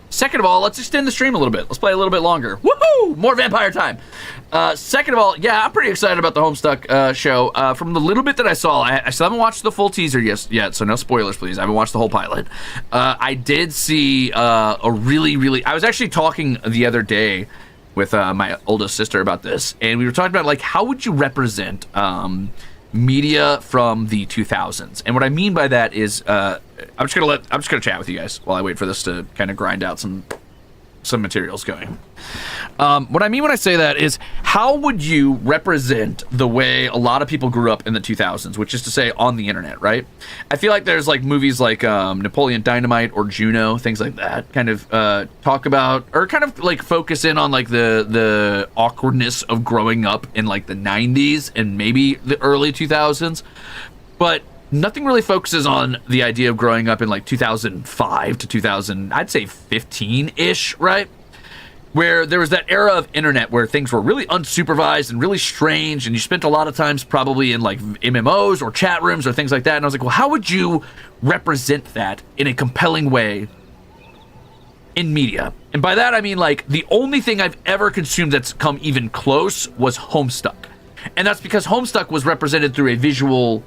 Second of all, let's extend the stream a little bit. Let's play a little bit longer. Woohoo! More vampire time. Second of all, yeah, I'm pretty excited about the Homestuck show. From the little bit that I saw, I still haven't watched the full teaser yet, so no spoilers, please. I haven't watched the whole pilot. I did see a really... I was actually talking the other day with my oldest sister about this, and we were talking about, like, how would you represent media from the 2000s? And what I mean by that is... I'm just gonna chat with you guys while I wait for this to kind of grind out some materials going. What I mean when I say that is, how would you represent the way a lot of people grew up in the 2000s, which is to say on the internet, right? I feel like there's like movies like Napoleon Dynamite or Juno, things like that, kind of talk about or kind of like focus in on like the awkwardness of growing up in like the 90s and maybe the early 2000s, but nothing really focuses on the idea of growing up in like 2005 to 2000, I'd say 15-ish, right? Where there was that era of internet where things were really unsupervised and really strange, and you spent a lot of times probably in like MMOs or chat rooms or things like that. And I was like, well, how would you represent that in a compelling way in media? And by that, I mean like the only thing I've ever consumed that's come even close was Homestuck. And that's because Homestuck was represented through a visual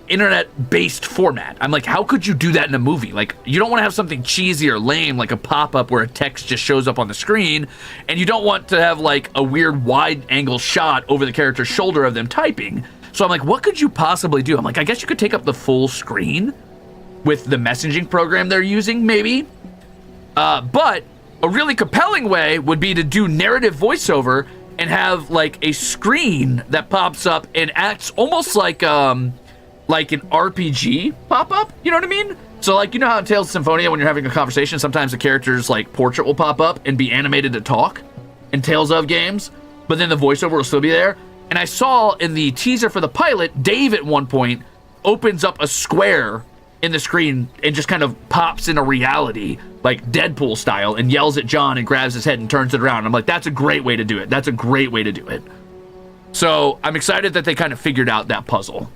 internet-based format. I'm like, how could you do that in a movie? Like, you don't want to have something cheesy or lame like a pop-up where a text just shows up on the screen, and you don't want to have like a weird wide-angle shot over the character's shoulder of them typing. So I'm like, what could you possibly do? I'm like, I guess you could take up the full screen with the messaging program they're using, maybe. But a really compelling way would be to do narrative voiceover and have like a screen that pops up and acts almost like an RPG pop-up, you know what I mean? So like, you know how in Tales of Symphonia when you're having a conversation, sometimes the character's like portrait will pop up and be animated to talk in Tales of games, but then the voiceover will still be there. And I saw in the teaser for the pilot, Dave at one point opens up a square in the screen and just kind of pops into reality, like Deadpool style, and yells at John and grabs his head and turns it around. I'm like, that's a great way to do it. That's a great way to do it. So I'm excited that they kind of figured out that puzzle.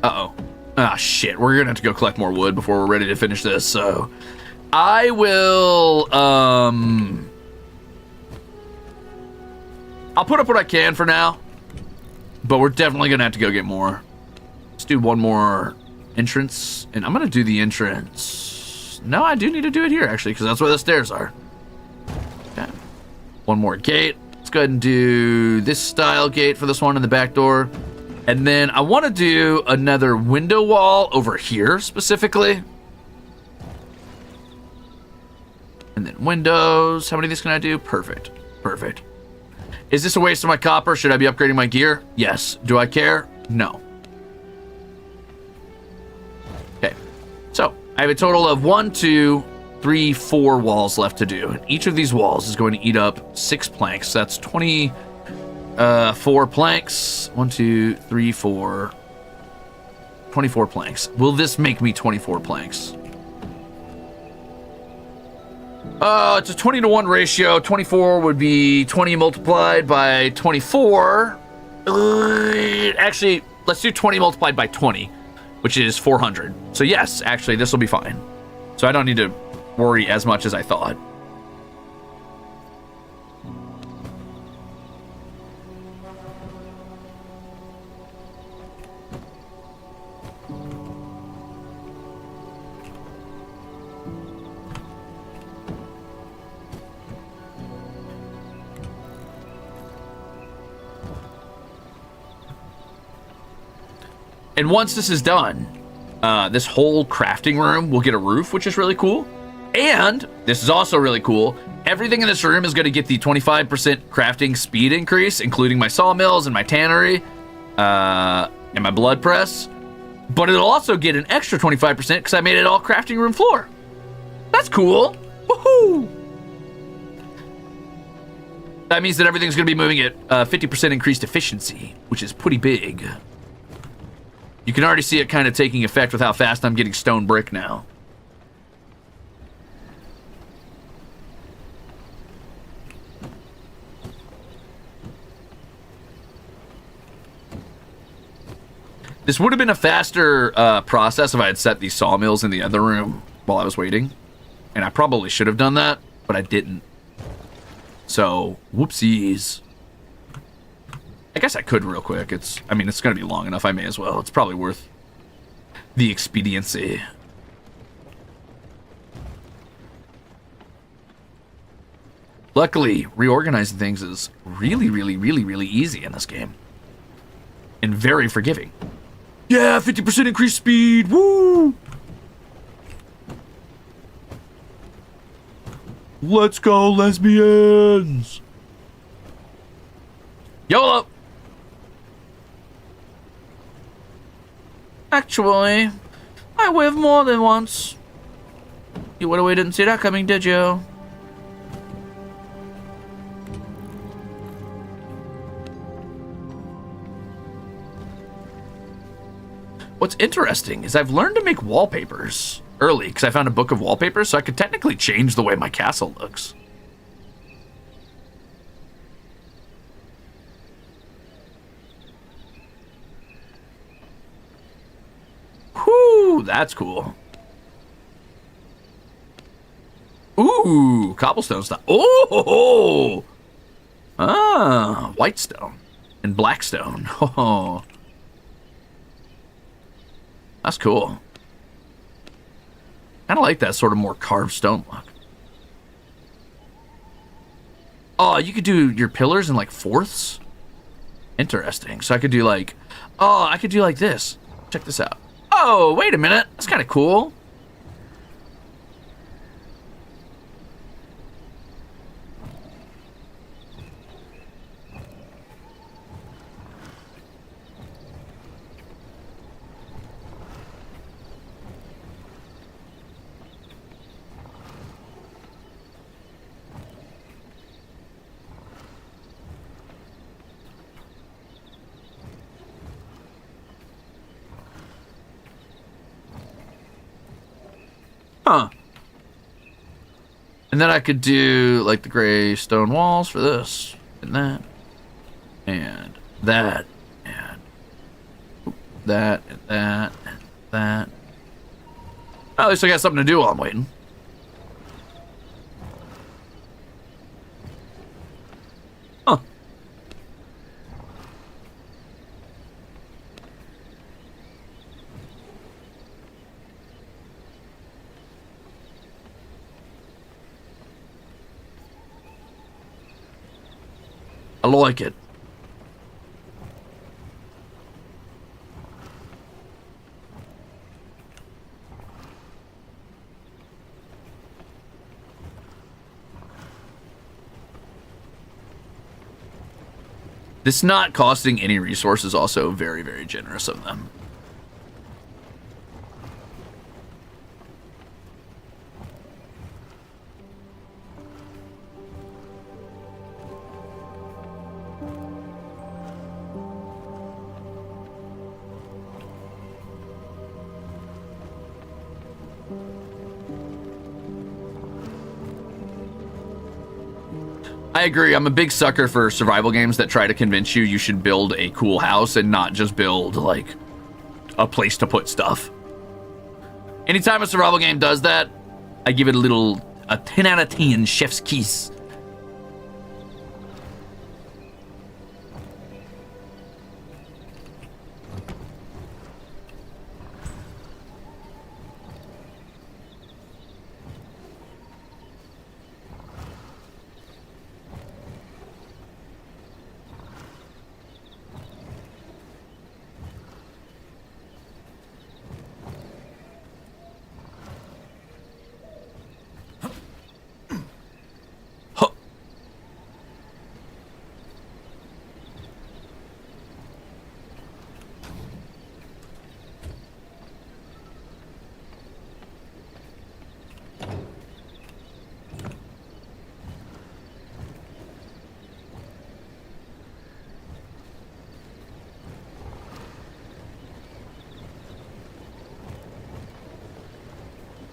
Uh-oh. Ah, shit. We're gonna have to go collect more wood before we're ready to finish this, so... I will, I'll put up what I can for now, but we're definitely gonna have to go get more. Let's do one more entrance, and I'm gonna do the entrance. No, I do need to do it here, actually, because that's where the stairs are. Okay. One more gate. Let's go ahead and do this style gate for this one in the back door. And then I want to do another window wall over here, specifically. And then windows. How many of these can I do? Perfect. Perfect. Is this a waste of my copper? Should I be upgrading my gear? Yes. Do I care? No. Okay. So, I have a total of 1, 2, 3, 4 walls left to do. Each of these walls is going to eat up 6 planks. That's 24 planks. 1, 2, 3, 4. 24 planks. Will this make me 24 planks? It's a 20-to-1 ratio. 24 would be 20 multiplied by 24. Actually, let's do 20 multiplied by 20, which is 400. So yes, actually, this will be fine. So I don't need to worry as much as I thought. And once this is done, this whole crafting room will get a roof, which is really cool. And this is also really cool. Everything in this room is going to get the 25% crafting speed increase, including my sawmills and my tannery and my blood press. But it'll also get an extra 25% because I made it all crafting room floor. That's cool. Woohoo! That means that everything's going to be moving at 50% increased efficiency, which is pretty big. You can already see it kind of taking effect with how fast I'm getting stone brick now. This would have been a faster process if I had set these sawmills in the other room while I was waiting. And I probably should have done that, but I didn't. So, whoopsies. I guess I could real quick. I mean, it's going to be long enough. I may as well. It's probably worth the expediency. Luckily, reorganizing things is really, really, really, really easy in this game. And very forgiving. Yeah, 50% increased speed. Woo! Let's go, lesbians. YOLO! Actually, I waved more than once. You would have didn't see that coming, did you? What's interesting is I've learned to make wallpapers early because I found a book of wallpapers, so I could technically change the way my castle looks. Whoo, that's cool. Ooh, cobblestone stuff. Oh, white stone and black stone. Oh, that's cool. Kind of like that sort of more carved stone look. Oh, you could do your pillars in like fourths. Interesting. So I could do like, I could do like this. Check this out. Oh, wait a minute. That's kind of cool. Huh. And then I could do like the gray stone walls for this and that and that and that and that and that. Well, at least I got something to do while I'm waiting. Huh. I like it. This not costing any resources is also very, very generous of them. I agree. I'm a big sucker for survival games that try to convince you should build a cool house and not just build, like, a place to put stuff. Anytime a survival game does that, I give it a 10 out of 10 chef's kiss.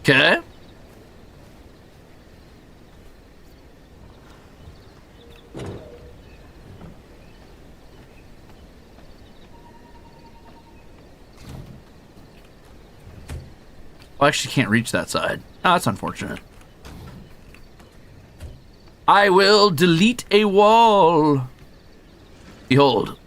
Okay. Well, I actually can't reach that side. Oh, that's unfortunate. I will delete a wall. Behold.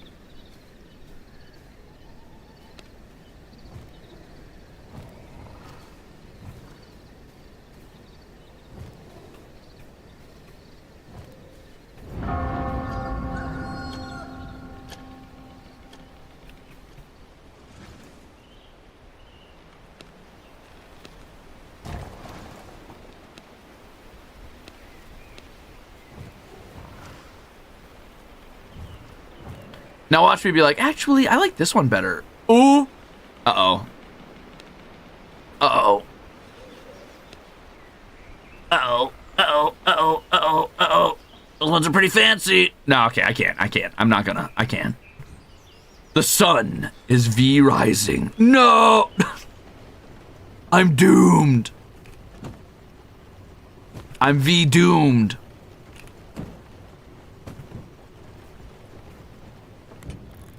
Now watch me be like, actually, I like this one better. Ooh. Uh-oh. Uh-oh. Uh-oh. Uh-oh. Uh-oh. Uh-oh. Uh-oh. Those ones are pretty fancy. No, okay, I can't. I'm not gonna. I can. The sun is V-rising. No! I'm doomed. I'm V-doomed.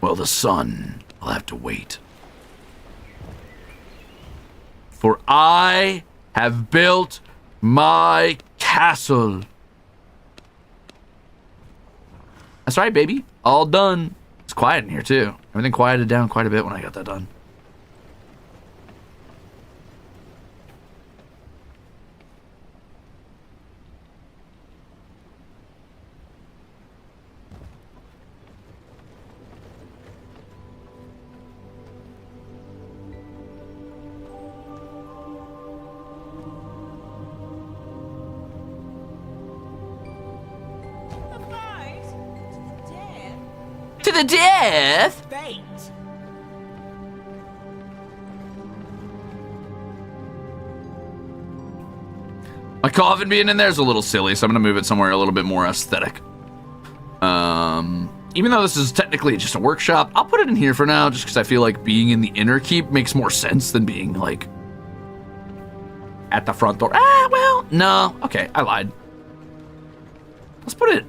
Well, the sun will have to wait. For I have built my castle. That's right, baby. All done. It's quiet in here, too. Everything quieted down quite a bit when I got that done. To the death? Bait. My coffin being in there is a little silly, so I'm gonna move it somewhere a little bit more aesthetic. Even though this is technically just a workshop, I'll put it in here for now, just because I feel like being in the inner keep makes more sense than being, like, at the front door. Ah, well, no. Okay, I lied. Let's put it...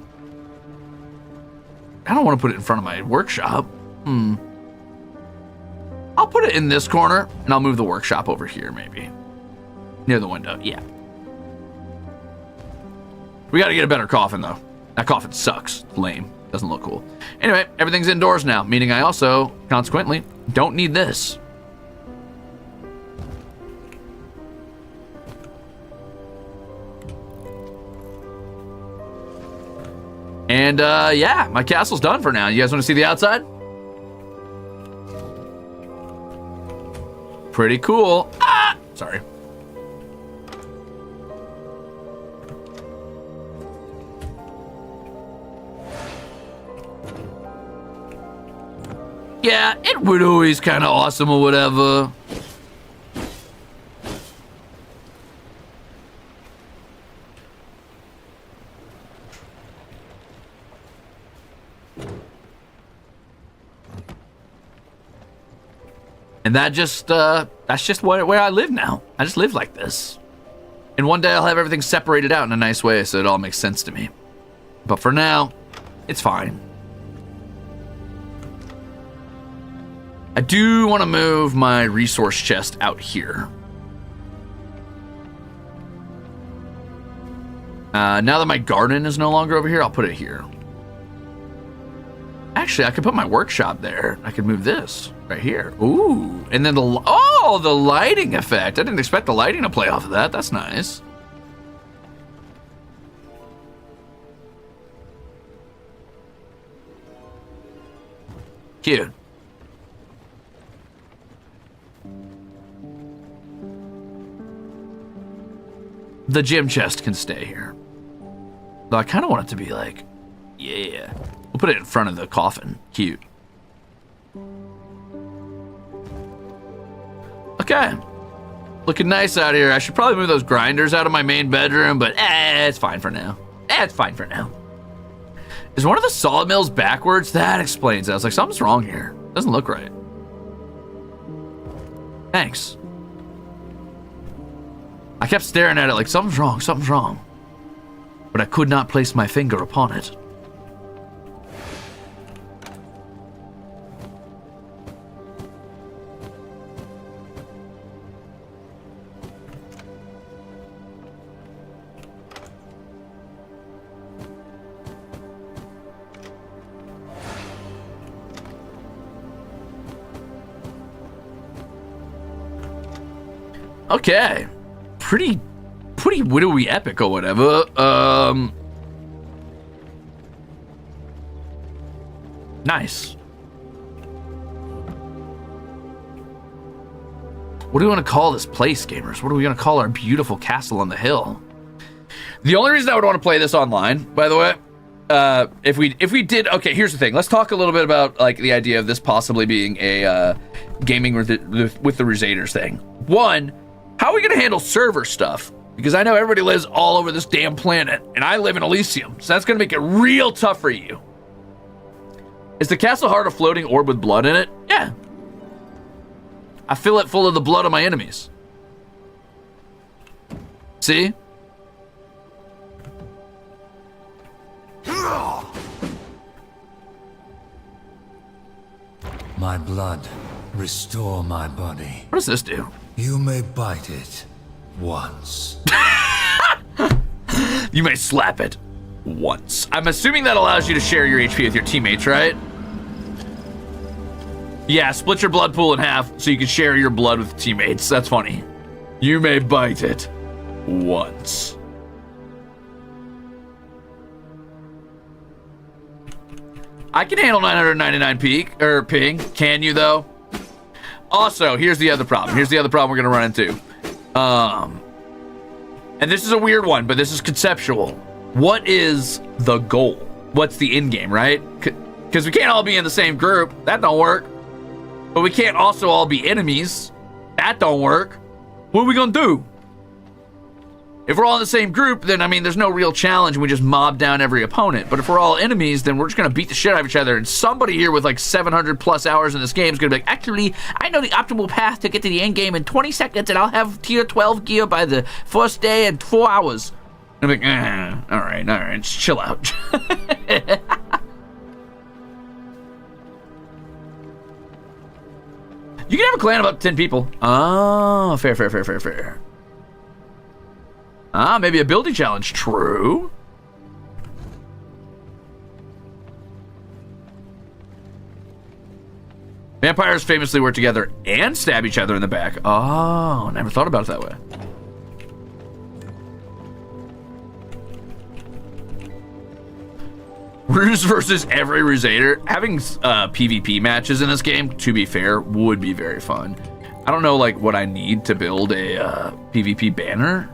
I don't want to put it in front of my workshop. I'll put it in this corner, and I'll move the workshop over here, maybe. Near the window, yeah. We gotta get a better coffin, though. That coffin sucks. Lame. Doesn't look cool. Anyway, everything's indoors now, meaning I also, consequently, don't need this. And, yeah, my castle's done for now. You guys want to see the outside? Pretty cool. Ah! Sorry. Yeah, it would always kind of awesome or whatever. And that's just where I live now. I just live like this. And one day I'll have everything separated out in a nice way so it all makes sense to me. But for now, it's fine. I do want to move my resource chest out here. Now that my garden is no longer over here, I'll put it here. Actually, I could put my workshop there. I could move this right here. Ooh, and then the lighting effect. I didn't expect the lighting to play off of that. That's nice. Cute. The gym chest can stay here. Though I kind of want it to be like, yeah. We'll put it in front of the coffin. Cute. Okay. Looking nice out here. I should probably move those grinders out of my main bedroom, but it's fine for now. It's fine for now. Is one of the sawmills backwards? That explains it. I was like, something's wrong here. Doesn't look right. Thanks. I kept staring at it like something's wrong. But I could not place my finger upon it. Okay. Pretty widowy epic or whatever. Nice. What do we want to call this place, gamers? What are we going to call our beautiful castle on the hill? The only reason I would want to play this online, by the way, if we did, okay, here's the thing. Let's talk a little bit about like the idea of this possibly being a gaming with the Ruzeters thing. One, how are we going to handle server stuff? Because I know everybody lives all over this damn planet, and I live in Elysium, so that's going to make it real tough for you. Is the castle heart a floating orb with blood in it? Yeah. I fill it full of the blood of my enemies. See? My blood, restore my body. What does this do? You may bite it once. You may slap it once. I'm assuming that allows you to share your HP with your teammates, right? Yeah, split your blood pool in half so you can share your blood with teammates. That's funny. You may bite it once. I can handle 999 ping. Can you, though? Also, here's the other problem. Here's the other problem we're going to run into. And this is a weird one, but this is conceptual. What is the goal? What's the end game, right? Because we can't all be in the same group. That don't work. But we can't also all be enemies. That don't work. What are we going to do? If we're all in the same group, then, I mean, there's no real challenge and we just mob down every opponent. But if we're all enemies, then we're just going to beat the shit out of each other. And somebody here with like 700 plus hours in this game is going to be like, actually, I know the optimal path to get to the end game in 20 seconds and I'll have tier 12 gear by the first day in 4 hours. And I'm like, all right, just chill out. You can have a clan of up to 10 people. Oh, fair. Maybe a building challenge. True. Vampires famously work together and stab each other in the back. Oh, never thought about it that way. Ruze versus every Ruzeter. Having PvP matches in this game, to be fair, would be very fun. I don't know like what I need to build a PvP banner.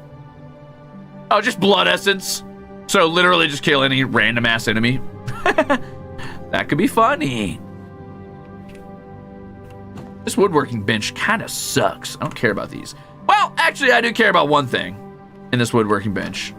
Oh, just blood essence. So literally just kill any random ass enemy. That could be funny. This woodworking bench kind of sucks. I don't care about these. Well, actually, I do care about one thing in this woodworking bench.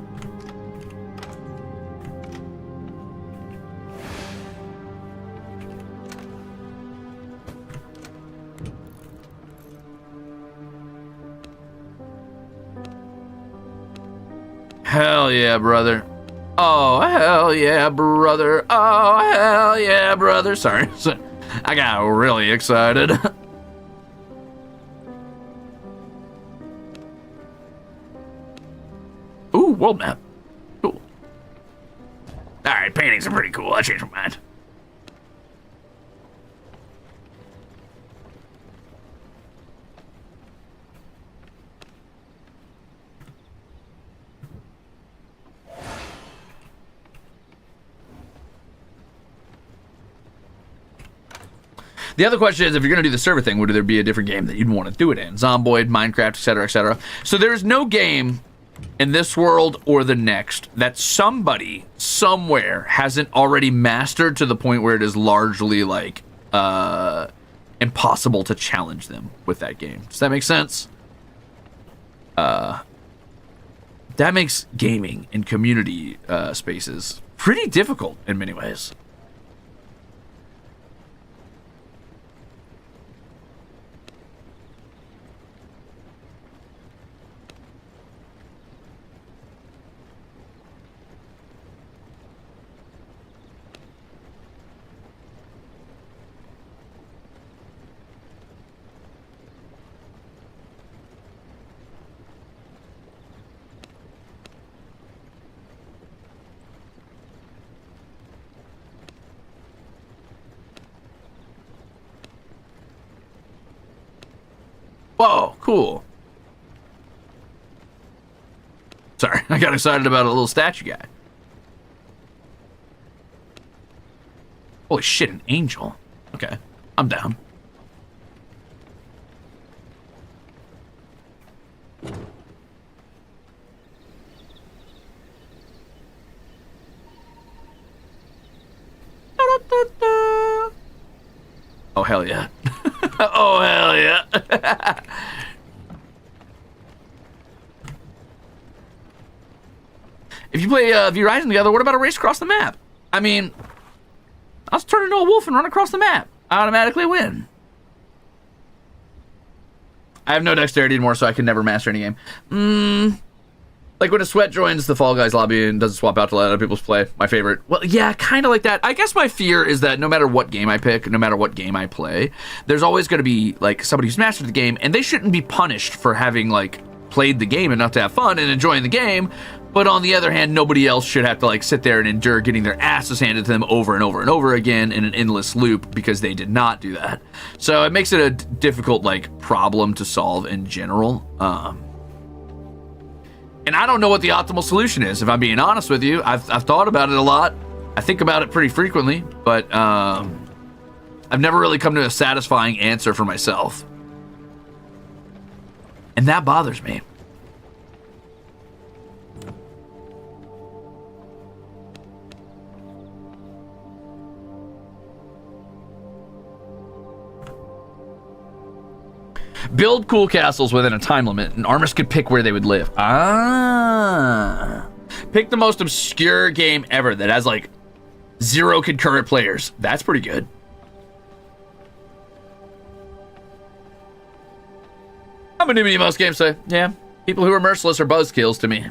Hell yeah, brother. Oh, hell yeah, brother. Oh, hell yeah, brother. Sorry. I got really excited. Ooh, world map. Cool. Alright, paintings are pretty cool. I changed my mind. The other question is, if you're going to do the server thing, would there be a different game that you'd want to do it in? Zomboid, Minecraft, etc., etc. So there's no game in this world or the next that somebody somewhere hasn't already mastered to the point where it is largely like impossible to challenge them with that game. Does that make sense? That makes gaming in community spaces pretty difficult in many ways. Whoa, cool. Sorry, I got excited about a little statue guy. Holy shit, an angel. Okay, I'm down. Oh, hell yeah. Oh, hell yeah. If you play VRISING together, what about a race across the map? I mean, I'll just turn into a wolf and run across the map. I automatically win. I have no dexterity anymore, so I can never master any game. Like when a sweat joins the Fall Guys lobby and doesn't swap out to let other people play. My favorite. Well, yeah, kind of like that. I guess my fear is that no matter what game I pick, no matter what game I play, there's always going to be like somebody who's mastered the game, and they shouldn't be punished for having like played the game enough to have fun and enjoying the game. But on the other hand, nobody else should have to like sit there and endure getting their asses handed to them over and over and over again in an endless loop because they did not do that. So it makes it a difficult like problem to solve in general. And I don't know what the optimal solution is, if I'm being honest with you. I've thought about it a lot. I think about it pretty frequently, but I've never really come to a satisfying answer for myself. And that bothers me. Build cool castles within a time limit, and armors could pick where they would live. Ah. Pick the most obscure game ever that has, like, 0 concurrent players. That's pretty good. I'm a newbie to most games, so, yeah. People who are merciless are buzzkills to me.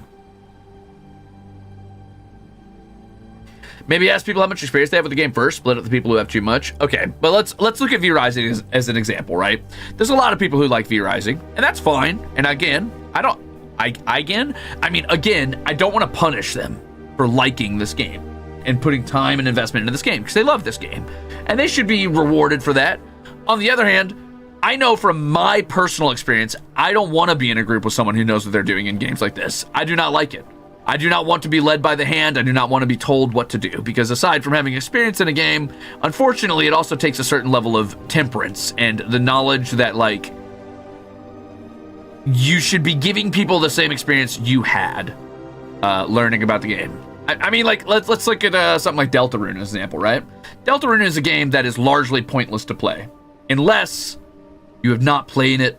Maybe ask people how much experience they have with the game first, split up the people who have too much. Okay, but let's look at VRISING as an example, right? There's a lot of people who like VRISING, and that's fine. And again, I don't want to punish them for liking this game and putting time and investment into this game because they love this game, and they should be rewarded for that. On the other hand, I know from my personal experience, I don't want to be in a group with someone who knows what they're doing in games like this. I do not like it. I do not want to be led by the hand. I do not want to be told what to do, because aside from having experience in a game, unfortunately, it also takes a certain level of temperance and the knowledge that, like, you should be giving people the same experience you had learning about the game. I mean, like, let's look at something like Deltarune as an example, right? Deltarune is a game that is largely pointless to play, unless you have not played it,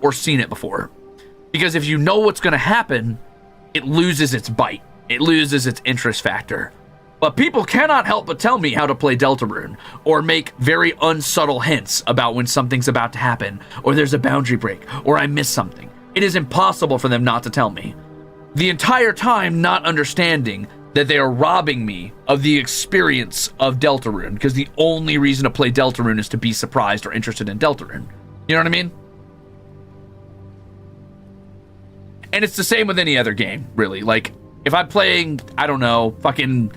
or seen it before. Because if you know what's going to happen, it loses its bite. It loses its interest factor. But people cannot help but tell me how to play Deltarune, or make very unsubtle hints about when something's about to happen, or there's a boundary break, or I miss something. It is impossible for them not to tell me. The entire time not understanding that they are robbing me of the experience of Deltarune, because the only reason to play Deltarune is to be surprised or interested in Deltarune. You know what I mean? And it's the same with any other game, really. Like, if I'm playing, I don't know, fucking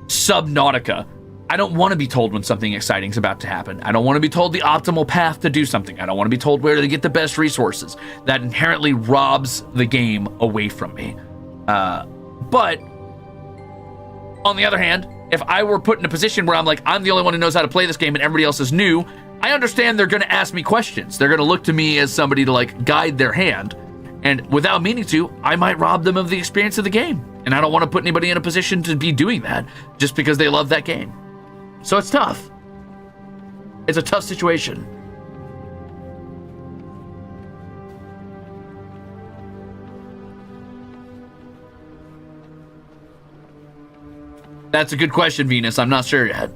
Subnautica, I don't want to be told when something exciting is about to happen. I don't want to be told the optimal path to do something. I don't want to be told where to get the best resources. That inherently robs the game away from me. But on the other hand, if I were put in a position where I'm like, I'm the only one who knows how to play this game and everybody else is new, I understand they're going to ask me questions. They're going to look to me as somebody to like guide their hand. And without meaning to, I might rob them of the experience of the game. And I don't want to put anybody in a position to be doing that just because they love that game. So it's tough. It's a tough situation. That's a good question, Venus. I'm not sure yet.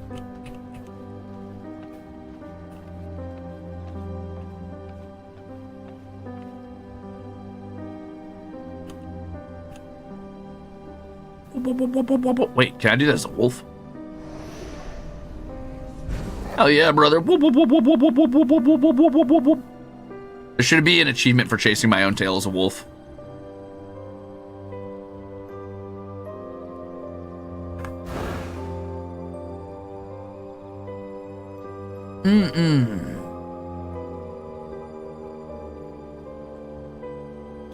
Wait, can I do that as a wolf? Hell yeah, brother. There should be an achievement for chasing my own tail as a wolf.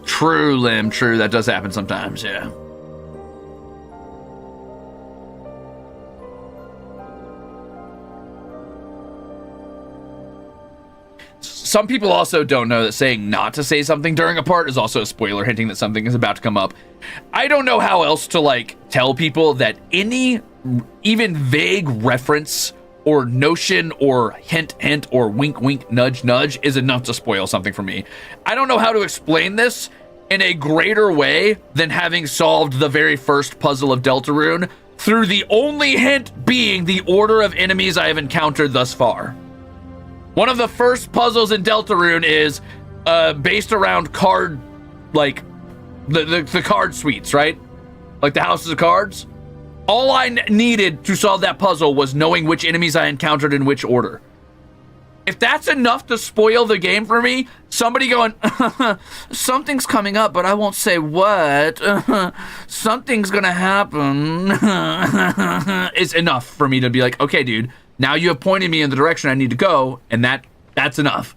True, Lim, true. That does happen sometimes, yeah. Some people also don't know that saying not to say something during a part is also a spoiler, hinting that something is about to come up. I don't know how else to, like, tell people that any even vague reference or notion or hint or wink nudge is enough to spoil something for me. I don't know how to explain this in a greater way than having solved the very first puzzle of Deltarune through the only hint being the order of enemies I have encountered thus far. One of the first puzzles in Deltarune is based around card, like the card suites, right? Like the houses of cards. All I needed to solve that puzzle was knowing which enemies I encountered in which order. If that's enough to spoil the game for me, somebody going, something's coming up, but I won't say what. Something's gonna happen. Is enough for me to be like, okay, dude, now you have pointed me in the direction I need to go, and that's enough.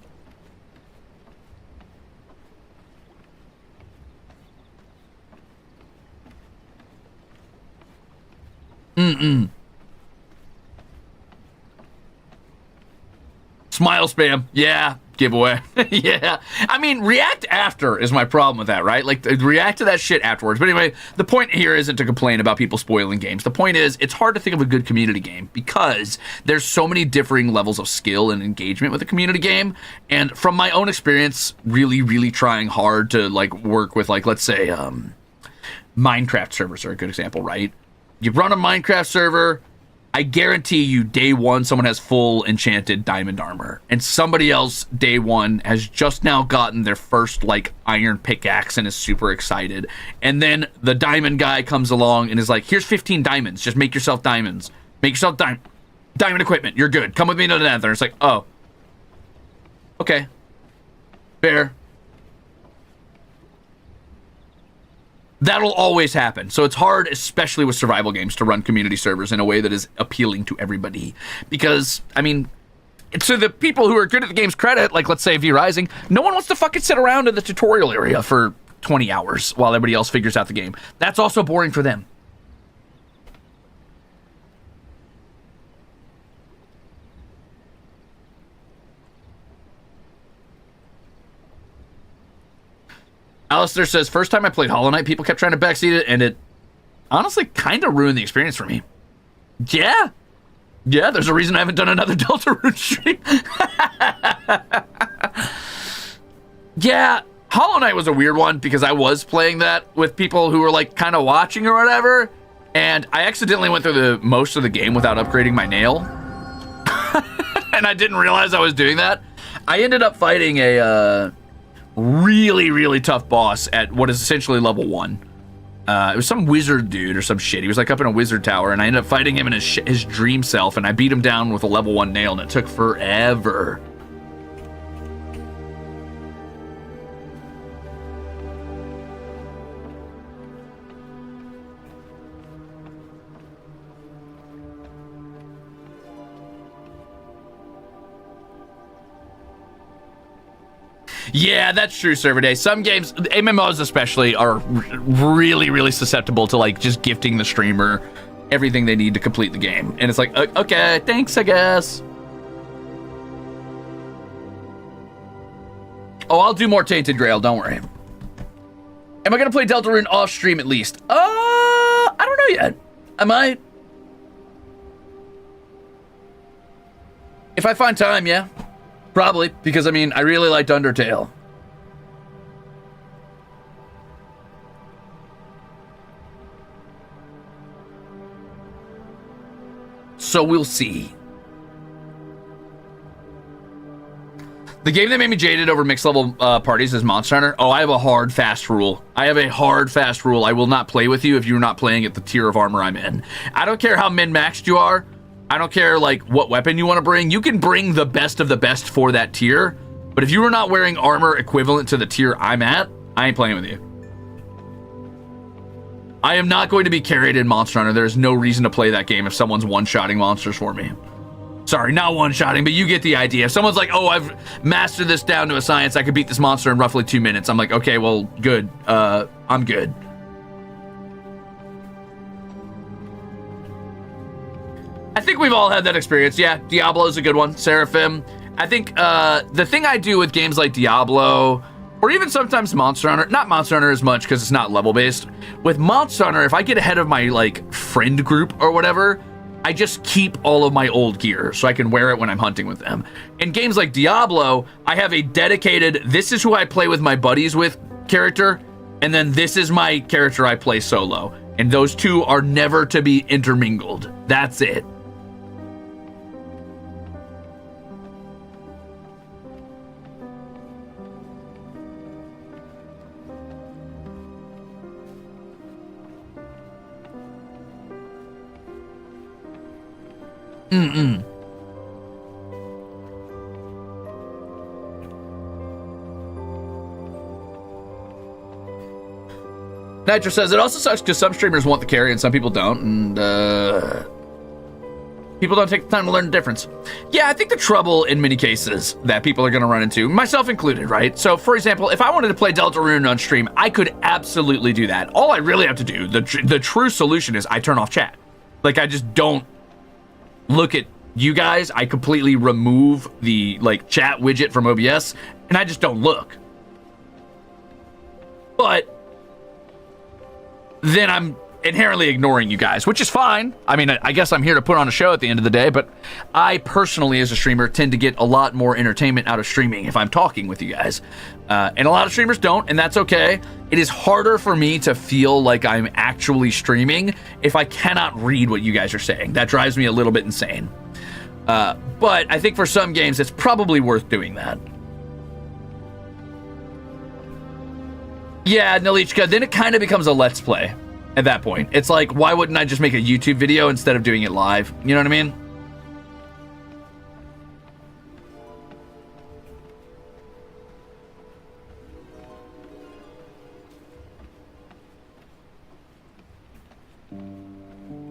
Smile spam. Yeah. Giveaway. Yeah. I mean, react after is my problem with that, right? Like, react to that shit afterwards. But anyway, the point here isn't to complain about people spoiling games. The point is, it's hard to think of a good community game because there's so many differing levels of skill and engagement with a community game. And from my own experience, really trying hard to, like, work with, like, let's say, Minecraft servers are a good example, right? You run a Minecraft server, I guarantee you day one someone has full enchanted diamond armor, and somebody else day one has just now gotten their first like iron pickaxe and is super excited, and then the diamond guy comes along and is like, here's 15 diamonds, just make yourself diamonds, make yourself diamond equipment, you're good, come with me to the nether. It's like, oh, okay, fair. That'll always happen. So it's hard, especially with survival games, to run community servers in a way that is appealing to everybody. Because, I mean, to the people who are good at the game's credit, like let's say VRISING, no one wants to fucking sit around in the tutorial area for 20 hours while everybody else figures out the game. That's also boring for them. Alistair says, first time I played Hollow Knight, people kept trying to backseat it, and it honestly kind of ruined the experience for me. Yeah, there's a reason I haven't done another Deltarune stream. Yeah, Hollow Knight was a weird one because I was playing that with people who were like kind of watching or whatever, and I accidentally went through the most of the game without upgrading my nail, and I didn't realize I was doing that. I ended up fighting a really, really tough boss at what is essentially level 1. It was some wizard dude or some shit. He was like up in a wizard tower, and I ended up fighting him in his dream self, and I beat him down with a level 1 nail, and it took forever. Yeah, that's true, Server Day. Some games, MMOs especially, are really, really susceptible to like just gifting the streamer everything they need to complete the game. And it's like, okay, thanks, I guess. Oh, I'll do more Tainted Grail, don't worry. Am I gonna play Deltarune off stream at least? I don't know yet. I might. If I find time, yeah. Probably, because I mean, I really liked Undertale. So we'll see. The game that made me jaded over mixed level parties is Monster Hunter. Oh, I have a hard, fast rule. I have a hard, fast rule. I will not play with you if you're not playing at the tier of armor I'm in. I don't care how min-maxed you are. I don't care like what weapon you want to bring. You can bring the best of the best for that tier. But if you are not wearing armor equivalent to the tier I'm at, I ain't playing with you. I am not going to be carried in Monster Hunter. There's no reason to play that game if someone's one-shotting monsters for me. Sorry, not one-shotting, but you get the idea. If someone's like, oh, I've mastered this down to a science, I could beat this monster in roughly 2 minutes. I'm like, okay, well, good. I'm good. I think we've all had that experience. Yeah, Diablo's a good one. Seraphim. I think the thing I do with games like Diablo, or even sometimes Monster Hunter, not Monster Hunter as much because it's not level-based. With Monster Hunter, if I get ahead of my like friend group or whatever, I just keep all of my old gear so I can wear it when I'm hunting with them. In games like Diablo, I have a dedicated, this is who I play with my buddies with character, and then this is my character I play solo. And those two are never to be intermingled. That's it. Nitro says, it also sucks because some streamers want the carry and some people don't, and people don't take the time to learn the difference. Yeah, I think the trouble in many cases that people are going to run into, myself included, right? So, for example, if I wanted to play Deltarune on stream, I could absolutely do that. All I really have to do, the true solution is I turn off chat. Like, I just don't look at you guys. I completely remove the, like, chat widget from OBS, and I just don't look. But then I'm inherently ignoring you guys, which is fine. I mean, I guess I'm here to put on a show at the end of the day, but I personally, as a streamer, tend to get a lot more entertainment out of streaming if I'm talking with you guys. And a lot of streamers don't, and that's okay. It is harder for me to feel like I'm actually streaming if I cannot read what you guys are saying. That drives me a little bit insane. But I think for some games, it's probably worth doing that. Yeah, Nalichka, then it kind of becomes a let's play at that point. It's like, why wouldn't I just make a YouTube video instead of doing it live? You know what I mean?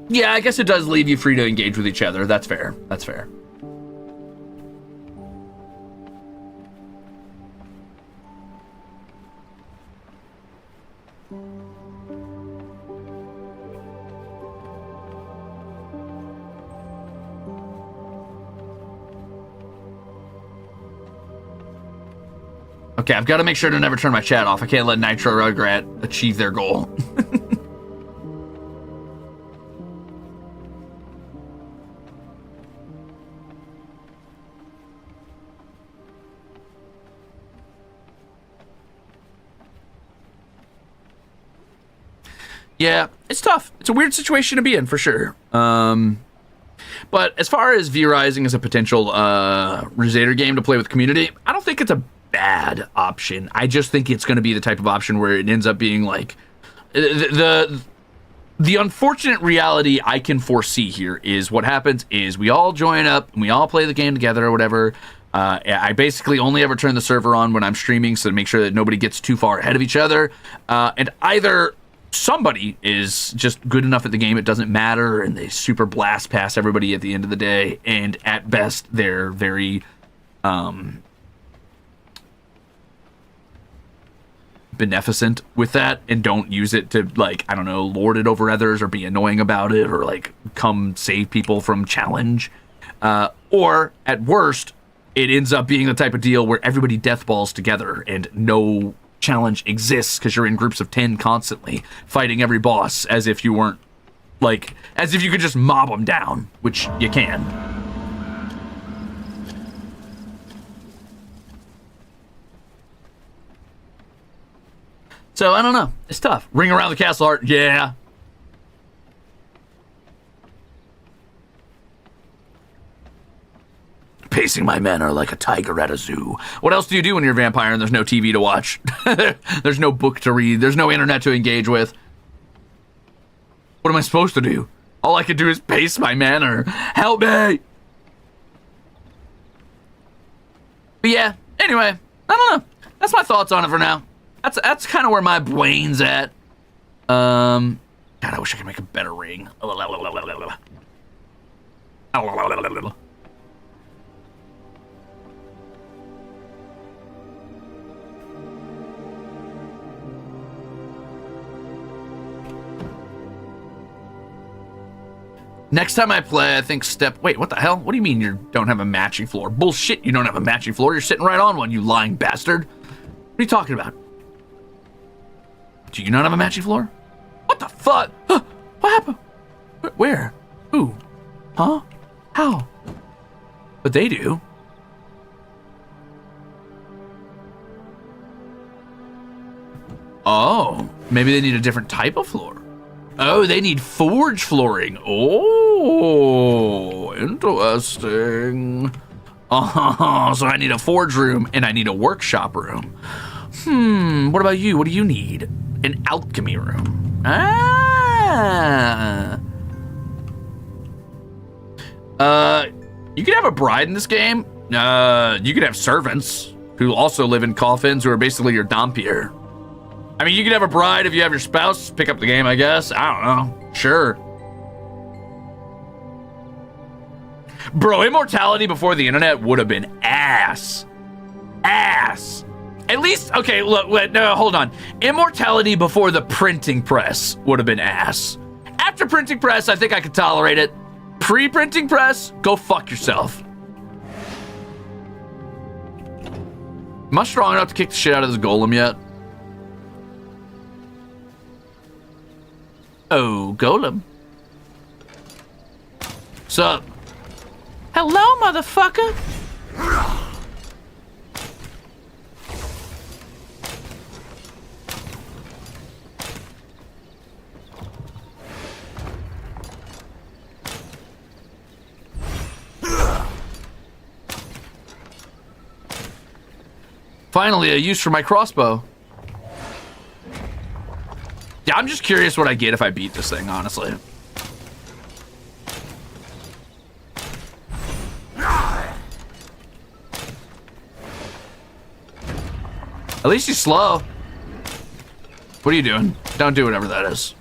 Yeah, I guess it does leave you free to engage with each other. That's fair. That's fair. Okay, I've got to make sure to never turn my chat off. I can't let Nitro Rugrat achieve their goal. Yeah, it's tough. It's a weird situation to be in, for sure. But as far as VRISING as a potential Ruze game to play with community, I don't think it's a bad option. I just think it's going to be the type of option where it ends up being like the unfortunate reality I can foresee here is what happens is we all join up and we all play the game together or whatever. I basically only ever turn the server on when I'm streaming, so to make sure that nobody gets too far ahead of each other. And either somebody is just good enough at the game, it doesn't matter, and they super blast past everybody at the end of the day, and at best they're very beneficent with that and don't use it to, like, I don't know, lord it over others or be annoying about it or like come save people from challenge. Or at worst, it ends up being the type of deal where everybody deathballs together and no challenge exists because you're in groups of 10 constantly fighting every boss as if you weren't, like, as if you could just mob them down, which you can. So, I don't know. It's tough. Ring around the castle art, yeah. Pacing my manner like a tiger at a zoo. What else do you do when you're a vampire and there's no TV to watch? There's no book to read. There's no internet to engage with. What am I supposed to do? All I can do is pace my manner. Help me! But yeah, anyway, I don't know. That's my thoughts on it for now. That's kind of where my brain's at. God, I wish I could make a better ring. Next time I play, I think wait, what the hell? What do you mean you don't have a matching floor? Bullshit, you don't have a matching floor. You're sitting right on one, you lying bastard. What are you talking about? Do you not have a matching floor? What the fuck? Huh? What happened? Where? Who? Huh? How? But they do. Oh, maybe they need a different type of floor. Oh, they need forge flooring. Oh, interesting. Oh, so I need a forge room and I need a workshop room. What about you? What do you need? An alchemy room. You could have a bride in this game. You could have servants who also live in coffins who are basically your Dompier. I mean, you could have a bride if you have your spouse pick up the game, I guess. I don't know. Sure. Bro, immortality before the internet would have been ass. Ass. At least, okay, look, wait, no, hold on. Immortality before the printing press would have been ass. After printing press, I think I could tolerate it. Pre-printing press, go fuck yourself. Am I strong enough to kick the shit out of this golem yet? Oh, golem. Sup? Hello, motherfucker. Finally, a use for my crossbow. Yeah, I'm just curious what I get if I beat this thing, honestly. At least he's slow. What are you doing? Don't do whatever that is.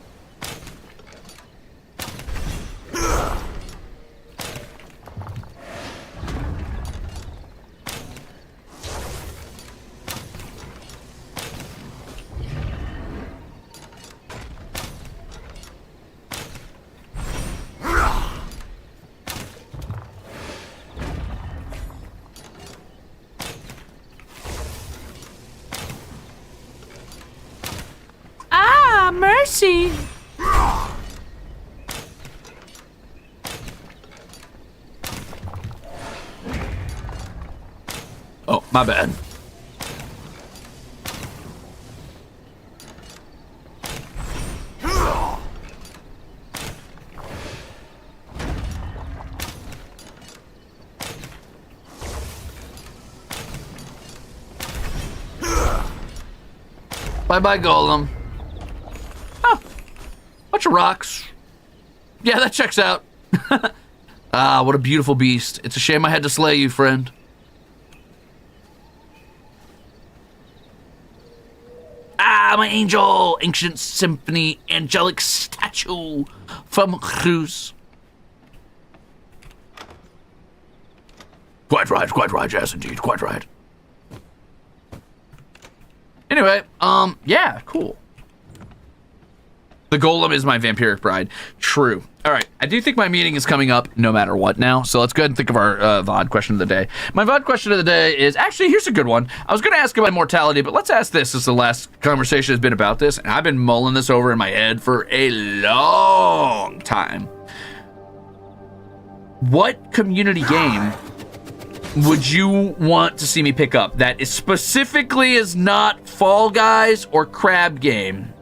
Mercy. Oh, my bad. Bye-bye, Golem. Oh, bunch of rocks. Yeah, that checks out. Ah, what a beautiful beast. It's a shame I had to slay you, friend. Ah, my angel! Ancient symphony, angelic statue from Ruze. Quite right, yes indeed, quite right. Anyway, yeah, cool. The golem is my vampiric bride. True. All right, I do think my meeting is coming up no matter what now, so let's go ahead and think of our VOD question of the day. My VOD question of the day is, actually, here's a good one. I was going to ask about immortality, but let's ask this, as the last conversation has been about this, and I've been mulling this over in my head for a long time. What community game would you want to see me pick up that is specifically is not Fall Guys or Crab Game?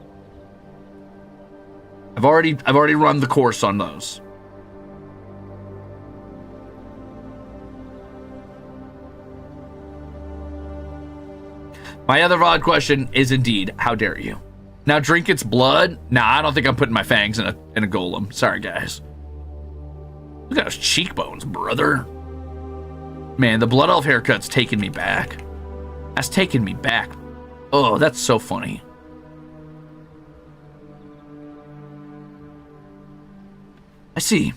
I've already run the course on those. My other VOD question is indeed, how dare you? Now drink its blood? Nah, I don't think I'm putting my fangs in a golem. Sorry, guys. Look at those cheekbones, brother. Man, the Blood Elf haircut's taking me back. That's taking me back. Oh, that's so funny. I see.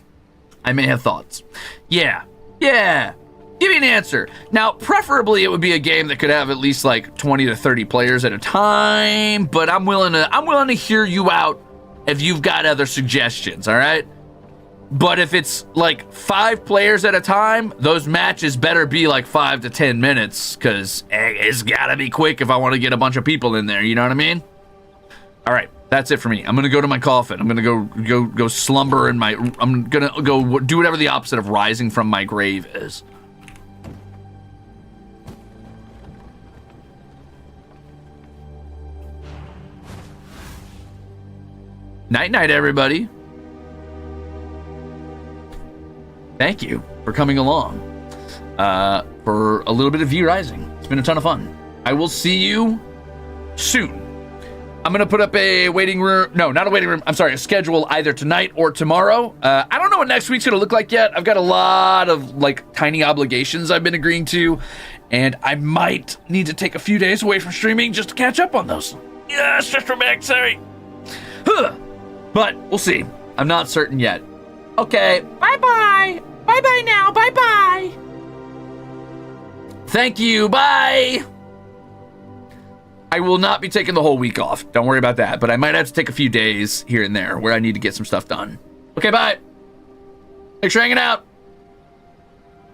I may have thoughts. Yeah. Give me an answer. Now, preferably it would be a game that could have at least like 20 to 30 players at a time, but I'm willing to hear you out if you've got other suggestions, all right? But if it's like 5 players at a time, those matches better be like 5 to 10 minutes, because it's gotta be quick if I want to get a bunch of people in there, you know what I mean? All right. That's it for me. I'm gonna go to my coffin. I'm gonna go slumber in my. I'm gonna go do whatever the opposite of rising from my grave is. Night night, everybody. Thank you for coming along for a little bit of VRISING. It's been a ton of fun. I will see you soon. I'm going to put up a waiting room. No, not a waiting room. I'm sorry, a schedule either tonight or tomorrow. I don't know what next week's going to look like yet. I've got a lot of like tiny obligations I've been agreeing to, and I might need to take a few days away from streaming just to catch up on those. Yeah, sister back, sorry. But we'll see. I'm not certain yet. Okay, bye-bye. Bye-bye now, bye-bye. Thank you, bye. I will not be taking the whole week off. Don't worry about that. But I might have to take a few days here and there where I need to get some stuff done. Okay, bye. Thanks for hanging out.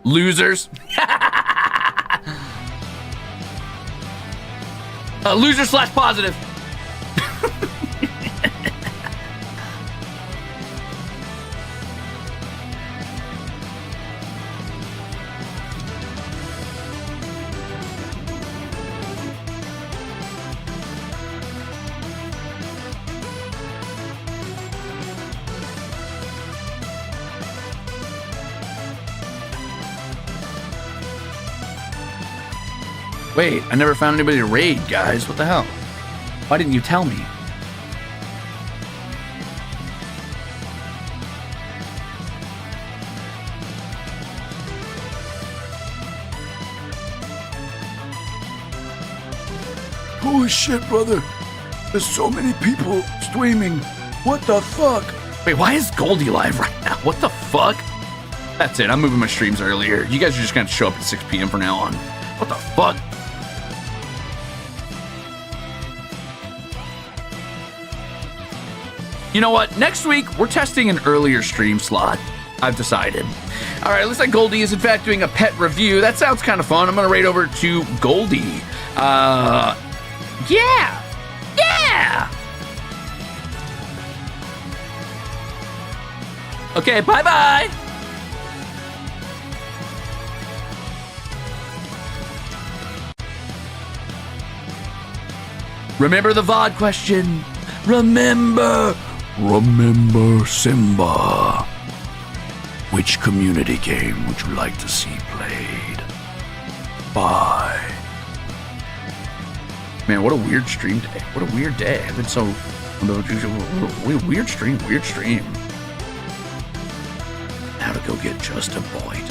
Losers. Loser/positive. Wait, I never found anybody to raid, guys. What the hell? Why didn't you tell me? Holy shit, brother. There's so many people streaming. What the fuck? Wait, why is Goldie live right now? What the fuck? That's it. I'm moving my streams earlier. You guys are just going to show up at 6 p.m. from now on. What the fuck? You know what? Next week, we're testing an earlier stream slot. I've decided. All right, looks like Goldie is in fact doing a pet review. That sounds kind of fun. I'm going to raid over to Goldie. Yeah. Okay, bye-bye. Remember the VOD question. Remember Simba. Which community game would you like to see played? Bye. Man, what a weird stream day. What a weird day. I've been so... Weird stream. Now to go get just a bite.